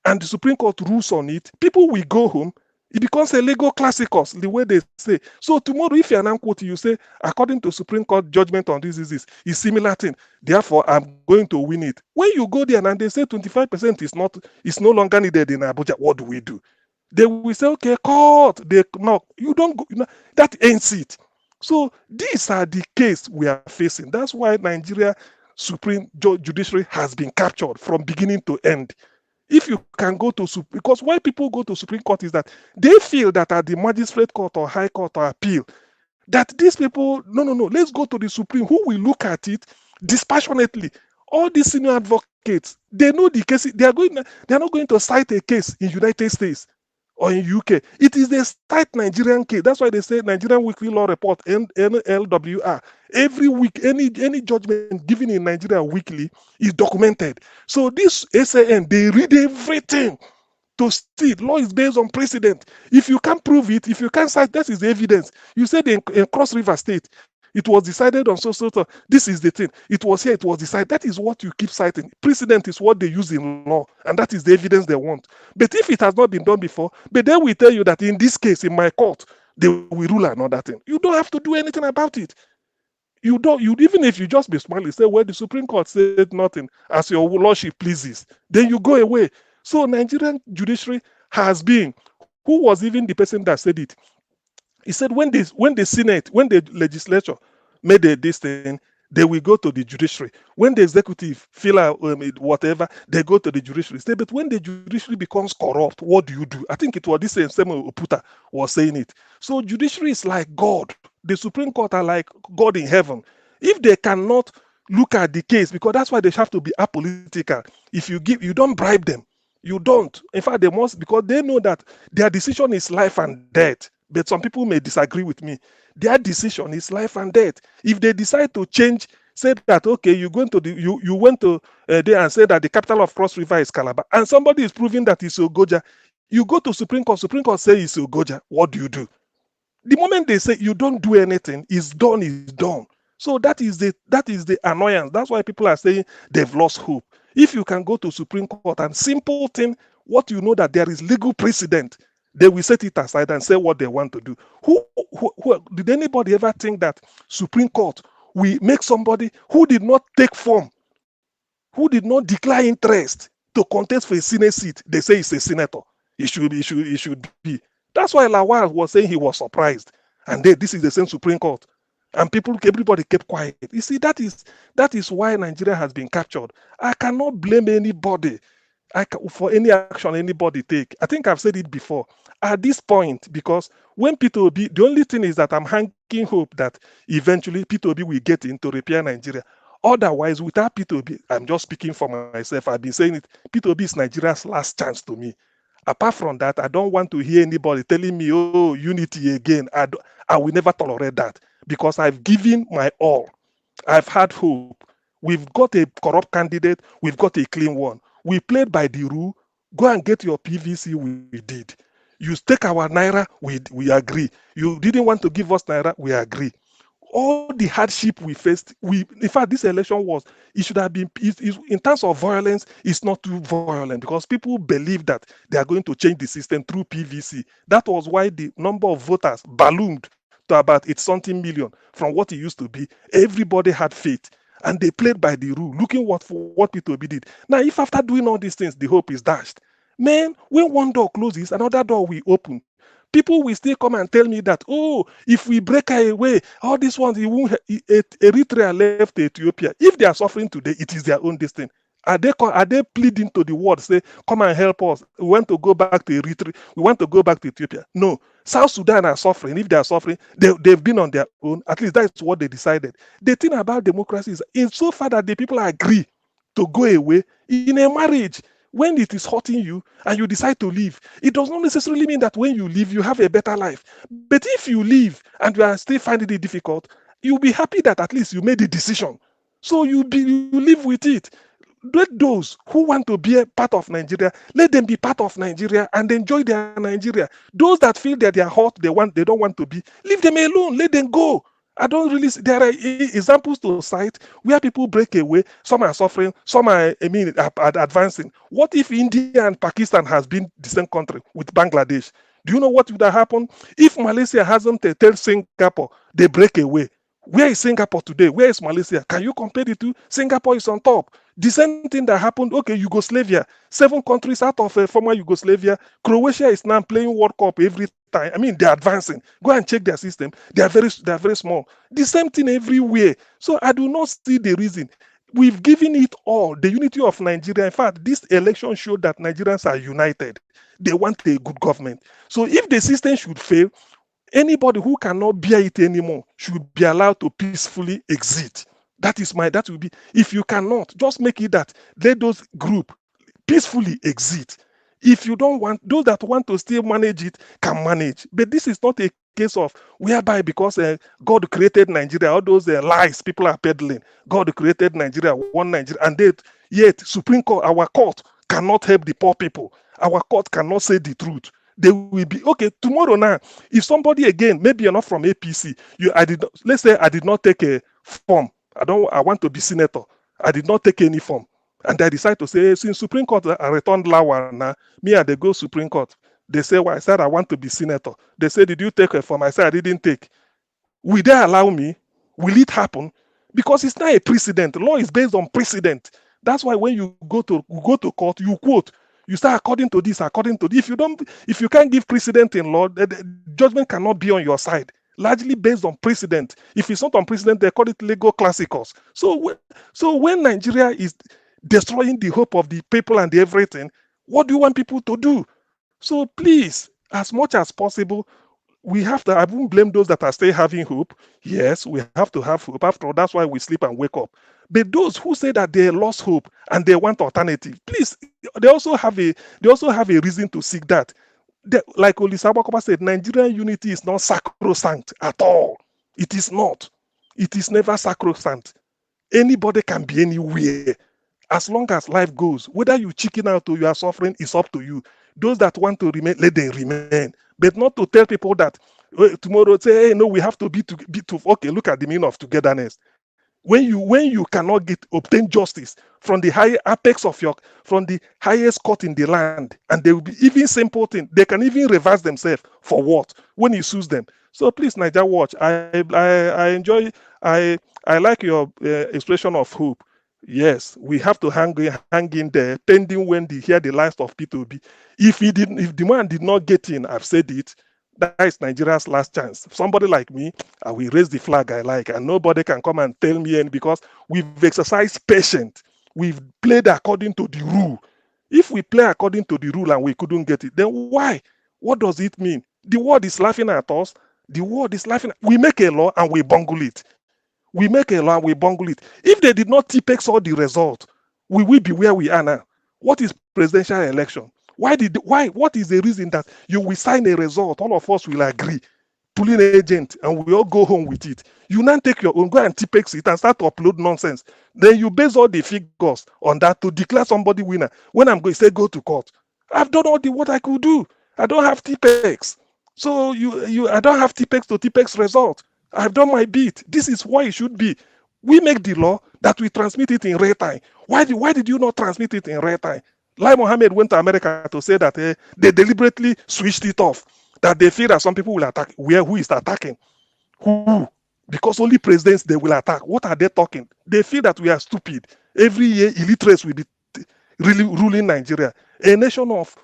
and the Supreme Court rules on it, people will go home. It becomes a legal classicus, the way they say. So tomorrow, if you're an unquote, you say, according to Supreme Court judgment on this is similar thing. Therefore, I'm going to win it. When you go there and they say 25% is no longer needed in Abuja, what do we do? They will say, okay, court. They knock. You don't go. That ends it. So these are the case we are facing. That's why Nigeria Supreme Judiciary has been captured from beginning to end. If you can go to because why people go to Supreme Court is that they feel that at the magistrate court or high court or appeal, that these people, no, let's go to the Supreme, who will look at it dispassionately. All these senior advocates, they know the case. They are not going to cite a case in United States or in UK. It is the cite Nigerian case. That's why they say Nigerian Weekly Law Report, NLWR. Every week, any judgment given in Nigeria weekly is documented. So this SAN, they read everything to see. Law is based on precedent. If you can't prove it, if you can't cite, that is the evidence. You said in Cross River State, it was decided on so. This is the thing. It was here, it was decided. That is what you keep citing. Precedent is what they use in law, and that is the evidence they want. But if it has not been done before, but then we tell you that in this case, in my court, they will rule another thing. You don't have to do anything about it. You even if you just be smiling, say, well, the Supreme Court said nothing, as your lordship pleases, then you go away. So Nigerian judiciary has been, who was even the person that said it? He said when the legislature made this thing, they will go to the judiciary. When the executive feel whatever, they go to the judiciary. But when the judiciary becomes corrupt, what do you do? I think it was this same Oputa was saying it. So judiciary is like God. The Supreme Court are like God in heaven. If they cannot look at the case, because that's why they have to be apolitical. If you don't bribe them. You don't. In fact, they must, because they know that their decision is life and death. But some people may disagree with me. Their decision is life and death. If they decide to change, say that, okay, you went to there and say that the capital of Cross River is Calabar, and somebody is proving that it's Ogoja, you go to Supreme Court say it's Ogoja, what do you do? The moment they say you don't do anything, it's done. So that is the annoyance. That's why people are saying they've lost hope. If you can go to Supreme Court and simple thing, what you know that there is legal precedent, they will set it aside and say what they want to do. Who did anybody ever think that Supreme Court will make somebody who did not take form, who did not declare interest to contest for a Senate seat, they say he's a senator? He should be. That's why Lawal was saying he was surprised. And this is the same Supreme Court. And everybody kept quiet. You see, that is why Nigeria has been captured. I cannot blame anybody for any action anybody take. I think I've said it before. At this point, because when P2B, the only thing is that I'm hanging hope that eventually P2B will get in to repair Nigeria. Otherwise, without P2B, I'm just speaking for myself. I've been saying it. P2B is Nigeria's last chance to me. Apart from that, I don't want to hear anybody telling me, oh, unity again. I will never tolerate that. Because I've given my all. I've had hope. We've got a corrupt candidate. We've got a clean one. We played by the rule. Go and get your PVC. We did. You take our Naira. We agree. You didn't want to give us Naira. We agree. all the hardship we faced, in fact, this election it should have been, in terms of violence, it's not too violent because people believe that they are going to change the system through PVC. That was why the number of voters ballooned to about 8-something million from what it used to be. Everybody had faith and they played by the rule, looking for what Peter Obi did. Now, if after doing all these things, the hope is dashed, man, when one door closes, another door will open. People will still come and tell me that, oh, if we break away, all these ones, Eritrea left Ethiopia. If they are suffering today, it is their own destiny. Are they pleading to the world, say, come and help us? We want to go back to Eritrea. We want to go back to Ethiopia. No. South Sudan are suffering. If they are suffering, they've been on their own. At least that's what they decided. The thing about democracy is, in so far that the people agree to go away in a marriage, when it is hurting you and you decide to leave, it does not necessarily mean that when you leave, you have a better life. But if you leave and you are still finding it difficult, you'll be happy that at least you made the decision. So you live with it. Let those who want to be a part of Nigeria, let them be part of Nigeria and enjoy their Nigeria. Those that feel that they are hot, they don't want to be, leave them alone, let them go. I don't really see, there are examples to cite where people break away, some are suffering, some are advancing. What if India and Pakistan has been the same country with Bangladesh? Do you know what would have happened if Malaysia hasn't told Singapore they break away? Where is Singapore today? Where is Malaysia? Can you compare the two? Singapore is on top. The same thing that happened, okay, Yugoslavia, 7 countries out of former Yugoslavia. Croatia is now playing World Cup every time. I mean, they're advancing. Go and check their system. They are very small. The same thing everywhere. So I do not see the reason. We've given it all, the unity of Nigeria. In fact, this election showed that Nigerians are united. They want a good government. So if the system should fail, anybody who cannot bear it anymore should be allowed to peacefully exit. That will be, if you cannot, just make it that let those group peacefully exit. If you don't want, those that want to still manage it can manage. But this is not a case of whereby because God created Nigeria, all those lies people are peddling. God created Nigeria, one Nigeria, and yet Supreme Court, our court cannot help the poor people. Our court cannot say the truth. They will be okay tomorrow. Now, if somebody again, maybe you're not from APC, let's say I did not take a form. I want to be senator. I did not take any form. And I decide to say, since Supreme Court returned Lawan, me and they go Supreme Court. They say, well, I said I want to be senator. They say, did you take a form? I said I didn't take. Will they allow me? Will it happen? Because it's not a precedent. Law is based on precedent. That's why when you go to court, you quote. You say according to this, according to this. If you can't give precedent in law, the judgment cannot be on your side. Largely based on precedent. If it's not on precedent, they call it legal classicals. So when Nigeria is destroying the hope of the people and everything, what do you want people to do? So please, as much as possible, we have to, I won't blame those that are still having hope. Yes, we have to have hope. After all, that's why we sleep and wake up. But those who say that they lost hope and they want alternative, please, they also have a reason to seek that. Like Olisabakova said, Nigerian unity is not sacrosanct at all. It is not. It is never sacrosanct. Anybody can be anywhere. As long as life goes, whether you chicken out or you are suffering, it's up to you. Those that want to remain, let them remain. But not to tell people that tomorrow say, hey, no, we have to be okay, look at the meaning of togetherness. When you cannot obtain justice from the high apex from the highest court in the land, and they will be even simple thing, they can even reverse themselves for what? When it suits them. So please, Niger Watch, I enjoy, I like your expression of hope. Yes, we have to hang in there, pending when they hear the last of P2B. If the man did not get in, I've said it, that is Nigeria's last chance. Somebody like me, I will raise the flag I like, and nobody can come and tell me any, because we've exercised patience. We've played according to the rule. If we play according to the rule and we couldn't get it, then why? What does it mean? The world is laughing at us. The world is laughing. We make a law and we bungle it. We make a law and we bungle it. If they did not TPEX all the result, we will be where we are now. What is presidential election? What is the reason that you will sign a result, all of us will agree, pulling agent, and we all go home with it? You now take your own, go and TPEX it and start to upload nonsense. Then you base all the figures on that to declare somebody winner. When I'm going to say go to court, I've done all what I could do. I don't have TPEX. So I don't have TPEX to TPEX result. I've done my bit. This is why it should be. We make the law that we transmit it in real time. Why did you not transmit it in real time? Lai Mohammed went to America to say that they deliberately switched it off, that they fear that some people will attack. Who is attacking? Who? Because only presidents they will attack. What are they talking? They feel that we are stupid. Every year, illiterates will be really ruling Nigeria, a nation of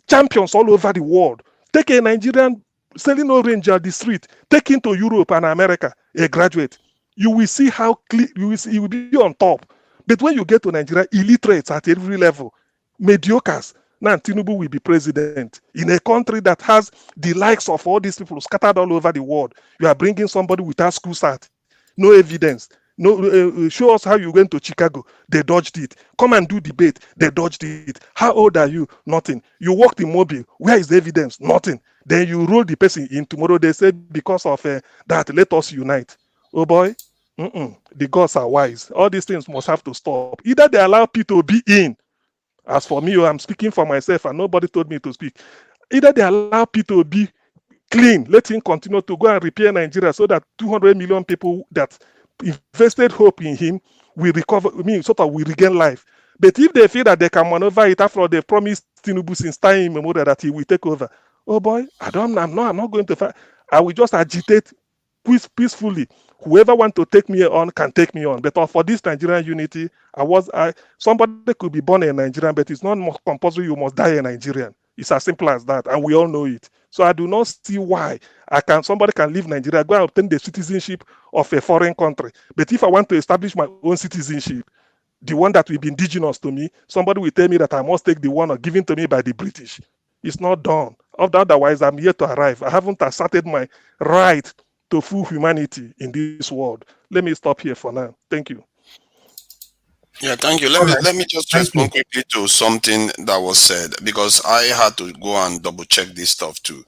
champions all over the world. Take a Nigerian selling orange at the street, take him to Europe and America, a graduate. You will see how clear you will be on top. But when you get to Nigeria, illiterates at every level, mediocres. Now Tinubu will be president in a country that has the likes of all these people scattered all over the world. You are bringing somebody without school start, no evidence. No, show us how you went to Chicago. They dodged it. Come and do debate. They dodged it. How old are you? Nothing. You worked in Mobile. Where is the evidence? Nothing. Then you roll the person in. Tomorrow they say because of that, let us unite. Oh boy, the gods are wise. All these things must have to stop. Either they allow people to be in. As for me, I'm speaking for myself and nobody told me to speak. Either they allow people to be clean. Let him continue to go and repair Nigeria so that 200 million people that invested hope in him will recover, sort of will regain life. But if they feel that they can maneuver it after they promised Tinubu since time immemorial that he will take over, oh boy, I'm not going to fight. I will just agitate peacefully. Whoever wants to take me on can take me on. But for this Nigerian unity, somebody could be born a Nigerian, but it's not compulsory you must die a Nigerian. It's as simple as that, and we all know it. So I do not see why somebody can leave Nigeria, go and obtain the citizenship of a foreign country. But if I want to establish my own citizenship, the one that will be indigenous to me, somebody will tell me that I must take the one given to me by the British. It's not done. Otherwise, I'm yet to arrive. I haven't asserted my right to full humanity in this world. Let me stop here for now. Thank you. Yeah, thank you. Let me just respond quickly to something that was said, because I had to go and double check this stuff too.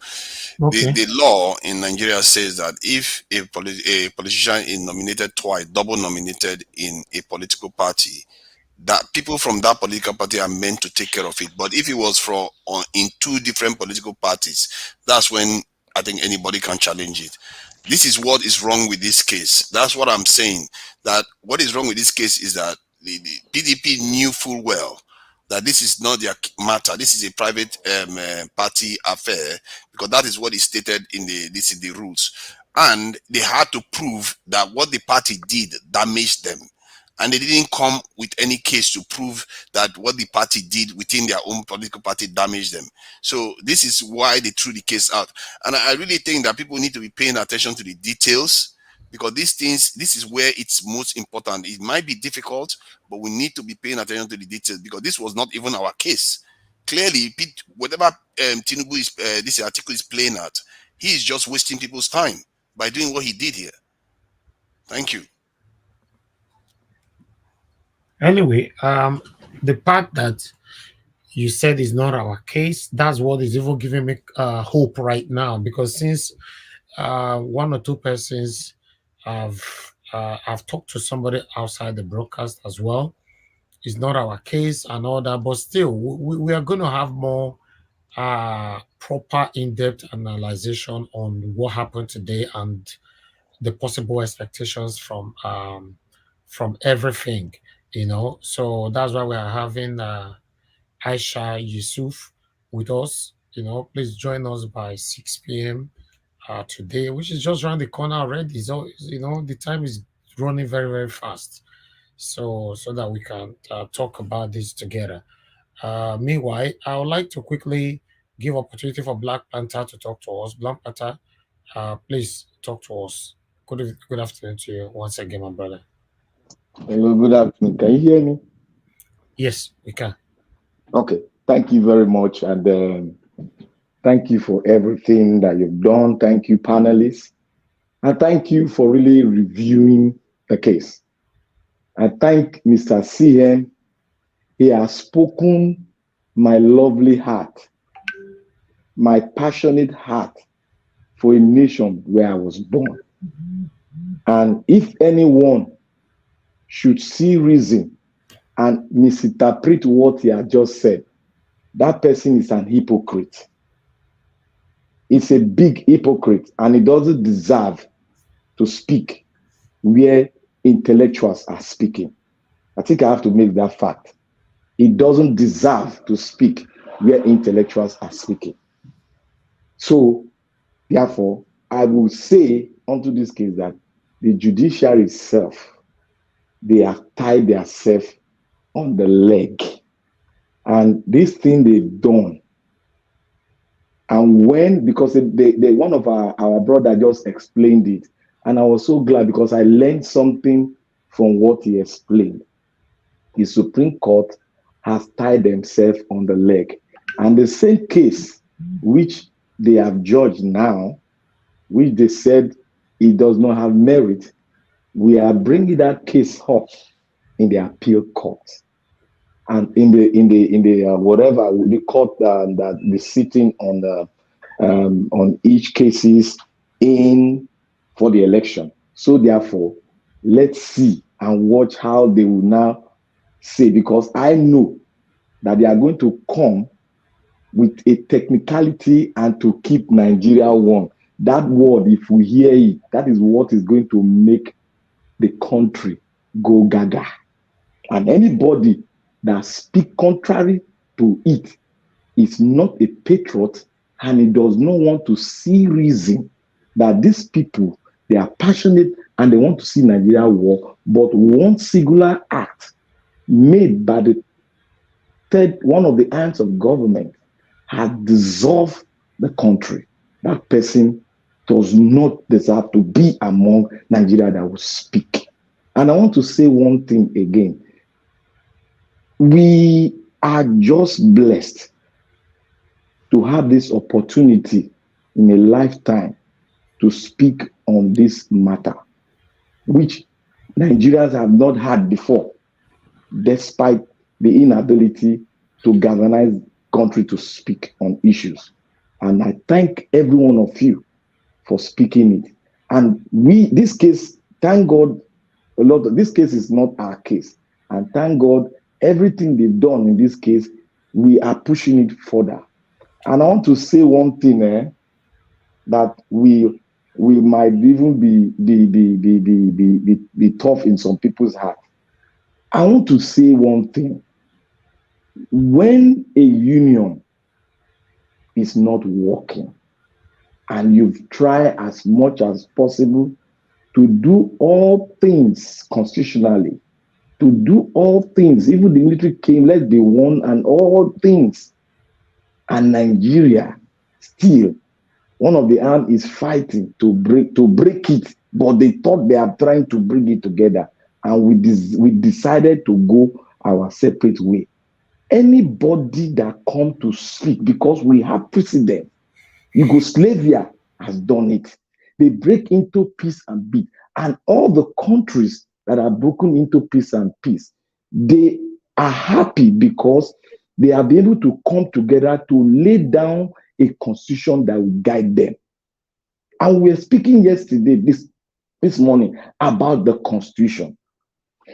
Okay. The law in Nigeria says that if a politician is nominated twice, double nominated in a political party, that people from that political party are meant to take care of it. But if it was in two different political parties, that's when I think anybody can challenge it. This is what is wrong with this case. That's what I'm saying. That what is wrong with this case is that the PDP knew full well that this is not their matter. This is a private party affair, because that is what is stated in the rules. And they had to prove that what the party did damaged them. And they didn't come with any case to prove that what the party did within their own political party damaged them. So this is why they threw the case out. And I really think that people need to be paying attention to the details, because this is where it's most important. It might be difficult, but we need to be paying attention to the details, because this was not even our case. Clearly, whatever Tinubu this article is playing at, he is just wasting people's time by doing what he did here. Thank you. Anyway, the part that you said is not our case, that's what is even giving me hope right now, because since one or two persons I've talked to somebody outside the broadcast as well. It's not our case and all that, but still, we are going to have more proper in-depth analysis on what happened today and the possible expectations from everything, So that's why we are having Aisha Yusuf with us. Please join us by 6 p.m. Today, which is just around the corner already. So the time is running very, very fast, so that we can talk about this together. Meanwhile, I would like to quickly give opportunity for Black Panther to talk to us. Black Panther, please talk to us. Good afternoon to you once again, my brother. Hello, good afternoon. Can you hear me? Yes, we can. Okay, thank you very much, and thank you for everything that you've done. Thank you, panelists. And thank you for really reviewing the case. I thank Mr. CN. He has spoken my lovely heart, my passionate heart for a nation where I was born. And if anyone should see reason and misinterpret what he had just said, that person is an hypocrite. It's a big hypocrite, and he doesn't deserve to speak where intellectuals are speaking. I think I have to make that fact. It doesn't deserve to speak where intellectuals are speaking. So, therefore, I will say onto this case that the judiciary itself, they have tied themselves on the leg. And this thing they've done, and when, because one of our brother just explained it, and I was so glad because I learned something from what he explained. The Supreme Court has tied themselves on the leg. And the same case which they have judged now, which they said it does not have merit, we are bringing that case up in the appeal court. And in the whatever the court that be sitting on each cases in for the election. So therefore, let's see and watch how they will now say, because I know that they are going to come with a technicality and to keep Nigeria one. That word, if we hear it, that is what is going to make the country go gaga. And anybody that speak contrary to it is not a patriot, and he does not want to see reason that these people, they are passionate and they want to see Nigeria war, but one singular act made by one of the arms of government has dissolved the country. That person does not deserve to be among Nigeria that will speak. And I want to say one thing again. We are just blessed to have this opportunity in a lifetime to speak on this matter, which Nigerians have not had before, despite the inability to galvanize country to speak on issues. And I thank every one of you for speaking it. And this case, thank God, this case is not our case. And thank God, everything they've done in this case, we are pushing it further. And I want to say one thing, that we might even be tough in some people's heart. I want to say one thing. When a union is not working, and you've tried as much as possible to do all things constitutionally, to do all things, even the military came, let be one and all things, and Nigeria still, one of the arms is fighting to break it, but they thought they are trying to bring it together, and we decided to go our separate way. Anybody that come to speak, because we have precedent, Yugoslavia has done it. They break into peace and peace, and all the countries that are broken into peace and peace, they are happy because they are able to come together to lay down a constitution that will guide them. And we were speaking yesterday, this morning, about the constitution.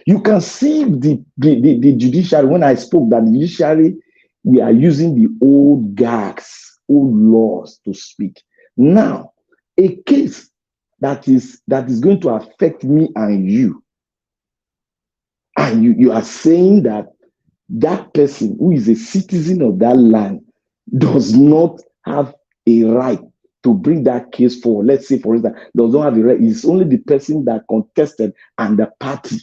You can see the judiciary, when I spoke that the judiciary, we are using the old gags, old laws to speak. Now, a case that is going to affect me and you are saying that that person who is a citizen of that land does not have a right to bring that case forward. Let's say, for instance, does not have a right. It's only the person that contested and the party.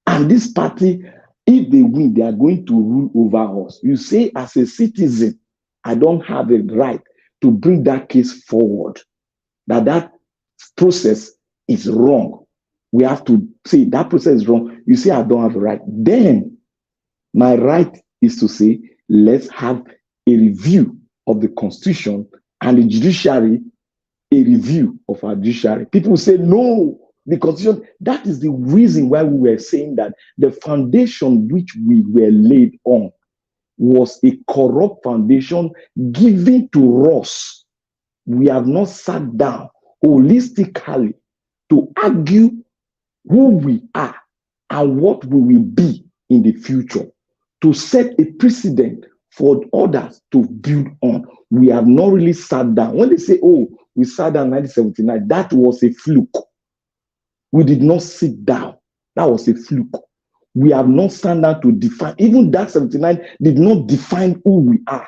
And this party, if they win, they are going to rule over us. You say, as a citizen, I don't have a right to bring that case forward. That process is wrong. We have to say that process is wrong. You say, I don't have a right. Then my right is to say, let's have a review of the constitution and the judiciary, a review of our judiciary. People say, no, the constitution. That is the reason why we were saying that the foundation which we were laid on was a corrupt foundation given to us. We have not sat down holistically to argue who we are and what we will be in the future, to set a precedent for others to build on. We have not really sat down. When they say, oh, We sat down in 1979. That was a fluke. We did not sit down. That was a fluke. We have not sat down to define. Even that 79 did not define who we are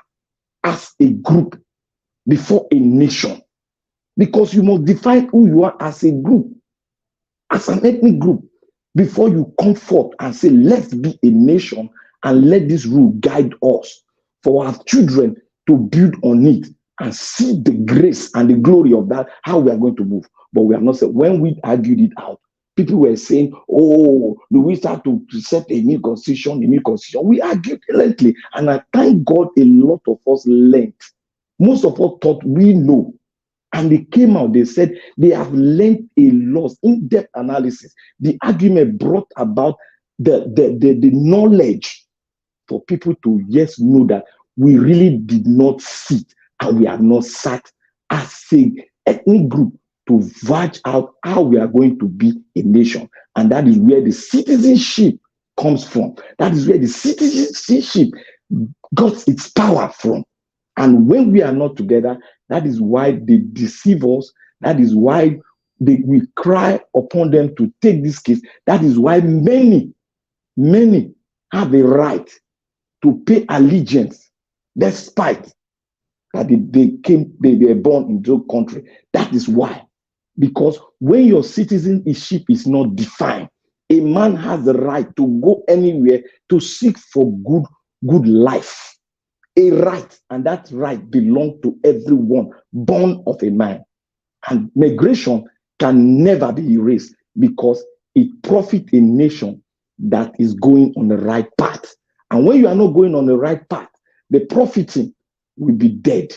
as a group before a nation. Because you must define who you are as a group, as an ethnic group, before you come forth and say, let's be a nation and let this rule guide us for our children to build on it and see the grace and the glory of that, how we are going to move. But we have not said, when we argued it out, people were saying, oh, do we start to set a new constitution, a new constitution? We argued lengthily, and I thank God a lot of us learned. Most of us thought we know. And they came out, they said they have learned a lot, in-depth analysis. The argument brought about the knowledge for people to, yes, know that we really did not sit and we have not sat as an ethnic group to verge out how we are going to be a nation. And that is where the citizenship comes from. That is where the citizenship got its power from. And when we are not together, that is why they deceive us. That is why we cry upon them to take this case. That is why many have a right to pay allegiance despite that they were born in the country. That is why. Because when your citizenship is not defined, a man has the right to go anywhere to seek for good life. A right, and that right belongs to everyone born of a man. And migration can never be erased because it profits a nation that is going on the right path. And when you are not going on the right path, the profiting will be dead.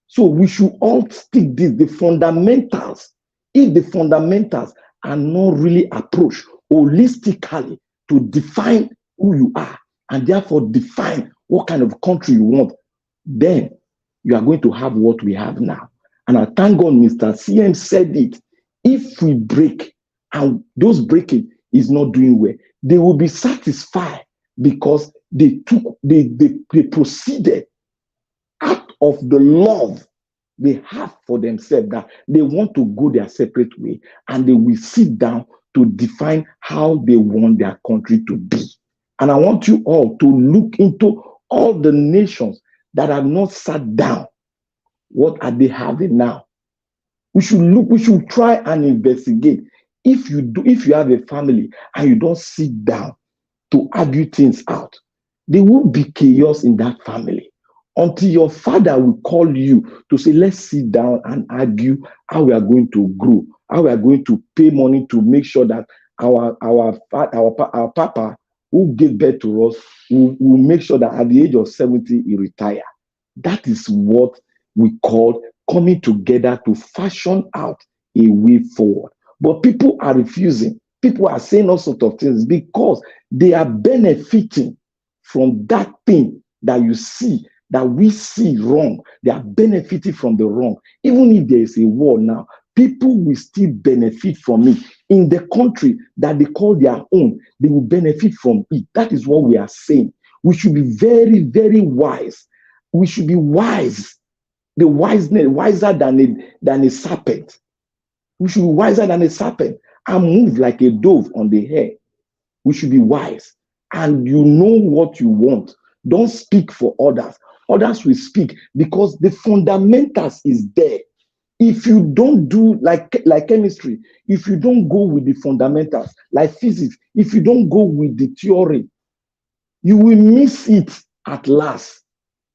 So we should all stick this, the fundamentals. If the fundamentals are not really approached holistically to define who you are and therefore define what kind of country you want, then you are going to have what we have now. And I thank God Mr. CM said it. If we break and those breaking is not doing well, they will be satisfied because they proceeded out of the love they have for themselves, that they want to go their separate way, and they will sit down to define how they want their country to be. And I want you all to look into all the nations that have not sat down. What are they having now? We should try and investigate. If you have a family and you don't sit down to argue things out, there will be chaos in that family until your father will call you to say, let's sit down and argue how we are going to grow, how we are going to pay money to make sure that our papa who gave birth to us will make sure that at the age of 70 he retire. That is what we call coming together to fashion out a way forward. But people are refusing. People are saying all sorts of things because they are benefiting from that thing that you see, that we see wrong. They are benefiting from the wrong. Even if there is a war now, people will still benefit from it. In the country that they call their own, they will benefit from it. That is what we are saying. We should be very, very wise. We should be wise. The wiseness, wiser than a serpent. We should be wiser than a serpent and move like a dove on the air. We should be wise. And you know what you want. Don't speak for others. Others will speak because the fundamentals is there. If you don't do like chemistry, if you don't go with the fundamentals, like physics, if you don't go with the theory, you will miss it at last.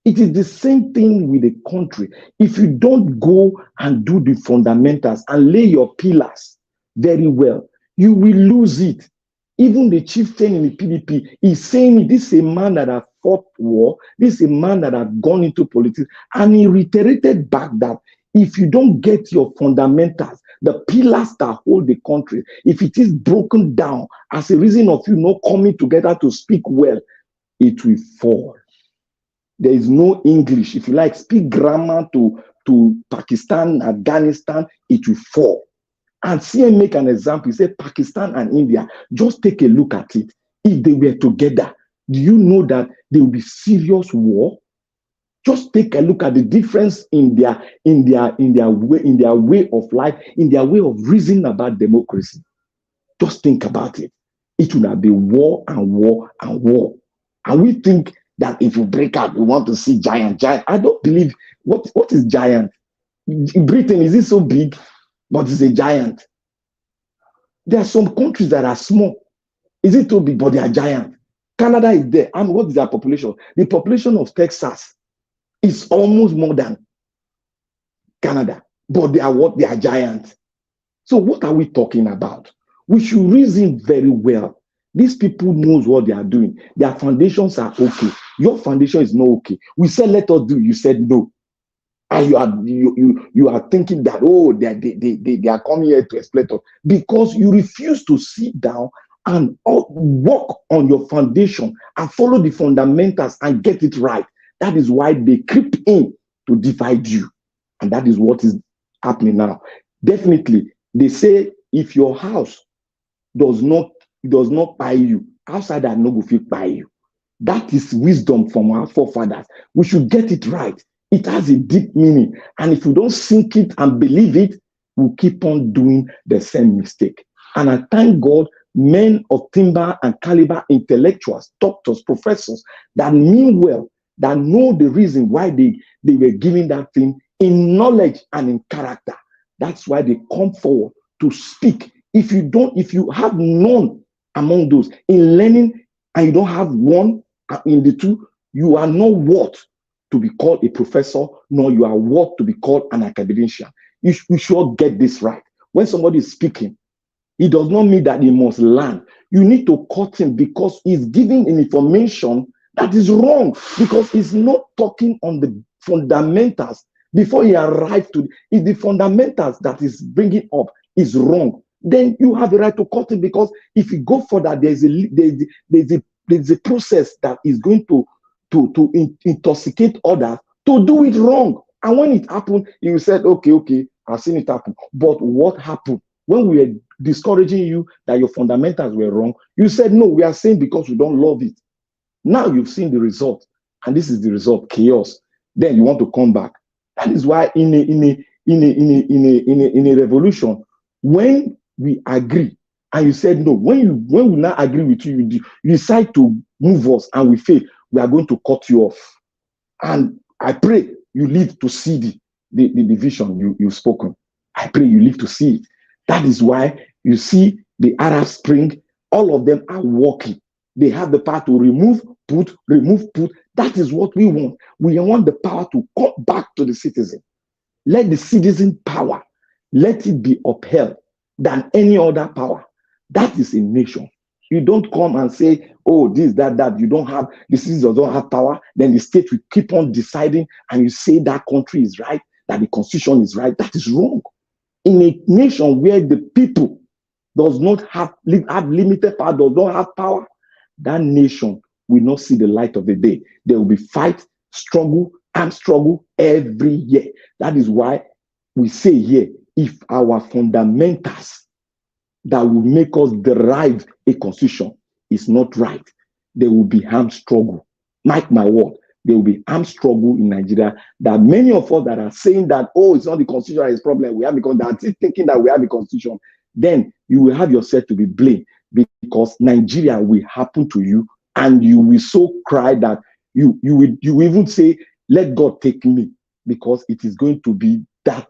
It is the same thing with the country. If you don't go and do the fundamentals and lay your pillars very well, you will lose it. Even the chieftain in the PDP is saying this is a man that has fought war, this is a man that has gone into politics, and he reiterated back that if you don't get your fundamentals, the pillars that hold the country, if it is broken down as a reason of you not coming together to speak well, it will fall. There is no English. If you like, speak grammar to Pakistan, Afghanistan, it will fall. And CM make an example. He said Pakistan and India, just take a look at it. If they were together, do you know that there will be serious war? Just take a look at the difference in their way of life, in their way of reasoning about democracy. Just think about it. It would have been war and war and war. And we think that if you break out, we want to see giant. I don't believe. What is giant? Britain, is it so big? But it's a giant. There are some countries that are small. Is it too big? But they are giant. Canada is there. And what is their population? The population of Texas is almost more than Canada. But they are what? They are giants. So what are we talking about? We should reason very well. These people knows what they are doing. Their foundations are okay. Your foundation is not okay. We said, let us do. You said no. And you are thinking that, oh, they are coming here to exploit us, because you refuse to sit down and work on your foundation and follow the fundamentals and get it right. That is why they creep in to divide you. And that is what is happening now. Definitely, they say if your house does not buy you, outside that no go fit buy you. That is wisdom from our forefathers. We should get it right. It has a deep meaning. And if we don't sink it and believe it, we'll keep on doing the same mistake. And I thank God, men of timber and caliber, intellectuals, doctors, professors that mean well, that know the reason why they were giving that thing in knowledge and in character. That's why they come forward to speak. If you have none among those in learning and you don't have one in the two, you are not worth to be called a professor, nor you are worth to be called an academician. You should get this right. When somebody is speaking, it does not mean that he must learn. You need to cut him because he's giving an information that is wrong, because he's not talking on the fundamentals before he arrives to. If the fundamentals that is bringing up is wrong, then you have the right to cut him, because if you go further, there's a process that is going to intoxicate others to do it wrong. And when it happened, you said, okay, I've seen it happen. But what happened? When we were discouraging you that your fundamentals were wrong, you said, no, we are saying because we don't love it. Now you've seen the result, and this is the result, chaos. Then you want to come back. That is why in a revolution, when we agree, and you said no, when we now agree with you, you decide to move us and we fail, we are going to cut you off. And I pray you live to see the vision you've spoken. I pray you live to see it. That is why you see the Arab Spring, all of them are working. They have the power to remove, put. That is what we want. We want the power to come back to the citizen. Let the citizen power, let it be upheld than any other power. That is a nation. You don't come and say, oh, this, that. You don't have, the citizens don't have power. Then the state will keep on deciding, and you say that country is right, that the constitution is right. That is wrong. In a nation where the people does not have limited power, does not have power, that nation will not see the light of the day. There will be fight, struggle, and struggle every year. That is why we say here, if our fundamentals that will make us derive a constitution is not right, there will be armed struggle. Mark my word, there will be armed struggle in Nigeria. That many of us that are saying that, oh, it's not the constitution that is problem, we have because they are thinking that we have the constitution, then you will have yourself to be blamed, because Nigeria will happen to you, and you will so cry that you will even say, let God take me, because it is going to be that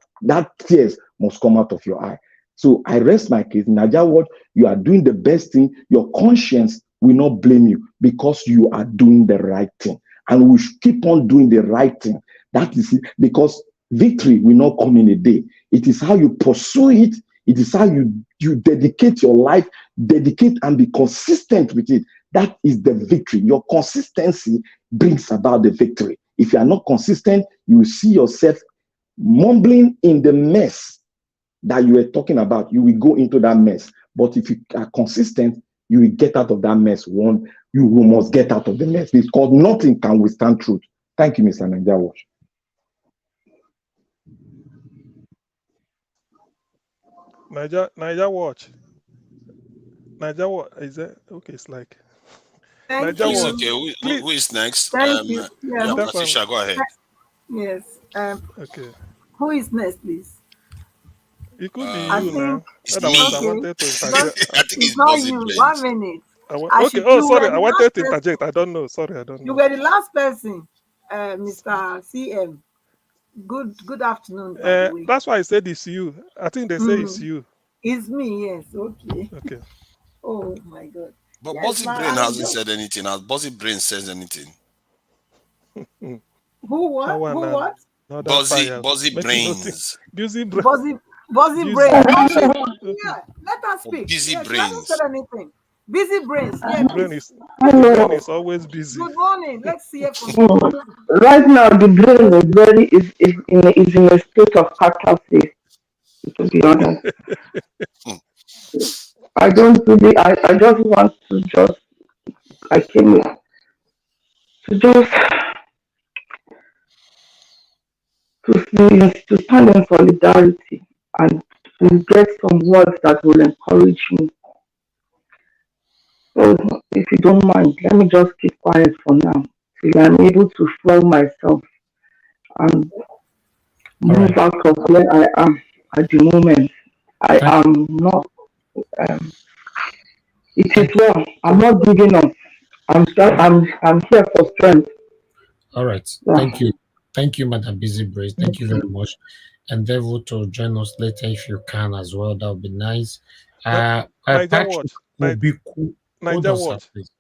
tears must come out of your eye. So I rest my case. Naija Watch, you are doing the best thing. Your conscience will not blame you, because you are doing the right thing. And we should keep on doing the right thing. That is it, because victory will not come in a day. It is how you pursue it. It is how you dedicate your life, dedicate and be consistent with it. That is the victory. Your consistency brings about the victory. If you are not consistent, you will see yourself mumbling in the mess that you were talking about. You will go into that mess. But if you are consistent, you will get out of that mess. You must get out of the mess, because nothing can withstand truth. Thank you, Mr. Naija Watch. Naija Watch. Naija Watch, is that okay? It's like Thank Naija you. Watch. Okay, who is next? Thank you. Yeah, Patricia, go ahead. Yes. Okay. Who is next, please? It could be I you think now. It's Otherwise, I me. okay. wanted to But interject. I think it's it's not Bossy you. Brains. 1 minute. Okay. Oh, You sorry. were I the last wanted to person. interject. I don't know. Sorry, I don't You know. were the last person, Mr. CM. Good afternoon, by the way. That's why I said it's you. I think they say it's you. It's me, yes. Okay. Okay. Oh my God. But Yes, Bossy ma. Brain I hasn't just said anything. Has Bossy Brain says anything? who That what? one Who what? another fire. Buzzy Make you notice. Brains. Busy brain. Busy Busy. brain. Okay. Okay. Yeah. Let us Or speak. Busy Yes, you haven't said Brains. anything. Busy brains. Yeah, The please. brain is the Hello. brain is always busy. Good morning. Let's hear from you. Right now, the brain is is in a state of catharsis. To be honest, I don't really. I just want to just. I came to just to stand in solidarity and to get some words that will encourage me. So, if you don't mind, let me just keep quiet for now till I'm able to flow myself and All move right. out of where I am at the moment. I Thank, am not. Um, it is thank you. well. I'm not giving up. I'm here for strength. All right. Yeah. Thank you. Thank you, Madam Busy Brace. Thank you very much. Endeavor to join us later if you can as well. That would be nice. Niger Patrick watch. Obiku. Hold Niger on, sir, watch. please.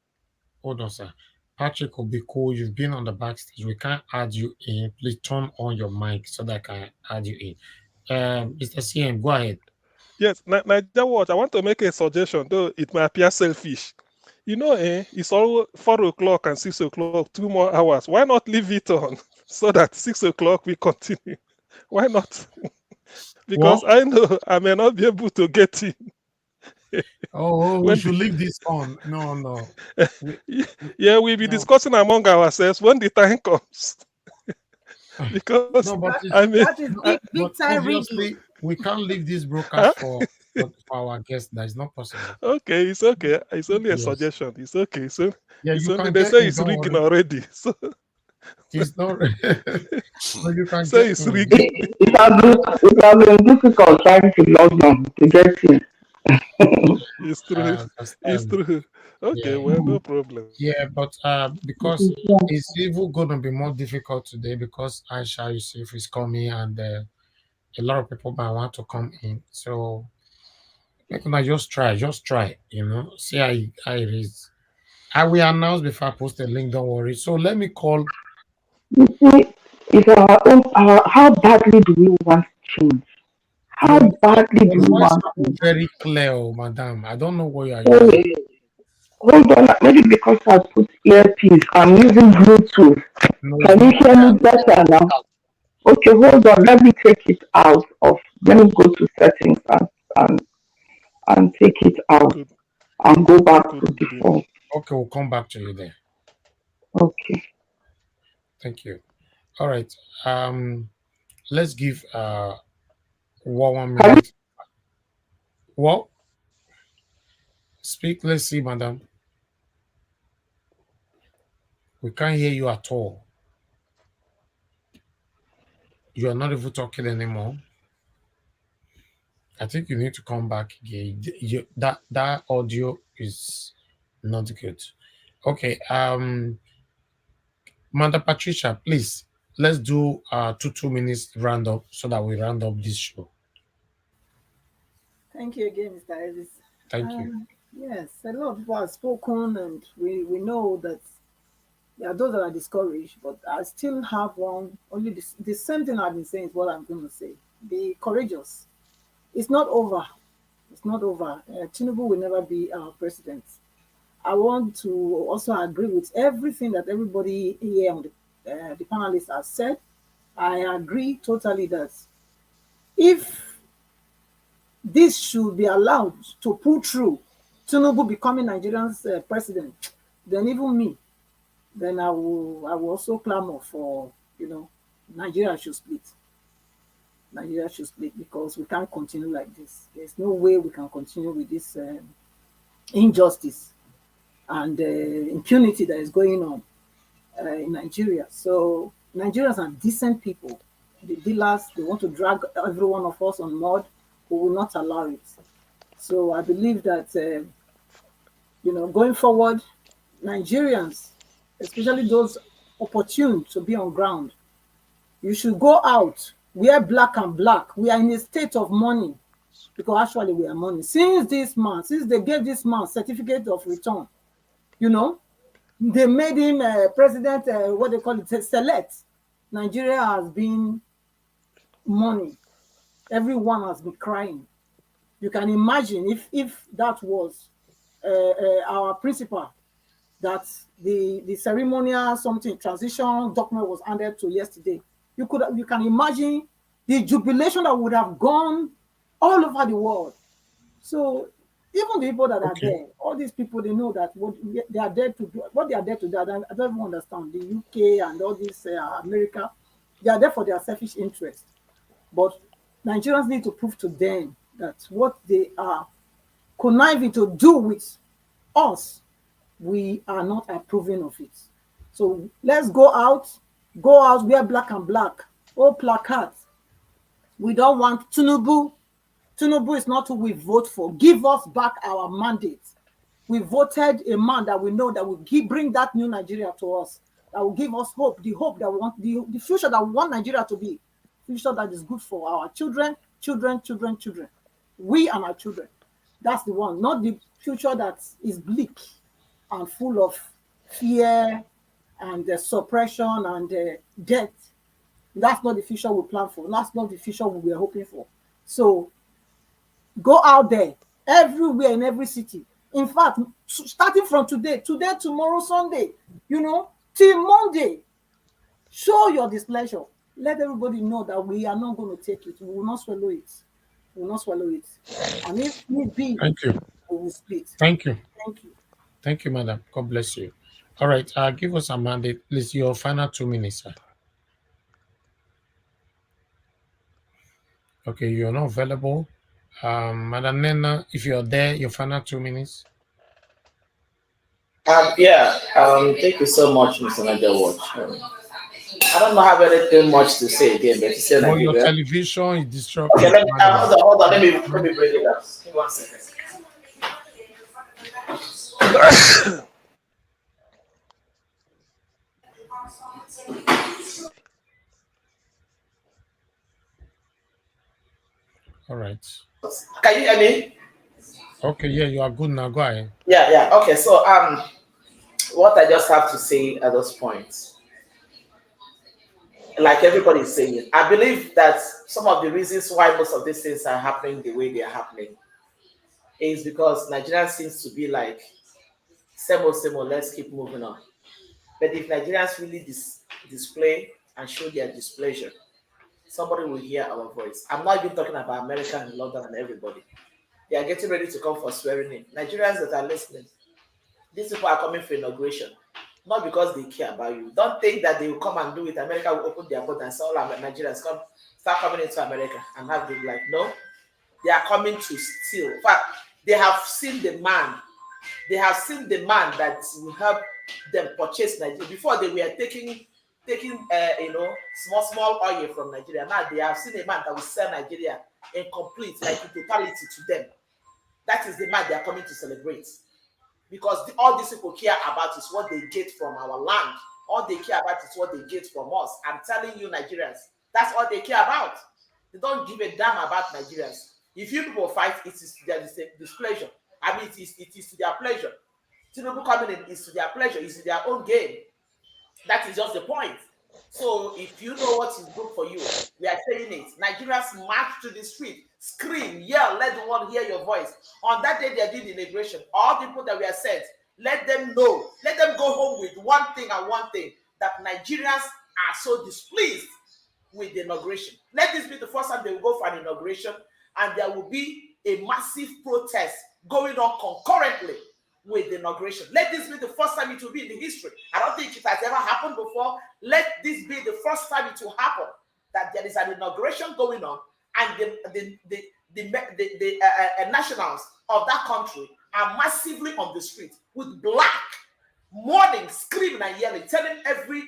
Hold on, sir. Patrick Obiku, you've been on the backstage. We can't add you in. Please turn on your mic so that I can add you in. Mr. CM, go ahead. Yes, Niger watch. I want to make a suggestion, though it may appear selfish. It's all 4 o'clock and 6 o'clock, 2 more hours. Why not leave it on so that 6 o'clock we continue? Why not? Because What? I know I may not be able to get in. We when should the, leave this on. No. yeah, we'll be No. discussing among ourselves when the time comes. Because No, but I mean, That is but big time rigging. obviously we can't leave this broadcast for our guests. That is not possible. okay, it's okay. It's only a Yes. suggestion. It's okay. So Yeah, it's you only can they get say in. it's Don't rigging worry. already. So It's not. But you can say get it's in. rigging. It has been difficult trying to log on to get in. It's I true. It's understand. true. Okay, Yeah. well, no problem. Yeah, but because it's even going to be more difficult today because Aisha Yusuf is coming and a lot of people might want to come in. So make una just try, see how it is. I will announce before I post the link, don't worry. So let me call. You see, it's how badly do we want change? How badly Your do we voice is want not change? very clear, madam. I don't know what you are Oh, using. hold on, maybe because I put earpiece, I'm using Bluetooth. No, it's Can you not. hear me better now? Okay, hold on. Let me take it out of. Let me go to settings and and take it out Could and go back to could be. default. Okay, we'll come back to you there. Okay. Thank you. All right. Let's give 1 minute. What? Speak. Let's see, madam. We can't hear you at all. You are not even talking anymore. I think you need to come back again. That audio is not good. Okay. Mother Patricia, please let's do 2 minutes round up so that we round up this show. Thank you again, Mr. Ellis. Thank you. Yes, a lot of people have spoken, and we know that there are those that are discouraged, but I still have one. Only the same thing I've been saying is what I'm going to say. Be courageous. It's not over. It's not over. Tinubu will never be our president. I want to also agree with everything that everybody here on the panelists have said. I agree totally that if this should be allowed to pull through, Tinubu becoming Nigerian's president, then even me, then I will also clamor for, Nigeria should split. Nigeria should split because we can't continue like this. There's no way we can continue with this injustice and impunity that is going on in Nigeria. So Nigerians are decent people. The dealers, they want to drag every one of us on mud. We will not allow it. So I believe that, going forward, Nigerians, especially those opportune to be on ground, you should go out, wear black and black. We are in a state of mourning because actually we are mourning. Since they gave this man certificate of return, they made him president, what they call it, select. Nigeria has been mourning. Everyone has been crying. You can imagine if that was our principal, that the ceremonial transition document was handed to yesterday. You can imagine the jubilation that would have gone all over the world. So even the people that are there, all these people, they know that what they are there to do. What they are there to do, I don't even understand. The UK and all this America, they are there for their selfish interest. But Nigerians need to prove to them that what they are conniving to do with us, we are not approving of it. So let's go out, wear black and black, all placards. We don't want Tinubu. Tinubu is not who we vote for. Give us back our mandate. We voted a man that we know that will bring that new Nigeria to us, that will give us hope, the hope that we want, the future that we want Nigeria to be, future that is good for our children. We and our children. That's the one, not the future that is bleak and full of fear and suppression and death. That's not the future we plan for. That's not the future we were hoping for. So go out there, everywhere, in every city. In fact, starting from today, tomorrow, Sunday, till Monday, show your displeasure. Let everybody know that we are not going to take it. We will not swallow it. We will not swallow it. And if need be, Thank you. we will split. Thank you. Thank you. Thank you, madam. God bless you. All right, give us a mandate. Please, your final 2 minutes, sir. Okay, you're not available. Madam Nena, if you're there, your final 2 minutes. Thank you so much, Mr. Nigel. I don't have anything much to say again, but you said Well, your Nigeria. television is disrupting. Okay, hold on. Let me bring it up. Give me 1 second. All right. Can you hear me? Okay, yeah, you are good now. Go ahead. Yeah. Okay, so what I just have to say at this point, like everybody is saying, I believe that some of the reasons why most of these things are happening the way they are happening is because Nigeria seems to be like, same old, let's keep moving on. But if Nigerians really display and show their displeasure, somebody will hear our voice. I'm not even talking about America and London and everybody. They are getting ready to come for swearing in. Nigerians that are listening, these people are coming for inauguration, not because they care about you. Don't think that they will come and do it. America will open their border and say, all Nigerians start coming into America and have them like, no, they are coming to steal. In fact, they have seen the man. They have seen the man that will help them purchase Nigeria. Before they were taking small oil from Nigeria. Now they have seen a man that will sell Nigeria incomplete, like in totality to them. That is the man they are coming to celebrate. Because all these people care about is what they get from our land. All they care about is what they get from us. I'm telling you, Nigerians, that's all they care about. They don't give a damn about Nigerians. If you people fight, it is to their displeasure. I mean, it is to their pleasure. Tinubu coming in is to their pleasure. It's to their own game. That is just the point. So if you know what is good for you, we are saying it. Nigerians march to the street, scream, yell, let the world hear your voice. On that day they did the inauguration. All the people that were sent, let them know, let them go home with one thing, that Nigerians are so displeased with the inauguration. Let this be the first time they will go for an inauguration, and there will be a massive protest going on concurrently with the inauguration. Let this be the first time it will be in the history. I don't think it has ever happened before. Let this be the first time it will happen, that there is an inauguration going on, and the nationals of that country are massively on the street with black, mourning, screaming and yelling, telling every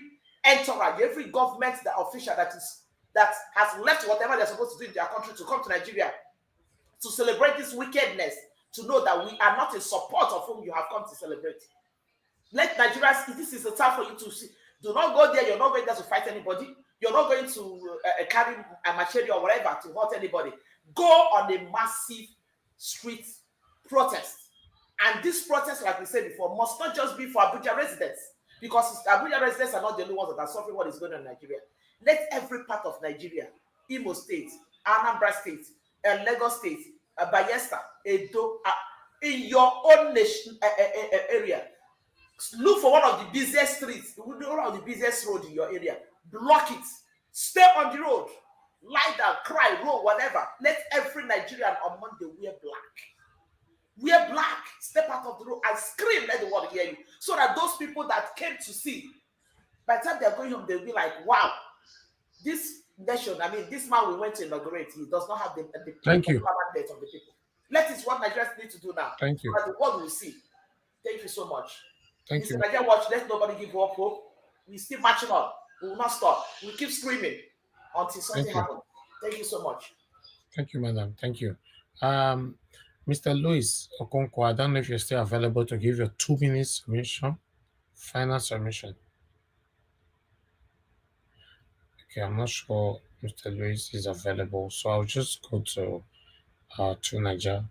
entourage, every government, the official that has left whatever they're supposed to do in their country to come to Nigeria to celebrate this wickedness, to know that we are not in support of whom you have come to celebrate. Let Nigerians, this is the time for you to see. Do not go there. You're not going there to fight anybody. You're not going to carry a machete or whatever to hurt anybody. Go on a massive street protest. And this protest, like we said before, must not just be for Abuja residents, because Abuja residents are not the only ones that are suffering what is going on in Nigeria. Let every part of Nigeria, Imo State, Anambra State, Lagos State, Bayelsa, Edo, in your own nation area, look for one of the busiest streets, one of the busiest roads in your area. Block it. Stay on the road. Lie down, cry, roll, whatever. Let every Nigerian on Monday wear black. Wear black. Step out of the road and scream. Let the world hear you. So that those people that came to see, by the time they're going home, they'll be like, wow, this nation, I mean, this man we went to inaugurate, he does not have the Thank you. mandate of the people. Let it what Nigerians need to do now. Thank you. So that the world will see. Thank you so much. Thank you. Nigeria Watch, let nobody give up hope. We still marching on. We will not stop. We keep screaming until something happens. Thank you so much. Thank you, madam. Thank you. Mr. Louis Okonkwo, I don't know if you're still available to give your 2 minutes submission, final submission. Okay, I'm not sure Mr. Louis is available, so I'll just go to Niger.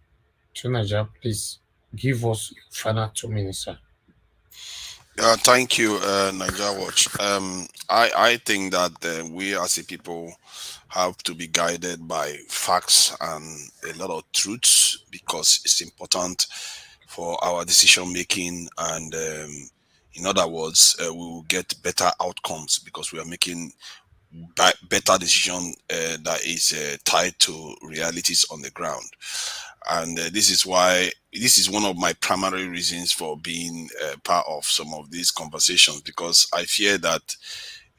To Niger, please give us your final 2 minutes, sir. Thank you, Niger Watch. I think that we as a people have to be guided by facts and a lot of truths, because it's important for our decision making, and in other words, we will get better outcomes because we are making better decision that is tied to realities on the ground. And this is one of my primary reasons for being part of some of these conversations, because I fear that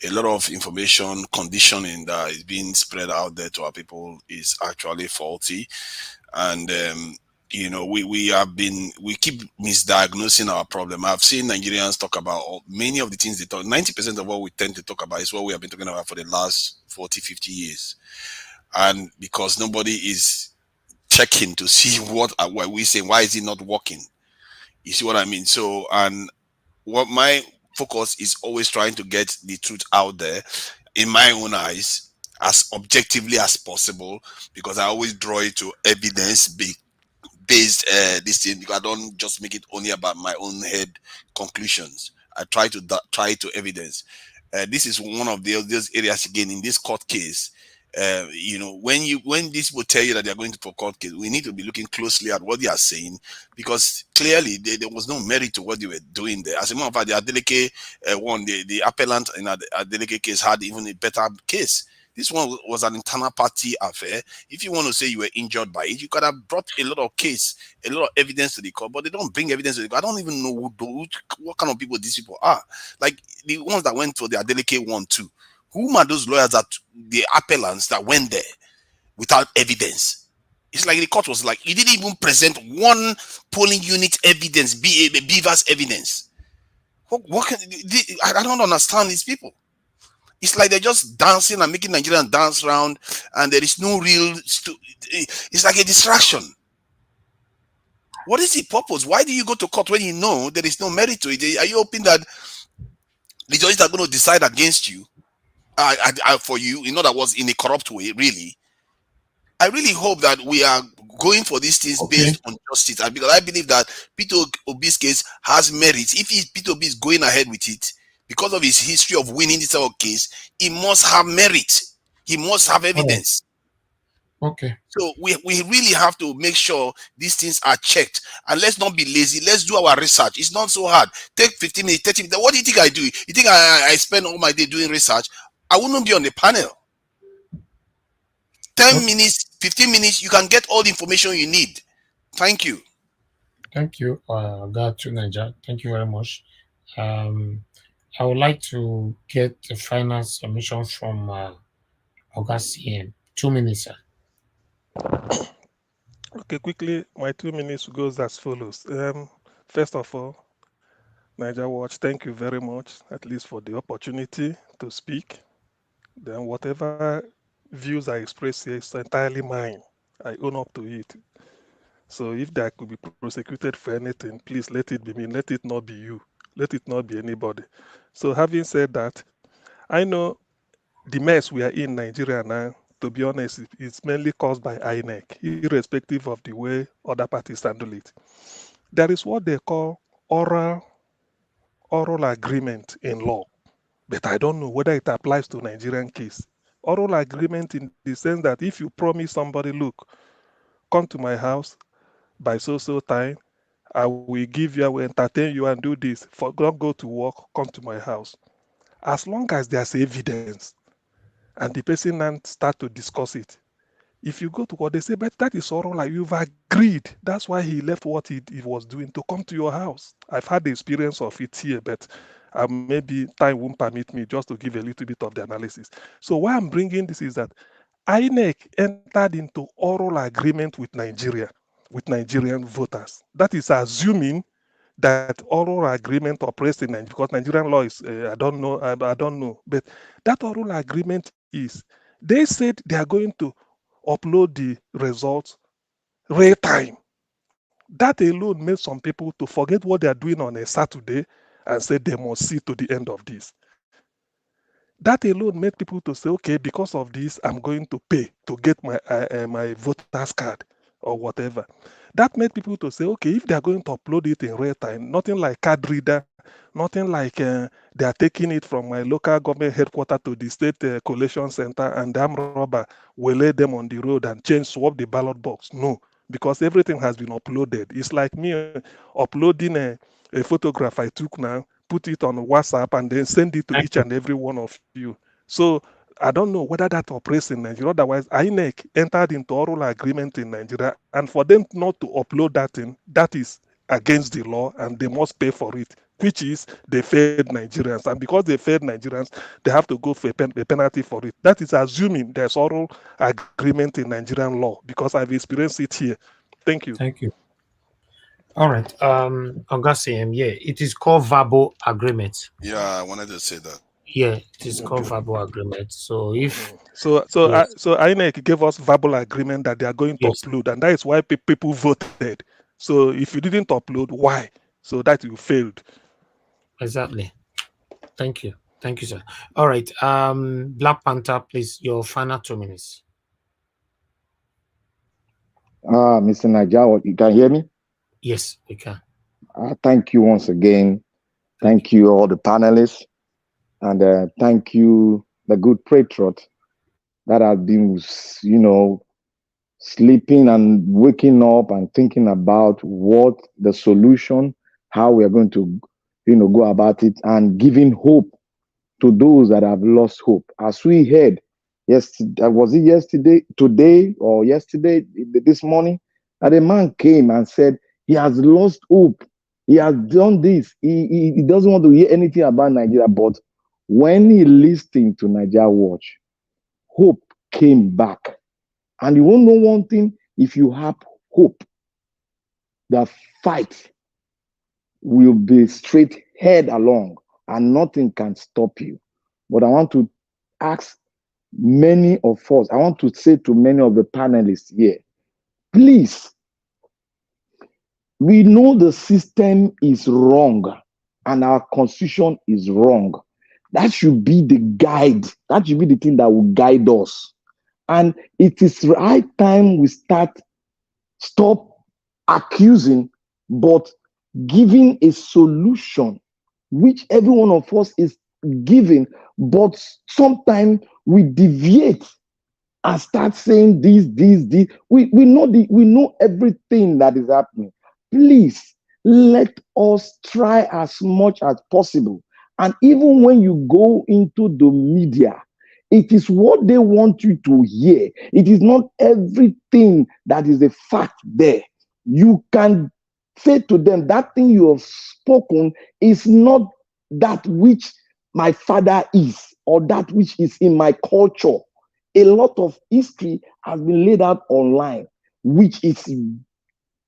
a lot of information conditioning that is being spread out there to our people is actually faulty. And you know, we keep misdiagnosing our problem. I've seen Nigerians talk about many of the things they talk. 90% of what we tend to talk about is what we have been talking about for the last 40, 50 years. And because nobody is checking to see what we say, why is it not working? You see what I mean? So, and what my focus is always trying to get the truth out there in my own eyes as objectively as possible, because I always draw it to evidence-based this thing, because I don't just make it only about my own head conclusions. I try to evidence. This is one of those areas, again, in this court case. You know, when these people tell you that they're going to for court case, we need to be looking closely at what they are saying, because clearly there was no merit to what they were doing there. As a matter of fact, the Adeleke one, the appellant in the Adeleke case had even a better case. This one was an internal party affair. If you want to say you were injured by it, you could have brought a lot of evidence to the court, but they don't bring evidence to the court. I don't even know what kind of people these people are. Like the ones that went for the Adeleke one too. Whom are those lawyers that the appellants that went there without evidence? It's like the court was like, he didn't even present one polling unit evidence, Beaver's evidence. I don't understand these people. It's like they're just dancing and making Nigerians dance around, and there is no real. It's like a distraction. What is the purpose? Why do you go to court when you know there is no merit to it? Are you hoping that the judges are going to decide against you? For you, in other words, in a corrupt way, really? I really hope that we are going for these things based on justice, and because I believe that Peter Obi's case has merit. If Peter Obi is going ahead with it, because of his history of winning this case, he must have merit. He must have evidence. Okay. So we really have to make sure these things are checked, and let's not be lazy. Let's do our research. It's not so hard. Take 15 minutes, 30 minutes. What do you think I do? You think I spend all my day doing research? I wouldn't be on the panel. 10 minutes, 15 minutes, you can get all the information you need. Thank you. Thank you, God to Niger. Thank you very much. I would like to get the final submission from August CM. 2 minutes, sir. Okay, quickly, my 2 minutes goes as follows. First of all, Niger Watch, thank you very much, at least for the opportunity to speak. Then whatever views I express here is entirely mine. I own up to it. So if I could be prosecuted for anything, please let it be me. Let it not be you. Let it not be anybody. So having said that, I know the mess we are in Nigeria now, to be honest, it's mainly caused by INEC, irrespective of the way other parties handle it. There is what they call oral agreement in law, but I don't know whether it applies to Nigerian case. Oral agreement in the sense that if you promise somebody, look, come to my house by so time, I will give you, I will entertain you and do this. For don't go to work, come to my house. As long as there's evidence and the person then start to discuss it, if you go to what they say, but that is all like you've agreed. That's why he left what he was doing to come to your house. I've had the experience of it here, but maybe time won't permit me just to give a little bit of the analysis. So why I'm bringing this is that INEC entered into oral agreement with Nigerian voters. That is assuming that oral agreement operates in Nigeria, because Nigerian law is, I don't know, but that oral agreement is, they said they are going to upload the results real time. That alone made some people to forget what they are doing on a Saturday and say they must see to the end of this. That alone made people to say, okay, because of this, I'm going to pay to get my voter's card or whatever. That made people to say, okay, if they are going to upload it in real time, nothing like card reader, nothing like they are taking it from my local government headquarters to the state collation center and the armed robber will lay them on the road and swap the ballot box. No, because everything has been uploaded. It's like me uploading a photograph I took now, put it on WhatsApp and then send it to each and every one of you. So I don't know whether that operates in Nigeria. Otherwise, INEC entered into oral agreement in Nigeria, and for them not to upload that in, that is against the law, and they must pay for it, which is they failed Nigerians. And because they failed Nigerians, they have to go for a penalty for it. That is assuming there's oral agreement in Nigerian law, because I've experienced it here. Thank you. Thank you. All right. Augustine, yeah, it is called verbal agreement. Yeah, I wanted to say that. Yeah, it is called verbal agreement. So if so INEC gave us verbal agreement that they are going to upload, and that is why people voted. So if you didn't upload, why? So that you failed. Exactly. Thank you. Thank you, sir. All right. Black Panther, please, your final 2 minutes. Mr. Najawa, you can hear me? Yes, we can. Thank you once again. Thank you, all the panelists. And thank you, the good patriot that have been, sleeping and waking up and thinking about what the solution, how we are going to, go about it, and giving hope to those that have lost hope. As we heard, was it yesterday, today, or yesterday, this morning, that a man came and said he has lost hope. He has done this. He doesn't want to hear anything about Nigeria. But when he listened to Nigeria Watch, hope came back. And you won't know one thing: if you have hope, the fight will be straight head along and nothing can stop you. But I want to ask many of us, I want to say to many of the panelists here, please, we know the system is wrong and our constitution is wrong. That should be the guide. That should be the thing that will guide us. And it is right time we stop accusing, but giving a solution, which every one of us is giving, but sometimes we deviate and start saying this. We know everything that is happening. Please, let us try as much as possible. And even when you go into the media, it is what they want you to hear. It is not everything that is a fact there. You can say to them, that thing you have spoken is not that which my father is, or that which is in my culture. A lot of history has been laid out online, which is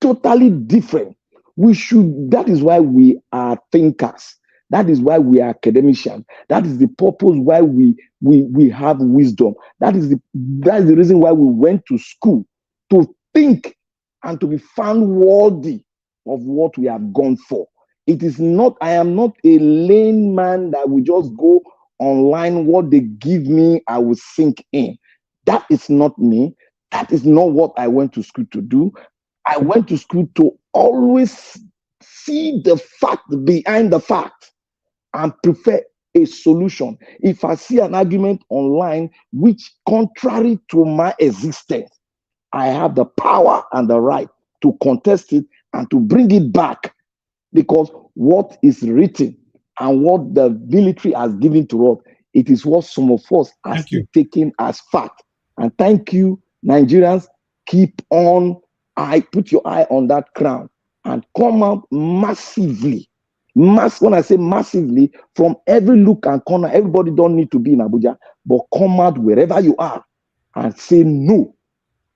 totally different. That is why we are thinkers. That is why we are academicians. That is the purpose why we have wisdom. That is the reason why we went to school, to think and to be found worthy of what we have gone for. It is not, I am not a lame man that will just go online. What they give me, I will sink in. That is not me. That is not what I went to school to do. I went to school to always see the fact behind the fact and prefer a solution. If I see an argument online which contrary to my existence, I have the power and the right to contest it and to bring it back, because what is written and what the military has given to us, it is what some of us are still taking as fact. And thank you, Nigerians. Keep on. Put your eye on that crown and come out massively. When I say massively, from every look and corner, everybody don't need to be in Abuja, but come out wherever you are and say no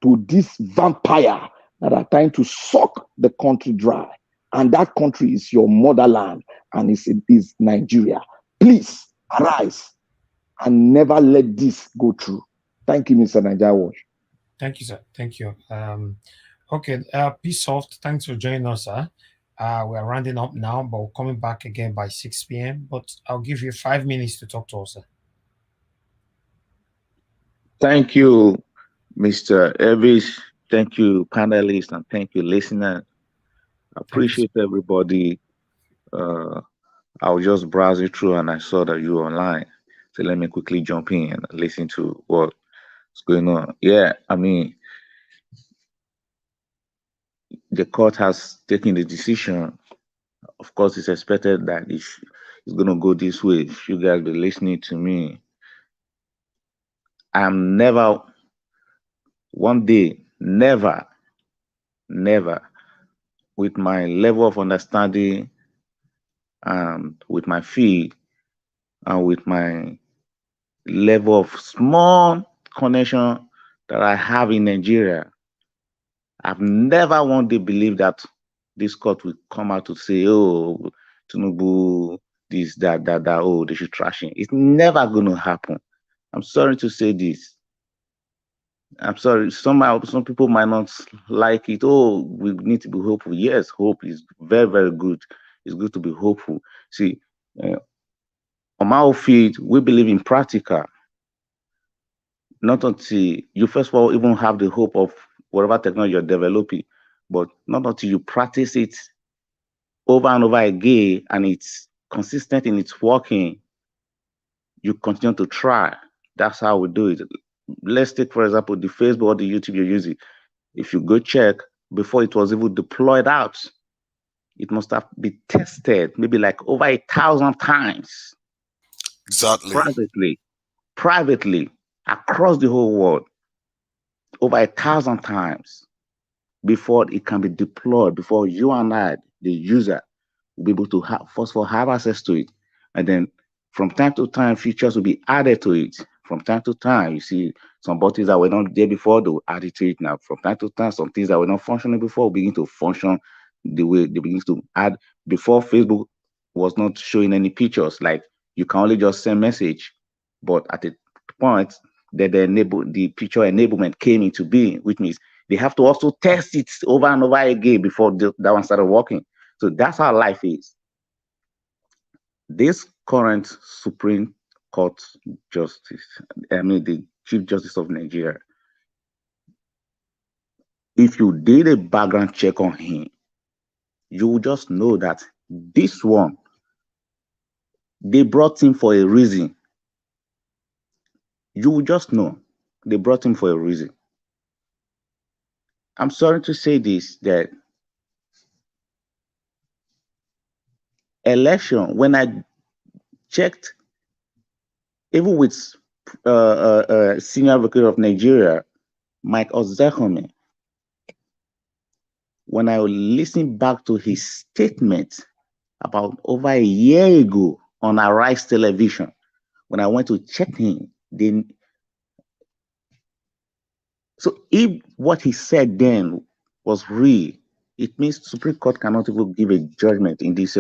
to this vampire that are trying to suck the country dry. And that country is your motherland, and it is Nigeria. Please arise and never let this go through. Thank you, Mr. Nigeria Watch. Thank you, sir. Thank you. Okay, Peace Soft, thanks for joining us, sir. We're rounding up now, but we're coming back again by 6 p.m. But I'll give you 5 minutes to talk to us, sir. Thank you, Mr. Elvis. Thank you, panelists, and thank you, listeners. I appreciate everybody. I was just browsing through and I saw that you were online. So let me quickly jump in and listen to what's going on. Yeah, I mean, the court has taken the decision. Of course, it's expected that it's going to go this way. If you guys be listening to me, I'm never, one day, never, with my level of understanding and with my fee and with my level of small connection that I have in Nigeria, I've never one day believed that this court will come out to say, oh, Tinubu, this, that, oh, they should trash him. It's never going to happen. I'm sorry to say this. I'm sorry. Some people might not like it. Oh, we need to be hopeful. Yes, hope is very, very good. It's good to be hopeful. See, on our field, we believe in practical. Not until you first of all even have the hope of whatever technology you're developing, but not until you practice it over and over again and it's consistent in its working, you continue to try. That's how we do it. Let's take, for example, the Facebook or the YouTube you're using. If you go check, before it was even deployed out, it must have been tested maybe like over 1,000 times. Exactly. Privately, across the whole world, over 1,000 times before it can be deployed, before you and I, the user, will be able to first of all have access to it. And then from time to time, features will be added to it. From time to time, you see some buttons that were not there before, they will add it to it now. From time to time, some things that were not functioning before will begin to function the way they begin to add. Before, Facebook was not showing any pictures, like you can only just send message. But at the point that the picture enablement came into being, which means they have to also test it over and over again before that one started working. So that's how life is. This current Supreme Court Justice, the Chief Justice of Nigeria, if you did a background check on him, you will just know that this one, they brought him for a reason. You will just know they brought him for a reason. I'm sorry to say this, that election, when I checked, even with Senior Advocate of Nigeria, Mike Ozekome, when I listened back to his statement about over a year ago on Arise Television, when I went to check him, so if what he said then was real, it means Supreme Court cannot even give a judgment in this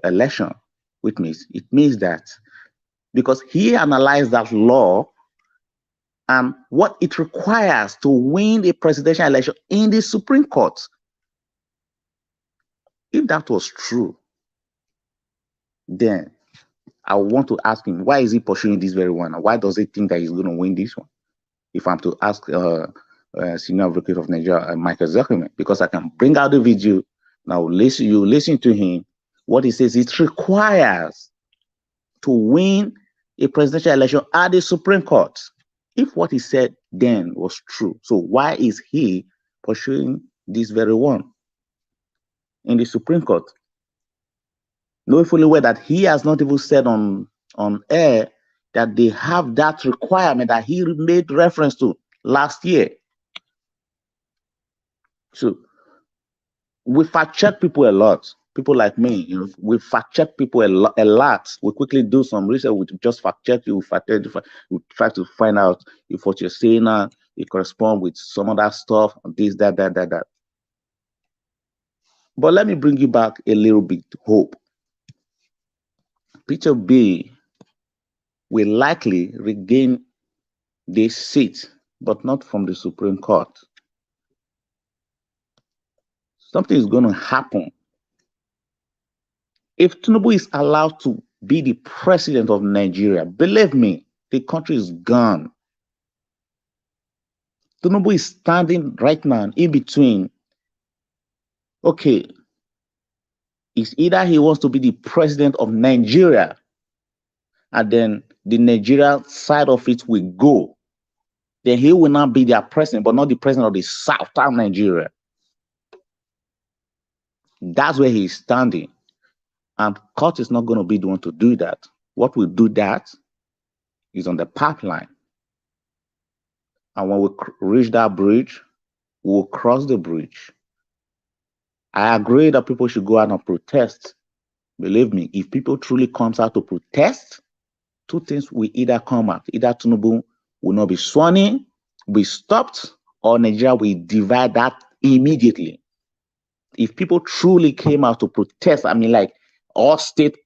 election, which means it means that because he analyzed that law and what it requires to win a presidential election in the Supreme Court. If that was true, then I want to ask him, why is he pursuing this very one? And why does he think that he's going to win this one? If I'm to ask Senior Advocate of Nigeria, Michael Zuckerman, because I can bring out the video, now you listen to him, what he says it requires to win a presidential election at the Supreme Court. If what he said then was true, so why is he pursuing this very one in the Supreme Court? Knowing fully well that he has not even said on air that they have that requirement that he made reference to last year. So we fact check people a lot. People like me, you know, we fact check people a lot. We quickly do some research. We just fact check you. We try to find out if what you're saying now it corresponds with some other stuff. This, that. But let me bring you back a little bit hope. Peter B will likely regain this seat, but not from the Supreme Court. Something is going to happen. If Tinubu is allowed to be the president of Nigeria, believe me, the country is gone. Tinubu is standing right now in between. Okay, it's either he wants to be the president of Nigeria, and then the Nigeria side of it will go. Then he will not be their president, but not the president of the southern Nigeria. That's where he's standing. And court is not going to be the one to do that. What will do that is on the pipeline. And when we reach that bridge, we'll cross the bridge. I agree that people should go out and protest. Believe me, if people truly comes out to protest, two things will either come out. Either Tinubu will not be sworn in, be stopped, or Nigeria will divide that immediately. If people truly came out to protest, I mean, like all state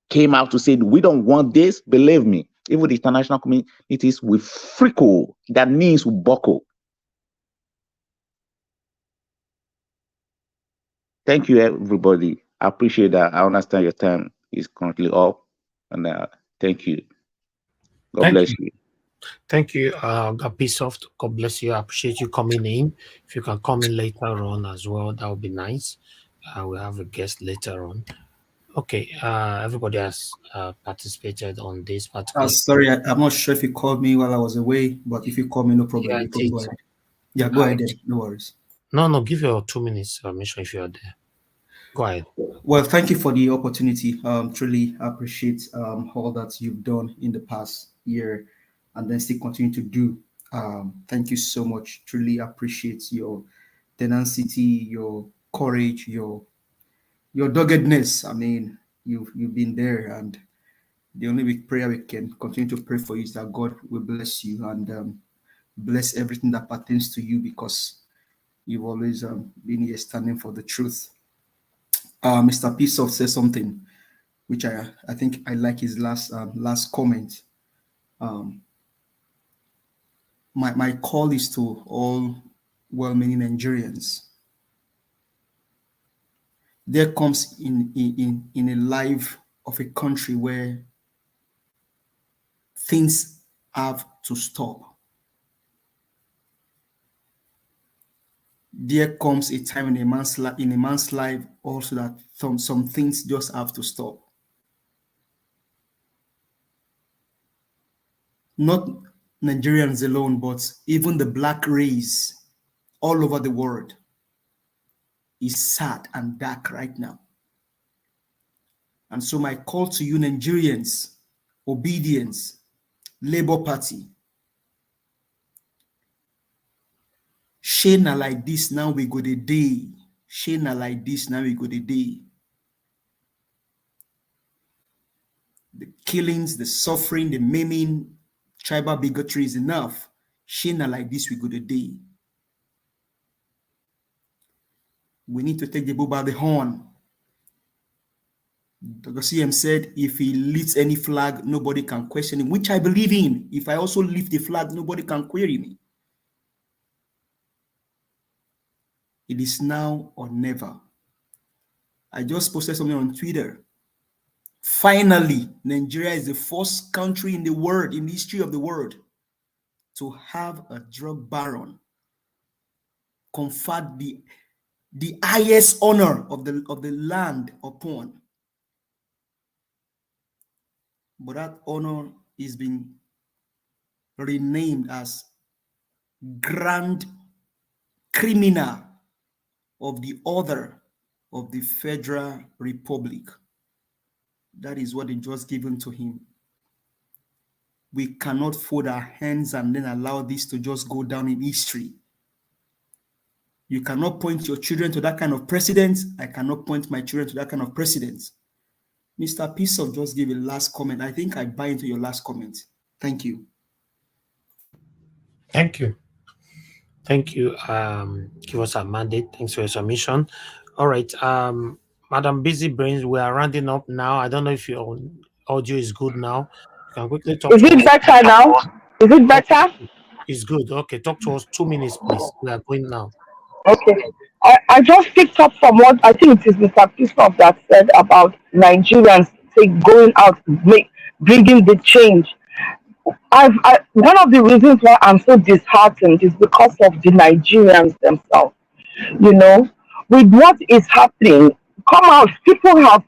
came out to say, we don't want this, believe me, even the international communities will frickle. That means will buckle. Thank you, everybody. I appreciate that. I understand your time is currently up. And thank you. God bless you. Thank you, Gapisoft. God bless you. I appreciate you coming in. If you can come in later on as well, that would be nice. We'll have a guest later on. Okay, everybody has participated on this particular. Sorry, I'm not sure if you called me while I was away, but if you call me, no problem. Yeah, You can go ahead. Yeah, go ahead. No worries. No, give your 2 minutes. Make sure if you are there. Go ahead. Well, thank you for the opportunity. Truly appreciate all that you've done in the past year and then still continue to do. Thank you so much. Truly appreciate your tenacity, your courage, your doggedness. I mean, you've been there, and the only big prayer we can continue to pray for you is that God will bless you and bless everything that pertains to you, because you've always been here standing for the truth. Mr. Peaceoff says something which I think I like his last comment. My call is to all well-meaning Nigerians. There comes in a life of a country where things have to stop. There comes a time in a man's life also that some things just have to stop. Not Nigerians alone, but even the black race all over the world is sad and dark right now. And so my call to you Nigerians, obedience, Labour Party, Shana like this now we go the day. Shana like this now we go the day. The killings, the suffering, the maiming, tribal bigotry is enough. Shana like this we go the day. We need to take the bull by the horn. Dr. CM said, if he lifts any flag, nobody can question him, which I believe in. If I also lift the flag, nobody can query me. It is now or never. I just posted something on Twitter. Finally, Nigeria is the first country in the world, in the history of the world, to have a drug baron conferred the highest honor of the land upon. But that honor is being renamed as Grand Criminal of the Order of the Federal Republic. That is what it was given to him. We cannot fold our hands and then allow this to just go down in history. You cannot point your children to that kind of precedent. I cannot point my children to that kind of precedent. Mr. Pisov just gave a last comment. I think I buy into your last comment. Thank you. Thank you. Thank you. Give us a mandate. Thanks for your submission. All right. Madam Busy Brains, we are rounding up now. I don't know if your audio is good now. You can quickly talk Is to it us. better now? Is it better? Okay. It's good. Okay, talk to us 2 minutes, please. We are going now. Okay. I just picked up from what I think it is Mr. Christoph that said about Nigerians going out, bringing the change. One of the reasons why I'm so disheartened is because of the Nigerians themselves. You know, with what is happening, come out. People have,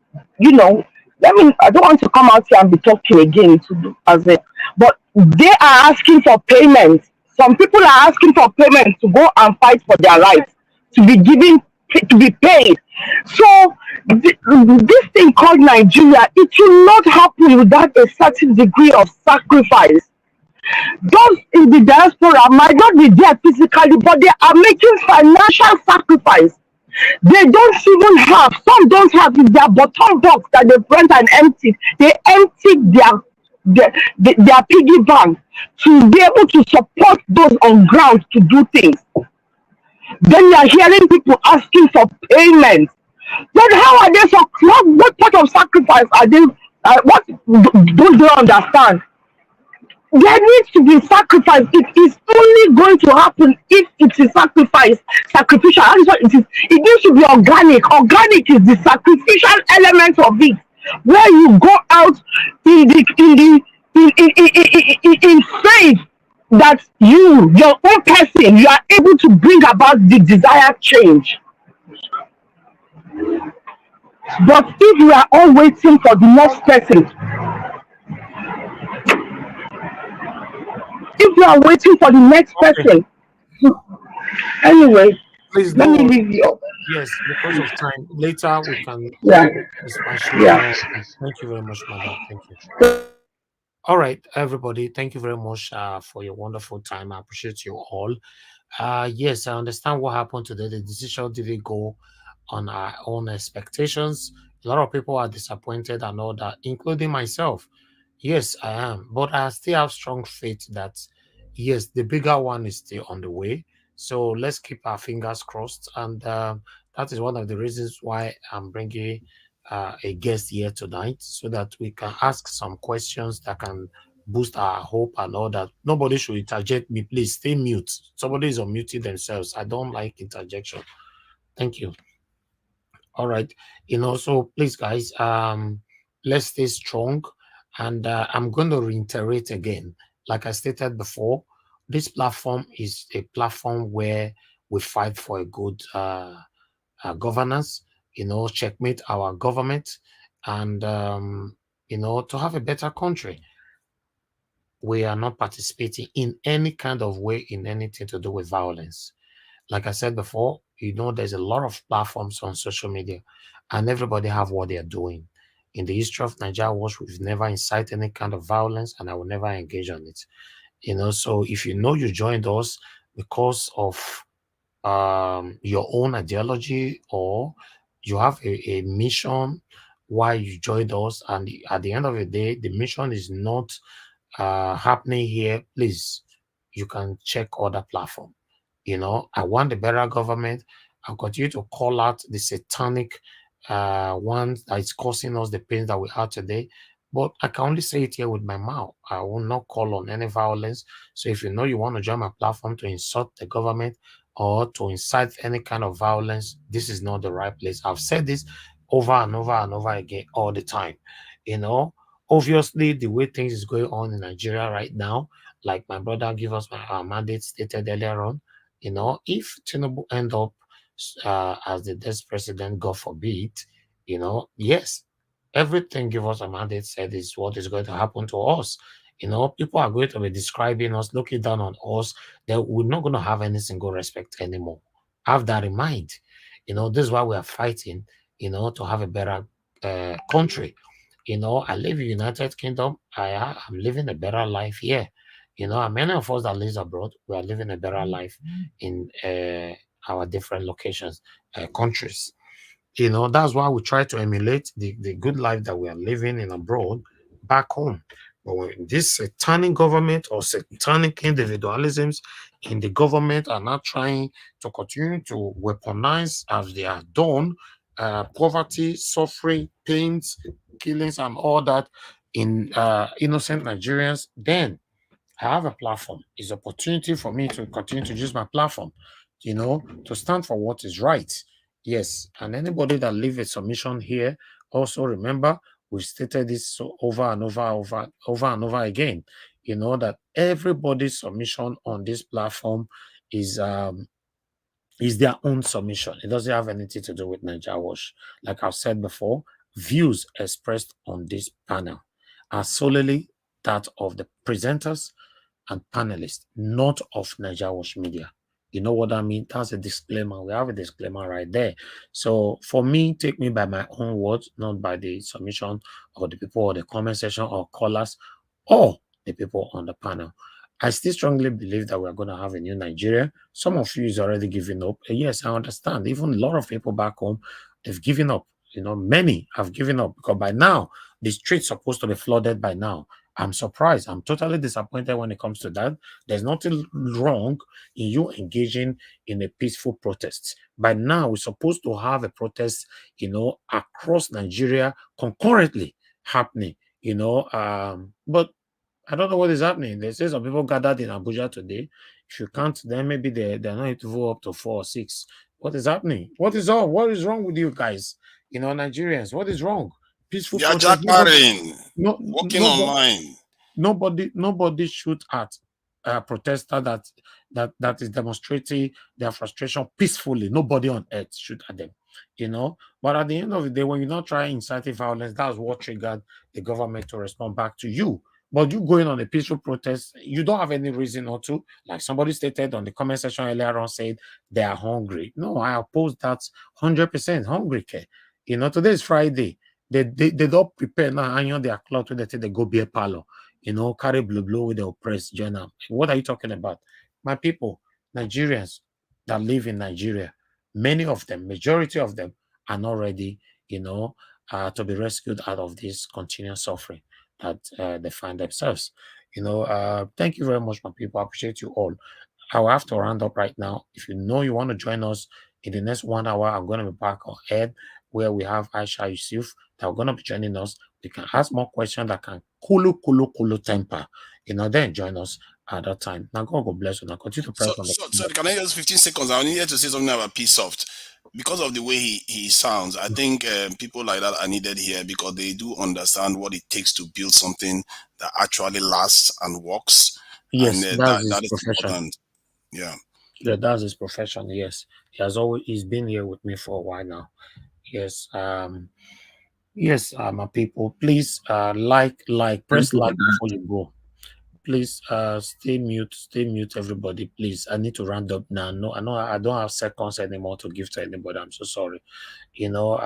I don't want to come out here and be talking again but they are asking for payment. Some people are asking for payment to go and fight for their rights, to be paid. So this thing called Nigeria, it will not happen without a certain degree of sacrifice. Those in the diaspora might not be there physically, but they are making financial sacrifice. They don't even have, some don't have in their bottom box that they went and emptied. They emptied their piggy bank to be able to support those on ground to do things. Then you are hearing people asking for payment. But how are they so? What part of sacrifice are they? What don't they understand? There needs to be sacrifice. It is only going to happen if it is sacrificial. That is what it is. It needs to be organic. Organic is the sacrificial element of it, where you go out in faith that your own person, you are able to bring about the desired change. But if we are all waiting for the next person, anyway, please let me leave you. Yes, because of time. Later we can expatiate. Yeah. Thank you very much, madam. Thank you. All right, everybody. Thank you very much for your wonderful time. I appreciate you all. Yes, I understand what happened today. The decision didn't go on our own expectations. A lot of people are disappointed and all that, including myself. Yes, I am. But I still have strong faith that, yes, the bigger one is still on the way. So let's keep our fingers crossed. And that is one of the reasons why I'm bringing a guest here tonight, so that we can ask some questions that can boost our hope and all that. Nobody should interject me. Please stay mute. Somebody is unmuting themselves. I don't like interjection. Thank you. All right. So please, guys, let's stay strong. And I'm going to reiterate again, like I stated before, this platform is a platform where we fight for a good governance, checkmate our government, and, to have a better country. We are not participating in any kind of way in anything to do with violence. Like I said before, there's a lot of platforms on social media, and everybody have what they are doing. In the history of Nigeria Watch, we've never incited any kind of violence, and I will never engage on it. So if you joined us because of your own ideology, or you have a mission why you joined us, and at the end of the day, the mission is not happening here, please, you can check other platform. I want a better government. and continue to call out the satanic ones that is causing us the pain that we have today. But I can only say it here with my mouth. I will not call on any violence. So if you know you want to join my platform to insult the government or to incite any kind of violence, this is not the right place. I've said this over and over and over again all the time. You know, obviously the way things is going on in Nigeria right now, like my brother gave us my mandate stated earlier on, you know, if Tinubu end up as the next president, God forbid, you know, yes, everything give us a mandate said is what is going to happen to us. You know, people are going to be describing us, looking down on us. That we're not going to have any single respect anymore. Have that in mind. You know, this is why we are fighting, you know, to have a better country. You know, I live in United Kingdom. I'm living a better life here. You know, and many of us that live abroad, we are living a better life in our different locations, countries. You know, that's why we try to emulate the good life that we are living in abroad back home. But when this satanic government or satanic individualisms in the government are not trying to continue to weaponize as they have done poverty, suffering, pains, killings, and all that in innocent Nigerians, then I have a platform. It's opportunity for me to continue to use my platform, you know, to stand for what is right. Yes, and anybody that leave a submission here, also remember we've stated this so over and over again. You know that everybody's submission on this platform is their own submission. It doesn't have anything to do with Nigeria Wash. Like I've said before, views expressed on this panel are solely that of the presenters and panelists, not of Nigeria Wash Media. You know what I mean? That's a disclaimer. We have a disclaimer right there. So for me, take me by my own words, not by the submission of the people or the comment section or callers or the people on the panel. I still strongly believe that we're going to have a new Nigeria. Some of you is already giving up. Yes, I understand. Even a lot of people back home, they've given up. You know, many have given up because by now, the streets supposed to be flooded by now. I'm surprised. I'm totally disappointed when it comes to that. There's nothing wrong in you engaging in a peaceful protest. By now, we're supposed to have a protest, you know, across Nigeria concurrently happening, you know. But I don't know what is happening. They say some people gathered in Abuja today. If you can't, then maybe they're not able to vote up to 4 or 6. What is happening? What is wrong with you guys? You know, Nigerians, what is wrong? Peaceful They are protest. Nobody, jackering, no, working nobody, online. nobody shoot at a protester that is demonstrating their frustration peacefully. Nobody on earth shoot at them, you know. But at the end of the day, when you're not trying inciting violence, that's what triggered the government to respond back to you. But you going on a peaceful protest, you don't have any reason not to. Like somebody stated on the comment section earlier on, said they are hungry. No, I oppose that 100% hungry. You know, today is Friday. They don't prepare now, iron their cloth when they say they go beer parlor, you know, carry blue with the oppressed journal. What are you talking about? My people, Nigerians that live in Nigeria, many of them, majority of them are not ready, you know, to be rescued out of this continuous suffering that they find themselves. You know, thank you very much, my people. I appreciate you all. I will have to round up right now. If you know you want to join us in the next 1 hour, I'm going to be back on air where we have Aisha Yusuf that are going to be joining us. We can ask more questions that can kulu temper. You know, then join us at that time. Now, God bless you. Now, continue to So, press on the. so can I use 15 seconds? I needed to say something about Peace Soft. Because of the way he sounds, I think people like that are needed here because they do understand what it takes to build something that actually lasts and works. And Yes, that's his that is profession. important. Yeah. Yeah, that's his profession. Yes, he's been here with me for a while now. Yes, yes, my people, please press like before you go. Please stay mute everybody, please. I need to round up now. No, I know I don't have seconds anymore to give to anybody. I'm so sorry. You know,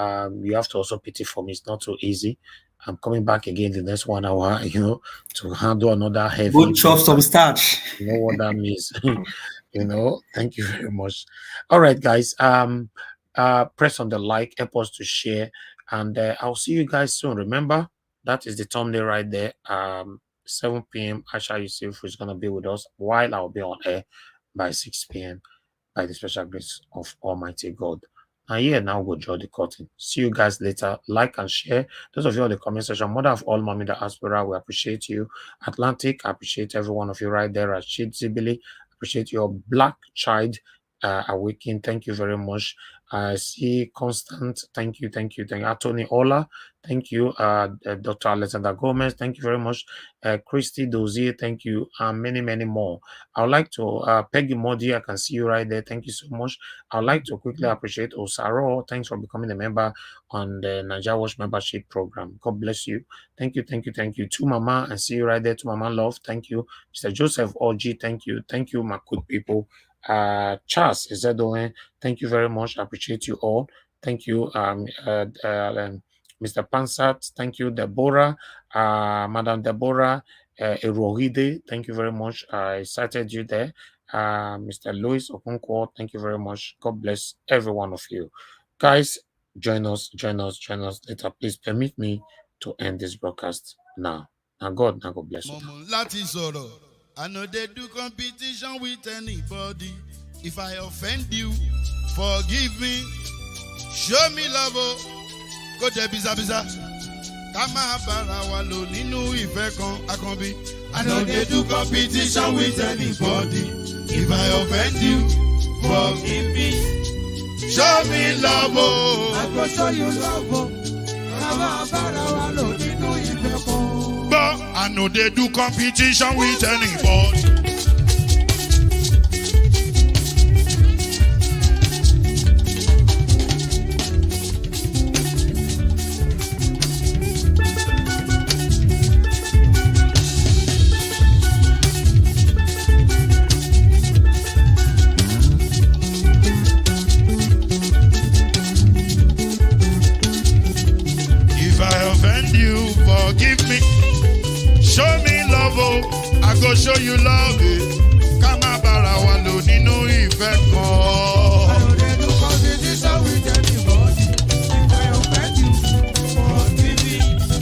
you have to also pity for me. It's not so easy. I'm coming back again the next 1 hour, you know, to handle another heavy. Go chop some starch. You know what that means. You know, thank you very much. All right, guys. Press on the like, help us to share, and I'll see you guys soon. Remember, that is the thumbnail right there. 7 p.m. Asha Yusuf is gonna be with us while I'll be on air by 6 p.m. by the special grace of Almighty God. And here now we'll draw the curtain. See you guys later. Like and share. Those of you on the comment section, mother of all mommy diaspora, we appreciate you. Atlantic, I appreciate every one of you right there. Rashid Zibili, appreciate your black child awakening. Thank you very much. I see Constant. Thank you. Thank you. Tony Ola. Thank you. Dr. Alexander Gomez. Thank you very much. Christy Dozier. Thank you. Many, many more. I would like to, Peggy Modi, I can see you right there. Thank you so much. I would like to quickly appreciate Osaro. Thanks for becoming a member on the Nigeria Watch membership program. God bless you. Thank you. Thank you. Thank you. To Mama, I see you right there. To Mama Love. Thank you. Mr. Joseph Oji. Thank you. Thank you, my good people. Charles, is that doing? Thank you very much. I appreciate you all. Thank you, Mr. Pansat. Thank you, Deborah, Madam Deborah Erohide. Thank you very much. I cited you there. Mr. Louis Okonkwo. Thank you very much. God bless every one of you. Guys, join us later. Please permit me to end this broadcast now. Now God bless you. I know they do competition with anybody. If I offend you, forgive me. Show me love, go to biza. Kama bara wa lo ninu ife kan akanbi. I know they do competition with anybody. If I offend you, forgive me. Show me love, I go show you love. Kama bara wa lo ninu ife kan. But I know they do competition with anybody. If I offend you, forgive me. Show me love, I go show you love. Kama bara wa lo ninu ife kan. I know they do competition with anybody. If I offend you, forgive me.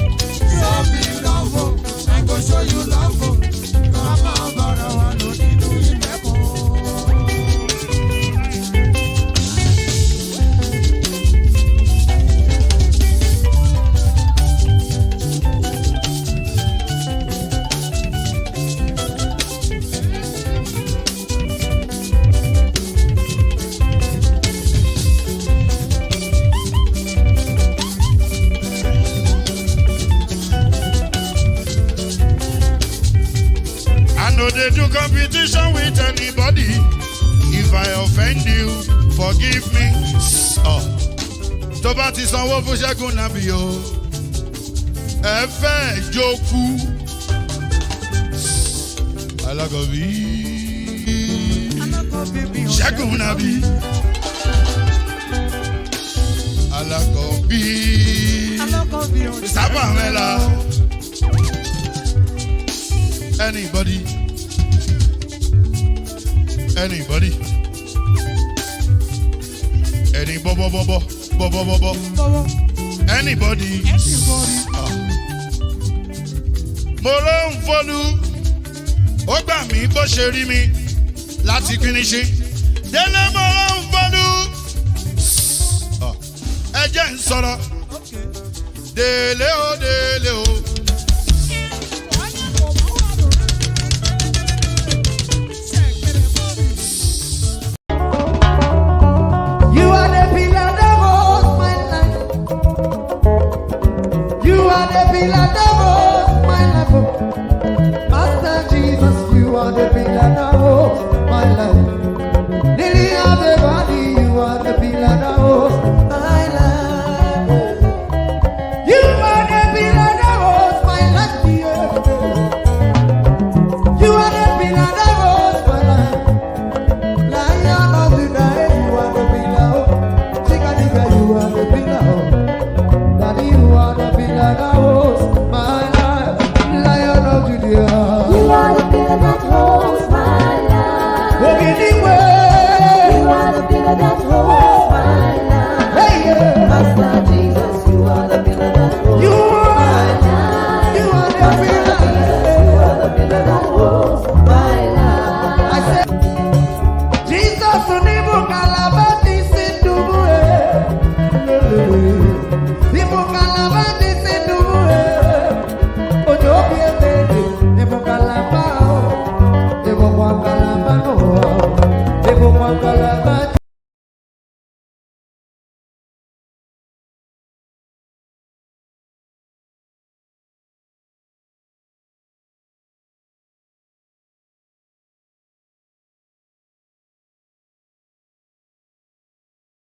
Show me love, I go show you love. Kama bara wa lo ninu ife kan. No, they do competition with anybody. If I offend you, forgive me. Tó bá ti sanwó fún Ṣẹ́gun Nàbí o, ẹ fẹ́ jókù. Alákọ̀bí Ṣẹ́gun Nàbí. Alákọ̀bí Sábà Mẹ́la. Anybody? Any bobo. Anybody? Mo ló ń fọlú, ó gbà mí bó ṣe rí mi láti kíníṣí. Délé mo ló ń fọlú, ẹ jẹ́ ń sọ̀rọ̀. Délé o. Master Jesus, you are the pillar that holds my life. Lily of the valley, you are the pillar that holds my life. You are the pillar that holds my life. You are the pillar that holds my life. Lion of the night, you are the pillar. Chickadee, you are the pillar. Daddy, you are the pillar that holds my life. Lion of Judea. You are the pillar that holds my life. no, ego makala